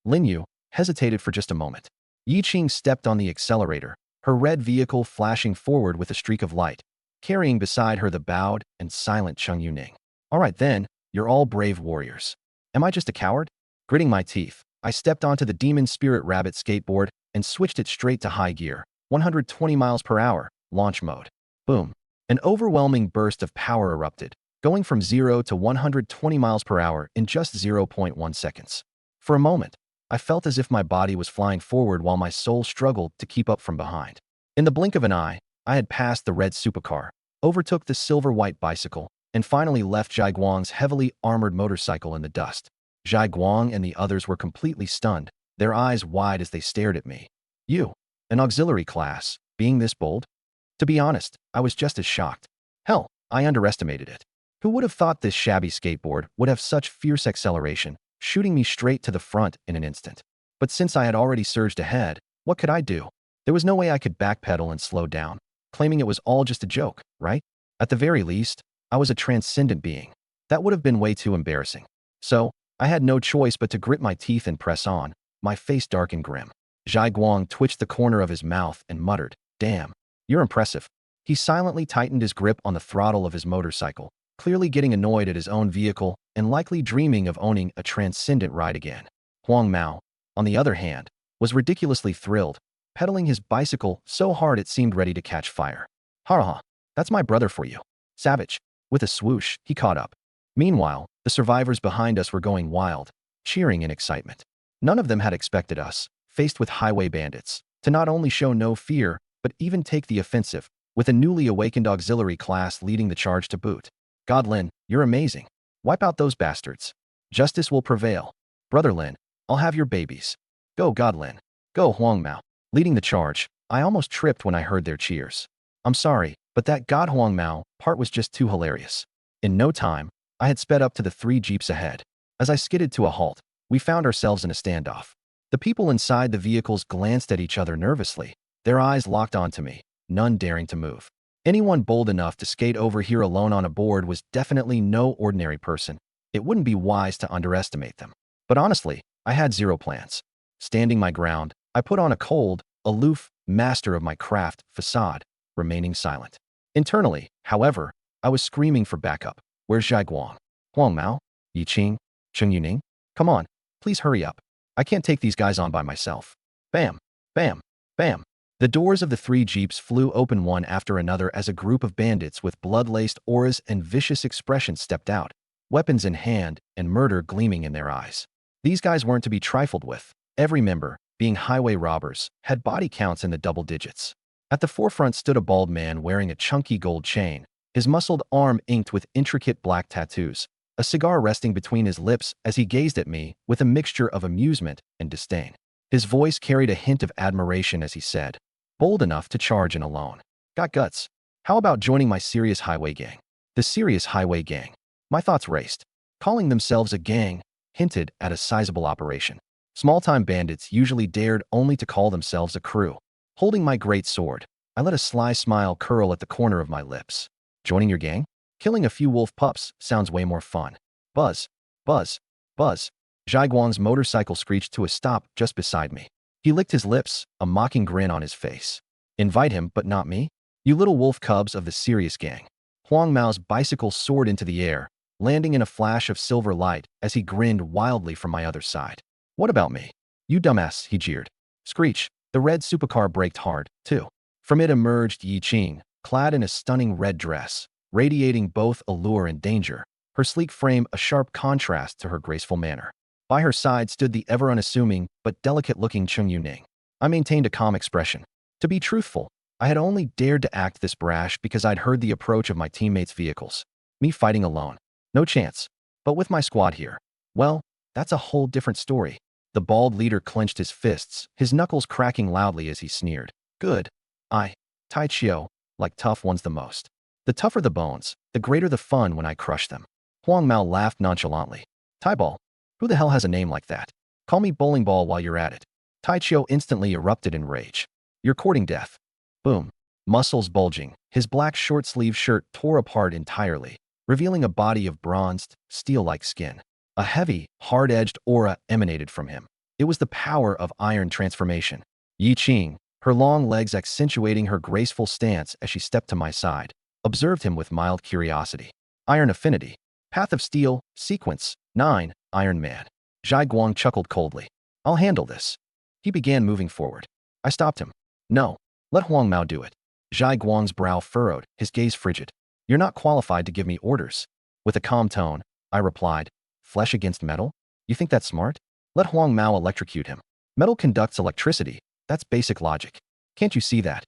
Lin Yu, hesitated for just a moment. Yi Qing stepped on the accelerator, her red vehicle flashing forward with a streak of light, carrying beside her the bowed and silent Cheng Yuning. "All right then, you're all brave warriors. Am I just a coward?" Gritting my teeth, I stepped onto the Demon Spirit Rabbit skateboard and switched it straight to high gear, 120 miles per hour, launch mode. Boom. An overwhelming burst of power erupted, going from 0 to 120 miles per hour in just 0.1 seconds. For a moment, I felt as if my body was flying forward while my soul struggled to keep up from behind. In the blink of an eye, I had passed the red supercar, overtook the silver-white bicycle, and finally left Zhai Guang's heavily armored motorcycle in the dust. Zhai Guang and the others were completely stunned, their eyes wide as they stared at me. "You, an auxiliary class, being this bold?" To be honest, I was just as shocked. Hell, I underestimated it. Who would have thought this shabby skateboard would have such fierce acceleration, shooting me straight to the front in an instant? But since I had already surged ahead, what could I do? There was no way I could backpedal and slow down, claiming it was all just a joke, right? At the very least, I was a transcendent being. That would have been way too embarrassing. So, I had no choice but to grit my teeth and press on, my face dark and grim. Zhai Guang twitched the corner of his mouth and muttered, "Damn, you're impressive." He silently tightened his grip on the throttle of his motorcycle, clearly getting annoyed at his own vehicle and likely dreaming of owning a transcendent ride again. Huang Mao, on the other hand, was ridiculously thrilled, pedaling his bicycle so hard it seemed ready to catch fire. "Ha ha, that's my brother for you. Savage." With a swoosh, he caught up. Meanwhile, the survivors behind us were going wild, cheering in excitement. None of them had expected us, faced with highway bandits, to not only show no fear, but even take the offensive, with a newly awakened auxiliary class leading the charge to boot. "God, Lin, you're amazing. Wipe out those bastards. Justice will prevail. Brother Lin, I'll have your babies. Go, God Lin. Go, Huang Mao." Leading the charge, I almost tripped when I heard their cheers. I'm sorry, but that God Huang Mao part was just too hilarious. In no time, I had sped up to the 3 jeeps ahead. As I skidded to a halt, we found ourselves in a standoff. The people inside the vehicles glanced at each other nervously, their eyes locked onto me, none daring to move. Anyone bold enough to skate over here alone on a board was definitely no ordinary person. It wouldn't be wise to underestimate them. But honestly, I had zero plans. Standing my ground, I put on a cold, aloof, master of my craft facade, remaining silent. Internally, however, I was screaming for backup. "Where's Zhai Guang? Huang Mao? Yi Qing? Cheng Yuning? Come on, please hurry up. I can't take these guys on by myself." Bam! Bam! Bam! The doors of the 3 jeeps flew open one after another as a group of bandits with blood-laced auras and vicious expressions stepped out, weapons in hand and murder gleaming in their eyes. These guys weren't to be trifled with. Every member, being highway robbers, had body counts in the double digits. At the forefront stood a bald man wearing a chunky gold chain, his muscled arm inked with intricate black tattoos, a cigar resting between his lips as he gazed at me with a mixture of amusement and disdain. His voice carried a hint of admiration as he said, "Bold enough to charge in alone. Got guts. How about joining my Serious Highway Gang?" The Serious Highway Gang. My thoughts raced. Calling themselves a gang hinted at a sizable operation. Small-time bandits usually dared only to call themselves a crew. Holding my great sword, I let a sly smile curl at the corner of my lips. Joining your gang? Killing a few wolf pups sounds way more fun. Buzz, buzz, buzz. Zhai Guang's motorcycle screeched to a stop just beside me. He licked his lips, a mocking grin on his face. "Invite him, but not me? You little wolf cubs of the Serious Gang." Huang Mao's bicycle soared into the air, landing in a flash of silver light as he grinned wildly from my other side. "What about me? You dumbass," he jeered. Screech. The red supercar braked hard, too. From it emerged Yi Qing, clad in a stunning red dress, radiating both allure and danger, her sleek frame a sharp contrast to her graceful manner. By her side stood the ever-unassuming but delicate-looking Cheng Yuning. I maintained a calm expression. To be truthful, I had only dared to act this brash because I'd heard the approach of my teammates' vehicles. Me fighting alone. No chance. But with my squad here, well, that's a whole different story. The bald leader clenched his fists, his knuckles cracking loudly as he sneered. "Good. Tai Chiu, like tough ones the most. The tougher the bones, the greater the fun when I crush them." Huang Mao laughed nonchalantly. "Tai Ball? Who the hell has a name like that? Call me Bowling Ball while you're at it." Tai Chiu instantly erupted in rage. "You're courting death." Boom. Muscles bulging, his black short-sleeved shirt tore apart entirely, revealing a body of bronzed, steel-like skin. A heavy, hard-edged aura emanated from him. It was the power of iron transformation. Yi Qing, her long legs accentuating her graceful stance as she stepped to my side, observed him with mild curiosity. "Iron affinity. Path of Steel, Sequence 9, Iron Man." Zhai Guang chuckled coldly. "I'll handle this." He began moving forward. I stopped him. "No, let Huang Mao do it." Zhai Guang's brow furrowed, his gaze frigid. "You're not qualified to give me orders." With a calm tone, I replied, "Flesh against metal? You think that's smart? Let Huang Mao electrocute him. Metal conducts electricity. That's basic logic. Can't you see that?"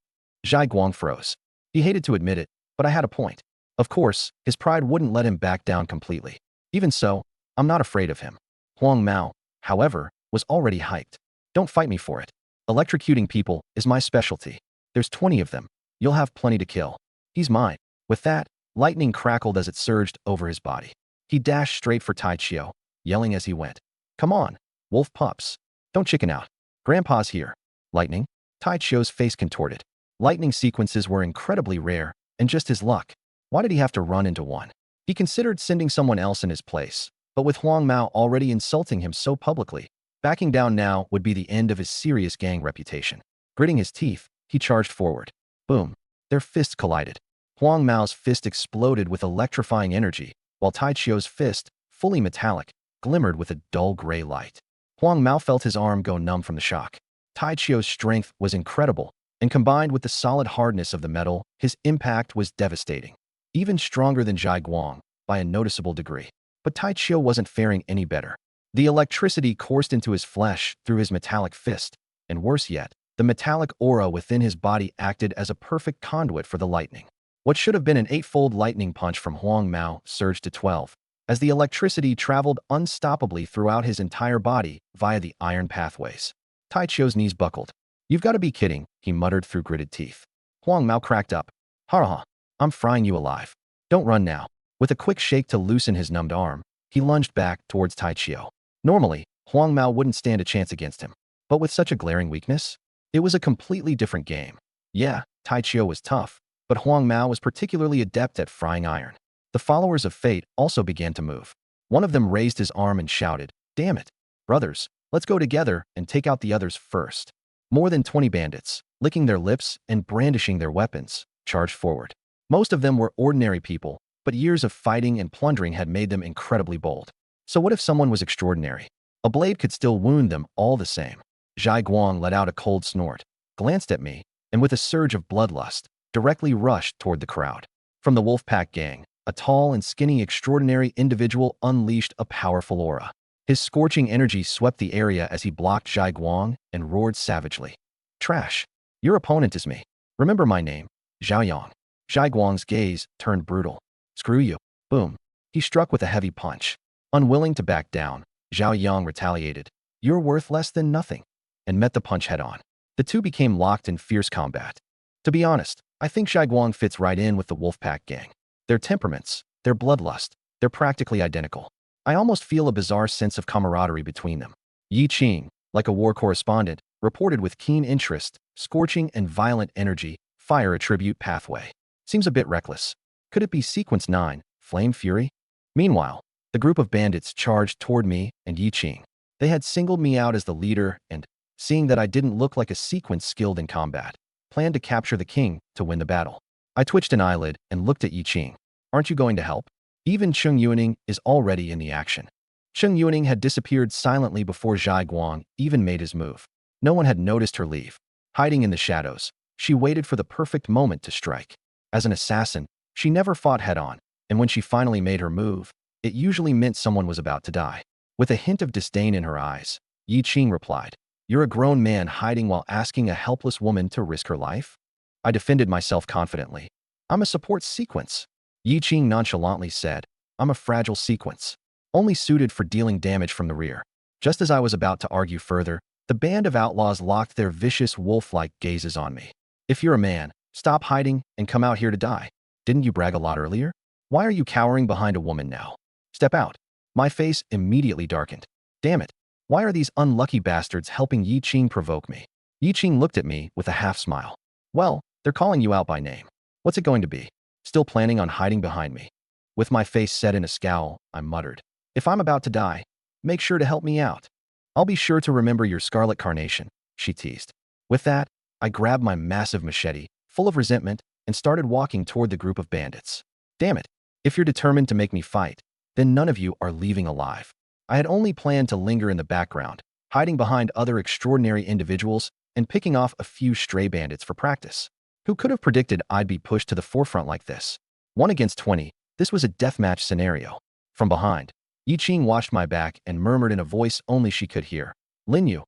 Zhai Guang froze. He hated to admit it, but I had a point. Of course, his pride wouldn't let him back down completely. Even so, I'm not afraid of him. Huang Mao, however, was already hyped. "Don't fight me for it. Electrocuting people is my specialty. There's 20 of them. You'll have plenty to kill. He's mine." With that, Lightning crackled as it surged over his body. He dashed straight for Tai Chiu, yelling as he went. Come on, wolf pups. Don't chicken out. Grandpa's here. Lightning? Tai Chiu's face contorted. Lightning sequences were incredibly rare, and just his luck. Why did he have to run into one? He considered sending someone else in his place, but with Huang Mao already insulting him so publicly, backing down now would be the end of his serious gang reputation. Gritting his teeth, he charged forward. Boom. Their fists collided. Huang Mao's fist exploded with electrifying energy, while Tai Chiu's fist, fully metallic, glimmered with a dull gray light. Huang Mao felt his arm go numb from the shock. Tai Chiu's strength was incredible, and combined with the solid hardness of the metal, his impact was devastating. Even stronger than Zhai Guang, by a noticeable degree. But Tai Chiu wasn't faring any better. The electricity coursed into his flesh through his metallic fist, and worse yet, the metallic aura within his body acted as a perfect conduit for the lightning. What should have been an 8-fold lightning punch from Huang Mao surged to 12, as the electricity traveled unstoppably throughout his entire body via the iron pathways. Tai Chiu's knees buckled. You've got to be kidding, he muttered through gritted teeth. Huang Mao cracked up. Ha, I'm frying you alive. Don't run now. With a quick shake to loosen his numbed arm, he lunged back towards Tai Chiu. Normally, Huang Mao wouldn't stand a chance against him. But with such a glaring weakness, it was a completely different game. Yeah, Tai Chiu was tough, but Huang Mao was particularly adept at frying iron. The followers of fate also began to move. One of them raised his arm and shouted, Damn it, brothers, let's go together and take out the others first. More than 20 bandits, licking their lips and brandishing their weapons, charged forward. Most of them were ordinary people, but years of fighting and plundering had made them incredibly bold. So what if someone was extraordinary? A blade could still wound them all the same. Zhai Guang let out a cold snort, glanced at me, and with a surge of bloodlust, directly rushed toward the crowd. From the Wolfpack gang, a tall and skinny extraordinary individual unleashed a powerful aura. His scorching energy swept the area as he blocked Zhai Guang and roared savagely. Trash. Your opponent is me. Remember my name, Zhao Yang. Zhai Guang's gaze turned brutal. Screw you. Boom. He struck with a heavy punch. Unwilling to back down, Zhao Yang retaliated. You're worth less than nothing. And met the punch head-on. The two became locked in fierce combat. To be honest, I think Zhai Guang fits right in with the Wolfpack gang. Their temperaments, their bloodlust, they're practically identical. I almost feel a bizarre sense of camaraderie between them. Yi Qing, like a war correspondent, reported with keen interest, scorching and violent energy, fire attribute pathway. Seems a bit reckless. Could it be Sequence 9, Flame Fury? Meanwhile, the group of bandits charged toward me and Yi Qing. They had singled me out as the leader and, seeing that I didn't look like a sequence skilled in combat, planned to capture the king to win the battle. I twitched an eyelid and looked at Yi Qing. Aren't you going to help? Even Cheng Yuning is already in the action. Cheng Yuning had disappeared silently before Zhai Guang even made his move. No one had noticed her leave. Hiding in the shadows, she waited for the perfect moment to strike. As an assassin, she never fought head-on, and when she finally made her move, it usually meant someone was about to die. With a hint of disdain in her eyes, Yi Qing replied, You're a grown man hiding while asking a helpless woman to risk her life? I defended myself confidently. I'm a support sequence. Yi Qing nonchalantly said, I'm a fragile sequence, only suited for dealing damage from the rear. Just as I was about to argue further, the band of outlaws locked their vicious wolf-like gazes on me. If you're a man, stop hiding and come out here to die. Didn't you brag a lot earlier? Why are you cowering behind a woman now? Step out. My face immediately darkened. Damn it. Why are these unlucky bastards helping Yi Qing provoke me? Yi Qing looked at me with a half-smile. Well, they're calling you out by name. What's it going to be? Still planning on hiding behind me? With my face set in a scowl, I muttered. If I'm about to die, make sure to help me out. I'll be sure to remember your scarlet carnation, she teased. With that, I grabbed my massive machete, full of resentment, and started walking toward the group of bandits. Damn it. If you're determined to make me fight, then none of you are leaving alive. I had only planned to linger in the background, hiding behind other extraordinary individuals and picking off a few stray bandits for practice. Who could have predicted I'd be pushed to the forefront like this? 1 against 20, this was a deathmatch scenario. From behind, Yi Qing watched my back and murmured in a voice only she could hear. Lin Yu,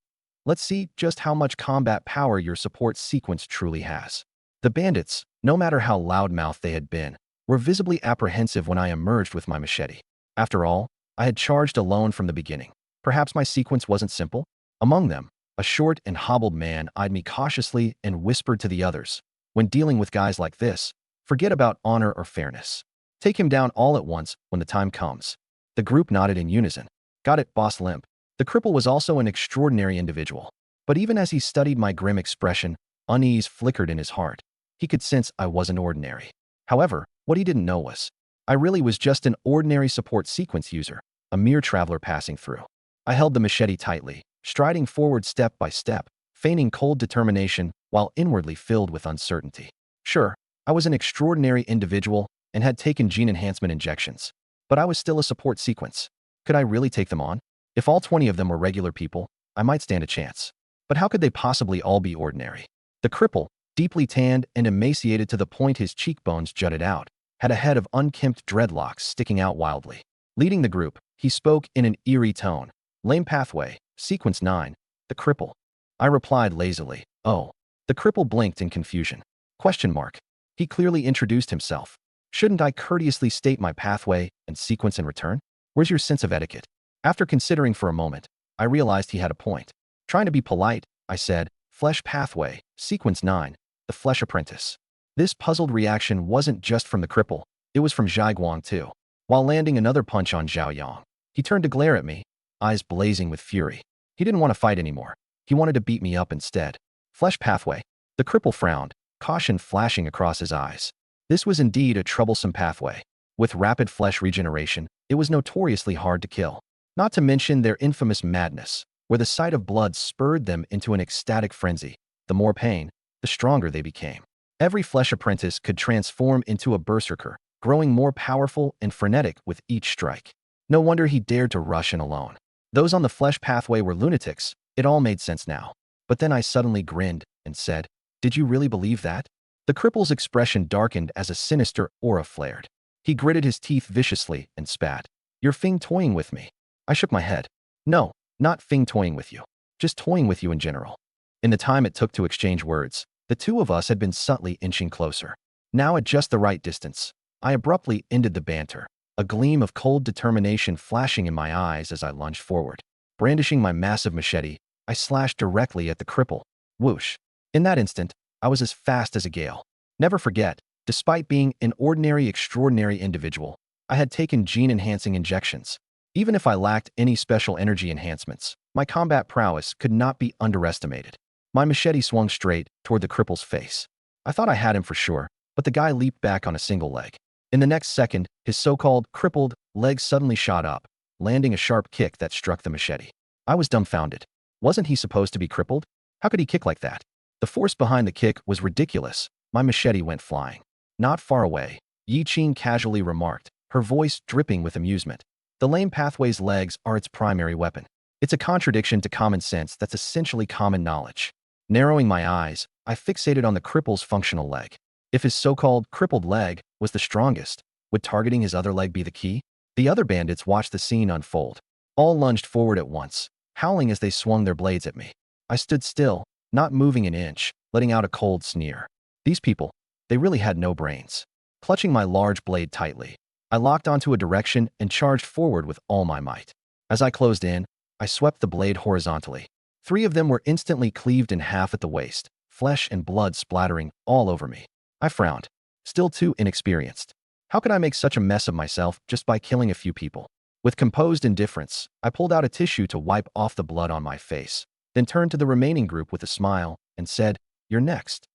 let's see just how much combat power your support sequence truly has. The bandits, no matter how loudmouthed they had been, were visibly apprehensive when I emerged with my machete. After all, I had charged alone from the beginning. Perhaps my sequence wasn't simple? Among them, a short and hobbled man eyed me cautiously and whispered to the others, when dealing with guys like this, forget about honor or fairness. Take him down all at once when the time comes. The group nodded in unison. Got it, Boss Limp. The cripple was also an extraordinary individual. But even as he studied my grim expression, unease flickered in his heart. He could sense I wasn't ordinary. However, what he didn't know was, I really was just an ordinary support sequence user, a mere traveler passing through. I held the machete tightly, striding forward step by step, feigning cold determination while inwardly filled with uncertainty. Sure, I was an extraordinary individual and had taken gene enhancement injections, but I was still a support sequence. Could I really take them on? If all 20 of them were regular people, I might stand a chance. But how could they possibly all be ordinary? The cripple, deeply tanned and emaciated to the point his cheekbones jutted out, had a head of unkempt dreadlocks sticking out wildly. Leading the group, he spoke in an eerie tone. Lame pathway, sequence 9, the cripple. I replied lazily, oh. The cripple blinked in confusion. Question mark. He clearly introduced himself. Shouldn't I courteously state my pathway and sequence in return? Where's your sense of etiquette? After considering for a moment, I realized he had a point. Trying to be polite, I said, Flesh pathway, sequence 9, the flesh apprentice. This puzzled reaction wasn't just from the cripple, it was from Zhai Guang too. While landing another punch on Zhao Yang, he turned to glare at me, eyes blazing with fury. He didn't want to fight anymore. He wanted to beat me up instead. Flesh pathway. The cripple frowned, caution flashing across his eyes. This was indeed a troublesome pathway. With rapid flesh regeneration, it was notoriously hard to kill. Not to mention their infamous madness, where the sight of blood spurred them into an ecstatic frenzy. The more pain, the stronger they became. Every flesh apprentice could transform into a berserker, growing more powerful and frenetic with each strike. No wonder he dared to rush in alone. Those on the flesh pathway were lunatics. It all made sense now. But then I suddenly grinned and said, did you really believe that? The cripple's expression darkened as a sinister aura flared. He gritted his teeth viciously and spat. You're fing-toying with me. I shook my head. No, not fing-toying with you. Just toying with you in general. In the time it took to exchange words, the two of us had been subtly inching closer. Now at just the right distance, I abruptly ended the banter, a gleam of cold determination flashing in my eyes as I lunged forward. Brandishing my massive machete, I slashed directly at the cripple. Whoosh. In that instant, I was as fast as a gale. Never forget, despite being an ordinary extraordinary individual, I had taken gene-enhancing injections. Even if I lacked any special energy enhancements, my combat prowess could not be underestimated. My machete swung straight toward the cripple's face. I thought I had him for sure, but the guy leaped back on a single leg. In the next second, his so-called crippled leg suddenly shot up, landing a sharp kick that struck the machete. I was dumbfounded. Wasn't he supposed to be crippled? How could he kick like that? The force behind the kick was ridiculous. My machete went flying. Not far away, Yi Qing casually remarked, her voice dripping with amusement. The lame pathway's legs are its primary weapon. It's a contradiction to common sense that's essentially common knowledge. Narrowing my eyes, I fixated on the cripple's functional leg. If his so-called crippled leg was the strongest, would targeting his other leg be the key? The other bandits watched the scene unfold. All lunged forward at once, howling as they swung their blades at me. I stood still, not moving an inch, letting out a cold sneer. These people, they really had no brains. Clutching my large blade tightly, I locked onto a direction and charged forward with all my might. As I closed in, I swept the blade horizontally. 3 of them were instantly cleaved in half at the waist, flesh and blood splattering all over me. I frowned, still too inexperienced. How could I make such a mess of myself just by killing a few people? With composed indifference, I pulled out a tissue to wipe off the blood on my face, then turned to the remaining group with a smile and said, "You're next."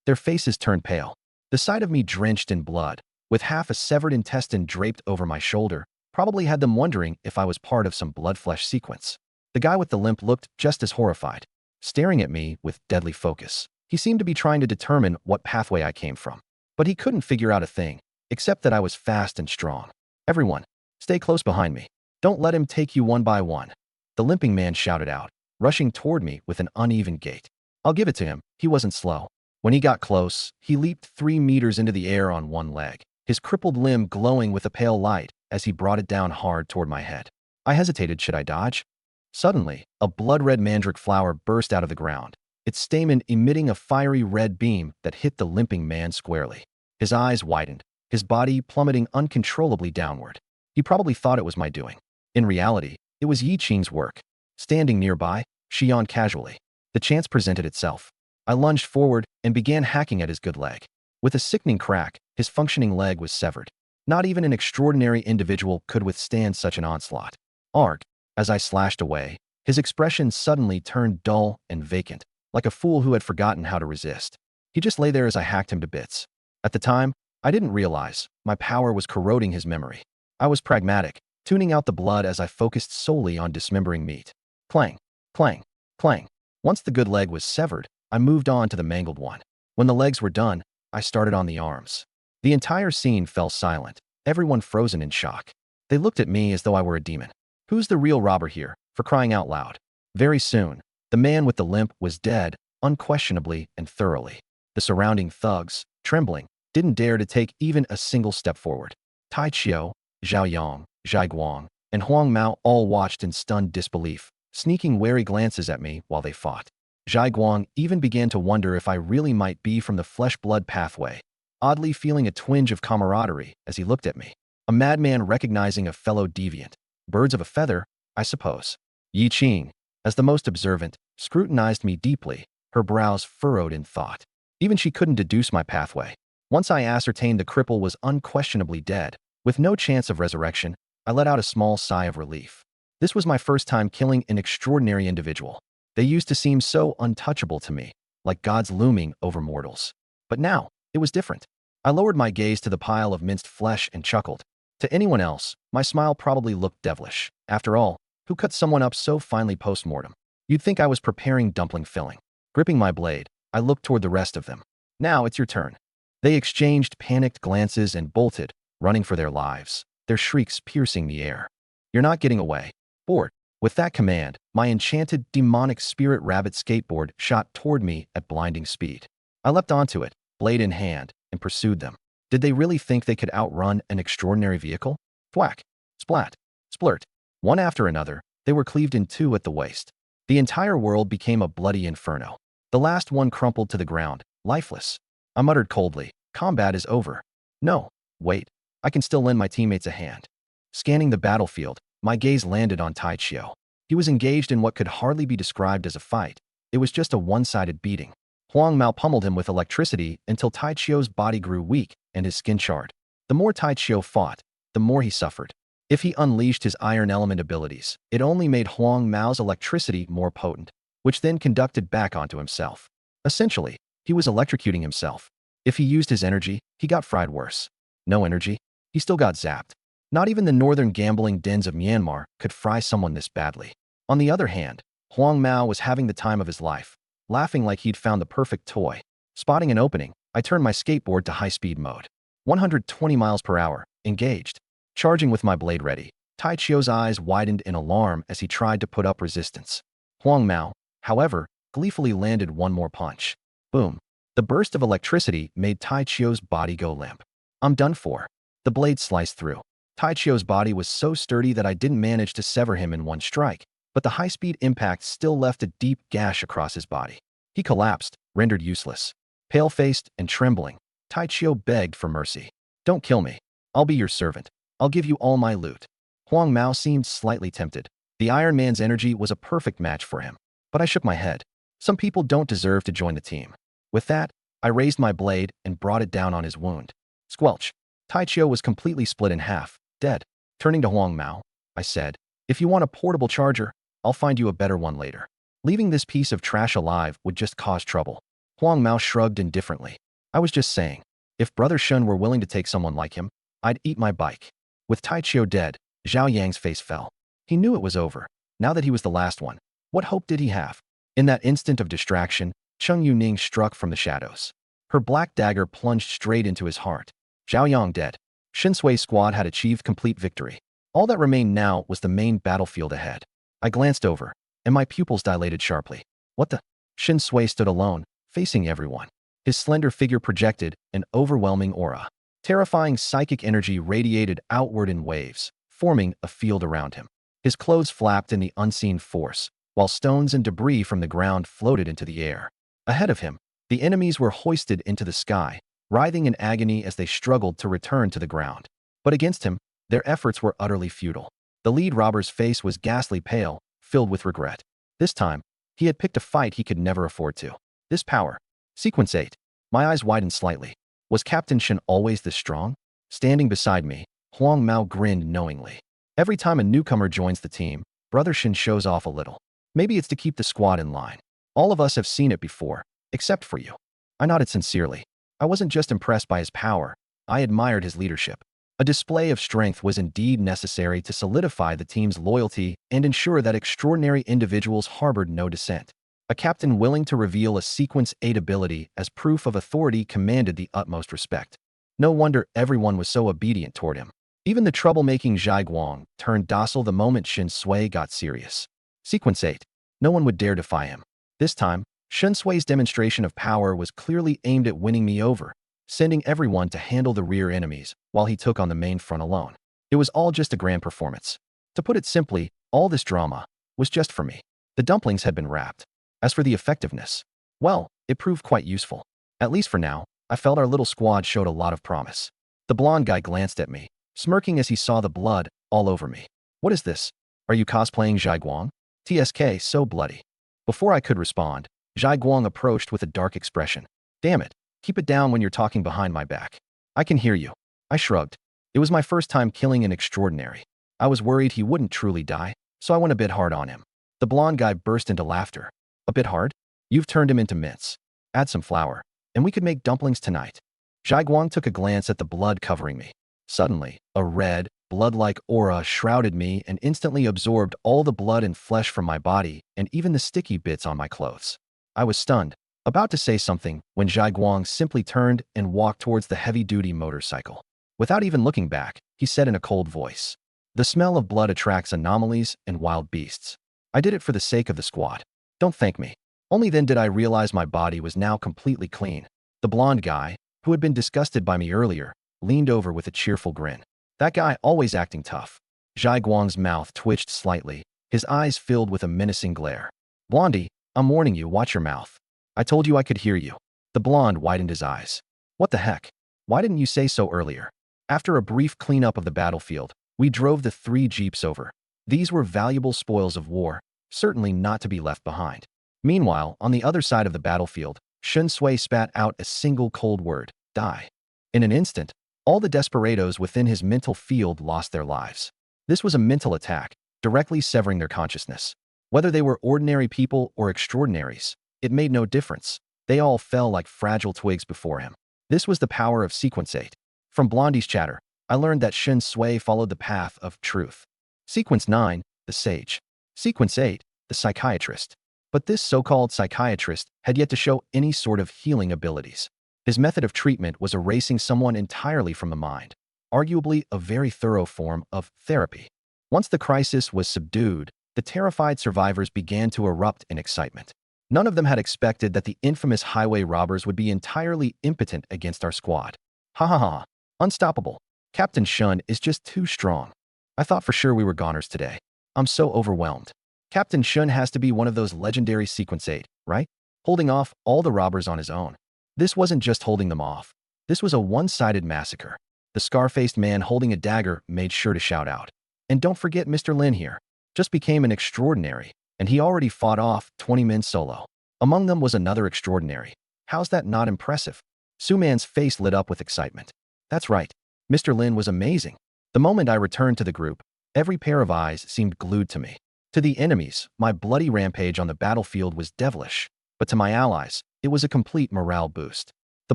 Their faces turned pale. The sight of me drenched in blood, with half a severed intestine draped over my shoulder, probably had them wondering if I was part of some blood-flesh sequence. The guy with the limp looked just as horrified, staring at me with deadly focus. He seemed to be trying to determine what pathway I came from. But he couldn't figure out a thing, except that I was fast and strong. Everyone, stay close behind me. Don't let him take you one by one. The limping man shouted out, rushing toward me with an uneven gait. I'll give it to him, he wasn't slow. When he got close, he leaped 3 meters into the air on one leg, his crippled limb glowing with a pale light as he brought it down hard toward my head. I hesitated, should I dodge? Suddenly, a blood-red mandrake flower burst out of the ground, its stamen emitting a fiery red beam that hit the limping man squarely. His eyes widened, his body plummeting uncontrollably downward. He probably thought it was my doing. In reality, it was Yi Qing's work. Standing nearby, she yawned casually. The chance presented itself. I lunged forward and began hacking at his good leg. With a sickening crack, his functioning leg was severed. Not even an extraordinary individual could withstand such an onslaught. Arg! As I slashed away, his expression suddenly turned dull and vacant, like a fool who had forgotten how to resist. He just lay there as I hacked him to bits. At the time, I didn't realize my power was corroding his memory. I was pragmatic, tuning out the blood as I focused solely on dismembering meat. Clang, clang, clang. Once the good leg was severed, I moved on to the mangled one. When the legs were done, I started on the arms. The entire scene fell silent, everyone frozen in shock. They looked at me as though I were a demon. Who's the real robber here, for crying out loud? Very soon, the man with the limp was dead, unquestionably and thoroughly. The surrounding thugs, trembling, didn't dare to take even a single step forward. Tai Chiu, Zhao Yang, Zhai Guang, and Huang Mao all watched in stunned disbelief, sneaking wary glances at me while they fought. Zhai Guang even began to wonder if I really might be from the flesh-blood pathway, oddly feeling a twinge of camaraderie as he looked at me. A madman recognizing a fellow deviant. Birds of a feather, I suppose. Yi Qing, as the most observant, scrutinized me deeply, her brows furrowed in thought. Even she couldn't deduce my pathway. Once I ascertained the cripple was unquestionably dead, with no chance of resurrection, I let out a small sigh of relief. This was my first time killing an extraordinary individual. They used to seem so untouchable to me, like gods looming over mortals. But now, it was different. I lowered my gaze to the pile of minced flesh and chuckled. To anyone else, my smile probably looked devilish. After all, who cut someone up so finely post-mortem? You'd think I was preparing dumpling filling. Gripping my blade, I looked toward the rest of them. Now it's your turn. They exchanged panicked glances and bolted, running for their lives, their shrieks piercing the air. You're not getting away. Bored. With that command, my enchanted, demonic spirit rabbit skateboard shot toward me at blinding speed. I leapt onto it, blade in hand, and pursued them. Did they really think they could outrun an extraordinary vehicle? Thwack, splat, splurt. One after another, they were cleaved in two at the waist. The entire world became a bloody inferno. The last one crumpled to the ground, lifeless. I muttered coldly, combat is over. No, wait, I can still lend my teammates a hand. Scanning the battlefield, my gaze landed on Tai Chiu. He was engaged in what could hardly be described as a fight. It was just a one-sided beating. Huang Mao pummeled him with electricity until Tai Chiu's body grew weak and his skin charred. The more Tai Chiu fought, the more he suffered. If he unleashed his iron element abilities, it only made Huang Mao's electricity more potent, which then conducted back onto himself. Essentially, he was electrocuting himself. If he used his energy, he got fried worse. No energy, he still got zapped. Not even the northern gambling dens of Myanmar could fry someone this badly. On the other hand, Huang Mao was having the time of his life, laughing like he'd found the perfect toy. Spotting an opening, I turned my skateboard to high-speed mode. 120 miles per hour, engaged. Charging with my blade ready, Tai Chiu's eyes widened in alarm as he tried to put up resistance. Huang Mao, however, gleefully landed one more punch. Boom. The burst of electricity made Tai Chiu's body go limp. I'm done for. The blade sliced through. Tai Chiu's body was so sturdy that I didn't manage to sever him in one strike, but the high-speed impact still left a deep gash across his body. He collapsed, rendered useless. Pale-faced and trembling, Tai Chiu begged for mercy. Don't kill me. I'll be your servant. I'll give you all my loot. Huang Mao seemed slightly tempted. The Iron Man's energy was a perfect match for him. But I shook my head. Some people don't deserve to join the team. With that, I raised my blade and brought it down on his wound. Squelch. Tai Chiu was completely split in half, dead. Turning to Huang Mao, I said, if you want a portable charger, I'll find you a better one later. Leaving this piece of trash alive would just cause trouble. Huang Mao shrugged indifferently. I was just saying, if Brother Shun were willing to take someone like him, I'd eat my bike. With Tai Chiu dead, Zhao Yang's face fell. He knew it was over. Now that he was the last one, what hope did he have? In that instant of distraction, Cheng Yuning struck from the shadows. Her black dagger plunged straight into his heart. Zhao Yang dead. Shin Sui's squad had achieved complete victory. All that remained now was the main battlefield ahead. I glanced over, and my pupils dilated sharply. What the? Shin Sui stood alone, facing everyone. His slender figure projected an overwhelming aura. Terrifying psychic energy radiated outward in waves, forming a field around him. His clothes flapped in the unseen force, while stones and debris from the ground floated into the air. Ahead of him, the enemies were hoisted into the sky, writhing in agony as they struggled to return to the ground. But against him, their efforts were utterly futile. The lead robber's face was ghastly pale, filled with regret. This time, he had picked a fight he could never afford to. This power. Sequence 8. My eyes widened slightly. Was Captain Shin always this strong? Standing beside me, Huang Mao grinned knowingly. Every time a newcomer joins the team, Brother Shen shows off a little. Maybe it's to keep the squad in line. All of us have seen it before, except for you. I nodded sincerely. I wasn't just impressed by his power, I admired his leadership. A display of strength was indeed necessary to solidify the team's loyalty and ensure that extraordinary individuals harbored no dissent. A captain willing to reveal a Sequence 8 ability as proof of authority commanded the utmost respect. No wonder everyone was so obedient toward him. Even the troublemaking Zhai Guang turned docile the moment Shen Sui got serious. Sequence 8. No one would dare defy him. This time, Shen Sui's demonstration of power was clearly aimed at winning me over, sending everyone to handle the rear enemies while he took on the main front alone. It was all just a grand performance. To put it simply, all this drama was just for me. The dumplings had been wrapped. As for the effectiveness, well, it proved quite useful. At least for now, I felt our little squad showed a lot of promise. The blonde guy glanced at me, smirking as he saw the blood all over me. What is this? Are you cosplaying Zhai Guang? TSK, so bloody. Before I could respond, Zhai Guang approached with a dark expression. Damn it, keep it down when you're talking behind my back. I can hear you. I shrugged. It was my first time killing an extraordinary. I was worried he wouldn't truly die, so I went a bit hard on him. The blonde guy burst into laughter. A bit hard? You've turned him into mince. Add some flour, and we could make dumplings tonight. Zhai Guang took a glance at the blood covering me. Suddenly, a red, blood-like aura shrouded me and instantly absorbed all the blood and flesh from my body and even the sticky bits on my clothes. I was stunned, about to say something, when Zhai Guang simply turned and walked towards the heavy-duty motorcycle. Without even looking back, he said in a cold voice, "The smell of blood attracts anomalies and wild beasts. I did it for the sake of the squad. Don't thank me." Only then did I realize my body was now completely clean. The blonde guy, who had been disgusted by me earlier, leaned over with a cheerful grin. That guy always acting tough. Zhai Guang's mouth twitched slightly, his eyes filled with a menacing glare. Blondie, I'm warning you, watch your mouth. I told you I could hear you. The blonde widened his eyes. What the heck? Why didn't you say so earlier? After a brief cleanup of the battlefield, we drove the 3 jeeps over. These were valuable spoils of war, certainly not to be left behind. Meanwhile, on the other side of the battlefield, Shen Sui spat out a single cold word, die. In an instant, all the desperados within his mental field lost their lives. This was a mental attack, directly severing their consciousness. Whether they were ordinary people or extraordinaries, it made no difference. They all fell like fragile twigs before him. This was the power of Sequence 8. From Blondie's chatter, I learned that Shen Sui followed the path of truth. Sequence 9, the sage. Sequence 8, the psychiatrist. But this so-called psychiatrist had yet to show any sort of healing abilities. His method of treatment was erasing someone entirely from the mind, arguably a very thorough form of therapy. Once the crisis was subdued, the terrified survivors began to erupt in excitement. None of them had expected that the infamous highway robbers would be entirely impotent against our squad. Ha ha ha. Unstoppable. Captain Shun is just too strong. I thought for sure we were goners today. I'm so overwhelmed. Captain Shun has to be one of those legendary Sequence 8, right? Holding off all the robbers on his own. This wasn't just holding them off. This was a one-sided massacre. The scar-faced man holding a dagger made sure to shout out. And don't forget Mr. Lin here. Just became an extraordinary, and he already fought off 20 men solo. Among them was another extraordinary. How's that not impressive? Su Man's face lit up with excitement. That's right. Mr. Lin was amazing. The moment I returned to the group, every pair of eyes seemed glued to me. To the enemies, my bloody rampage on the battlefield was devilish, but to my allies, it was a complete morale boost. The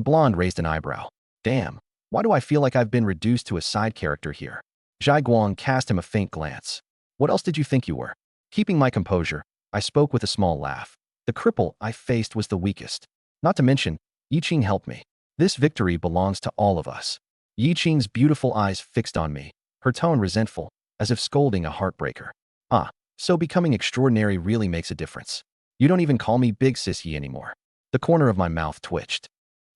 blonde raised an eyebrow. Damn, why do I feel like I've been reduced to a side character here? Zhai Guang cast him a faint glance. What else did you think you were? Keeping my composure, I spoke with a small laugh. The cripple I faced was the weakest. Not to mention, Yi Qing helped me. This victory belongs to all of us. Yi Qing's beautiful eyes fixed on me, her tone resentful, as if scolding a heartbreaker. Ah, so becoming extraordinary really makes a difference. You don't even call me Big Sis Yi anymore. The corner of my mouth twitched.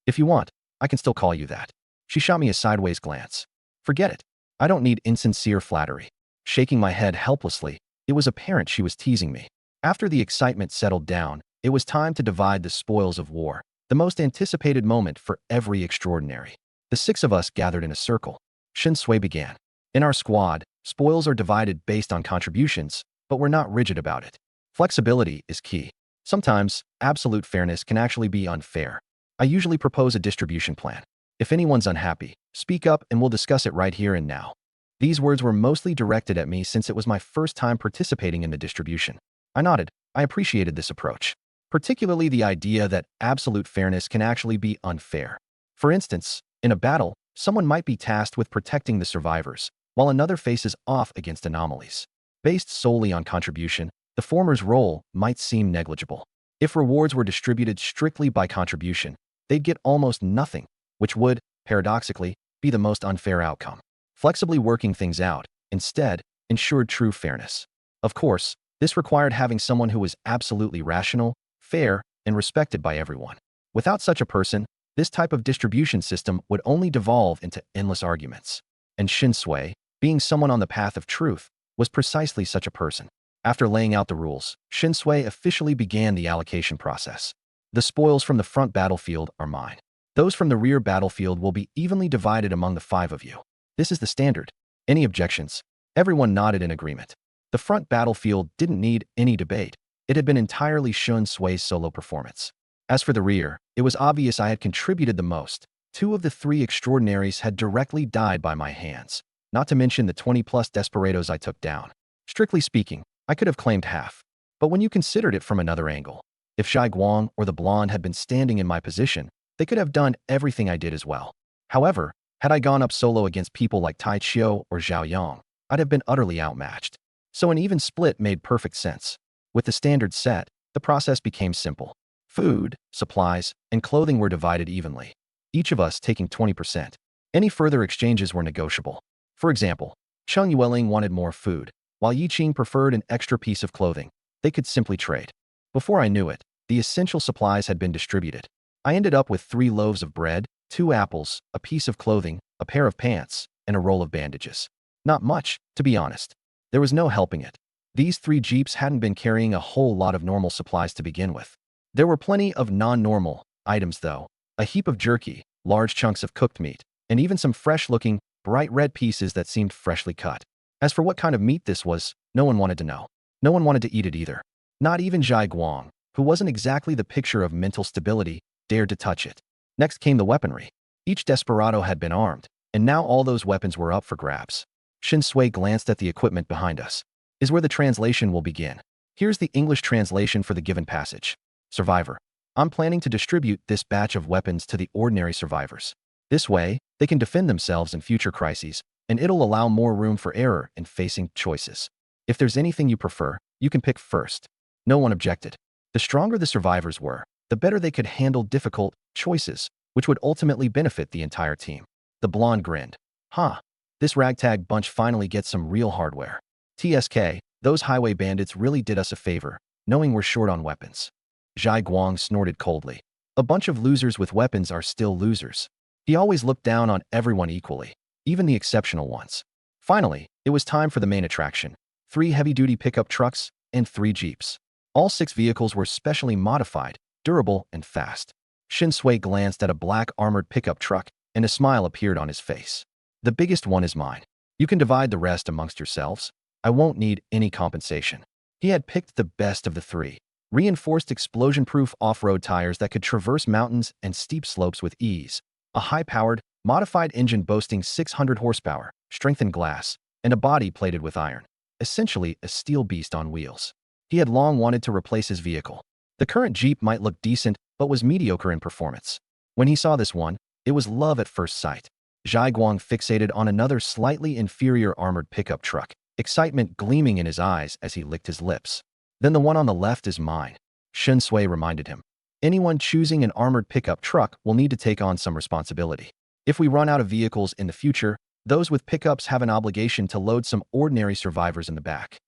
If you want, I can still call you that. She shot me a sideways glance. Forget it. I don't need insincere flattery. Shaking my head helplessly, it was apparent she was teasing me. After the excitement settled down, it was time to divide the spoils of war, the most anticipated moment for every extraordinary. The 6 of us gathered in a circle. Shen Sui began. In our squad, spoils are divided based on contributions, but we're not rigid about it. Flexibility is key. Sometimes, absolute fairness can actually be unfair. I usually propose a distribution plan. If anyone's unhappy, Speak up and we'll discuss it right here and now. These words were mostly directed at me since it was my first time participating in the distribution. I nodded. I appreciated this approach, particularly the idea that absolute fairness can actually be unfair. For instance, in a battle, someone might be tasked with protecting the survivors, while another faces off against anomalies. Based solely on contribution, the former's role might seem negligible. If rewards were distributed strictly by contribution, they'd get almost nothing, which would, paradoxically, be the most unfair outcome. Flexibly working things out, instead, ensured true fairness. Of course, this required having someone who was absolutely rational, fair, and respected by everyone. Without such a person, this type of distribution system would only devolve into endless arguments. And Shinsui, being someone on the path of truth, was precisely such a person. After laying out the rules, Shinsui officially began the allocation process. The spoils from the front battlefield are mine. Those from the rear battlefield will be evenly divided among the 5 of you. This is the standard. Any objections? Everyone nodded in agreement. The front battlefield didn't need any debate. It had been entirely Shun Sui's solo performance. As for the rear, it was obvious I had contributed the most. 2 of the 3 extraordinaries had directly died by my hands, not to mention the 20-plus desperados I took down. Strictly speaking, I could have claimed half. But when you considered it from another angle, if Shai Guang or the blonde had been standing in my position, they could have done everything I did as well. However, had I gone up solo against people like Tai Chiu or Zhao Yang, I'd have been utterly outmatched. So an even split made perfect sense. With the standard set, the process became simple. Food, supplies, and clothing were divided evenly, each of us taking 20%. Any further exchanges were negotiable. For example, Cheng Yueling wanted more food, while Yi Qing preferred an extra piece of clothing. They could simply trade. Before I knew it, the essential supplies had been distributed. I ended up with 3 loaves of bread, 2 apples, a piece of clothing, a pair of pants, and a roll of bandages. Not much, to be honest. There was no helping it. These 3 jeeps hadn't been carrying a whole lot of normal supplies to begin with. There were plenty of non-normal items though. A heap of jerky, large chunks of cooked meat, and even some fresh-looking, bright red pieces that seemed freshly cut. As for what kind of meat this was, no one wanted to know. No one wanted to eat it either. Not even Zhai Guang, who wasn't exactly the picture of mental stability, dared to touch it. Next came the weaponry. Each desperado had been armed, and now all those weapons were up for grabs. Shinsui glanced at the equipment behind us. Is where the translation will begin. Here's the English translation for the given passage. Survivor. I'm planning to distribute this batch of weapons to the ordinary survivors. This way, they can defend themselves in future crises, and it'll allow more room for error in facing choices. If there's anything you prefer, you can pick first. No one objected. The stronger the survivors were, the better they could handle difficult choices, which would ultimately benefit the entire team. The blonde grinned. Huh. This ragtag bunch finally gets some real hardware. TSK, those highway bandits really did us a favor, knowing we're short on weapons. Zhai Guang snorted coldly. A bunch of losers with weapons are still losers. He always looked down on everyone equally, even the exceptional ones. Finally, it was time for the main attraction. 3 heavy-duty pickup trucks and 3 jeeps. All 6 vehicles were specially modified, durable, and fast. Shinsui glanced at a black armored pickup truck, and a smile appeared on his face. The biggest one is mine. You can divide the rest amongst yourselves. I won't need any compensation. He had picked the best of the 3. Reinforced explosion-proof off-road tires that could traverse mountains and steep slopes with ease. A high-powered, modified engine boasting 600 horsepower, strengthened glass, and a body plated with iron. Essentially a steel beast on wheels. He had long wanted to replace his vehicle. The current Jeep might look decent, but was mediocre in performance. When he saw this one, it was love at first sight. Zhai Guang fixated on another slightly inferior armored pickup truck, excitement gleaming in his eyes as he licked his lips. Then the one on the left is mine, Shinsui reminded him. Anyone choosing an armored pickup truck will need to take on some responsibility. If we run out of vehicles in the future, those with pickups have an obligation to load some ordinary survivors in the back.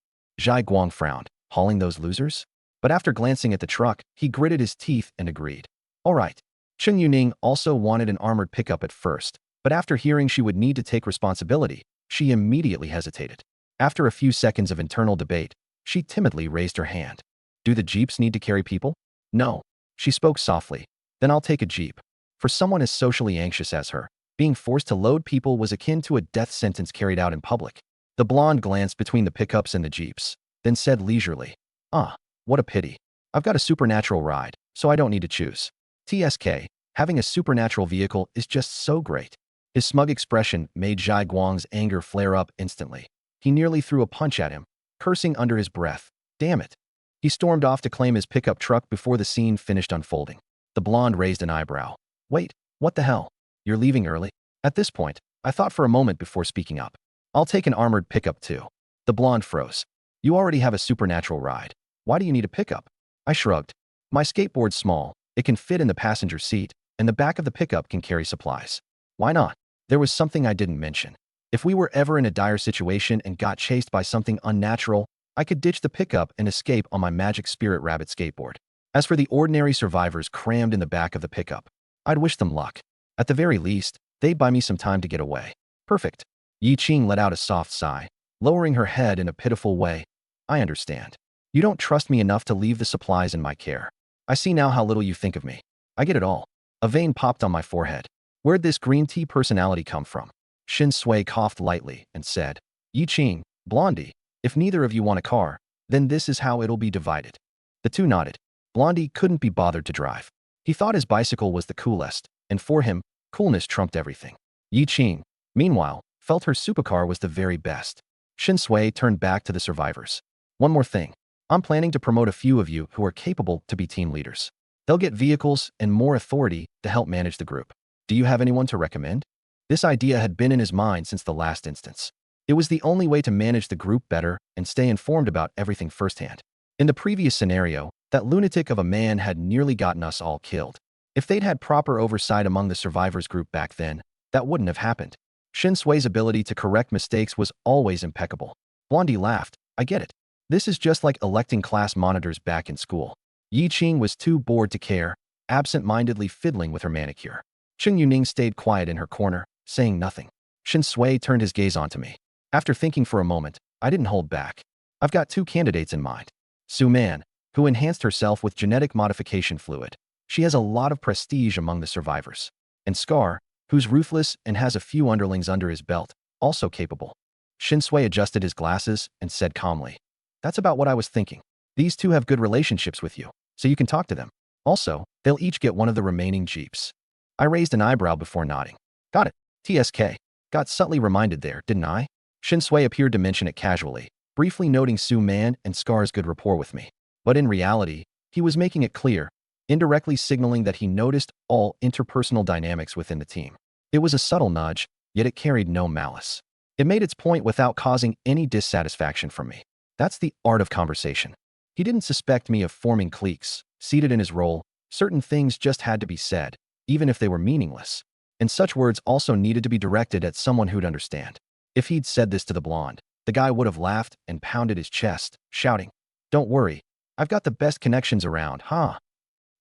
Zhai Guang frowned, hauling those losers? But after glancing at the truck, he gritted his teeth and agreed. All right. Cheng Yuning also wanted an armored pickup at first, but after hearing she would need to take responsibility, she immediately hesitated. After a few seconds of internal debate, she timidly raised her hand. Do the jeeps need to carry people? No. She spoke softly. Then I'll take a jeep. For someone as socially anxious as her, being forced to load people was akin to a death sentence carried out in public. The blonde glanced between the pickups and the jeeps, then said leisurely, Ah, what a pity. I've got a supernatural ride, so I don't need to choose. TSK, having a supernatural vehicle is just so great. His smug expression made Zhai Guang's anger flare up instantly. He nearly threw a punch at him, cursing under his breath. Damn it. He stormed off to claim his pickup truck before the scene finished unfolding. The blonde raised an eyebrow. Wait, what the hell? You're leaving early? At this point, I thought for a moment before speaking up. I'll take an armored pickup too. The blonde froze. You already have a supernatural ride. Why do you need a pickup? I shrugged. My skateboard's small. It can fit in the passenger seat, and the back of the pickup can carry supplies. Why not? There was something I didn't mention. If we were ever in a dire situation and got chased by something unnatural, I could ditch the pickup and escape on my magic spirit rabbit skateboard. As for the ordinary survivors crammed in the back of the pickup, I'd wish them luck. At the very least, they'd buy me some time to get away. Perfect. Yi Qing let out a soft sigh, lowering her head in a pitiful way. I understand. You don't trust me enough to leave the supplies in my care. I see now how little you think of me. I get it all. A vein popped on my forehead. Where'd this green tea personality come from? Shin Sui coughed lightly and said, Yi Qing, Blondie, if neither of you want a car, then this is how it'll be divided. The two nodded. Blondie couldn't be bothered to drive. He thought his bicycle was the coolest, and for him, coolness trumped everything. Yi Qing, meanwhile, felt her supercar was the very best. Shin Sui turned back to the survivors. One more thing. I'm planning to promote a few of you who are capable to be team leaders. They'll get vehicles and more authority to help manage the group. Do you have anyone to recommend? This idea had been in his mind since the last instance. It was the only way to manage the group better and stay informed about everything firsthand. In the previous scenario, that lunatic of a man had nearly gotten us all killed. If they'd had proper oversight among the survivors group back then, that wouldn't have happened. Shin Sui's ability to correct mistakes was always impeccable. Blondie laughed. I get it. This is just like electing class monitors back in school. Yi Qing was too bored to care, absent-mindedly fiddling with her manicure. Cheng Yuning stayed quiet in her corner, saying nothing. Shin Sui turned his gaze onto me. After thinking for a moment, I didn't hold back. I've got two candidates in mind. Su Man, who enhanced herself with genetic modification fluid. She has a lot of prestige among the survivors. And Scar, who's ruthless and has a few underlings under his belt, also capable. Shin Sui adjusted his glasses and said calmly, That's about what I was thinking. These two have good relationships with you, so you can talk to them. Also, they'll each get one of the remaining jeeps. I raised an eyebrow before nodding. Got it. TSK. Got subtly reminded there, didn't I? Shin Sui appeared to mention it casually, briefly noting Su Man and Scar's good rapport with me. But in reality, he was making it clear, indirectly signaling that he noticed all interpersonal dynamics within the team. It was a subtle nudge, yet it carried no malice. It made its point without causing any dissatisfaction from me. That's the art of conversation. He didn't suspect me of forming cliques. Seated in his role, certain things just had to be said, even if they were meaningless. And such words also needed to be directed at someone who'd understand. If he'd said this to the blonde, the guy would have laughed and pounded his chest, shouting, Don't worry, I've got the best connections around, huh?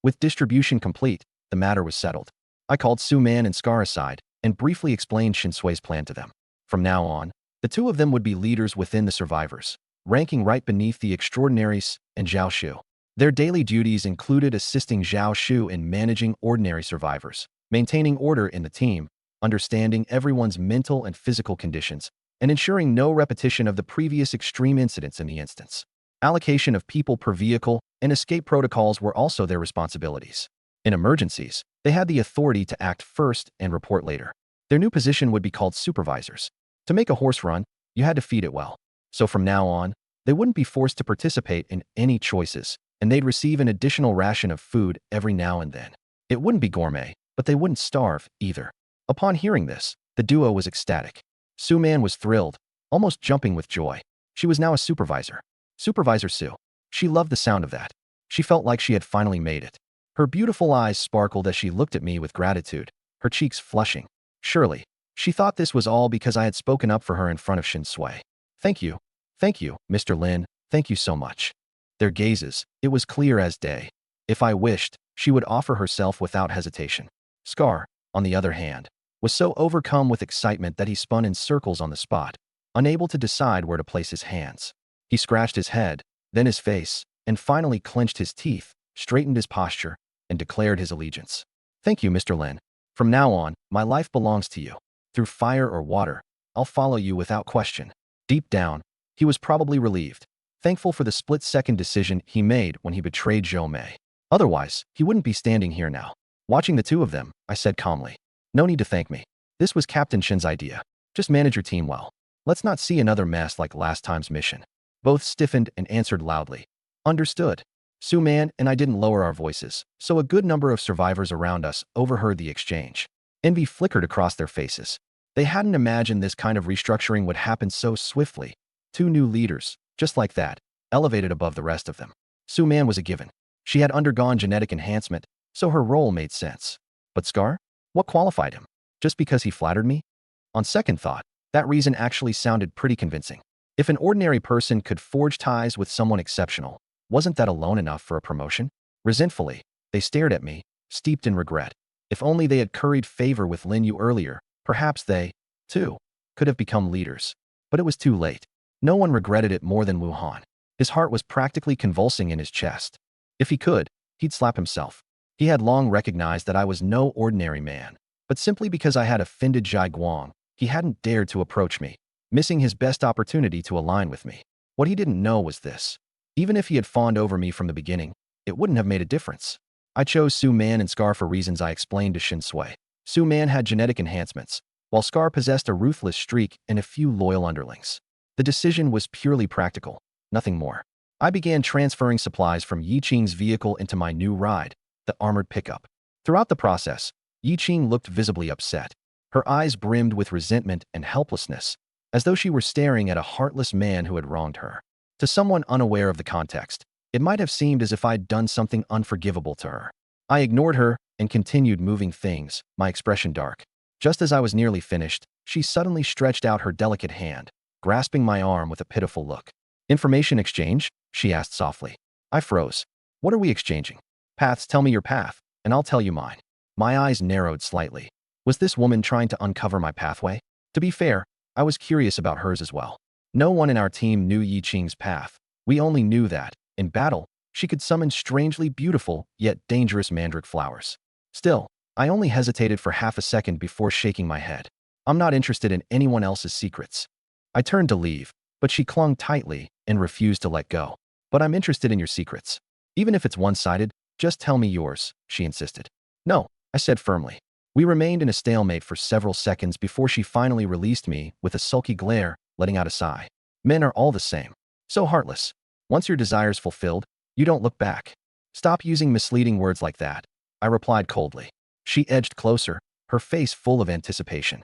With distribution complete, the matter was settled. I called Su Man and Scar aside and briefly explained Shin Sui's plan to them. From now on, the two of them would be leaders within the survivors, ranking right beneath the extraordinaries and Zhao Shu. Their daily duties included assisting Zhao Shu in managing ordinary survivors, maintaining order in the team, understanding everyone's mental and physical conditions, and ensuring no repetition of the previous extreme incidents in the instance. Allocation of people per vehicle and escape protocols were also their responsibilities. In emergencies, they had the authority to act first and report later. Their new position would be called supervisors. To make a horse run, you had to feed it well. So from now on, they wouldn't be forced to participate in any choices, and they'd receive an additional ration of food every now and then. It wouldn't be gourmet, but they wouldn't starve either. Upon hearing this, the duo was ecstatic. Su Man was thrilled, almost jumping with joy. She was now a supervisor. Supervisor Su. She loved the sound of that. She felt like she had finally made it. Her beautiful eyes sparkled as she looked at me with gratitude, her cheeks flushing. Surely, she thought this was all because I had spoken up for her in front of Shin Sui. Thank you, Mr. Lin, thank you so much. Their gazes, it was clear as day. If I wished, she would offer herself without hesitation. Scar, on the other hand, was so overcome with excitement that he spun in circles on the spot, unable to decide where to place his hands. He scratched his head, then his face, and finally clenched his teeth, straightened his posture, and declared his allegiance. Thank you, Mr. Lin. From now on, my life belongs to you. Through fire or water, I'll follow you without question. Deep down, he was probably relieved, thankful for the split-second decision he made when he betrayed Zhou Mei. Otherwise, he wouldn't be standing here now. Watching the two of them, I said calmly, No need to thank me. This was Captain Shin's idea. Just manage your team well. Let's not see another mess like last time's mission. Both stiffened and answered loudly. Understood. Su Man and I didn't lower our voices, so a good number of survivors around us overheard the exchange. Envy flickered across their faces. They hadn't imagined this kind of restructuring would happen so swiftly. Two new leaders, just like that, elevated above the rest of them. Su Man was a given. She had undergone genetic enhancement, so her role made sense. But Scar? What qualified him? Just because he flattered me? On second thought, that reason actually sounded pretty convincing. If an ordinary person could forge ties with someone exceptional, wasn't that alone enough for a promotion? Resentfully, they stared at me, steeped in regret. If only they had curried favor with Lin Yu earlier, perhaps they, too, could have become leaders. But it was too late. No one regretted it more than Wu Han. His heart was practically convulsing in his chest. If he could, he'd slap himself. He had long recognized that I was no ordinary man. But simply because I had offended Zhai Guang, he hadn't dared to approach me, missing his best opportunity to align with me. What he didn't know was this. Even if he had fawned over me from the beginning, it wouldn't have made a difference. I chose Su Man and Scar for reasons I explained to Shin Sui. Su Man had genetic enhancements, while Scar possessed a ruthless streak and a few loyal underlings. The decision was purely practical, nothing more. I began transferring supplies from Yi Qing's vehicle into my new ride, the armored pickup. Throughout the process, Yi Qing looked visibly upset. Her eyes brimmed with resentment and helplessness, as though she were staring at a heartless man who had wronged her. To someone unaware of the context, it might have seemed as if I'd done something unforgivable to her. I ignored her and continued moving things, my expression dark. Just as I was nearly finished, she suddenly stretched out her delicate hand, grasping my arm with a pitiful look. Information exchange? She asked softly. I froze. What are we exchanging? Paths, tell me your path, and I'll tell you mine. My eyes narrowed slightly. Was this woman trying to uncover my pathway? To be fair, I was curious about hers as well. No one in our team knew Yi Qing's path. We only knew that, in battle, she could summon strangely beautiful, yet dangerous mandrake flowers. Still, I only hesitated for half a second before shaking my head. I'm not interested in anyone else's secrets. I turned to leave, but she clung tightly and refused to let go. But I'm interested in your secrets. Even if it's one-sided, just tell me yours, she insisted. No, I said firmly. We remained in a stalemate for several seconds before she finally released me with a sulky glare, letting out a sigh. Men are all the same. So heartless. Once your desire's fulfilled, you don't look back. Stop using misleading words like that, I replied coldly. She edged closer, her face full of anticipation.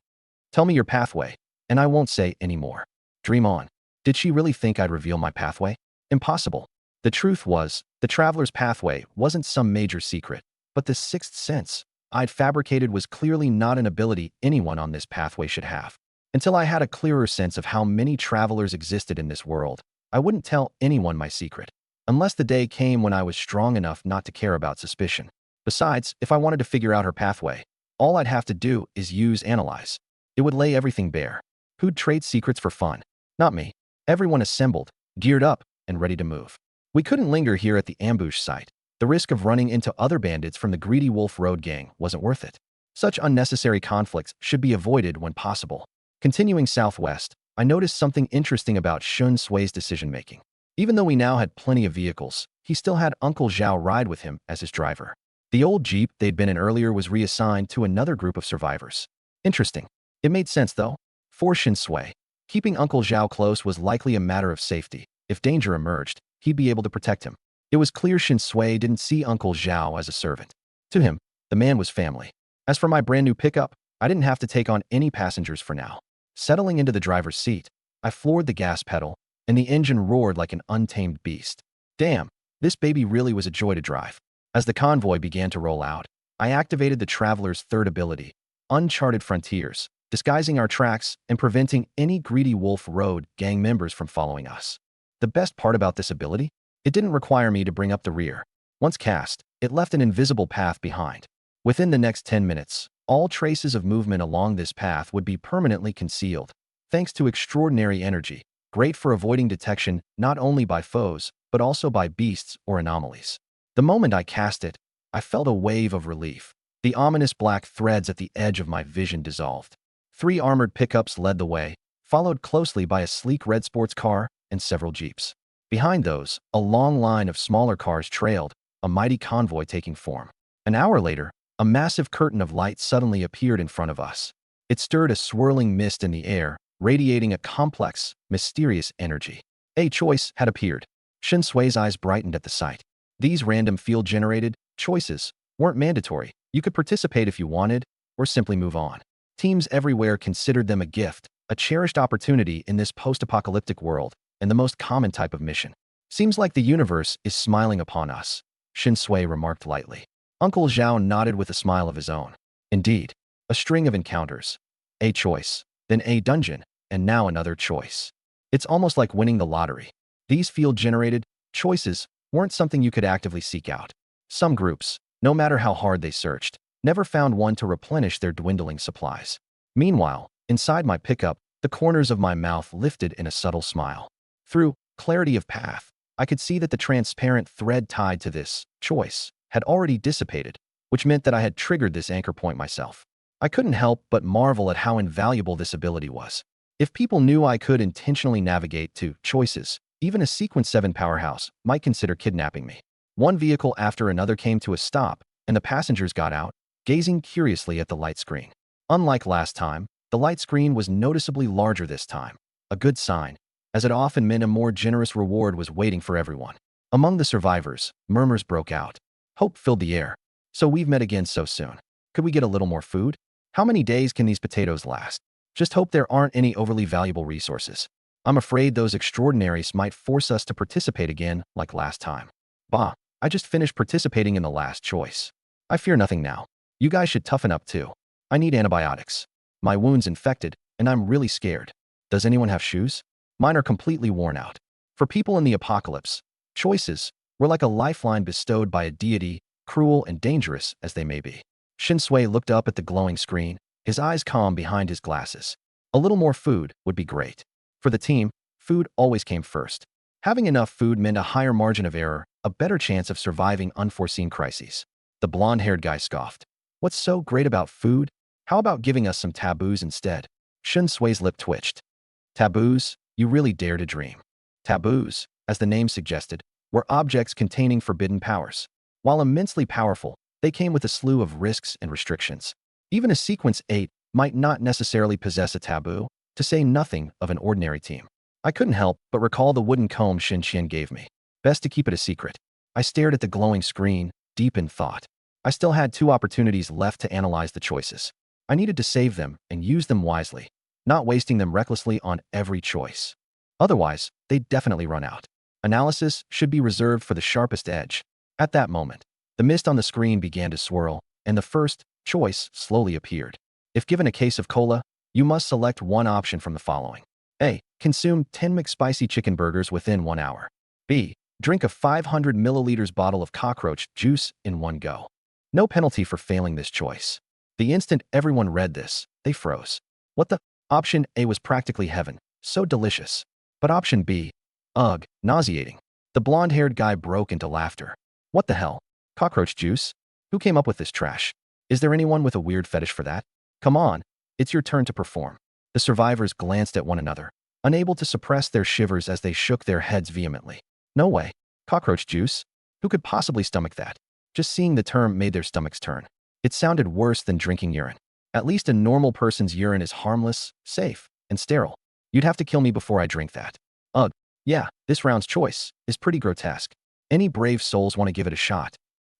Tell me your pathway, and I won't say any more. Dream on. Did she really think I'd reveal my pathway? Impossible. The truth was, the traveler's pathway wasn't some major secret, but the sixth sense I'd fabricated was clearly not an ability anyone on this pathway should have. Until I had a clearer sense of how many travelers existed in this world, I wouldn't tell anyone my secret, unless the day came when I was strong enough not to care about suspicion. Besides, if I wanted to figure out her pathway, all I'd have to do is use analyze. It would lay everything bare. Who'd trade secrets for fun? Not me. Everyone assembled, geared up, and ready to move. We couldn't linger here at the ambush site. The risk of running into other bandits from the Greedy Wolf Road gang wasn't worth it. Such unnecessary conflicts should be avoided when possible. Continuing southwest, I noticed something interesting about Shun Sui's decision-making. Even though we now had plenty of vehicles, he still had Uncle Zhao ride with him as his driver. The old Jeep they'd been in earlier was reassigned to another group of survivors. Interesting. It made sense, though. For Shin Sui, keeping Uncle Zhao close was likely a matter of safety. If danger emerged, he'd be able to protect him. It was clear Shin Sui didn't see Uncle Zhao as a servant. To him, the man was family. As for my brand new pickup, I didn't have to take on any passengers for now. Settling into the driver's seat, I floored the gas pedal, and the engine roared like an untamed beast. Damn, this baby really was a joy to drive. As the convoy began to roll out, I activated the traveler's third ability, Uncharted Frontiers, disguising our tracks and preventing any Greedy Wolf Road gang members from following us. The best part about this ability? It didn't require me to bring up the rear. Once cast, it left an invisible path behind. Within the next 10 minutes, all traces of movement along this path would be permanently concealed, thanks to extraordinary energy, great for avoiding detection not only by foes, but also by beasts or anomalies. The moment I cast it, I felt a wave of relief. The ominous black threads at the edge of my vision dissolved. 3 armored pickups led the way, followed closely by a sleek red sports car and several jeeps. Behind those, a long line of smaller cars trailed, a mighty convoy taking form. An hour later, a massive curtain of light suddenly appeared in front of us. It stirred a swirling mist in the air, radiating a complex, mysterious energy. A choice had appeared. Shin Sui's eyes brightened at the sight. These random field-generated choices weren't mandatory. You could participate if you wanted, or simply move on. Teams everywhere considered them a gift, a cherished opportunity in this post-apocalyptic world, and the most common type of mission. Seems like the universe is smiling upon us, Shin Sui remarked lightly. Uncle Zhao nodded with a smile of his own. Indeed, a string of encounters. A choice, then a dungeon, and now another choice. It's almost like winning the lottery. These field-generated choices weren't something you could actively seek out. Some groups, no matter how hard they searched, never found one to replenish their dwindling supplies. Meanwhile, inside my pickup, the corners of my mouth lifted in a subtle smile. Through clarity of path, I could see that the transparent thread tied to this choice had already dissipated, which meant that I had triggered this anchor point myself. I couldn't help but marvel at how invaluable this ability was. If people knew I could intentionally navigate to choices, even a Sequence 7 powerhouse might consider kidnapping me. One vehicle after another came to a stop, and the passengers got out, gazing curiously at the light screen. Unlike last time, the light screen was noticeably larger this time, a good sign, as it often meant a more generous reward was waiting for everyone. Among the survivors, murmurs broke out. Hope filled the air. So we've met again so soon. Could we get a little more food? How many days can these potatoes last? Just hope there aren't any overly valuable resources. I'm afraid those extraordinaries might force us to participate again like last time. Bah, I just finished participating in the last choice. I fear nothing now. You guys should toughen up too. I need antibiotics. My wound's infected, and I'm really scared. Does anyone have shoes? Mine are completely worn out. For people in the apocalypse, choices were like a lifeline bestowed by a deity, cruel and dangerous as they may be. Shin Sui looked up at the glowing screen, his eyes calm behind his glasses. A little more food would be great. For the team, food always came first. Having enough food meant a higher margin of error, a better chance of surviving unforeseen crises. The blonde-haired guy scoffed. What's so great about food? How about giving us some taboos instead? Shin Sui's lip twitched. Taboos? You really dare to dream. Taboos, as the name suggested, were objects containing forbidden powers. While immensely powerful, they came with a slew of risks and restrictions. Even a Sequence 8 might not necessarily possess a taboo, to say nothing of an ordinary team. I couldn't help but recall the wooden comb Shin Qian gave me. Best to keep it a secret. I stared at the glowing screen, deep in thought. I still had 2 opportunities left to analyze the choices. I needed to save them and use them wisely, not wasting them recklessly on every choice. Otherwise, they'd definitely run out. Analysis should be reserved for the sharpest edge. At that moment, the mist on the screen began to swirl, and the first choice slowly appeared. If given a case of cola, you must select one option from the following. A. Consume 10 McSpicy chicken burgers within 1 hour. B. Drink a 500 milliliters bottle of cockroach juice in one go. No penalty for failing this choice. The instant everyone read this, they froze. What the? Option A was practically heaven, so delicious. But option B? Ugh, nauseating. The blonde-haired guy broke into laughter. What the hell? Cockroach juice? Who came up with this trash? Is there anyone with a weird fetish for that? Come on, it's your turn to perform. The survivors glanced at one another, unable to suppress their shivers as they shook their heads vehemently. No way. Cockroach juice? Who could possibly stomach that? Just seeing the term made their stomachs turn. It sounded worse than drinking urine. At least a normal person's urine is harmless, safe, and sterile. You'd have to kill me before I drink that. Ugh. Yeah, this round's choice is pretty grotesque. Any brave souls want to give it a shot.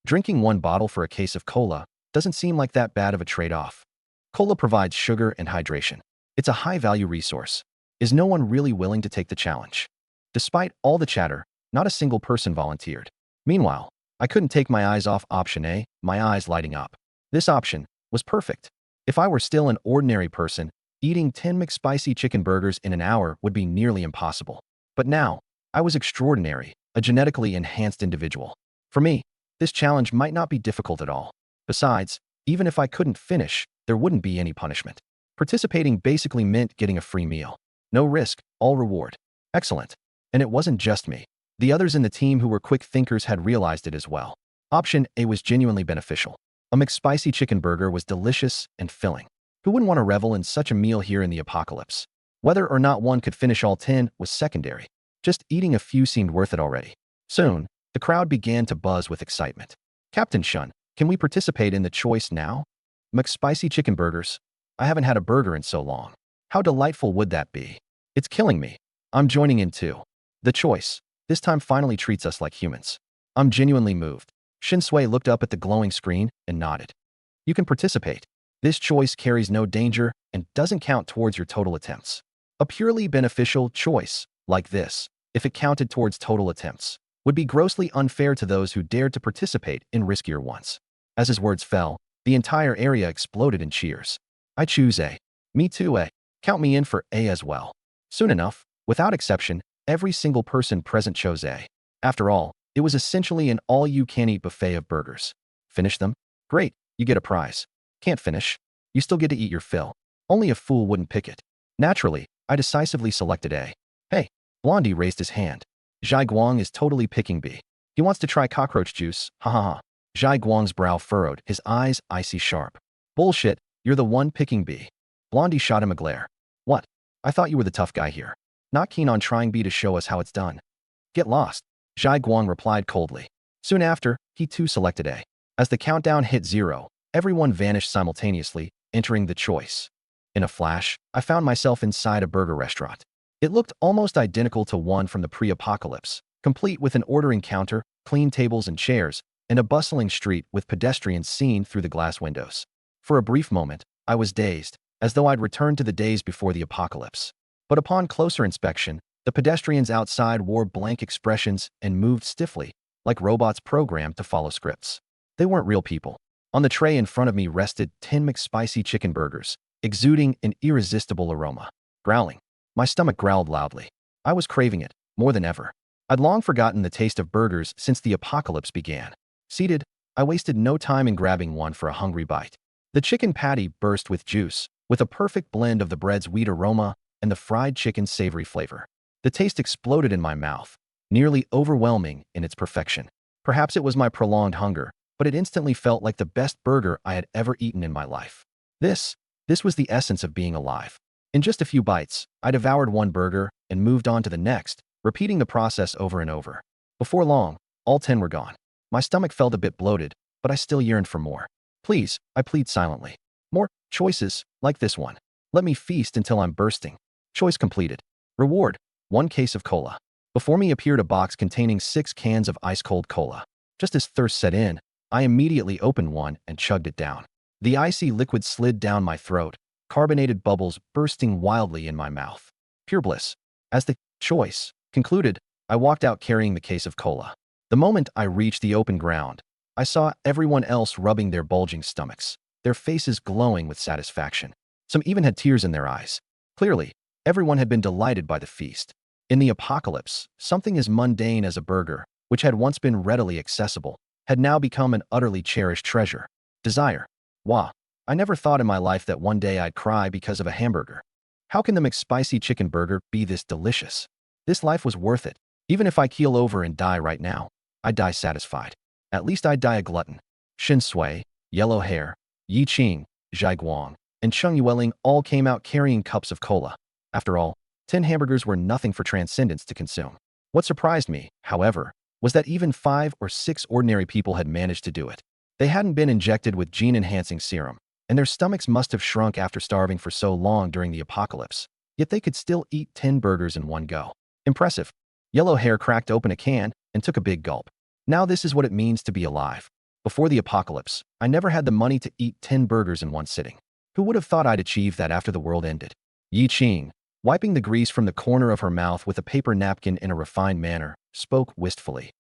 Drinking 1 bottle for a case of cola doesn't seem like that bad of a trade-off. Cola provides sugar and hydration. It's a high-value resource. Is no one really willing to take the challenge? Despite all the chatter, not a single person volunteered. Meanwhile, I couldn't take my eyes off option A, my eyes lighting up. This option was perfect. If I were still an ordinary person, eating 10 McSpicy chicken burgers in an hour would be nearly impossible. But now, I was extraordinary, a genetically enhanced individual. For me, this challenge might not be difficult at all. Besides, even if I couldn't finish, there wouldn't be any punishment. Participating basically meant getting a free meal. No risk, all reward. Excellent. And it wasn't just me. The others in the team who were quick thinkers had realized it as well. Option A was genuinely beneficial. A McSpicy chicken burger was delicious and filling. Who wouldn't want to revel in such a meal here in the apocalypse? Whether or not one could finish all 10 was secondary. Just eating a few seemed worth it already. Soon, the crowd began to buzz with excitement. Captain Shun, can we participate in the choice now? McSpicy chicken burgers? I haven't had a burger in so long. How delightful would that be? It's killing me. I'm joining in too. The choice, this time finally treats us like humans. I'm genuinely moved. Shinsui looked up at the glowing screen and nodded. You can participate. This choice carries no danger and doesn't count towards your total attempts. A purely beneficial choice, like this, if it counted towards total attempts, would be grossly unfair to those who dared to participate in riskier ones. As his words fell, the entire area exploded in cheers. I choose A. Me too, A. Count me in for A as well. Soon enough, without exception, every single person present chose A. After all, it was essentially an all-you-can-eat buffet of burgers. Finish them? Great, you get a prize. Can't finish? You still get to eat your fill. Only a fool wouldn't pick it. Naturally, I decisively selected A. Hey, Blondie raised his hand. Zhai Guang is totally picking B. He wants to try cockroach juice, ha ha ha. Zhai Guang's brow furrowed, his eyes icy sharp. Bullshit, you're the one picking B. Blondie shot him a glare. What? I thought you were the tough guy here. Not keen on trying B to show us how it's done. Get lost, Zhai Guang replied coldly. Soon after, he too selected A. As the countdown hit 0, everyone vanished simultaneously, entering the choice. In a flash, I found myself inside a burger restaurant. It looked almost identical to one from the pre-apocalypse, complete with an ordering counter, clean tables and chairs, and a bustling street with pedestrians seen through the glass windows. For a brief moment, I was dazed, as though I'd returned to the days before the apocalypse. But upon closer inspection, the pedestrians outside wore blank expressions and moved stiffly, like robots programmed to follow scripts. They weren't real people. On the tray in front of me rested 10 McSpicy chicken burgers, exuding an irresistible aroma. Growling. My stomach growled loudly. I was craving it, more than ever. I'd long forgotten the taste of burgers since the apocalypse began. Seated, I wasted no time in grabbing one for a hungry bite. The chicken patty burst with juice, with a perfect blend of the bread's wheat aroma and the fried chicken's savory flavor. The taste exploded in my mouth, nearly overwhelming in its perfection. Perhaps it was my prolonged hunger, but it instantly felt like the best burger I had ever eaten in my life. This was the essence of being alive. In just a few bites, I devoured one burger and moved on to the next, repeating the process over and over. Before long, all 10 were gone. My stomach felt a bit bloated, but I still yearned for more. Please, I plead silently. More choices, like this one. Let me feast until I'm bursting. Choice completed. Reward, 1 case of cola. Before me appeared a box containing 6 cans of ice-cold cola. Just as thirst set in, I immediately opened one and chugged it down. The icy liquid slid down my throat, carbonated bubbles bursting wildly in my mouth. Pure bliss. As the choice concluded, I walked out carrying the case of cola. The moment I reached the open ground, I saw everyone else rubbing their bulging stomachs, their faces glowing with satisfaction. Some even had tears in their eyes. Clearly, everyone had been delighted by the feast. In the apocalypse, something as mundane as a burger, which had once been readily accessible, had now become an utterly cherished treasure. Desire. Wah. I never thought in my life that one day I'd cry because of a hamburger. How can the McSpicy chicken burger be this delicious? This life was worth it. Even if I keel over and die right now, I'd die satisfied. At least I'd die a glutton. Shinsui, Yellow Hair, Yi Qing, Zhai Guang, and Cheng Yueling all came out carrying cups of cola. After all, 10 hamburgers were nothing for Transcendence to consume. What surprised me, however, was that even 5 or 6 ordinary people had managed to do it. They hadn't been injected with gene-enhancing serum, and their stomachs must have shrunk after starving for so long during the apocalypse. Yet they could still eat 10 burgers in one go. Impressive. Yellow Hair cracked open a can and took a big gulp. Now this is what it means to be alive. Before the apocalypse, I never had the money to eat 10 burgers in one sitting. Who would have thought I'd achieve that after the world ended? Yi Qing, wiping the grease from the corner of her mouth with a paper napkin in a refined manner, spoke wistfully.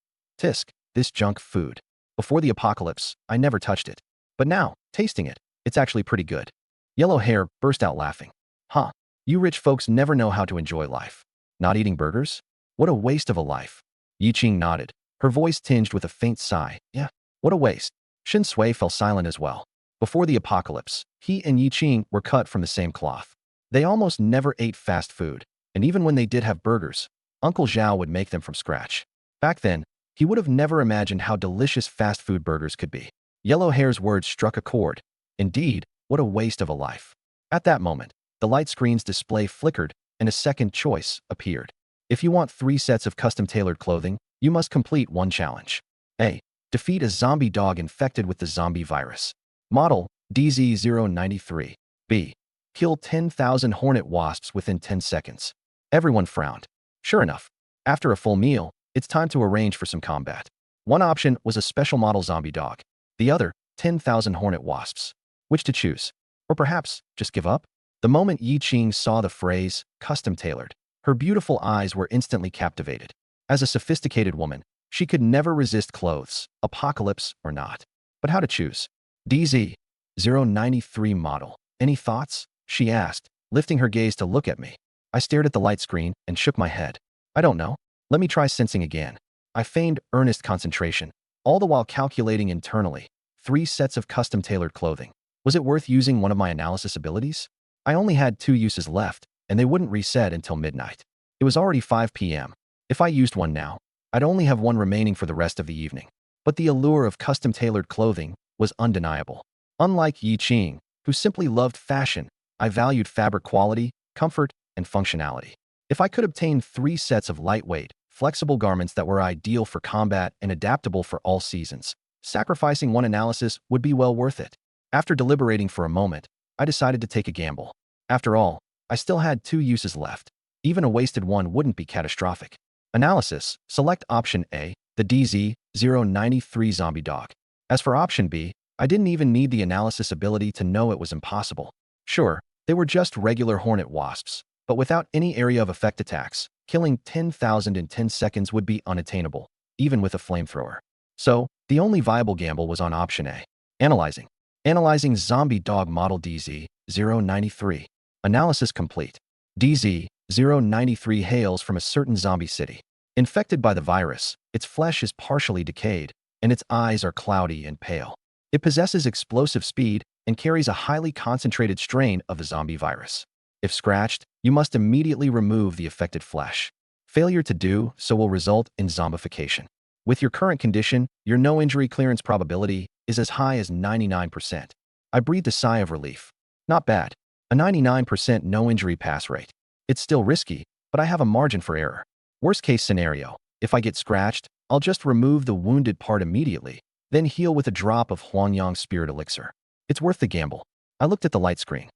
Tisk, this junk food. Before the apocalypse, I never touched it. But now, tasting it, it's actually pretty good. Yellow Hair burst out laughing. Huh, you rich folks never know how to enjoy life. Not eating burgers? What a waste of a life. Yi Qing nodded, her voice tinged with a faint sigh. Yeah, what a waste. Shinsui fell silent as well. Before the apocalypse, he and Yi Qing were cut from the same cloth. They almost never ate fast food, and even when they did have burgers, Uncle Zhao would make them from scratch. Back then, he would have never imagined how delicious fast food burgers could be. Yellow Hair's words struck a chord. Indeed, what a waste of a life. At that moment, the light screen's display flickered and a second choice appeared. If you want 3 sets of custom-tailored clothing, you must complete one challenge. A. Defeat a zombie dog infected with the zombie virus. Model DZ093. B. Kill 10,000 hornet wasps within 10 seconds. Everyone frowned. Sure enough, after a full meal, it's time to arrange for some combat. One option was a special model zombie dog. The other, 10,000 hornet wasps. Which to choose? Or perhaps just give up? The moment Yi Qing saw the phrase, custom tailored, her beautiful eyes were instantly captivated. As a sophisticated woman, she could never resist clothes, apocalypse or not. But how to choose? DZ-093 model. Any thoughts? She asked, lifting her gaze to look at me. I stared at the light screen and shook my head. I don't know. Let me try sensing again. I feigned earnest concentration, all the while calculating internally. 3 sets of custom-tailored clothing. Was it worth using one of my analysis abilities? I only had 2 uses left, and they wouldn't reset until midnight. It was already 5 p.m. If I used one now, I'd only have one remaining for the rest of the evening. But the allure of custom-tailored clothing was undeniable. Unlike Yi Qing, who simply loved fashion, I valued fabric quality, comfort, and functionality. If I could obtain 3 sets of lightweight, flexible garments that were ideal for combat and adaptable for all seasons, sacrificing one analysis would be well worth it. After deliberating for a moment, I decided to take a gamble. After all, I still had 2 uses left. Even a wasted one wouldn't be catastrophic. Analysis. Select option A, the DZ-093 zombie dog. As for option B, I didn't even need the analysis ability to know it was impossible. Sure, they were just regular hornet wasps, but without any area of effect attacks, killing 10,000 in 10 seconds would be unattainable, even with a flamethrower. So, the only viable gamble was on option A. Analyzing. Analyzing zombie dog model DZ-093. Analysis complete. DZ-093 hails from a certain zombie city. Infected by the virus, its flesh is partially decayed, and its eyes are cloudy and pale. It possesses explosive speed and carries a highly concentrated strain of the zombie virus. If scratched, you must immediately remove the affected flesh. Failure to do so will result in zombification. With your current condition, your no-injury clearance probability is as high as 99%. I breathed a sigh of relief. Not bad. A 99% no-injury pass rate. It's still risky, but I have a margin for error. Worst-case scenario, if I get scratched, I'll just remove the wounded part immediately, then heal with a drop of Huangyang Spirit Elixir. It's worth the gamble. I looked at the light screen.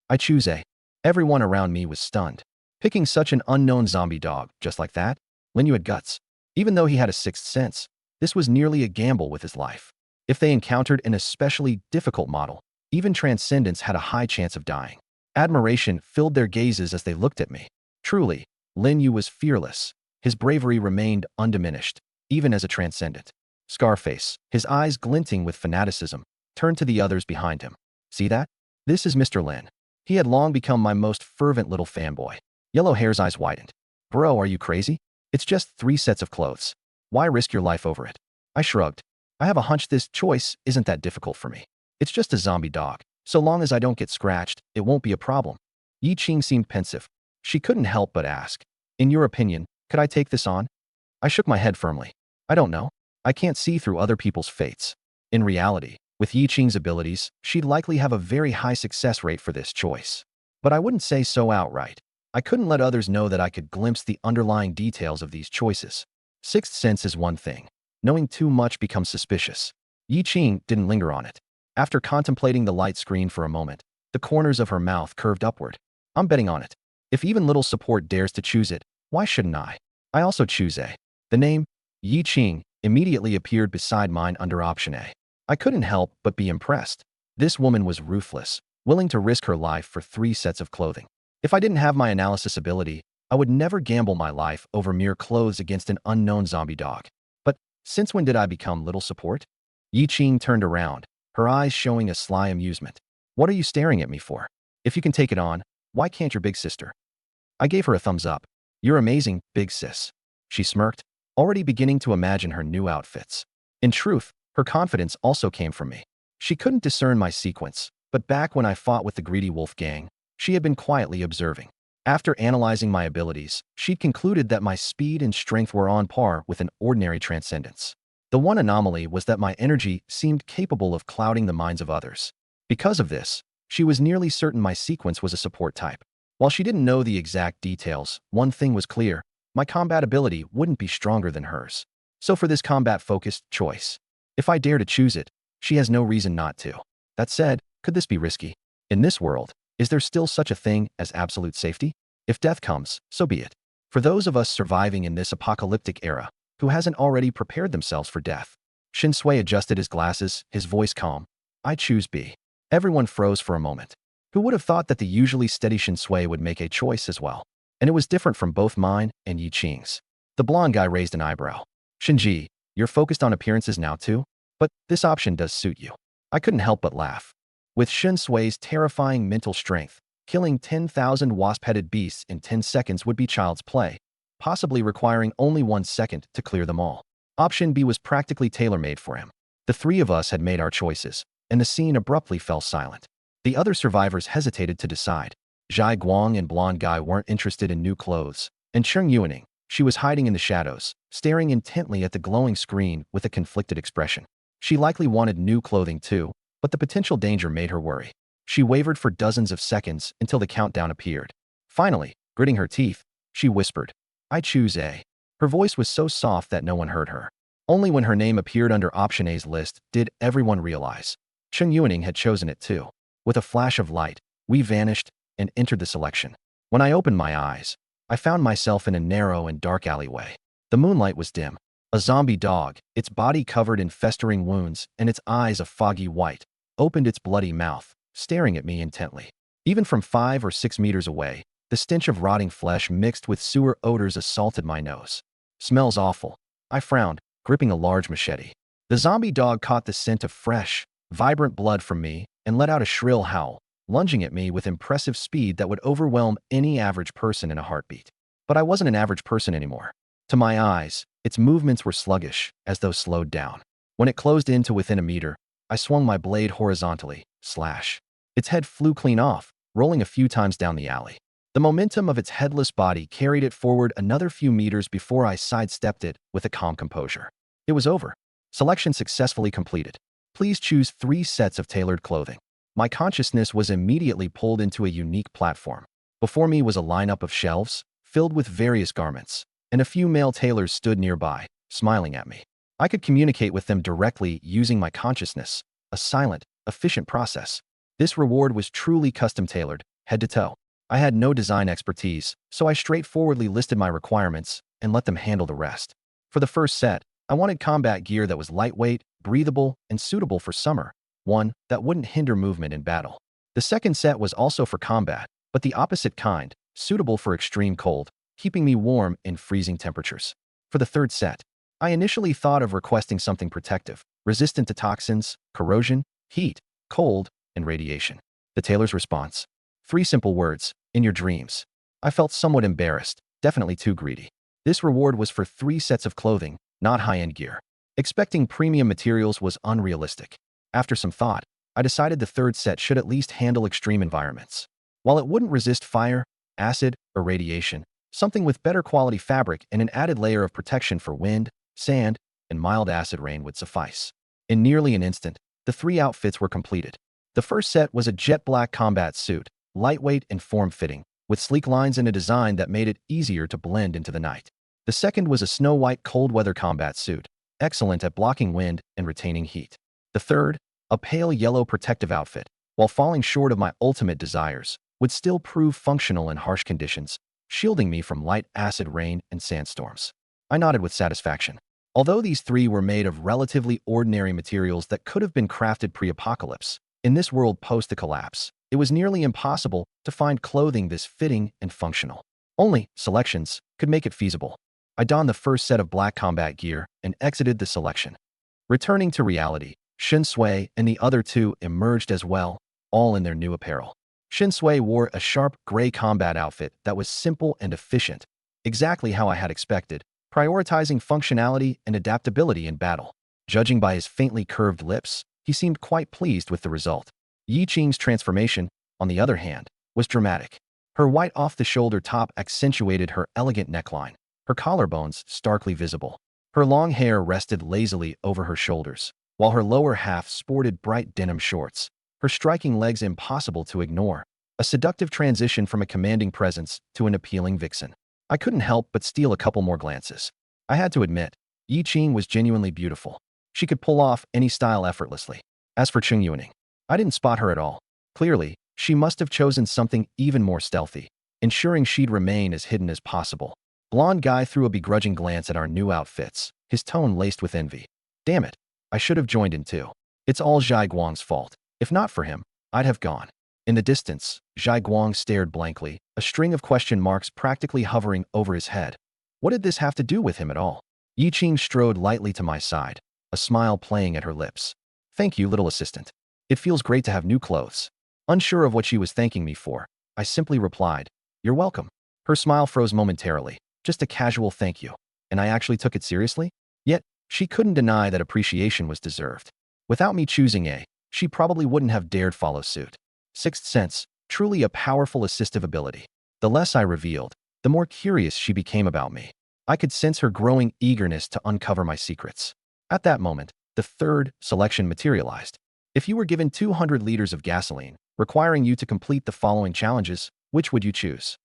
I choose A. Everyone around me was stunned. Picking such an unknown zombie dog, just like that? Lin Yu had guts. Even though he had a sixth sense, this was nearly a gamble with his life. If they encountered an especially difficult model, even Transcendence had a high chance of dying. Admiration filled their gazes as they looked at me. Truly, Lin Yu was fearless. His bravery remained undiminished, even as a Transcendent. Scarface, his eyes glinting with fanaticism, turned to the others behind him. See that? This is Mr. Lin. He had long become my most fervent little fanboy. Yellowhair's eyes widened. Bro, are you crazy? It's just 3 sets of clothes. Why risk your life over it? I shrugged. I have a hunch this choice isn't that difficult for me. It's just a zombie dog. So long as I don't get scratched, it won't be a problem. Yi Qing seemed pensive. She couldn't help but ask, in your opinion, could I take this on? I shook my head firmly. I don't know. I can't see through other people's fates. In reality, with Yi Qing's abilities, she'd likely have a very high success rate for this choice. But I wouldn't say so outright. I couldn't let others know that I could glimpse the underlying details of these choices. Sixth sense is one thing. Knowing too much becomes suspicious. Yi Qing didn't linger on it. After contemplating the light screen for a moment, the corners of her mouth curved upward. I'm betting on it. If even little support dares to choose it, why shouldn't I? I also choose A. The name, Yi Qing, immediately appeared beside mine under option A. I couldn't help but be impressed. This woman was ruthless, willing to risk her life for 3 sets of clothing. If I didn't have my analysis ability, I would never gamble my life over mere clothes against an unknown zombie dog. But since when did I become little support? Yi Qing turned around, her eyes showing a sly amusement. What are you staring at me for? If you can take it on, why can't your big sister? I gave her a thumbs up. You're amazing, big sis. She smirked, already beginning to imagine her new outfits. In truth, her confidence also came from me. She couldn't discern my sequence, but back when I fought with the Greedy Wolf gang, she had been quietly observing. After analyzing my abilities, she'd concluded that my speed and strength were on par with an ordinary Transcendence. The one anomaly was that my energy seemed capable of clouding the minds of others. Because of this, she was nearly certain my sequence was a support type. While she didn't know the exact details, one thing was clear: my combat ability wouldn't be stronger than hers. So for this combat-focused choice, if I dare to choose it, she has no reason not to. That said, could this be risky? In this world, Is there still such a thing as absolute safety? If death comes, so be it. For those of us surviving in this apocalyptic era, who hasn't already prepared themselves for death? Shin Sui adjusted his glasses, his voice calm. I choose B. Everyone froze for a moment. Who would have thought that the usually steady Shin Sui would make a choice as well? And it was different from both mine and Yi Qing's. The blonde guy raised an eyebrow. Shinji, you're focused on appearances now too? But this option does suit you. I couldn't help but laugh. With Shin Sui's terrifying mental strength, killing 10,000 wasp-headed beasts in 10 seconds would be child's play, possibly requiring only 1 second to clear them all. Option B was practically tailor-made for him. The three of us had made our choices, and the scene abruptly fell silent. The other survivors hesitated to decide. Zhai Guang and blonde guy weren't interested in new clothes, and Cheng Yuaning, she was hiding in the shadows, staring intently at the glowing screen with a conflicted expression. She likely wanted new clothing too, but the potential danger made her worry. She wavered for dozens of seconds until the countdown appeared. Finally, gritting her teeth, she whispered, I choose A. Her voice was so soft that no one heard her. Only when her name appeared under option A's list did everyone realize. Cheng Yuaning had chosen it too. With a flash of light, we vanished and entered the selection. When I opened my eyes, I found myself in a narrow and dark alleyway. The moonlight was dim. A zombie dog, its body covered in festering wounds and its eyes a foggy white, opened its bloody mouth, staring at me intently. Even from 5 or 6 meters away, the stench of rotting flesh mixed with sewer odors assaulted my nose. Smells awful. I frowned, gripping a large machete. The zombie dog caught the scent of fresh, vibrant blood from me and let out a shrill howl, lunging at me with impressive speed that would overwhelm any average person in a heartbeat. But I wasn't an average person anymore. To my eyes, its movements were sluggish, as though slowed down. When it closed in to within a meter, I swung my blade horizontally, slash. Its head flew clean off, rolling a few times down the alley. The momentum of its headless body carried it forward another few meters before I sidestepped it with a calm composure. It was over. Selection successfully completed. Please choose 3 sets of tailored clothing. My consciousness was immediately pulled into a unique platform. Before me was a lineup of shelves, filled with various garments, and a few male tailors stood nearby, smiling at me. I could communicate with them directly using my consciousness, a silent, efficient process. This reward was truly custom-tailored, head to toe. I had no design expertise, so I straightforwardly listed my requirements and let them handle the rest. For the first set, I wanted combat gear that was lightweight, breathable, and suitable for summer, one that wouldn't hinder movement in battle. The second set was also for combat, but the opposite kind, suitable for extreme cold, keeping me warm in freezing temperatures. For the third set, I initially thought of requesting something protective, resistant to toxins, corrosion, heat, cold, and radiation. The tailor's response: 3 simple words, in your dreams. I felt somewhat embarrassed, definitely too greedy. This reward was for 3 sets of clothing, not high-end gear. Expecting premium materials was unrealistic. After some thought, I decided the third set should at least handle extreme environments. While it wouldn't resist fire, acid, or radiation, something with better quality fabric and an added layer of protection for wind, sand, and mild acid rain would suffice. In nearly an instant, the 3 outfits were completed. The first set was a jet black combat suit, lightweight and form-fitting, with sleek lines and a design that made it easier to blend into the night. The second was a snow-white cold-weather combat suit, excellent at blocking wind and retaining heat. The third, a pale yellow protective outfit, while falling short of my ultimate desires, would still prove functional in harsh conditions, shielding me from light acid rain and sandstorms. I nodded with satisfaction. Although these 3 were made of relatively ordinary materials that could have been crafted pre-apocalypse, in this world post-the-collapse, it was nearly impossible to find clothing this fitting and functional. Only selections could make it feasible. I donned the first set of black combat gear and exited the selection. Returning to reality, Shin Sui and the other 2 emerged as well, all in their new apparel. Shin Sui wore a sharp gray combat outfit that was simple and efficient, exactly how I had expected, prioritizing functionality and adaptability in battle. Judging by his faintly curved lips, he seemed quite pleased with the result. Yi Qing's transformation, on the other hand, was dramatic. Her white off-the-shoulder top accentuated her elegant neckline, her collarbones starkly visible. Her long hair rested lazily over her shoulders, while her lower half sported bright denim shorts, her striking legs impossible to ignore, a seductive transition from a commanding presence to an appealing vixen. I couldn't help but steal a couple more glances. I had to admit, Yi Qing was genuinely beautiful. She could pull off any style effortlessly. As for Cheng Yuaning, I didn't spot her at all. Clearly, She must have chosen something even more stealthy, ensuring she'd remain as hidden as possible. Blonde guy threw a begrudging glance at our new outfits, his tone laced with envy. Damn it, I should have joined in too. It's all Zhai Guang's fault. If not for him, I'd have gone. In the distance, Zhai Guang stared blankly, a string of question marks practically hovering over his head. What did this have to do with him at all? Yi Qing strode lightly to my side, a smile playing at her lips. Thank you, little assistant. It feels great to have new clothes. Unsure of what she was thanking me for, I simply replied, You're welcome. Her smile froze momentarily, just a casual thank you, and I actually took it seriously? Yet, she couldn't deny that appreciation was deserved. Without me choosing A, she probably wouldn't have dared follow suit. Sixth sense, truly a powerful assistive ability. The less I revealed, the more curious she became about me. I could sense her growing eagerness to uncover my secrets. At that moment, the third selection materialized. If you were given 200 liters of gasoline, requiring you to complete the following challenges, which would you choose?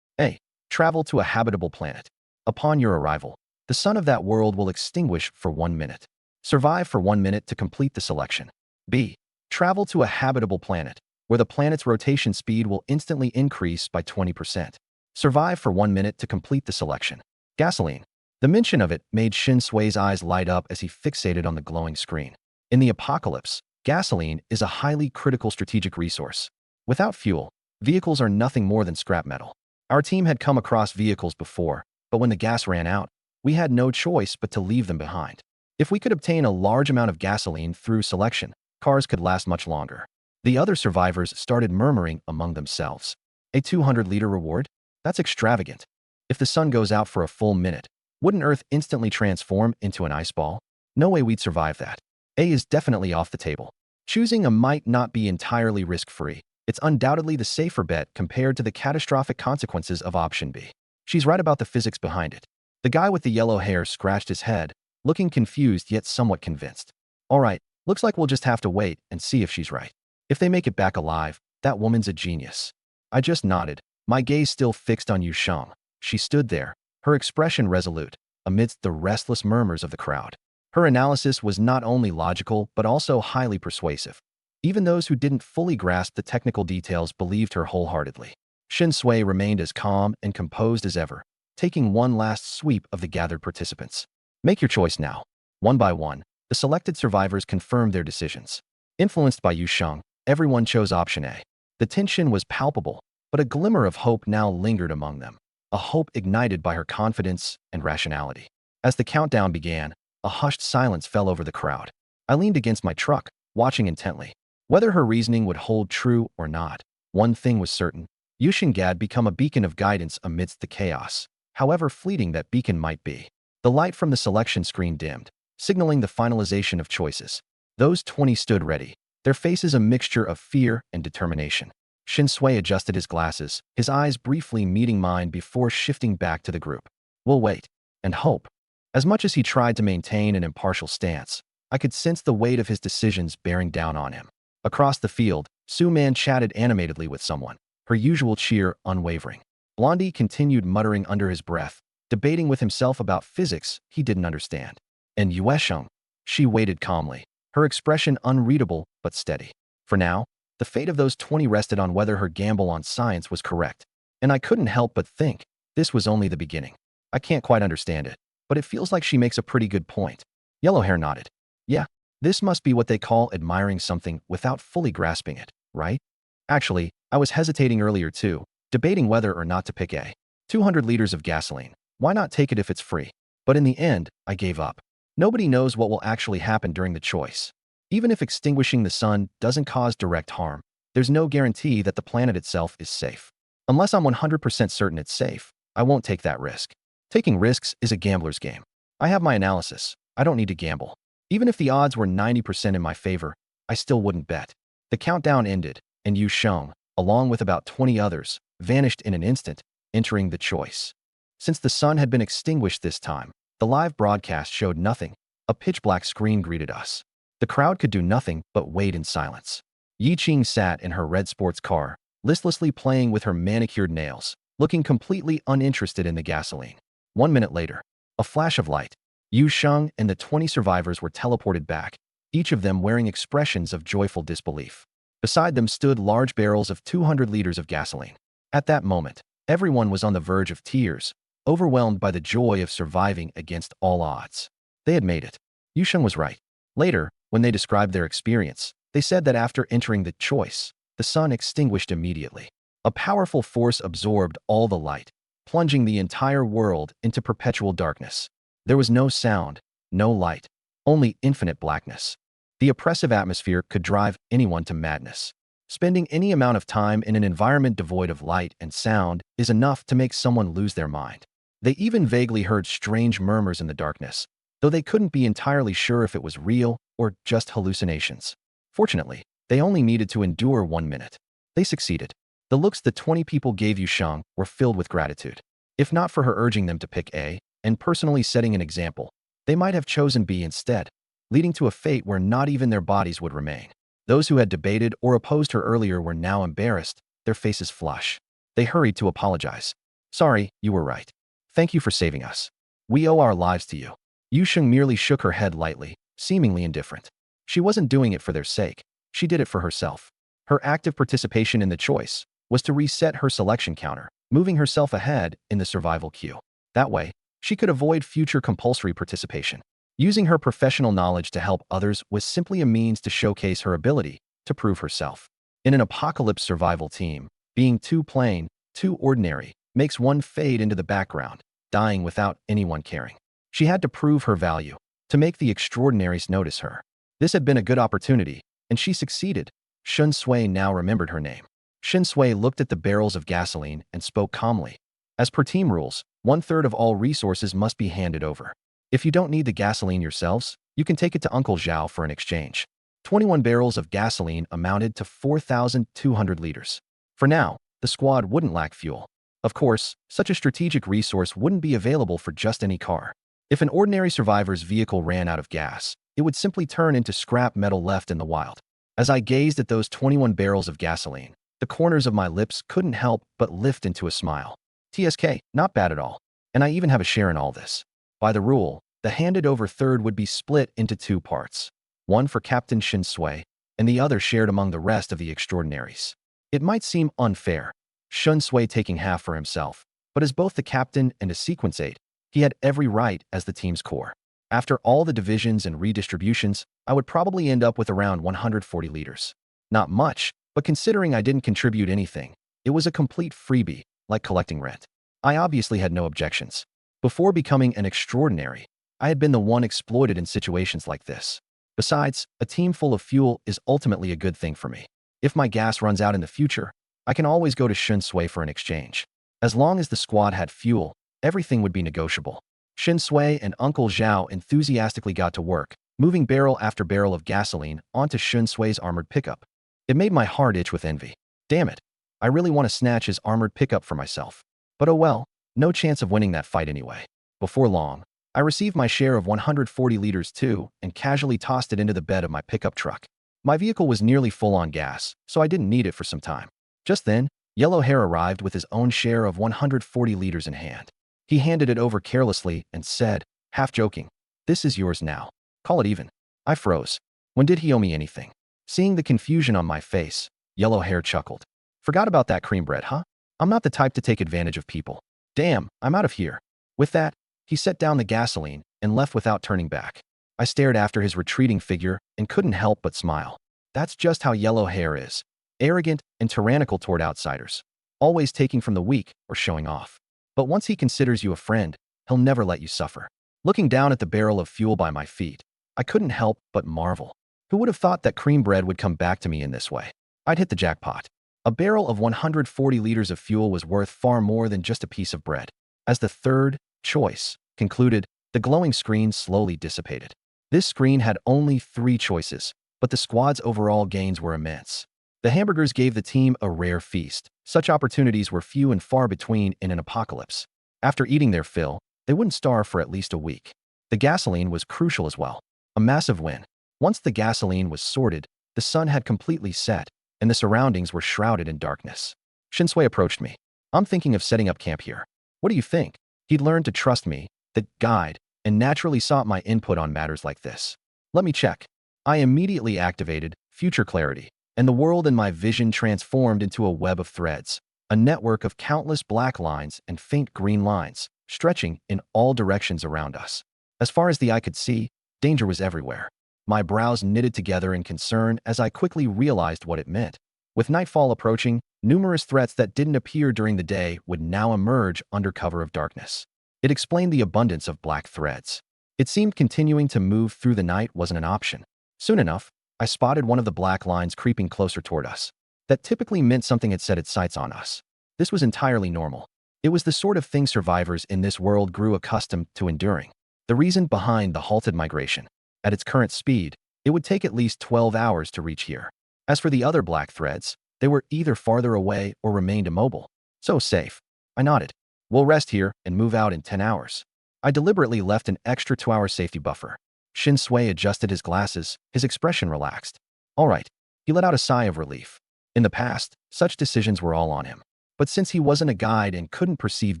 A. Travel to a habitable planet. Upon your arrival, the sun of that world will extinguish for 1 minute. Survive for 1 minute to complete the selection. B. Travel to a habitable planet, where the planet's rotation speed will instantly increase by 20%. Survive for 1 minute to complete the selection. Gasoline. The mention of it made Shen Sui's eyes light up as he fixated on the glowing screen. In the apocalypse, gasoline is a highly critical strategic resource. Without fuel, vehicles are nothing more than scrap metal. Our team had come across vehicles before, but when the gas ran out, we had no choice but to leave them behind. If we could obtain a large amount of gasoline through selection, cars could last much longer. The other survivors started murmuring among themselves. A 200-liter reward? That's extravagant. If the sun goes out for a full minute, wouldn't Earth instantly transform into an ice ball? No way we'd survive that. A is definitely off the table. Choosing a might not be entirely risk-free. It's undoubtedly the safer bet compared to the catastrophic consequences of option B. She's right about the physics behind it. The guy with the yellow hair scratched his head, looking confused yet somewhat convinced. All right, looks like we'll just have to wait and see if she's right. If they make it back alive, that woman's a genius. I just nodded, my gaze still fixed on Yu Sheng. She stood there, her expression resolute, amidst the restless murmurs of the crowd. Her analysis was not only logical but also highly persuasive. Even those who didn't fully grasp the technical details believed her wholeheartedly. Shen Sui remained as calm and composed as ever, taking one last sweep of the gathered participants. Make your choice now. One by one, the selected survivors confirmed their decisions. Influenced by Yu Sheng, everyone chose option A. The tension was palpable, but a glimmer of hope now lingered among them, a hope ignited by her confidence and rationality. As the countdown began, a hushed silence fell over the crowd. I leaned against my truck, watching intently. Whether her reasoning would hold true or not, one thing was certain. Yu Sheng had become a beacon of guidance amidst the chaos, however fleeting that beacon might be. The light from the selection screen dimmed, signaling the finalization of choices. Those 20 stood ready, their faces a mixture of fear and determination. Shen Sui adjusted his glasses, his eyes briefly meeting mine before shifting back to the group. We'll wait. And hope. As much as he tried to maintain an impartial stance, I could sense the weight of his decisions bearing down on him. Across the field, Su Man chatted animatedly with someone, her usual cheer unwavering. Blondie continued muttering under his breath, debating with himself about physics he didn't understand. And Yue Sheng, she waited calmly, her expression unreadable but steady. For now, the fate of those 20 rested on whether her gamble on science was correct. And I couldn't help but think, this was only the beginning. I can't quite understand it, but it feels like she makes a pretty good point. Yellowhair nodded. Yeah, this must be what they call admiring something without fully grasping it, right? Actually, I was hesitating earlier too, debating whether or not to pick A. 200 liters of gasoline. Why not take it if it's free? But in the end, I gave up. Nobody knows what will actually happen during the choice. Even if extinguishing the sun doesn't cause direct harm, there's no guarantee that the planet itself is safe. Unless I'm 100% certain it's safe, I won't take that risk. Taking risks is a gambler's game. I have my analysis. I don't need to gamble. Even if the odds were 90% in my favor, I still wouldn't bet. The countdown ended, and Yu Sheng, along with about 20 others, vanished in an instant, entering the choice. Since the sun had been extinguished this time, the live broadcast showed nothing. A pitch-black screen greeted us. The crowd could do nothing but wait in silence. Yi Qing sat in her red sports car, listlessly playing with her manicured nails, looking completely uninterested in the gasoline. 1 minute later, a flash of light. Yu Sheng and the 20 survivors were teleported back, each of them wearing expressions of joyful disbelief. Beside them stood large barrels of 200 liters of gasoline. At that moment, everyone was on the verge of tears, overwhelmed by the joy of surviving against all odds. They had made it. Yusheng was right. Later, when they described their experience, they said that after entering the choice, the sun extinguished immediately. A powerful force absorbed all the light, plunging the entire world into perpetual darkness. There was no sound, no light, only infinite blackness. The oppressive atmosphere could drive anyone to madness. Spending any amount of time in an environment devoid of light and sound is enough to make someone lose their mind. They even vaguely heard strange murmurs in the darkness, though they couldn't be entirely sure if it was real or just hallucinations. Fortunately, they only needed to endure 1 minute. They succeeded. The looks the 20 people gave Yusheng were filled with gratitude. If not for her urging them to pick A and personally setting an example, they might have chosen B instead, leading to a fate where not even their bodies would remain. Those who had debated or opposed her earlier were now embarrassed, their faces flush. They hurried to apologize. Sorry, you were right. Thank you for saving us. We owe our lives to you. Yusheng merely shook her head lightly, seemingly indifferent. She wasn't doing it for their sake. She did it for herself. Her active participation in the choice was to reset her selection counter, moving herself ahead in the survival queue. That way, she could avoid future compulsory participation. Using her professional knowledge to help others was simply a means to showcase her ability to prove herself. In an apocalypse survival team, being too plain, too ordinary, makes one fade into the background, dying without anyone caring. She had to prove her value, to make the extraordinaries notice her. This had been a good opportunity, and she succeeded. Shen Sui now remembered her name. Shen Sui looked at the barrels of gasoline and spoke calmly. As per team rules, 1/3 of all resources must be handed over. If you don't need the gasoline yourselves, you can take it to Uncle Zhao for an exchange. 21 barrels of gasoline amounted to 4,200 liters. For now, the squad wouldn't lack fuel. Of course, such a strategic resource wouldn't be available for just any car. If an ordinary survivor's vehicle ran out of gas, it would simply turn into scrap metal left in the wild. As I gazed at those 21 barrels of gasoline, the corners of my lips couldn't help but lift into a smile. TSK, not bad at all. And I even have a share in all this. By the rule, the handed-over third would be split into 2 parts, one for Captain Shen Sui, and the other shared among the rest of the extraordinaries. It might seem unfair, Shen Sui taking half for himself, but as both the captain and a sequence 8, he had every right as the team's core. After all the divisions and redistributions, I would probably end up with around 140 liters. Not much, but considering I didn't contribute anything, it was a complete freebie, like collecting rent. I obviously had no objections. Before becoming an extraordinary, I had been the one exploited in situations like this. Besides, a team full of fuel is ultimately a good thing for me. If my gas runs out in the future, I can always go to Shen Sui for an exchange. As long as the squad had fuel, everything would be negotiable. Shen Sui and Uncle Zhao enthusiastically got to work, moving barrel after barrel of gasoline onto Shen Sui's armored pickup. It made my heart itch with envy. Damn it, I really want to snatch his armored pickup for myself. But oh well, no chance of winning that fight anyway. Before long, I received my share of 140 liters too and casually tossed it into the bed of my pickup truck. My vehicle was nearly full on gas, so I didn't need it for some time. Just then, Yellow Hair arrived with his own share of 140 liters in hand. He handed it over carelessly and said, half joking, "This is yours now. Call it even." I froze. When did he owe me anything? Seeing the confusion on my face, Yellow Hair chuckled. Forgot about that cream bread, huh? I'm not the type to take advantage of people. Damn, I'm out of here. With that, he set down the gasoline and left without turning back. I stared after his retreating figure and couldn't help but smile. That's just how Yellow Hair is. Arrogant and tyrannical toward outsiders. Always taking from the weak or showing off. But once he considers you a friend, he'll never let you suffer. Looking down at the barrel of fuel by my feet, I couldn't help but marvel. Who would have thought that cream bread would come back to me in this way? I'd hit the jackpot. A barrel of 140 liters of fuel was worth far more than just a piece of bread. As the third choice concluded, the glowing screen slowly dissipated. This screen had only 3 choices, but the squad's overall gains were immense. The hamburgers gave the team a rare feast. Such opportunities were few and far between in an apocalypse. After eating their fill, they wouldn't starve for at least a week. The gasoline was crucial as well. A massive win. Once the gasoline was sorted, the sun had completely set, and the surroundings were shrouded in darkness. Shen Sui approached me. I'm thinking of setting up camp here. What do you think? He'd learned to trust me, the guide, and naturally sought my input on matters like this. Let me check. I immediately activated Future Clarity, and the world in my vision transformed into a web of threads, a network of countless black lines and faint green lines, stretching in all directions around us. As far as the eye could see, danger was everywhere. My brows knitted together in concern as I quickly realized what it meant. With nightfall approaching, numerous threats that didn't appear during the day would now emerge under cover of darkness. It explained the abundance of black threads. It seemed continuing to move through the night wasn't an option. Soon enough, I spotted one of the black lines creeping closer toward us. That typically meant something had set its sights on us. This was entirely normal. It was the sort of thing survivors in this world grew accustomed to enduring. The reason behind the halted migration. At its current speed, it would take at least 12 hours to reach here. As for the other black threads, they were either farther away or remained immobile. So safe. I nodded. We'll rest here and move out in 10 hours. I deliberately left an extra 2-hour safety buffer. Shin Sui adjusted his glasses, his expression relaxed. All right. He let out a sigh of relief. In the past, such decisions were all on him. But since he wasn't a guide and couldn't perceive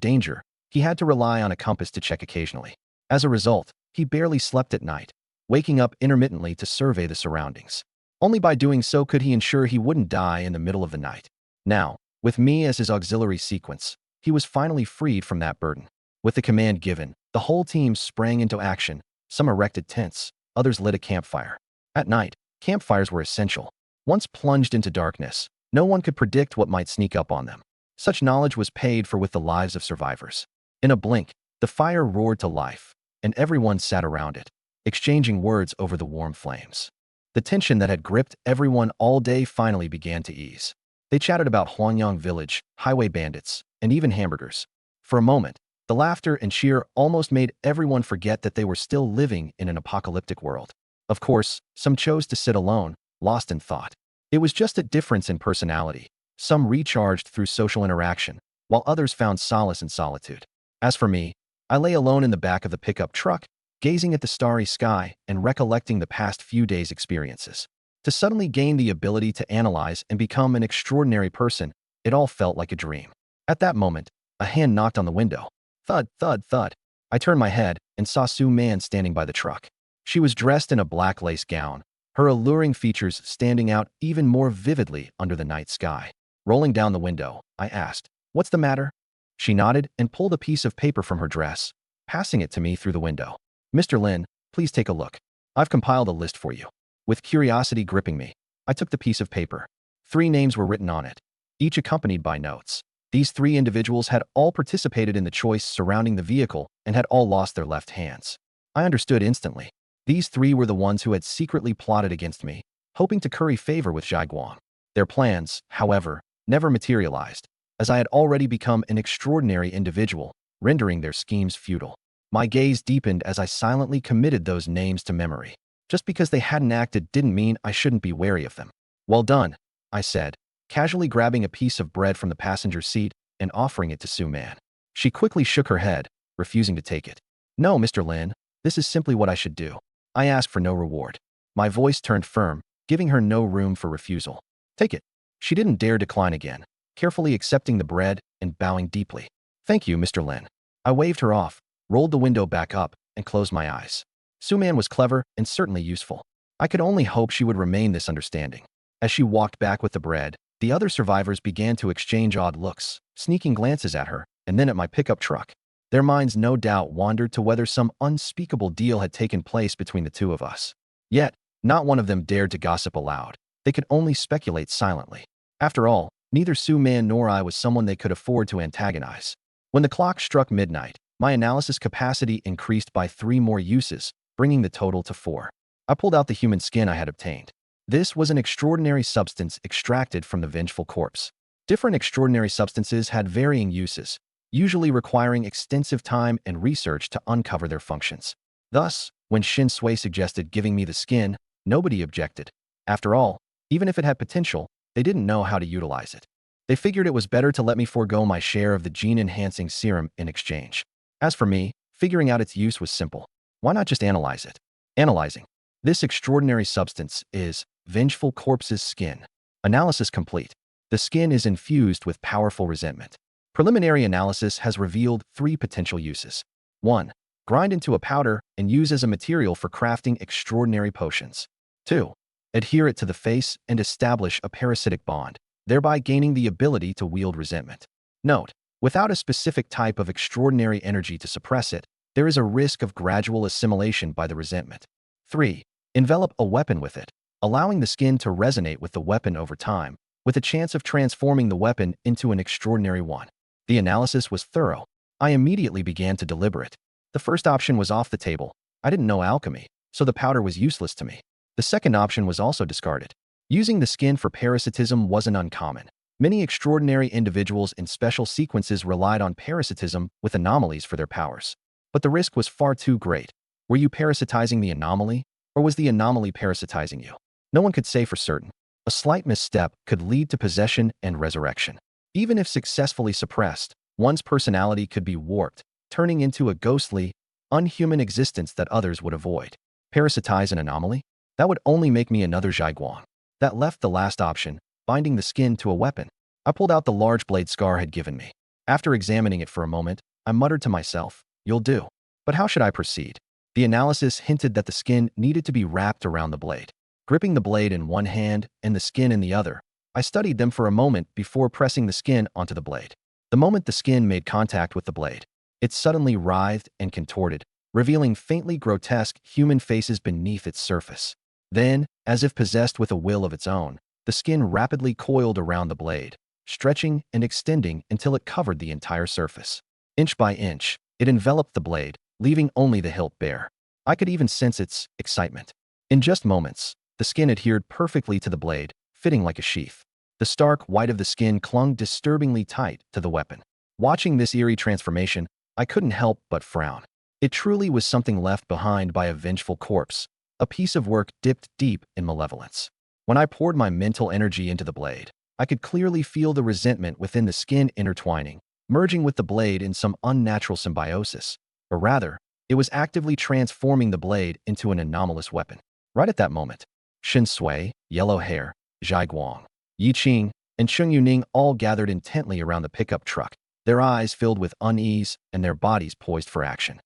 danger, he had to rely on a compass to check occasionally. As a result, he barely slept at night, waking up intermittently to survey the surroundings. Only by doing so could he ensure he wouldn't die in the middle of the night. Now, with me as his auxiliary sequence, he was finally freed from that burden. With the command given, the whole team sprang into action. Some erected tents, others lit a campfire. At night, campfires were essential. Once plunged into darkness, no one could predict what might sneak up on them. Such knowledge was paid for with the lives of survivors. In a blink, the fire roared to life, and everyone sat around it, exchanging words over the warm flames. The tension that had gripped everyone all day finally began to ease. They chatted about Huangyang Village, highway bandits, and even hamburgers. For a moment, the laughter and cheer almost made everyone forget that they were still living in an apocalyptic world. Of course, some chose to sit alone, lost in thought. It was just a difference in personality. Some recharged through social interaction, while others found solace in solitude. As for me, I lay alone in the back of the pickup truck, gazing at the starry sky and recollecting the past few days' experiences. To suddenly gain the ability to analyze and become an extraordinary person, it all felt like a dream. At that moment, a hand knocked on the window. Thud, thud, thud. I turned my head and saw Su Man standing by the truck. She was dressed in a black lace gown, her alluring features standing out even more vividly under the night sky. Rolling down the window, I asked, "What's the matter?" She nodded and pulled a piece of paper from her dress, passing it to me through the window. "Mr. Lin, please take a look. I've compiled a list for you." With curiosity gripping me, I took the piece of paper. 3 names were written on it, each accompanied by notes. These 3 individuals had all participated in the choice surrounding the vehicle and had all lost their left hands. I understood instantly. These 3 were the ones who had secretly plotted against me, hoping to curry favor with Zhai Guang. Their plans, however, never materialized, as I had already become an extraordinary individual, rendering their schemes futile. My gaze deepened as I silently committed those names to memory. Just because they hadn't acted didn't mean I shouldn't be wary of them. "Well done," I said, casually grabbing a piece of bread from the passenger seat and offering it to Su Man. She quickly shook her head, refusing to take it. "No, Mr. Lin, this is simply what I should do. I ask for no reward." My voice turned firm, giving her no room for refusal. "Take it." She didn't dare decline again, carefully accepting the bread and bowing deeply. "Thank you, Mr. Lin." I waved her off, rolled the window back up, and closed my eyes. Su Man was clever and certainly useful. I could only hope she would remain this understanding. As she walked back with the bread, the other survivors began to exchange odd looks, sneaking glances at her, and then at my pickup truck. Their minds no doubt wandered to whether some unspeakable deal had taken place between the 2 of us. Yet, not one of them dared to gossip aloud. They could only speculate silently. After all, neither Su Man nor I was someone they could afford to antagonize. When the clock struck midnight, my analysis capacity increased by 3 more uses, bringing the total to 4. I pulled out the human skin I had obtained. This was an extraordinary substance extracted from the vengeful corpse. Different extraordinary substances had varying uses, usually requiring extensive time and research to uncover their functions. Thus, when Shin Sui suggested giving me the skin, nobody objected. After all, even if it had potential, they didn't know how to utilize it. They figured it was better to let me forego my share of the gene-enhancing serum in exchange. As for me, figuring out its use was simple. Why not just analyze it? Analyzing. This extraordinary substance is Vengeful Corpse's skin. Analysis complete. The skin is infused with powerful resentment. Preliminary analysis has revealed 3 potential uses. 1. Grind into a powder and use as a material for crafting extraordinary potions. 2. adhere it to the face, and establish a parasitic bond, thereby gaining the ability to wield resentment. Note: without a specific type of extraordinary energy to suppress it, there is a risk of gradual assimilation by the resentment. 3. Envelop a weapon with it, allowing the skin to resonate with the weapon over time, with a chance of transforming the weapon into an extraordinary one. The analysis was thorough. I immediately began to deliberate. The first option was off the table. I didn't know alchemy, so the powder was useless to me. The second option was also discarded. Using the skin for parasitism wasn't uncommon. Many extraordinary individuals in special sequences relied on parasitism with anomalies for their powers. But the risk was far too great. Were you parasitizing the anomaly, or was the anomaly parasitizing you? No one could say for certain. A slight misstep could lead to possession and resurrection. Even if successfully suppressed, one's personality could be warped, turning into a ghostly, unhuman existence that others would avoid. Parasitize an anomaly? That would only make me another Zhaiguang. That left the last option, binding the skin to a weapon. I pulled out the large blade Scar had given me. After examining it for a moment, I muttered to myself, "You'll do." But how should I proceed? The analysis hinted that the skin needed to be wrapped around the blade. Gripping the blade in one hand and the skin in the other, I studied them for a moment before pressing the skin onto the blade. The moment the skin made contact with the blade, it suddenly writhed and contorted, revealing faintly grotesque human faces beneath its surface. Then, as if possessed with a will of its own, the skin rapidly coiled around the blade, stretching and extending until it covered the entire surface. Inch by inch, it enveloped the blade, leaving only the hilt bare. I could even sense its excitement. In just moments, the skin adhered perfectly to the blade, fitting like a sheath. The stark white of the skin clung disturbingly tight to the weapon. Watching this eerie transformation, I couldn't help but frown. It truly was something left behind by a vengeful corpse, a piece of work dipped deep in malevolence. When I poured my mental energy into the blade, I could clearly feel the resentment within the skin intertwining, merging with the blade in some unnatural symbiosis. Or rather, it was actively transforming the blade into an anomalous weapon. Right at that moment, Shen Sui, Yellow Hair, Zhaiguang, Yi Qing, and Cheng Yuning all gathered intently around the pickup truck, their eyes filled with unease and their bodies poised for action.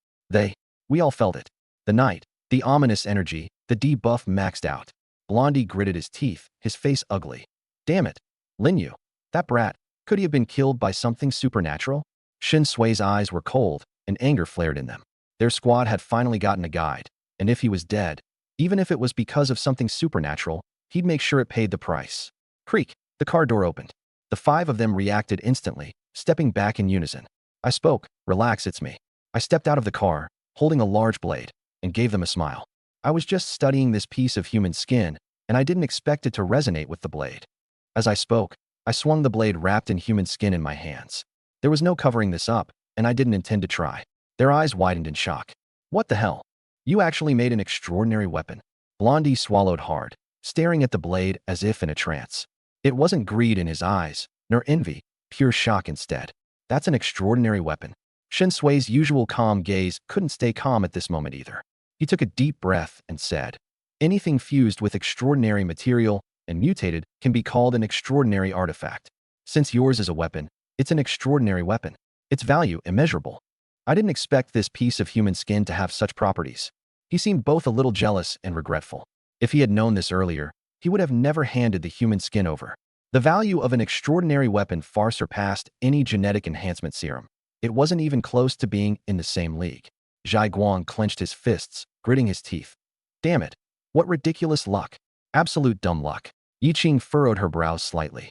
We all felt it. The night, the ominous energy, the debuff maxed out. Blondie gritted his teeth, his face ugly. Damn it. Lin Yu. That brat. Could he have been killed by something supernatural? Shen Sui's eyes were cold, and anger flared in them. Their squad had finally gotten a guide, and if he was dead, even if it was because of something supernatural, he'd make sure it paid the price. Creak. The car door opened. The five of them reacted instantly, stepping back in unison. I spoke. Relax, it's me. I stepped out of the car, holding a large blade, and gave them a smile. I was just studying this piece of human skin, and I didn't expect it to resonate with the blade. As I spoke, I swung the blade wrapped in human skin in my hands. There was no covering this up, and I didn't intend to try. Their eyes widened in shock. What the hell? You actually made an extraordinary weapon. Blondie swallowed hard, staring at the blade as if in a trance. It wasn't greed in his eyes, nor envy, pure shock instead. That's an extraordinary weapon. Shen Sui's usual calm gaze couldn't stay calm at this moment either. He took a deep breath and said, "Anything fused with extraordinary material and mutated can be called an extraordinary artifact. Since yours is a weapon, it's an extraordinary weapon. Its value immeasurable." I didn't expect this piece of human skin to have such properties. He seemed both a little jealous and regretful. If he had known this earlier, he would have never handed the human skin over. The value of an extraordinary weapon far surpassed any genetic enhancement serum. It wasn't even close to being in the same league. Zhaiguang clenched his fists, gritting his teeth. Damn it. What ridiculous luck. Absolute dumb luck. Yi Qing furrowed her brows slightly.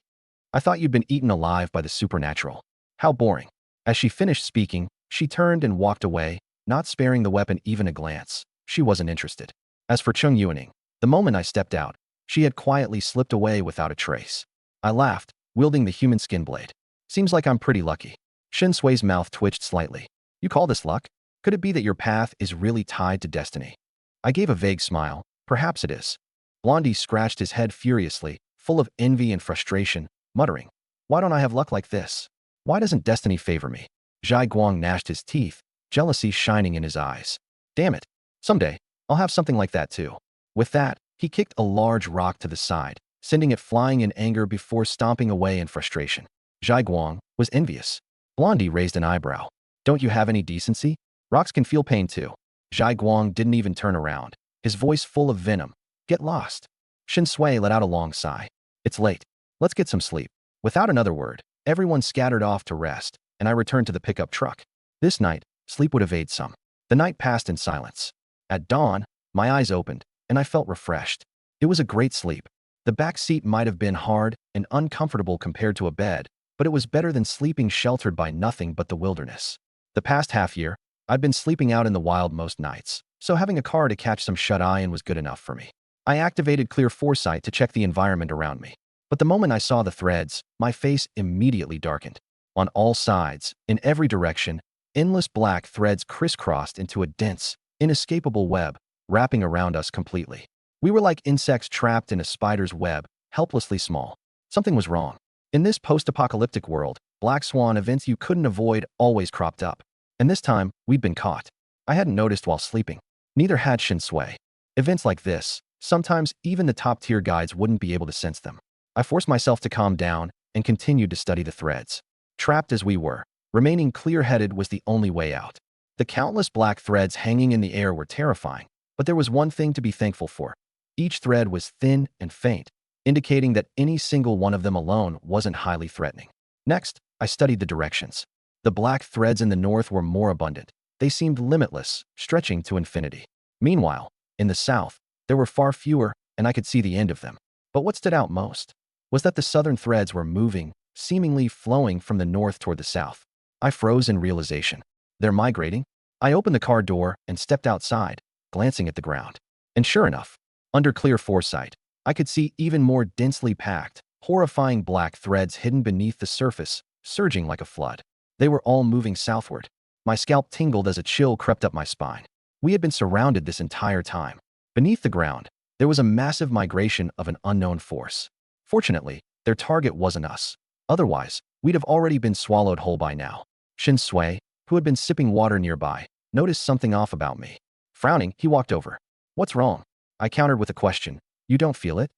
I thought you'd been eaten alive by the supernatural. How boring. As she finished speaking, she turned and walked away, not sparing the weapon even a glance. She wasn't interested. As for Cheng Yuning, the moment I stepped out, she had quietly slipped away without a trace. I laughed, wielding the human skin blade. Seems like I'm pretty lucky. Shen Sui's mouth twitched slightly. You call this luck? Could it be that your path is really tied to destiny? I gave a vague smile. Perhaps it is. Blondie scratched his head furiously, full of envy and frustration, muttering, "Why don't I have luck like this? Why doesn't destiny favor me?" Zhaiguang gnashed his teeth, jealousy shining in his eyes. Damn it. Someday, I'll have something like that too. With that, he kicked a large rock to the side, sending it flying in anger before stomping away in frustration. Zhaiguang was envious. Blondie raised an eyebrow. Don't you have any decency? Rocks can feel pain too. Zhaiguang didn't even turn around, his voice full of venom. Get lost. Shin Sui let out a long sigh. It's late. Let's get some sleep. Without another word, everyone scattered off to rest, and I returned to the pickup truck. This night, sleep would evade some. The night passed in silence. At dawn, my eyes opened, and I felt refreshed. It was a great sleep. The back seat might have been hard and uncomfortable compared to a bed, but it was better than sleeping sheltered by nothing but the wilderness. The past half year, I'd been sleeping out in the wild most nights, so having a car to catch some shut-eye was good enough for me. I activated clear foresight to check the environment around me. But the moment I saw the threads, my face immediately darkened. On all sides, in every direction, endless black threads crisscrossed into a dense, inescapable web, wrapping around us completely. We were like insects trapped in a spider's web, helplessly small. Something was wrong. In this post-apocalyptic world, black swan events you couldn't avoid always cropped up. And this time, we'd been caught. I hadn't noticed while sleeping. Neither had Shin Sui. Events like this, sometimes even the top-tier guides wouldn't be able to sense them. I forced myself to calm down and continued to study the threads. Trapped as we were, remaining clear-headed was the only way out. The countless black threads hanging in the air were terrifying, but there was one thing to be thankful for. Each thread was thin and faint, indicating that any single one of them alone wasn't highly threatening. Next, I studied the directions. The black threads in the north were more abundant. They seemed limitless, stretching to infinity. Meanwhile, in the south, there were far fewer, and I could see the end of them. But what stood out most was that the southern threads were moving, seemingly flowing from the north toward the south. I froze in realization. They're migrating? I opened the car door and stepped outside, glancing at the ground. And sure enough, under clear foresight, I could see even more densely packed, horrifying black threads hidden beneath the surface, surging like a flood. They were all moving southward. My scalp tingled as a chill crept up my spine. We had been surrounded this entire time. Beneath the ground, there was a massive migration of an unknown force. Fortunately, their target wasn't us. Otherwise, we'd have already been swallowed whole by now. Shin Sui, who had been sipping water nearby, noticed something off about me. Frowning, he walked over. What's wrong? I countered with a question. You don't feel it?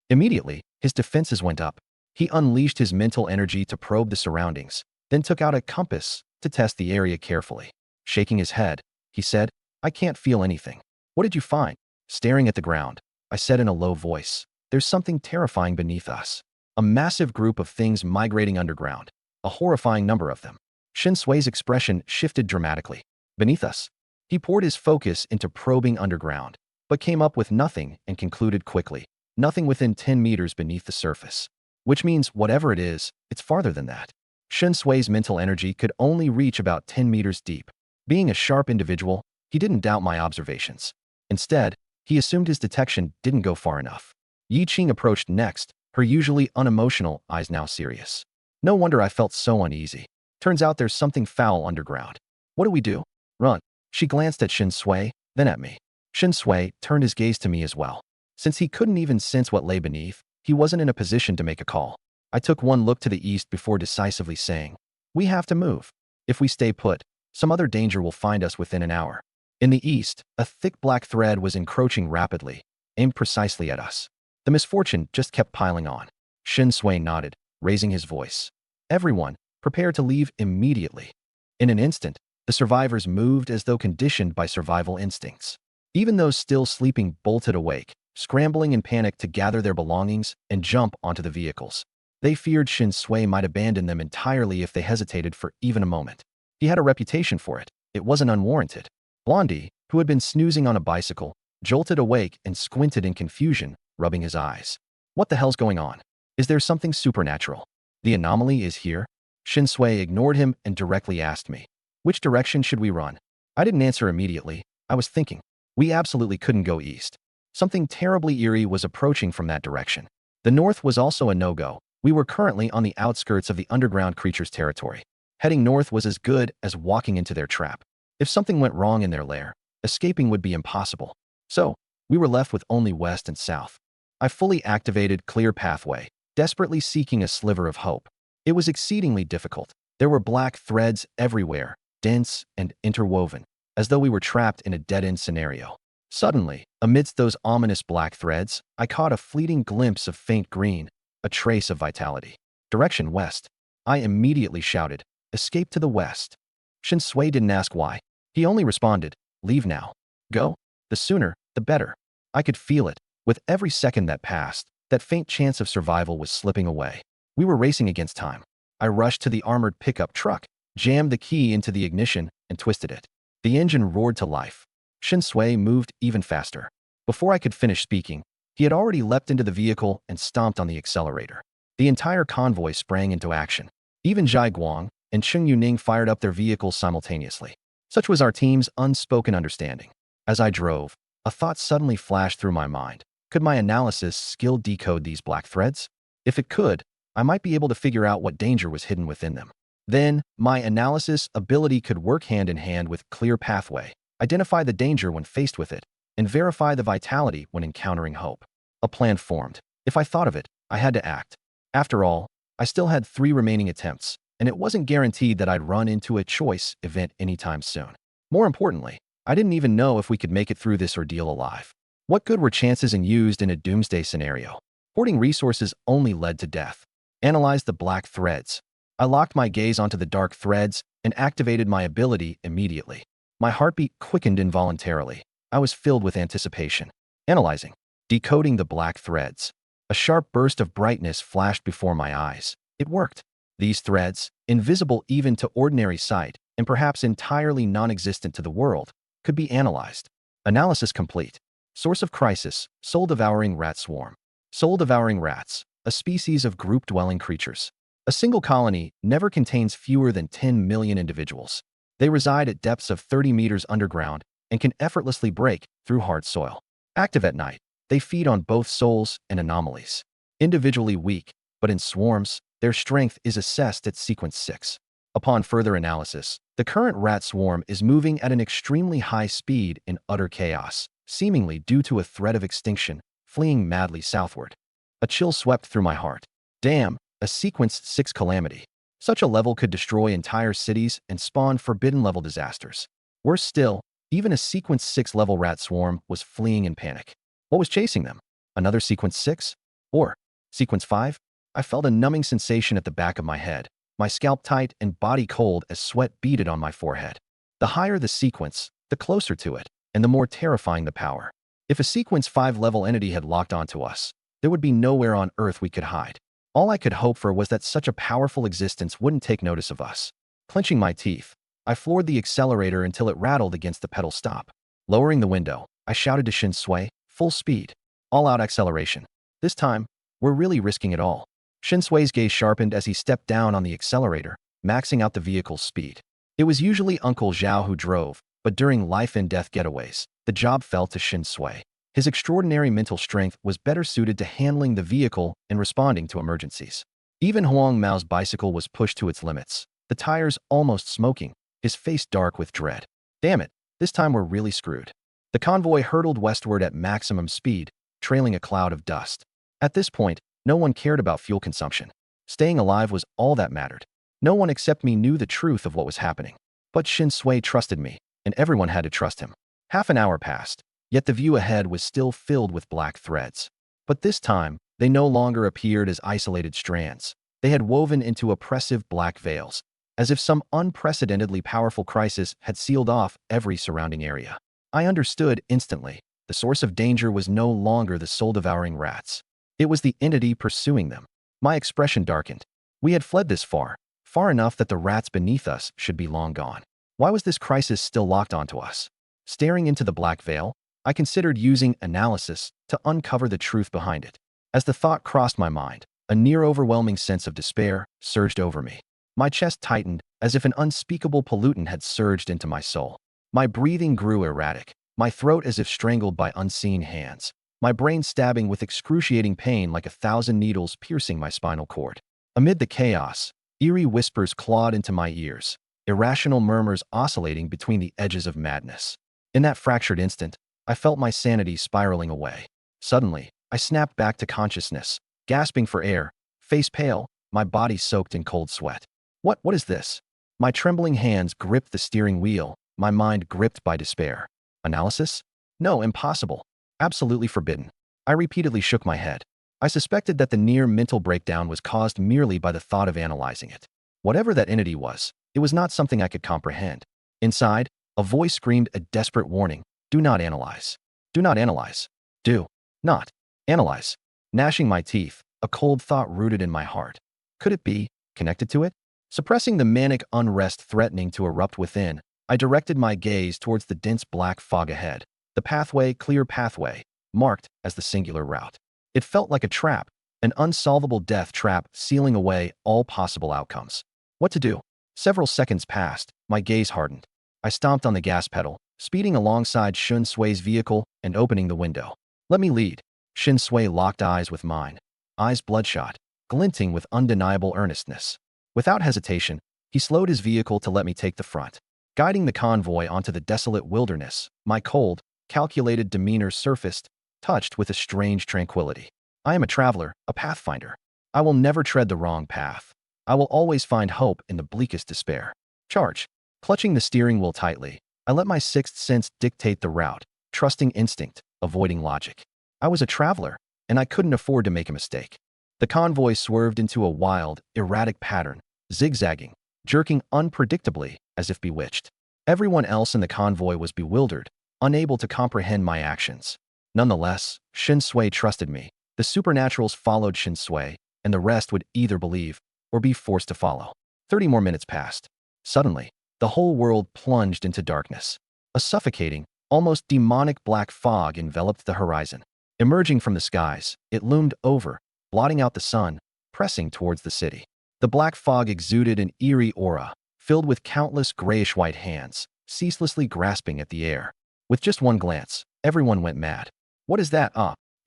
Immediately, his defenses went up. He unleashed his mental energy to probe the surroundings, then took out a compass to test the area carefully. Shaking his head, he said, I can't feel anything. What did you find? Staring at the ground, I said in a low voice. There's something terrifying beneath us. A massive group of things migrating underground. A horrifying number of them. Shin Sui's expression shifted dramatically. Beneath us. He poured his focus into probing underground, but came up with nothing and concluded quickly. Nothing within 10 meters beneath the surface. Which means whatever it is, it's farther than that. Shin Sui's mental energy could only reach about 10 meters deep. Being a sharp individual, he didn't doubt my observations. Instead, he assumed his detection didn't go far enough. Yi Qing approached next, her usually unemotional eyes now serious. No wonder I felt so uneasy. Turns out there's something foul underground. What do we do? Run. She glanced at Shin Sui, then at me. Shin Sui turned his gaze to me as well. Since he couldn't even sense what lay beneath, he wasn't in a position to make a call. I took one look to the east before decisively saying, we have to move. If we stay put, some other danger will find us within an hour. In the east, a thick black thread was encroaching rapidly, aimed precisely at us. The misfortune just kept piling on. Shin Sui nodded, raising his voice. Everyone, prepare to leave immediately. In an instant, the survivors moved as though conditioned by survival instincts. Even those still sleeping bolted awake, scrambling in panic to gather their belongings and jump onto the vehicles. They feared Shin Sui might abandon them entirely if they hesitated for even a moment. He had a reputation for it. It wasn't unwarranted. Blondie, who had been snoozing on a bicycle, jolted awake and squinted in confusion, rubbing his eyes. What the hell's going on? Is there something supernatural? The anomaly is here? Shin Sui ignored him and directly asked me, which direction should we run? I didn't answer immediately. I was thinking. We absolutely couldn't go east. Something terribly eerie was approaching from that direction. The north was also a no-go. We were currently on the outskirts of the underground creature's territory. Heading north was as good as walking into their trap. If something went wrong in their lair, escaping would be impossible. So, we were left with only west and south. I fully activated Clear Pathway, desperately seeking a sliver of hope. It was exceedingly difficult. There were black threads everywhere, dense and interwoven, as though we were trapped in a dead-end scenario. Suddenly, amidst those ominous black threads, I caught a fleeting glimpse of faint green, a trace of vitality. Direction west. I immediately shouted, escape to the west. Shin Sui didn't ask why. He only responded, leave now. Go. The sooner, the better. I could feel it. With every second that passed, that faint chance of survival was slipping away. We were racing against time. I rushed to the armored pickup truck, jammed the key into the ignition, and twisted it. The engine roared to life. Shin Sui moved even faster. Before I could finish speaking, he had already leapt into the vehicle and stomped on the accelerator. The entire convoy sprang into action. Even Zhai Guang and Cheng Yuning fired up their vehicles simultaneously. Such was our team's unspoken understanding. As I drove, a thought suddenly flashed through my mind. Could my analysis skill decode these black threads? If it could, I might be able to figure out what danger was hidden within them. Then, my analysis ability could work hand in hand with clear pathway, identify the danger when faced with it, and verify the vitality when encountering hope. A plan formed. If I thought of it, I had to act. After all, I still had 3 remaining attempts, and it wasn't guaranteed that I'd run into a choice event anytime soon. More importantly, I didn't even know if we could make it through this ordeal alive. What good were chances in used in a doomsday scenario? Hoarding resources only led to death. Analyze the black threads. I locked my gaze onto the dark threads and activated my ability immediately. My heartbeat quickened involuntarily. I was filled with anticipation. Analyzing. Decoding the black threads. A sharp burst of brightness flashed before my eyes. It worked. These threads, invisible even to ordinary sight, and perhaps entirely non-existent to the world, could be analyzed. Analysis complete. Source of crisis, soul-devouring rat swarm. Soul-devouring rats, a species of group-dwelling creatures. A single colony never contains fewer than 10 million individuals. They reside at depths of 30 meters underground and can effortlessly break through hard soil. Active at night, they feed on both souls and anomalies. Individually weak, but in swarms, their strength is assessed at sequence 6. Upon further analysis, the current rat swarm is moving at an extremely high speed in utter chaos, seemingly due to a threat of extinction, fleeing madly southward. A chill swept through my heart. Damn, a sequence 6 calamity. Such a level could destroy entire cities and spawn forbidden-level disasters. Worse still, even a sequence 6 level rat swarm was fleeing in panic. What was chasing them? Another sequence 6? Or sequence 5? I felt a numbing sensation at the back of my head, my scalp tight and body cold as sweat beaded on my forehead. The higher the sequence, the closer to it, and the more terrifying the power. If a sequence 5 level entity had locked onto us, there would be nowhere on Earth we could hide. All I could hope for was that such a powerful existence wouldn't take notice of us. Clenching my teeth, I floored the accelerator until it rattled against the pedal stop. Lowering the window, I shouted to Shin Sui, full speed, all-out acceleration. This time, we're really risking it all. Shin Sui's gaze sharpened as he stepped down on the accelerator, maxing out the vehicle's speed. It was usually Uncle Zhao who drove, but during life-and-death getaways, the job fell to Shin Sui. His extraordinary mental strength was better suited to handling the vehicle and responding to emergencies. Even Huang Mao's bicycle was pushed to its limits, the tires almost smoking, his face dark with dread. Damn it, this time we're really screwed. The convoy hurtled westward at maximum speed, trailing a cloud of dust. At this point, no one cared about fuel consumption. Staying alive was all that mattered. No one except me knew the truth of what was happening. But Shin Sui trusted me, and everyone had to trust him. Half an hour passed, yet the view ahead was still filled with black threads. But this time, they no longer appeared as isolated strands. They had woven into oppressive black veils, as if some unprecedentedly powerful crisis had sealed off every surrounding area. I understood instantly. The source of danger was no longer the soul-devouring rats. It was the entity pursuing them. My expression darkened. We had fled this far, far enough that the rats beneath us should be long gone. Why was this crisis still locked onto us? Staring into the black veil, I considered using analysis to uncover the truth behind it. As the thought crossed my mind, a near-overwhelming sense of despair surged over me. My chest tightened as if an unspeakable pollutant had surged into my soul. My breathing grew erratic, my throat as if strangled by unseen hands, my brain stabbing with excruciating pain like 1,000 needles piercing my spinal cord. Amid the chaos, eerie whispers clawed into my ears, irrational murmurs oscillating between the edges of madness. In that fractured instant, I felt my sanity spiraling away. Suddenly, I snapped back to consciousness, gasping for air, face pale, my body soaked in cold sweat. What is this? My trembling hands gripped the steering wheel, my mind gripped by despair. Analysis? No, impossible. Absolutely forbidden. I repeatedly shook my head. I suspected that the near mental breakdown was caused merely by the thought of analyzing it. Whatever that entity was, it was not something I could comprehend. Inside, a voice screamed a desperate warning. Do not analyze. Do not analyze. Do. Not. Analyze. Gnashing my teeth, a cold thought rooted in my heart. Could it be connected to it? Suppressing the manic unrest threatening to erupt within, I directed my gaze towards the dense black fog ahead. The pathway, clear pathway, marked as the singular route. It felt like a trap, an unsolvable death trap sealing away all possible outcomes. What to do? Several seconds passed, my gaze hardened. I stomped on the gas pedal, speeding alongside Shin Sui's vehicle and opening the window. Let me lead. Shin Sui locked eyes with mine, eyes bloodshot, glinting with undeniable earnestness. Without hesitation, he slowed his vehicle to let me take the front. Guiding the convoy onto the desolate wilderness, my cold, calculated demeanor surfaced, touched with a strange tranquility. I am a traveler, a pathfinder. I will never tread the wrong path. I will always find hope in the bleakest despair. Charge. Clutching the steering wheel tightly, I let my sixth sense dictate the route, trusting instinct, avoiding logic. I was a traveler, and I couldn't afford to make a mistake. The convoy swerved into a wild, erratic pattern, zigzagging, jerking unpredictably, as if bewitched. Everyone else in the convoy was bewildered, unable to comprehend my actions. Nonetheless, Shin Sui trusted me. The supernaturals followed Shin Sui, and the rest would either believe or be forced to follow. 30 more minutes passed. Suddenly, the whole world plunged into darkness. A suffocating, almost demonic black fog enveloped the horizon. Emerging from the skies, it loomed over, blotting out the sun, pressing towards the city. The black fog exuded an eerie aura, filled with countless grayish-white hands, ceaselessly grasping at the air. With just one glance, everyone went mad. What is that?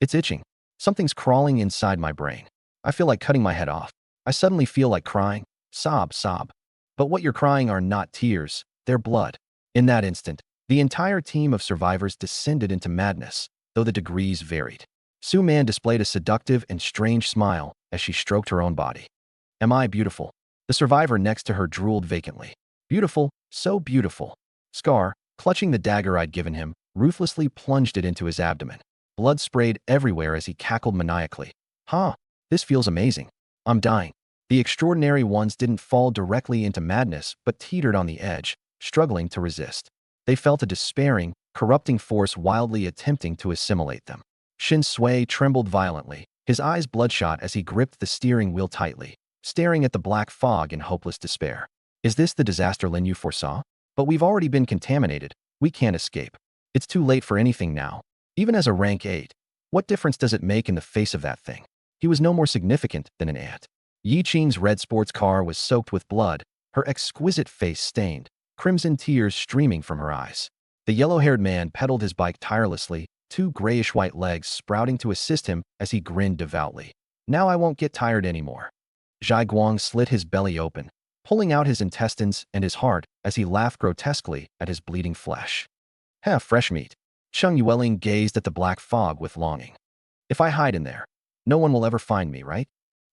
It's itching. Something's crawling inside my brain. I feel like cutting my head off. I suddenly feel like crying. Sob, sob. But what you're crying are not tears, they're blood. In that instant, the entire team of survivors descended into madness, though the degrees varied. Su Man displayed a seductive and strange smile as she stroked her own body. Am I beautiful? The survivor next to her drooled vacantly. Beautiful, so beautiful. Scar, clutching the dagger I'd given him, ruthlessly plunged it into his abdomen. Blood sprayed everywhere as he cackled maniacally. This feels amazing. I'm dying. The extraordinary ones didn't fall directly into madness, but teetered on the edge, struggling to resist. They felt a despairing, corrupting force wildly attempting to assimilate them. Shin Sui trembled violently, his eyes bloodshot as he gripped the steering wheel tightly, staring at the black fog in hopeless despair. Is this the disaster Lin Yu foresaw? But we've already been contaminated. We can't escape. It's too late for anything now. Even as a rank 8, what difference does it make in the face of that thing? He was no more significant than an ant. Yi Qing's red sports car was soaked with blood, her exquisite face stained, crimson tears streaming from her eyes. The yellow-haired man pedaled his bike tirelessly, two grayish-white legs sprouting to assist him as he grinned devoutly. Now I won't get tired anymore. Zhai Guang slit his belly open, pulling out his intestines and his heart as he laughed grotesquely at his bleeding flesh. Fresh meat. Cheng Yueling gazed at the black fog with longing. If I hide in there, no one will ever find me, right?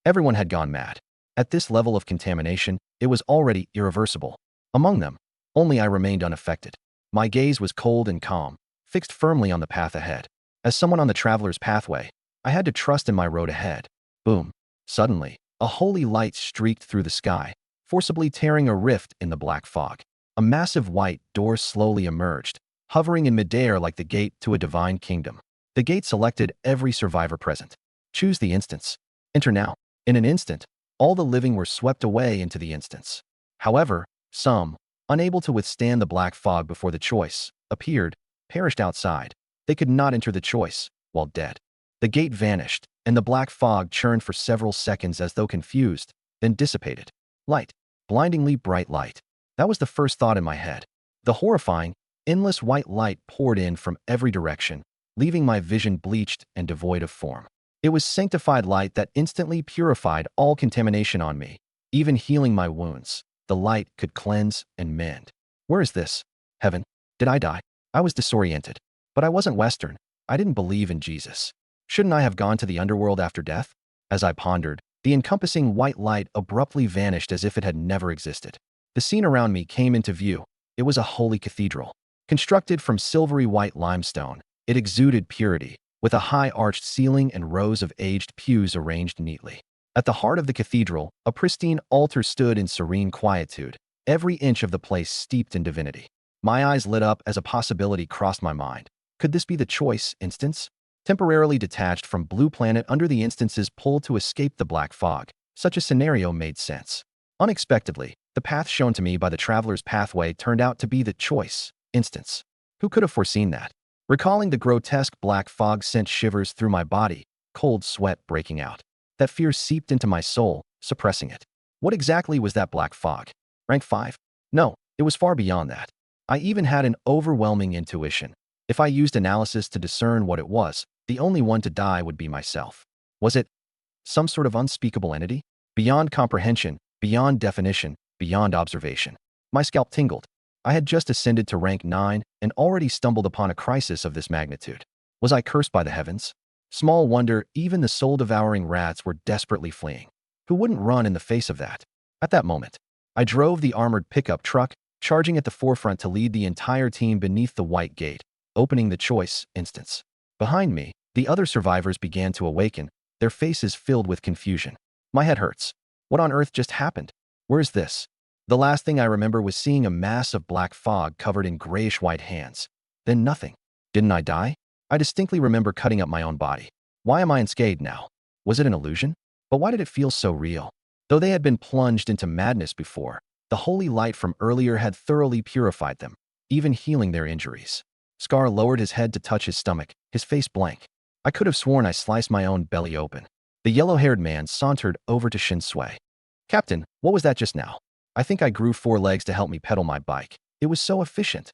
Everyone had gone mad. At this level of contamination, it was already irreversible. Among them, only I remained unaffected. My gaze was cold and calm, fixed firmly on the path ahead. As someone on the traveler's pathway, I had to trust in my road ahead. Boom. Suddenly, a holy light streaked through the sky, forcibly tearing a rift in the black fog. A massive white door slowly emerged, hovering in midair like the gate to a divine kingdom. The gate selected every survivor present. Choose the instance. Enter now. In an instant, all the living were swept away into the instance. However, some, unable to withstand the black fog before the choice, appeared, perished outside. They could not enter the choice, while dead. The gate vanished, and the black fog churned for several seconds as though confused, then dissipated. Light. Blindingly bright light. That was the first thought in my head. The horrifying, endless white light poured in from every direction, leaving my vision bleached and devoid of form. It was sanctified light that instantly purified all contamination on me, even healing my wounds. The light could cleanse and mend. Where is this? Heaven? Did I die? I was disoriented. But I wasn't Western. I didn't believe in Jesus. Shouldn't I have gone to the underworld after death? As I pondered, the encompassing white light abruptly vanished as if it had never existed. The scene around me came into view. It was a holy cathedral. Constructed from silvery white limestone, it exuded purity, with a high arched ceiling and rows of aged pews arranged neatly. At the heart of the cathedral, a pristine altar stood in serene quietude, every inch of the place steeped in divinity. My eyes lit up as a possibility crossed my mind. Could this be the choice instance? temporarily detached from Blue Planet under the instance's pull to escape the black fog. Such a scenario made sense. Unexpectedly, the path shown to me by the traveler's pathway turned out to be the choice instance. Who could have foreseen that? Recalling the grotesque black fog sent shivers through my body, cold sweat breaking out. That fear seeped into my soul, suppressing it. What exactly was that black fog? Rank 5? No, it was far beyond that. I even had an overwhelming intuition. If I used analysis to discern what it was, the only one to die would be myself. Was it some sort of unspeakable entity? Beyond comprehension, beyond definition, beyond observation. My scalp tingled. I had just ascended to rank 9 and already stumbled upon a crisis of this magnitude. Was I cursed by the heavens? Small wonder even the soul-devouring rats were desperately fleeing. Who wouldn't run in the face of that? At that moment, I drove the armored pickup truck, charging at the forefront to lead the entire team beneath the white gate, opening the choice instance. Behind me, the other survivors began to awaken, their faces filled with confusion. My head hurts. What on earth just happened? Where's this? The last thing I remember was seeing a mass of black fog covered in grayish-white hands. Then nothing. Didn't I die? I distinctly remember cutting up my own body. Why am I unscathed now? Was it an illusion? But why did it feel so real? Though they had been plunged into madness before, the holy light from earlier had thoroughly purified them, even healing their injuries. Scar lowered his head to touch his stomach, his face blank. I could have sworn I sliced my own belly open. The yellow-haired man sauntered over to Shin Sui. Captain, what was that just now? I think I grew 4 legs to help me pedal my bike. It was so efficient.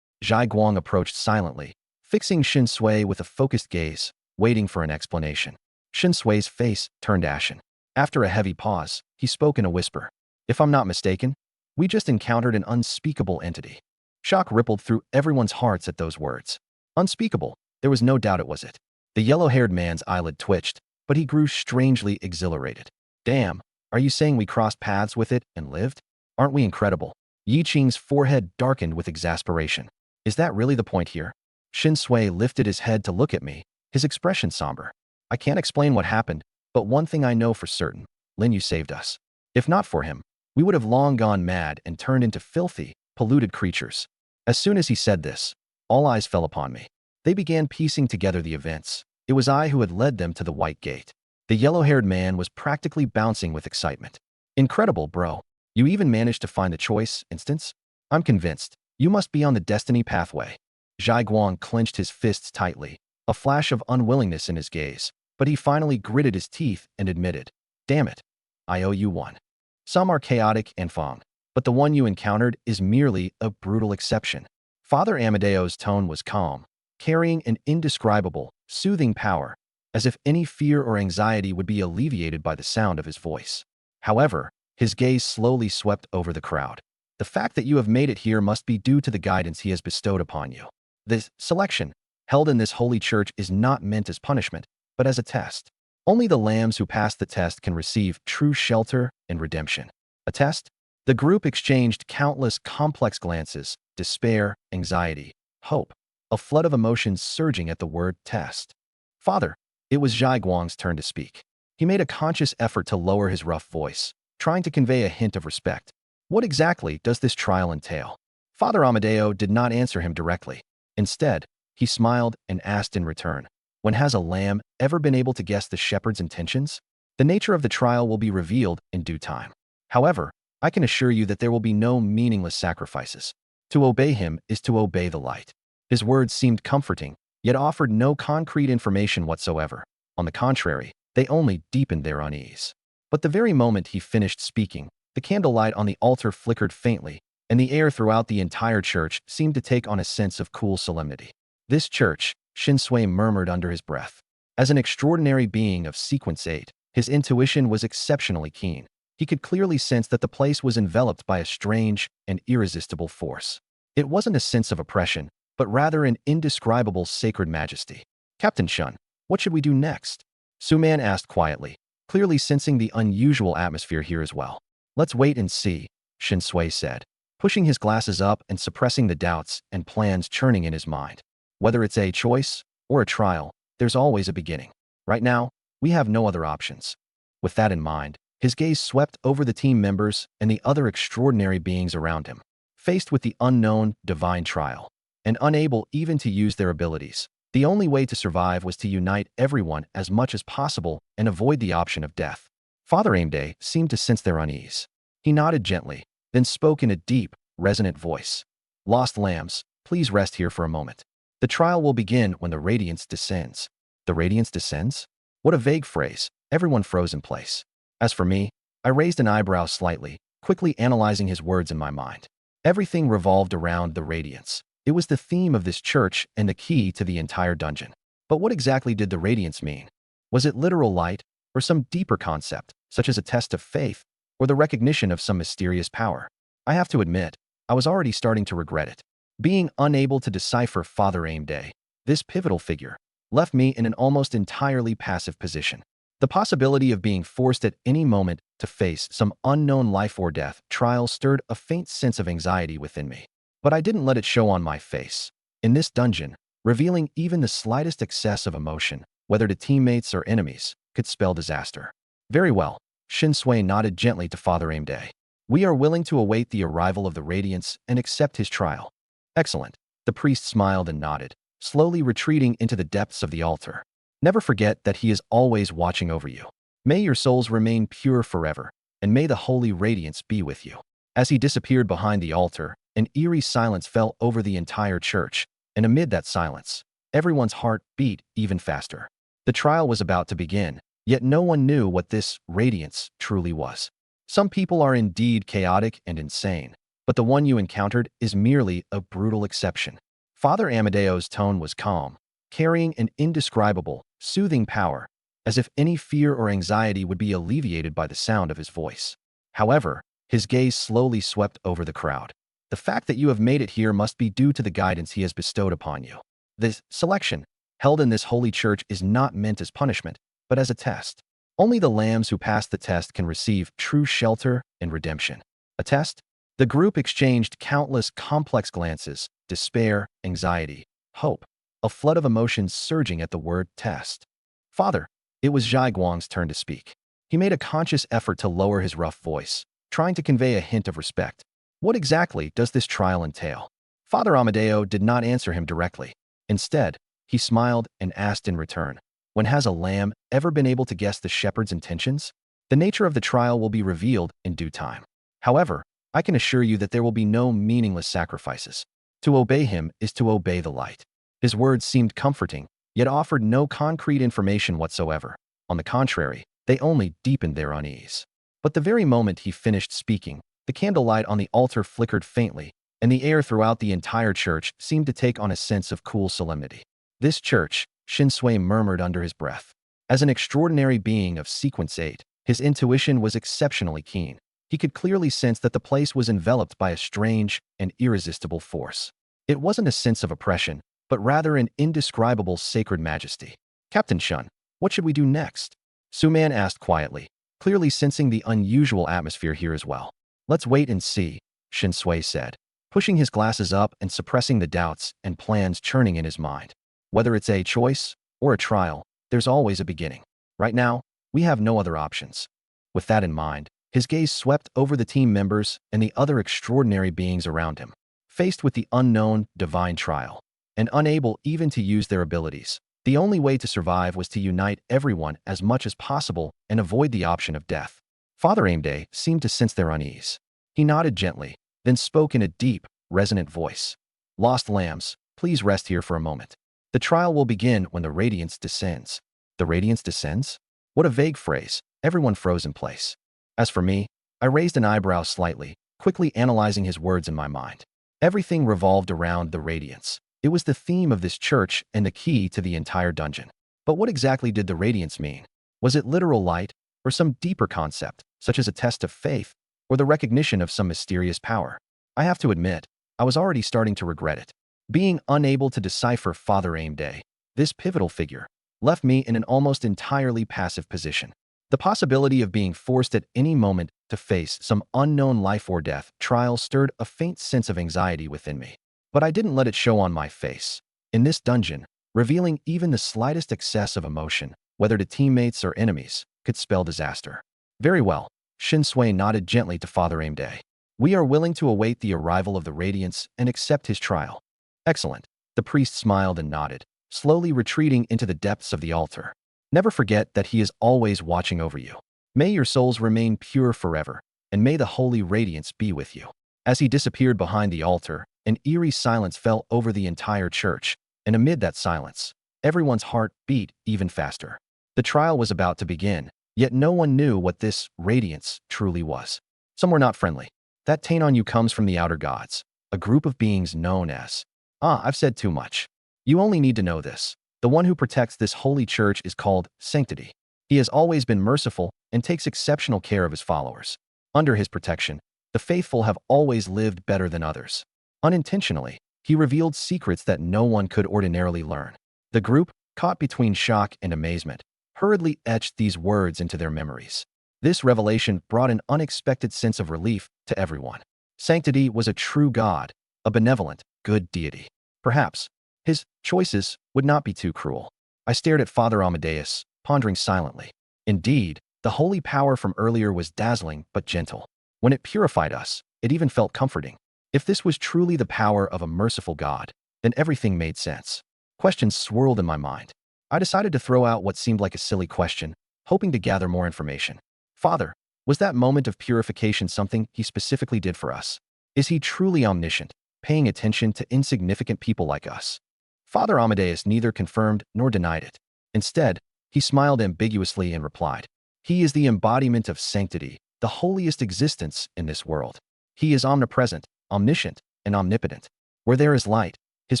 Zhai Guang approached silently, fixing Shin Sui with a focused gaze, waiting for an explanation. Shin Sui's face turned ashen. After a heavy pause, he spoke in a whisper. If I'm not mistaken, we just encountered an unspeakable entity. Shock rippled through everyone's hearts at those words. Unspeakable, there was no doubt it was it. The yellow-haired man's eyelid twitched, but he grew strangely exhilarated. Damn, are you saying we crossed paths with it and lived? Aren't we incredible? Yi Qing's forehead darkened with exasperation. Is that really the point here? Shin Sui lifted his head to look at me, his expression somber. I can't explain what happened, but one thing I know for certain, Lin Yu saved us. If not for him, we would have long gone mad and turned into filthy, polluted creatures. As soon as he said this, all eyes fell upon me. They began piecing together the events. It was I who had led them to the white gate. The yellow-haired man was practically bouncing with excitement. Incredible, bro. You even managed to find the choice instance? I'm convinced. You must be on the destiny pathway. Zhai Guang clenched his fists tightly, a flash of unwillingness in his gaze, but he finally gritted his teeth and admitted, damn it, I owe you one. Some are chaotic and fong, but the one you encountered is merely a brutal exception. Father Amadeo's tone was calm, carrying an indescribable, soothing power, as if any fear or anxiety would be alleviated by the sound of his voice. However, his gaze slowly swept over the crowd. The fact that you have made it here must be due to the guidance he has bestowed upon you. This selection, held in this holy church, is not meant as punishment, but as a test. Only the lambs who pass the test can receive true shelter and redemption. A test? The group exchanged countless complex glances, despair, anxiety, hope, a flood of emotions surging at the word test. Father, it was Zhai Guang's turn to speak. He made a conscious effort to lower his rough voice, trying to convey a hint of respect. What exactly does this trial entail? Father Amadeo did not answer him directly. Instead, he smiled and asked in return, when has a lamb ever been able to guess the shepherd's intentions? The nature of the trial will be revealed in due time. However, I can assure you that there will be no meaningless sacrifices. To obey him is to obey the light. His words seemed comforting, yet offered no concrete information whatsoever. On the contrary, they only deepened their unease. But the very moment he finished speaking, the candlelight on the altar flickered faintly, and the air throughout the entire church seemed to take on a sense of cool solemnity. This church, Shin Sui murmured under his breath. As an extraordinary being of Sequence 8, his intuition was exceptionally keen. He could clearly sense that the place was enveloped by a strange and irresistible force. It wasn't a sense of oppression, but rather an indescribable sacred majesty. Captain Shun, what should we do next? Su Man asked quietly, clearly sensing the unusual atmosphere here as well. Let's wait and see, Shin Sui said, pushing his glasses up and suppressing the doubts and plans churning in his mind. Whether it's a choice or a trial, there's always a beginning. Right now, we have no other options. With that in mind, his gaze swept over the team members and the other extraordinary beings around him. Faced with the unknown, divine trial, and unable even to use their abilities, The only way to survive was to unite everyone as much as possible and avoid the option of death. Father Aimday seemed to sense their unease. He nodded gently, then spoke in a deep, resonant voice. Lost lambs, please rest here for a moment. The trial will begin when the radiance descends. The radiance descends? What a vague phrase. Everyone froze in place. As for me, I raised an eyebrow slightly, quickly analyzing his words in my mind. Everything revolved around the radiance. It was the theme of this church and the key to the entire dungeon. But what exactly did the radiance mean? Was it literal light, or some deeper concept, such as a test of faith, or the recognition of some mysterious power? I have to admit, I was already starting to regret it. Being unable to decipher Father Aimday, this pivotal figure, left me in an almost entirely passive position. The possibility of being forced at any moment to face some unknown life or death trial stirred a faint sense of anxiety within me. But I didn't let it show on my face. In this dungeon, revealing even the slightest excess of emotion, whether to teammates or enemies, could spell disaster. Very well, Shin Sui nodded gently to Father Aimday. We are willing to await the arrival of the Radiance and accept his trial. Excellent. The priest smiled and nodded, slowly retreating into the depths of the altar. Never forget that he is always watching over you. May your souls remain pure forever, and may the holy radiance be with you. As he disappeared behind the altar, an eerie silence fell over the entire church, and amid that silence, everyone's heart beat even faster. The trial was about to begin, yet no one knew what this radiance truly was. Some people are indeed chaotic and insane, but the one you encountered is merely a brutal exception. Father Amadeo's tone was calm, carrying an indescribable, soothing power, as if any fear or anxiety would be alleviated by the sound of his voice. However, his gaze slowly swept over the crowd. The fact that you have made it here must be due to the guidance he has bestowed upon you. This selection, held in this holy church, is not meant as punishment, but as a test. Only the lambs who pass the test can receive true shelter and redemption. A test? The group exchanged countless complex glances, despair, anxiety, hope, a flood of emotions surging at the word test. Father, it was Zhai Guang's turn to speak. He made a conscious effort to lower his rough voice, trying to convey a hint of respect. What exactly does this trial entail? Father Amadeo did not answer him directly. Instead, he smiled and asked in return, when has a lamb ever been able to guess the shepherd's intentions? The nature of the trial will be revealed in due time. However, I can assure you that there will be no meaningless sacrifices. To obey him is to obey the light. His words seemed comforting, yet offered no concrete information whatsoever. On the contrary, they only deepened their unease. But the very moment he finished speaking, the candlelight on the altar flickered faintly, and the air throughout the entire church seemed to take on a sense of cool solemnity. This church, Shin Sui murmured under his breath. As an extraordinary being of Sequence 8, his intuition was exceptionally keen. He could clearly sense that the place was enveloped by a strange and irresistible force. It wasn't a sense of oppression, but rather an indescribable sacred majesty. Captain Shun, what should we do next? Suman asked quietly, clearly sensing the unusual atmosphere here as well. Let's wait and see, Shin Sui said, pushing his glasses up and suppressing the doubts and plans churning in his mind. Whether it's a choice or a trial, there's always a beginning. Right now, we have no other options. With that in mind, his gaze swept over the team members and the other extraordinary beings around him. Faced with the unknown, divine trial, and unable even to use their abilities, the only way to survive was to unite everyone as much as possible and avoid the option of death. Father Aimday seemed to sense their unease. He nodded gently, then spoke in a deep, resonant voice. Lost lambs, please rest here for a moment. The trial will begin when the radiance descends. The radiance descends? What a vague phrase. Everyone froze in place. As for me, I raised an eyebrow slightly, quickly analyzing his words in my mind. Everything revolved around the radiance. It was the theme of this church and the key to the entire dungeon. But what exactly did the radiance mean? Was it literal light, or some deeper concept, such as a test of faith, or the recognition of some mysterious power? I have to admit, I was already starting to regret it. Being unable to decipher Father Aimday, this pivotal figure, left me in an almost entirely passive position. The possibility of being forced at any moment to face some unknown life or death trial stirred a faint sense of anxiety within me. But I didn't let it show on my face. In this dungeon, revealing even the slightest excess of emotion, whether to teammates or enemies, could spell disaster. Very well, Shin Sui nodded gently to Father Aimday. We are willing to await the arrival of the Radiance and accept his trial. Excellent. The priest smiled and nodded, slowly retreating into the depths of the altar. Never forget that he is always watching over you. May your souls remain pure forever, and may the holy radiance be with you. As he disappeared behind the altar, an eerie silence fell over the entire church, and amid that silence, everyone's heart beat even faster. The trial was about to begin, yet no one knew what this radiance truly was. Some were not friendly. That taint on you comes from the outer gods, a group of beings known as… I've said too much. You only need to know this. The one who protects this holy church is called Sanctity. He has always been merciful and takes exceptional care of his followers. Under his protection, the faithful have always lived better than others. Unintentionally, he revealed secrets that no one could ordinarily learn. The group, caught between shock and amazement, hurriedly etched these words into their memories. This revelation brought an unexpected sense of relief to everyone. Sanctity was a true God, a benevolent, good deity. Perhaps his choices would not be too cruel. I stared at Father Amadeus, pondering silently. Indeed, the holy power from earlier was dazzling but gentle. When it purified us, it even felt comforting. If this was truly the power of a merciful God, then everything made sense. Questions swirled in my mind. I decided to throw out what seemed like a silly question, hoping to gather more information. Father, was that moment of purification something he specifically did for us? Is he truly omniscient, paying attention to insignificant people like us? Father Amadeus neither confirmed nor denied it. Instead, he smiled ambiguously and replied, "He is the embodiment of sanctity, the holiest existence in this world. He is omnipresent, omniscient, and omnipotent. Where there is light, his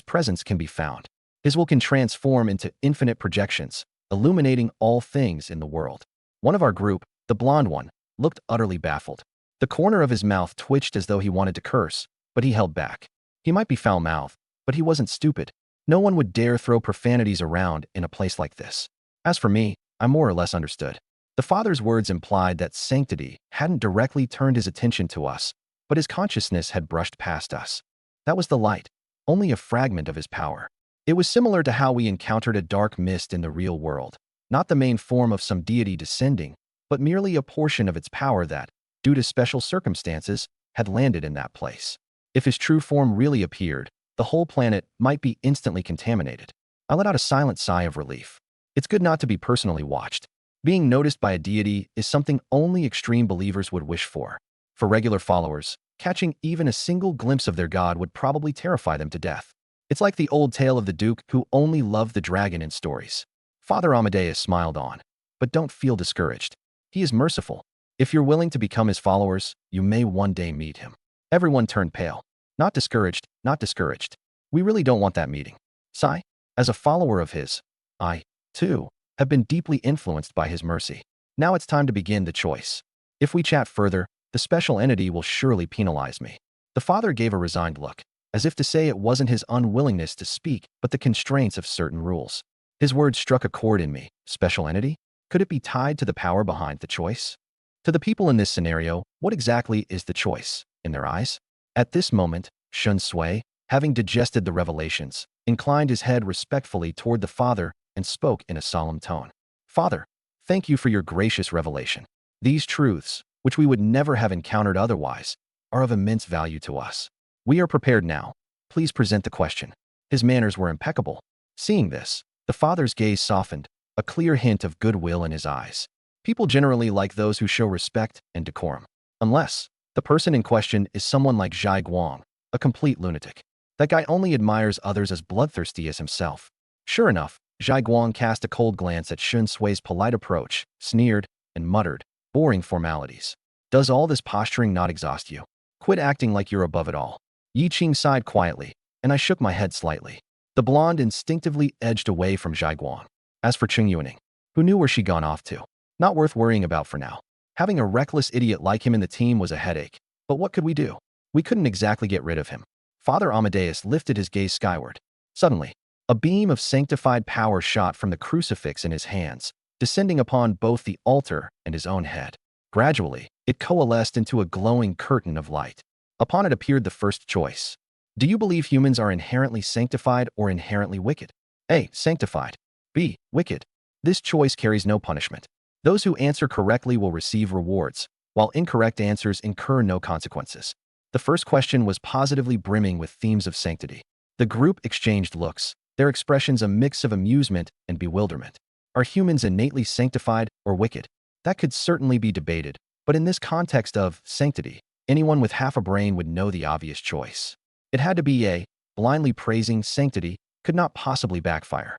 presence can be found. His will can transform into infinite projections, illuminating all things in the world." One of our group, the blonde one, looked utterly baffled. The corner of his mouth twitched as though he wanted to curse, but he held back. He might be foul-mouthed, but he wasn't stupid. No one would dare throw profanities around in a place like this. As for me, I more or less understood. The Father's words implied that sanctity hadn't directly turned his attention to us, but his consciousness had brushed past us. That was the light, only a fragment of his power. It was similar to how we encountered a dark mist in the real world, not the main form of some deity descending, but merely a portion of its power that, due to special circumstances, had landed in that place. If his true form really appeared, the whole planet might be instantly contaminated. I let out a silent sigh of relief. It's good not to be personally watched. Being noticed by a deity is something only extreme believers would wish for. For regular followers, catching even a single glimpse of their god would probably terrify them to death. It's like the old tale of the Duke who only loved the dragon in stories. Father Amadeus smiled on. But don't feel discouraged. He is merciful. If you're willing to become his followers, you may one day meet him. Everyone turned pale. Not discouraged, not discouraged. We really don't want that meeting. Sigh. As a follower of his, I, too, have been deeply influenced by his mercy. Now it's time to begin the choice. If we chat further, the special entity will surely penalize me. The father gave a resigned look, as if to say it wasn't his unwillingness to speak, but the constraints of certain rules. His words struck a chord in me. Special entity? Could it be tied to the power behind the choice? To the people in this scenario, what exactly is the choice, in their eyes? At this moment, Shun Sui, having digested the revelations, inclined his head respectfully toward the father and spoke in a solemn tone. Father, thank you for your gracious revelation. These truths, which we would never have encountered otherwise, are of immense value to us. We are prepared now. Please present the question. His manners were impeccable. Seeing this, the father's gaze softened, a clear hint of goodwill in his eyes. People generally like those who show respect and decorum. Unless the person in question is someone like Zhai Guang, a complete lunatic. That guy only admires others as bloodthirsty as himself. Sure enough, Zhai Guang cast a cold glance at Shun Sui's polite approach, sneered, and muttered, "Boring formalities. Does all this posturing not exhaust you? Quit acting like you're above it all." Yi Qing sighed quietly, and I shook my head slightly. The blonde instinctively edged away from Zhai Guang. As for Qing Yuning, who knew where she'd gone off to? Not worth worrying about for now. Having a reckless idiot like him in the team was a headache. But what could we do? We couldn't exactly get rid of him. Father Amadeus lifted his gaze skyward. Suddenly, a beam of sanctified power shot from the crucifix in his hands, descending upon both the altar and his own head. Gradually, it coalesced into a glowing curtain of light. Upon it appeared the first choice. Do you believe humans are inherently sanctified or inherently wicked? A. Sanctified. B. Wicked. This choice carries no punishment. Those who answer correctly will receive rewards, while incorrect answers incur no consequences. The first question was positively brimming with themes of sanctity. The group exchanged looks, their expressions a mix of amusement and bewilderment. Are humans innately sanctified or wicked? That could certainly be debated, but in this context of sanctity, anyone with half a brain would know the obvious choice. It had to be A. Blindly praising sanctity could not possibly backfire.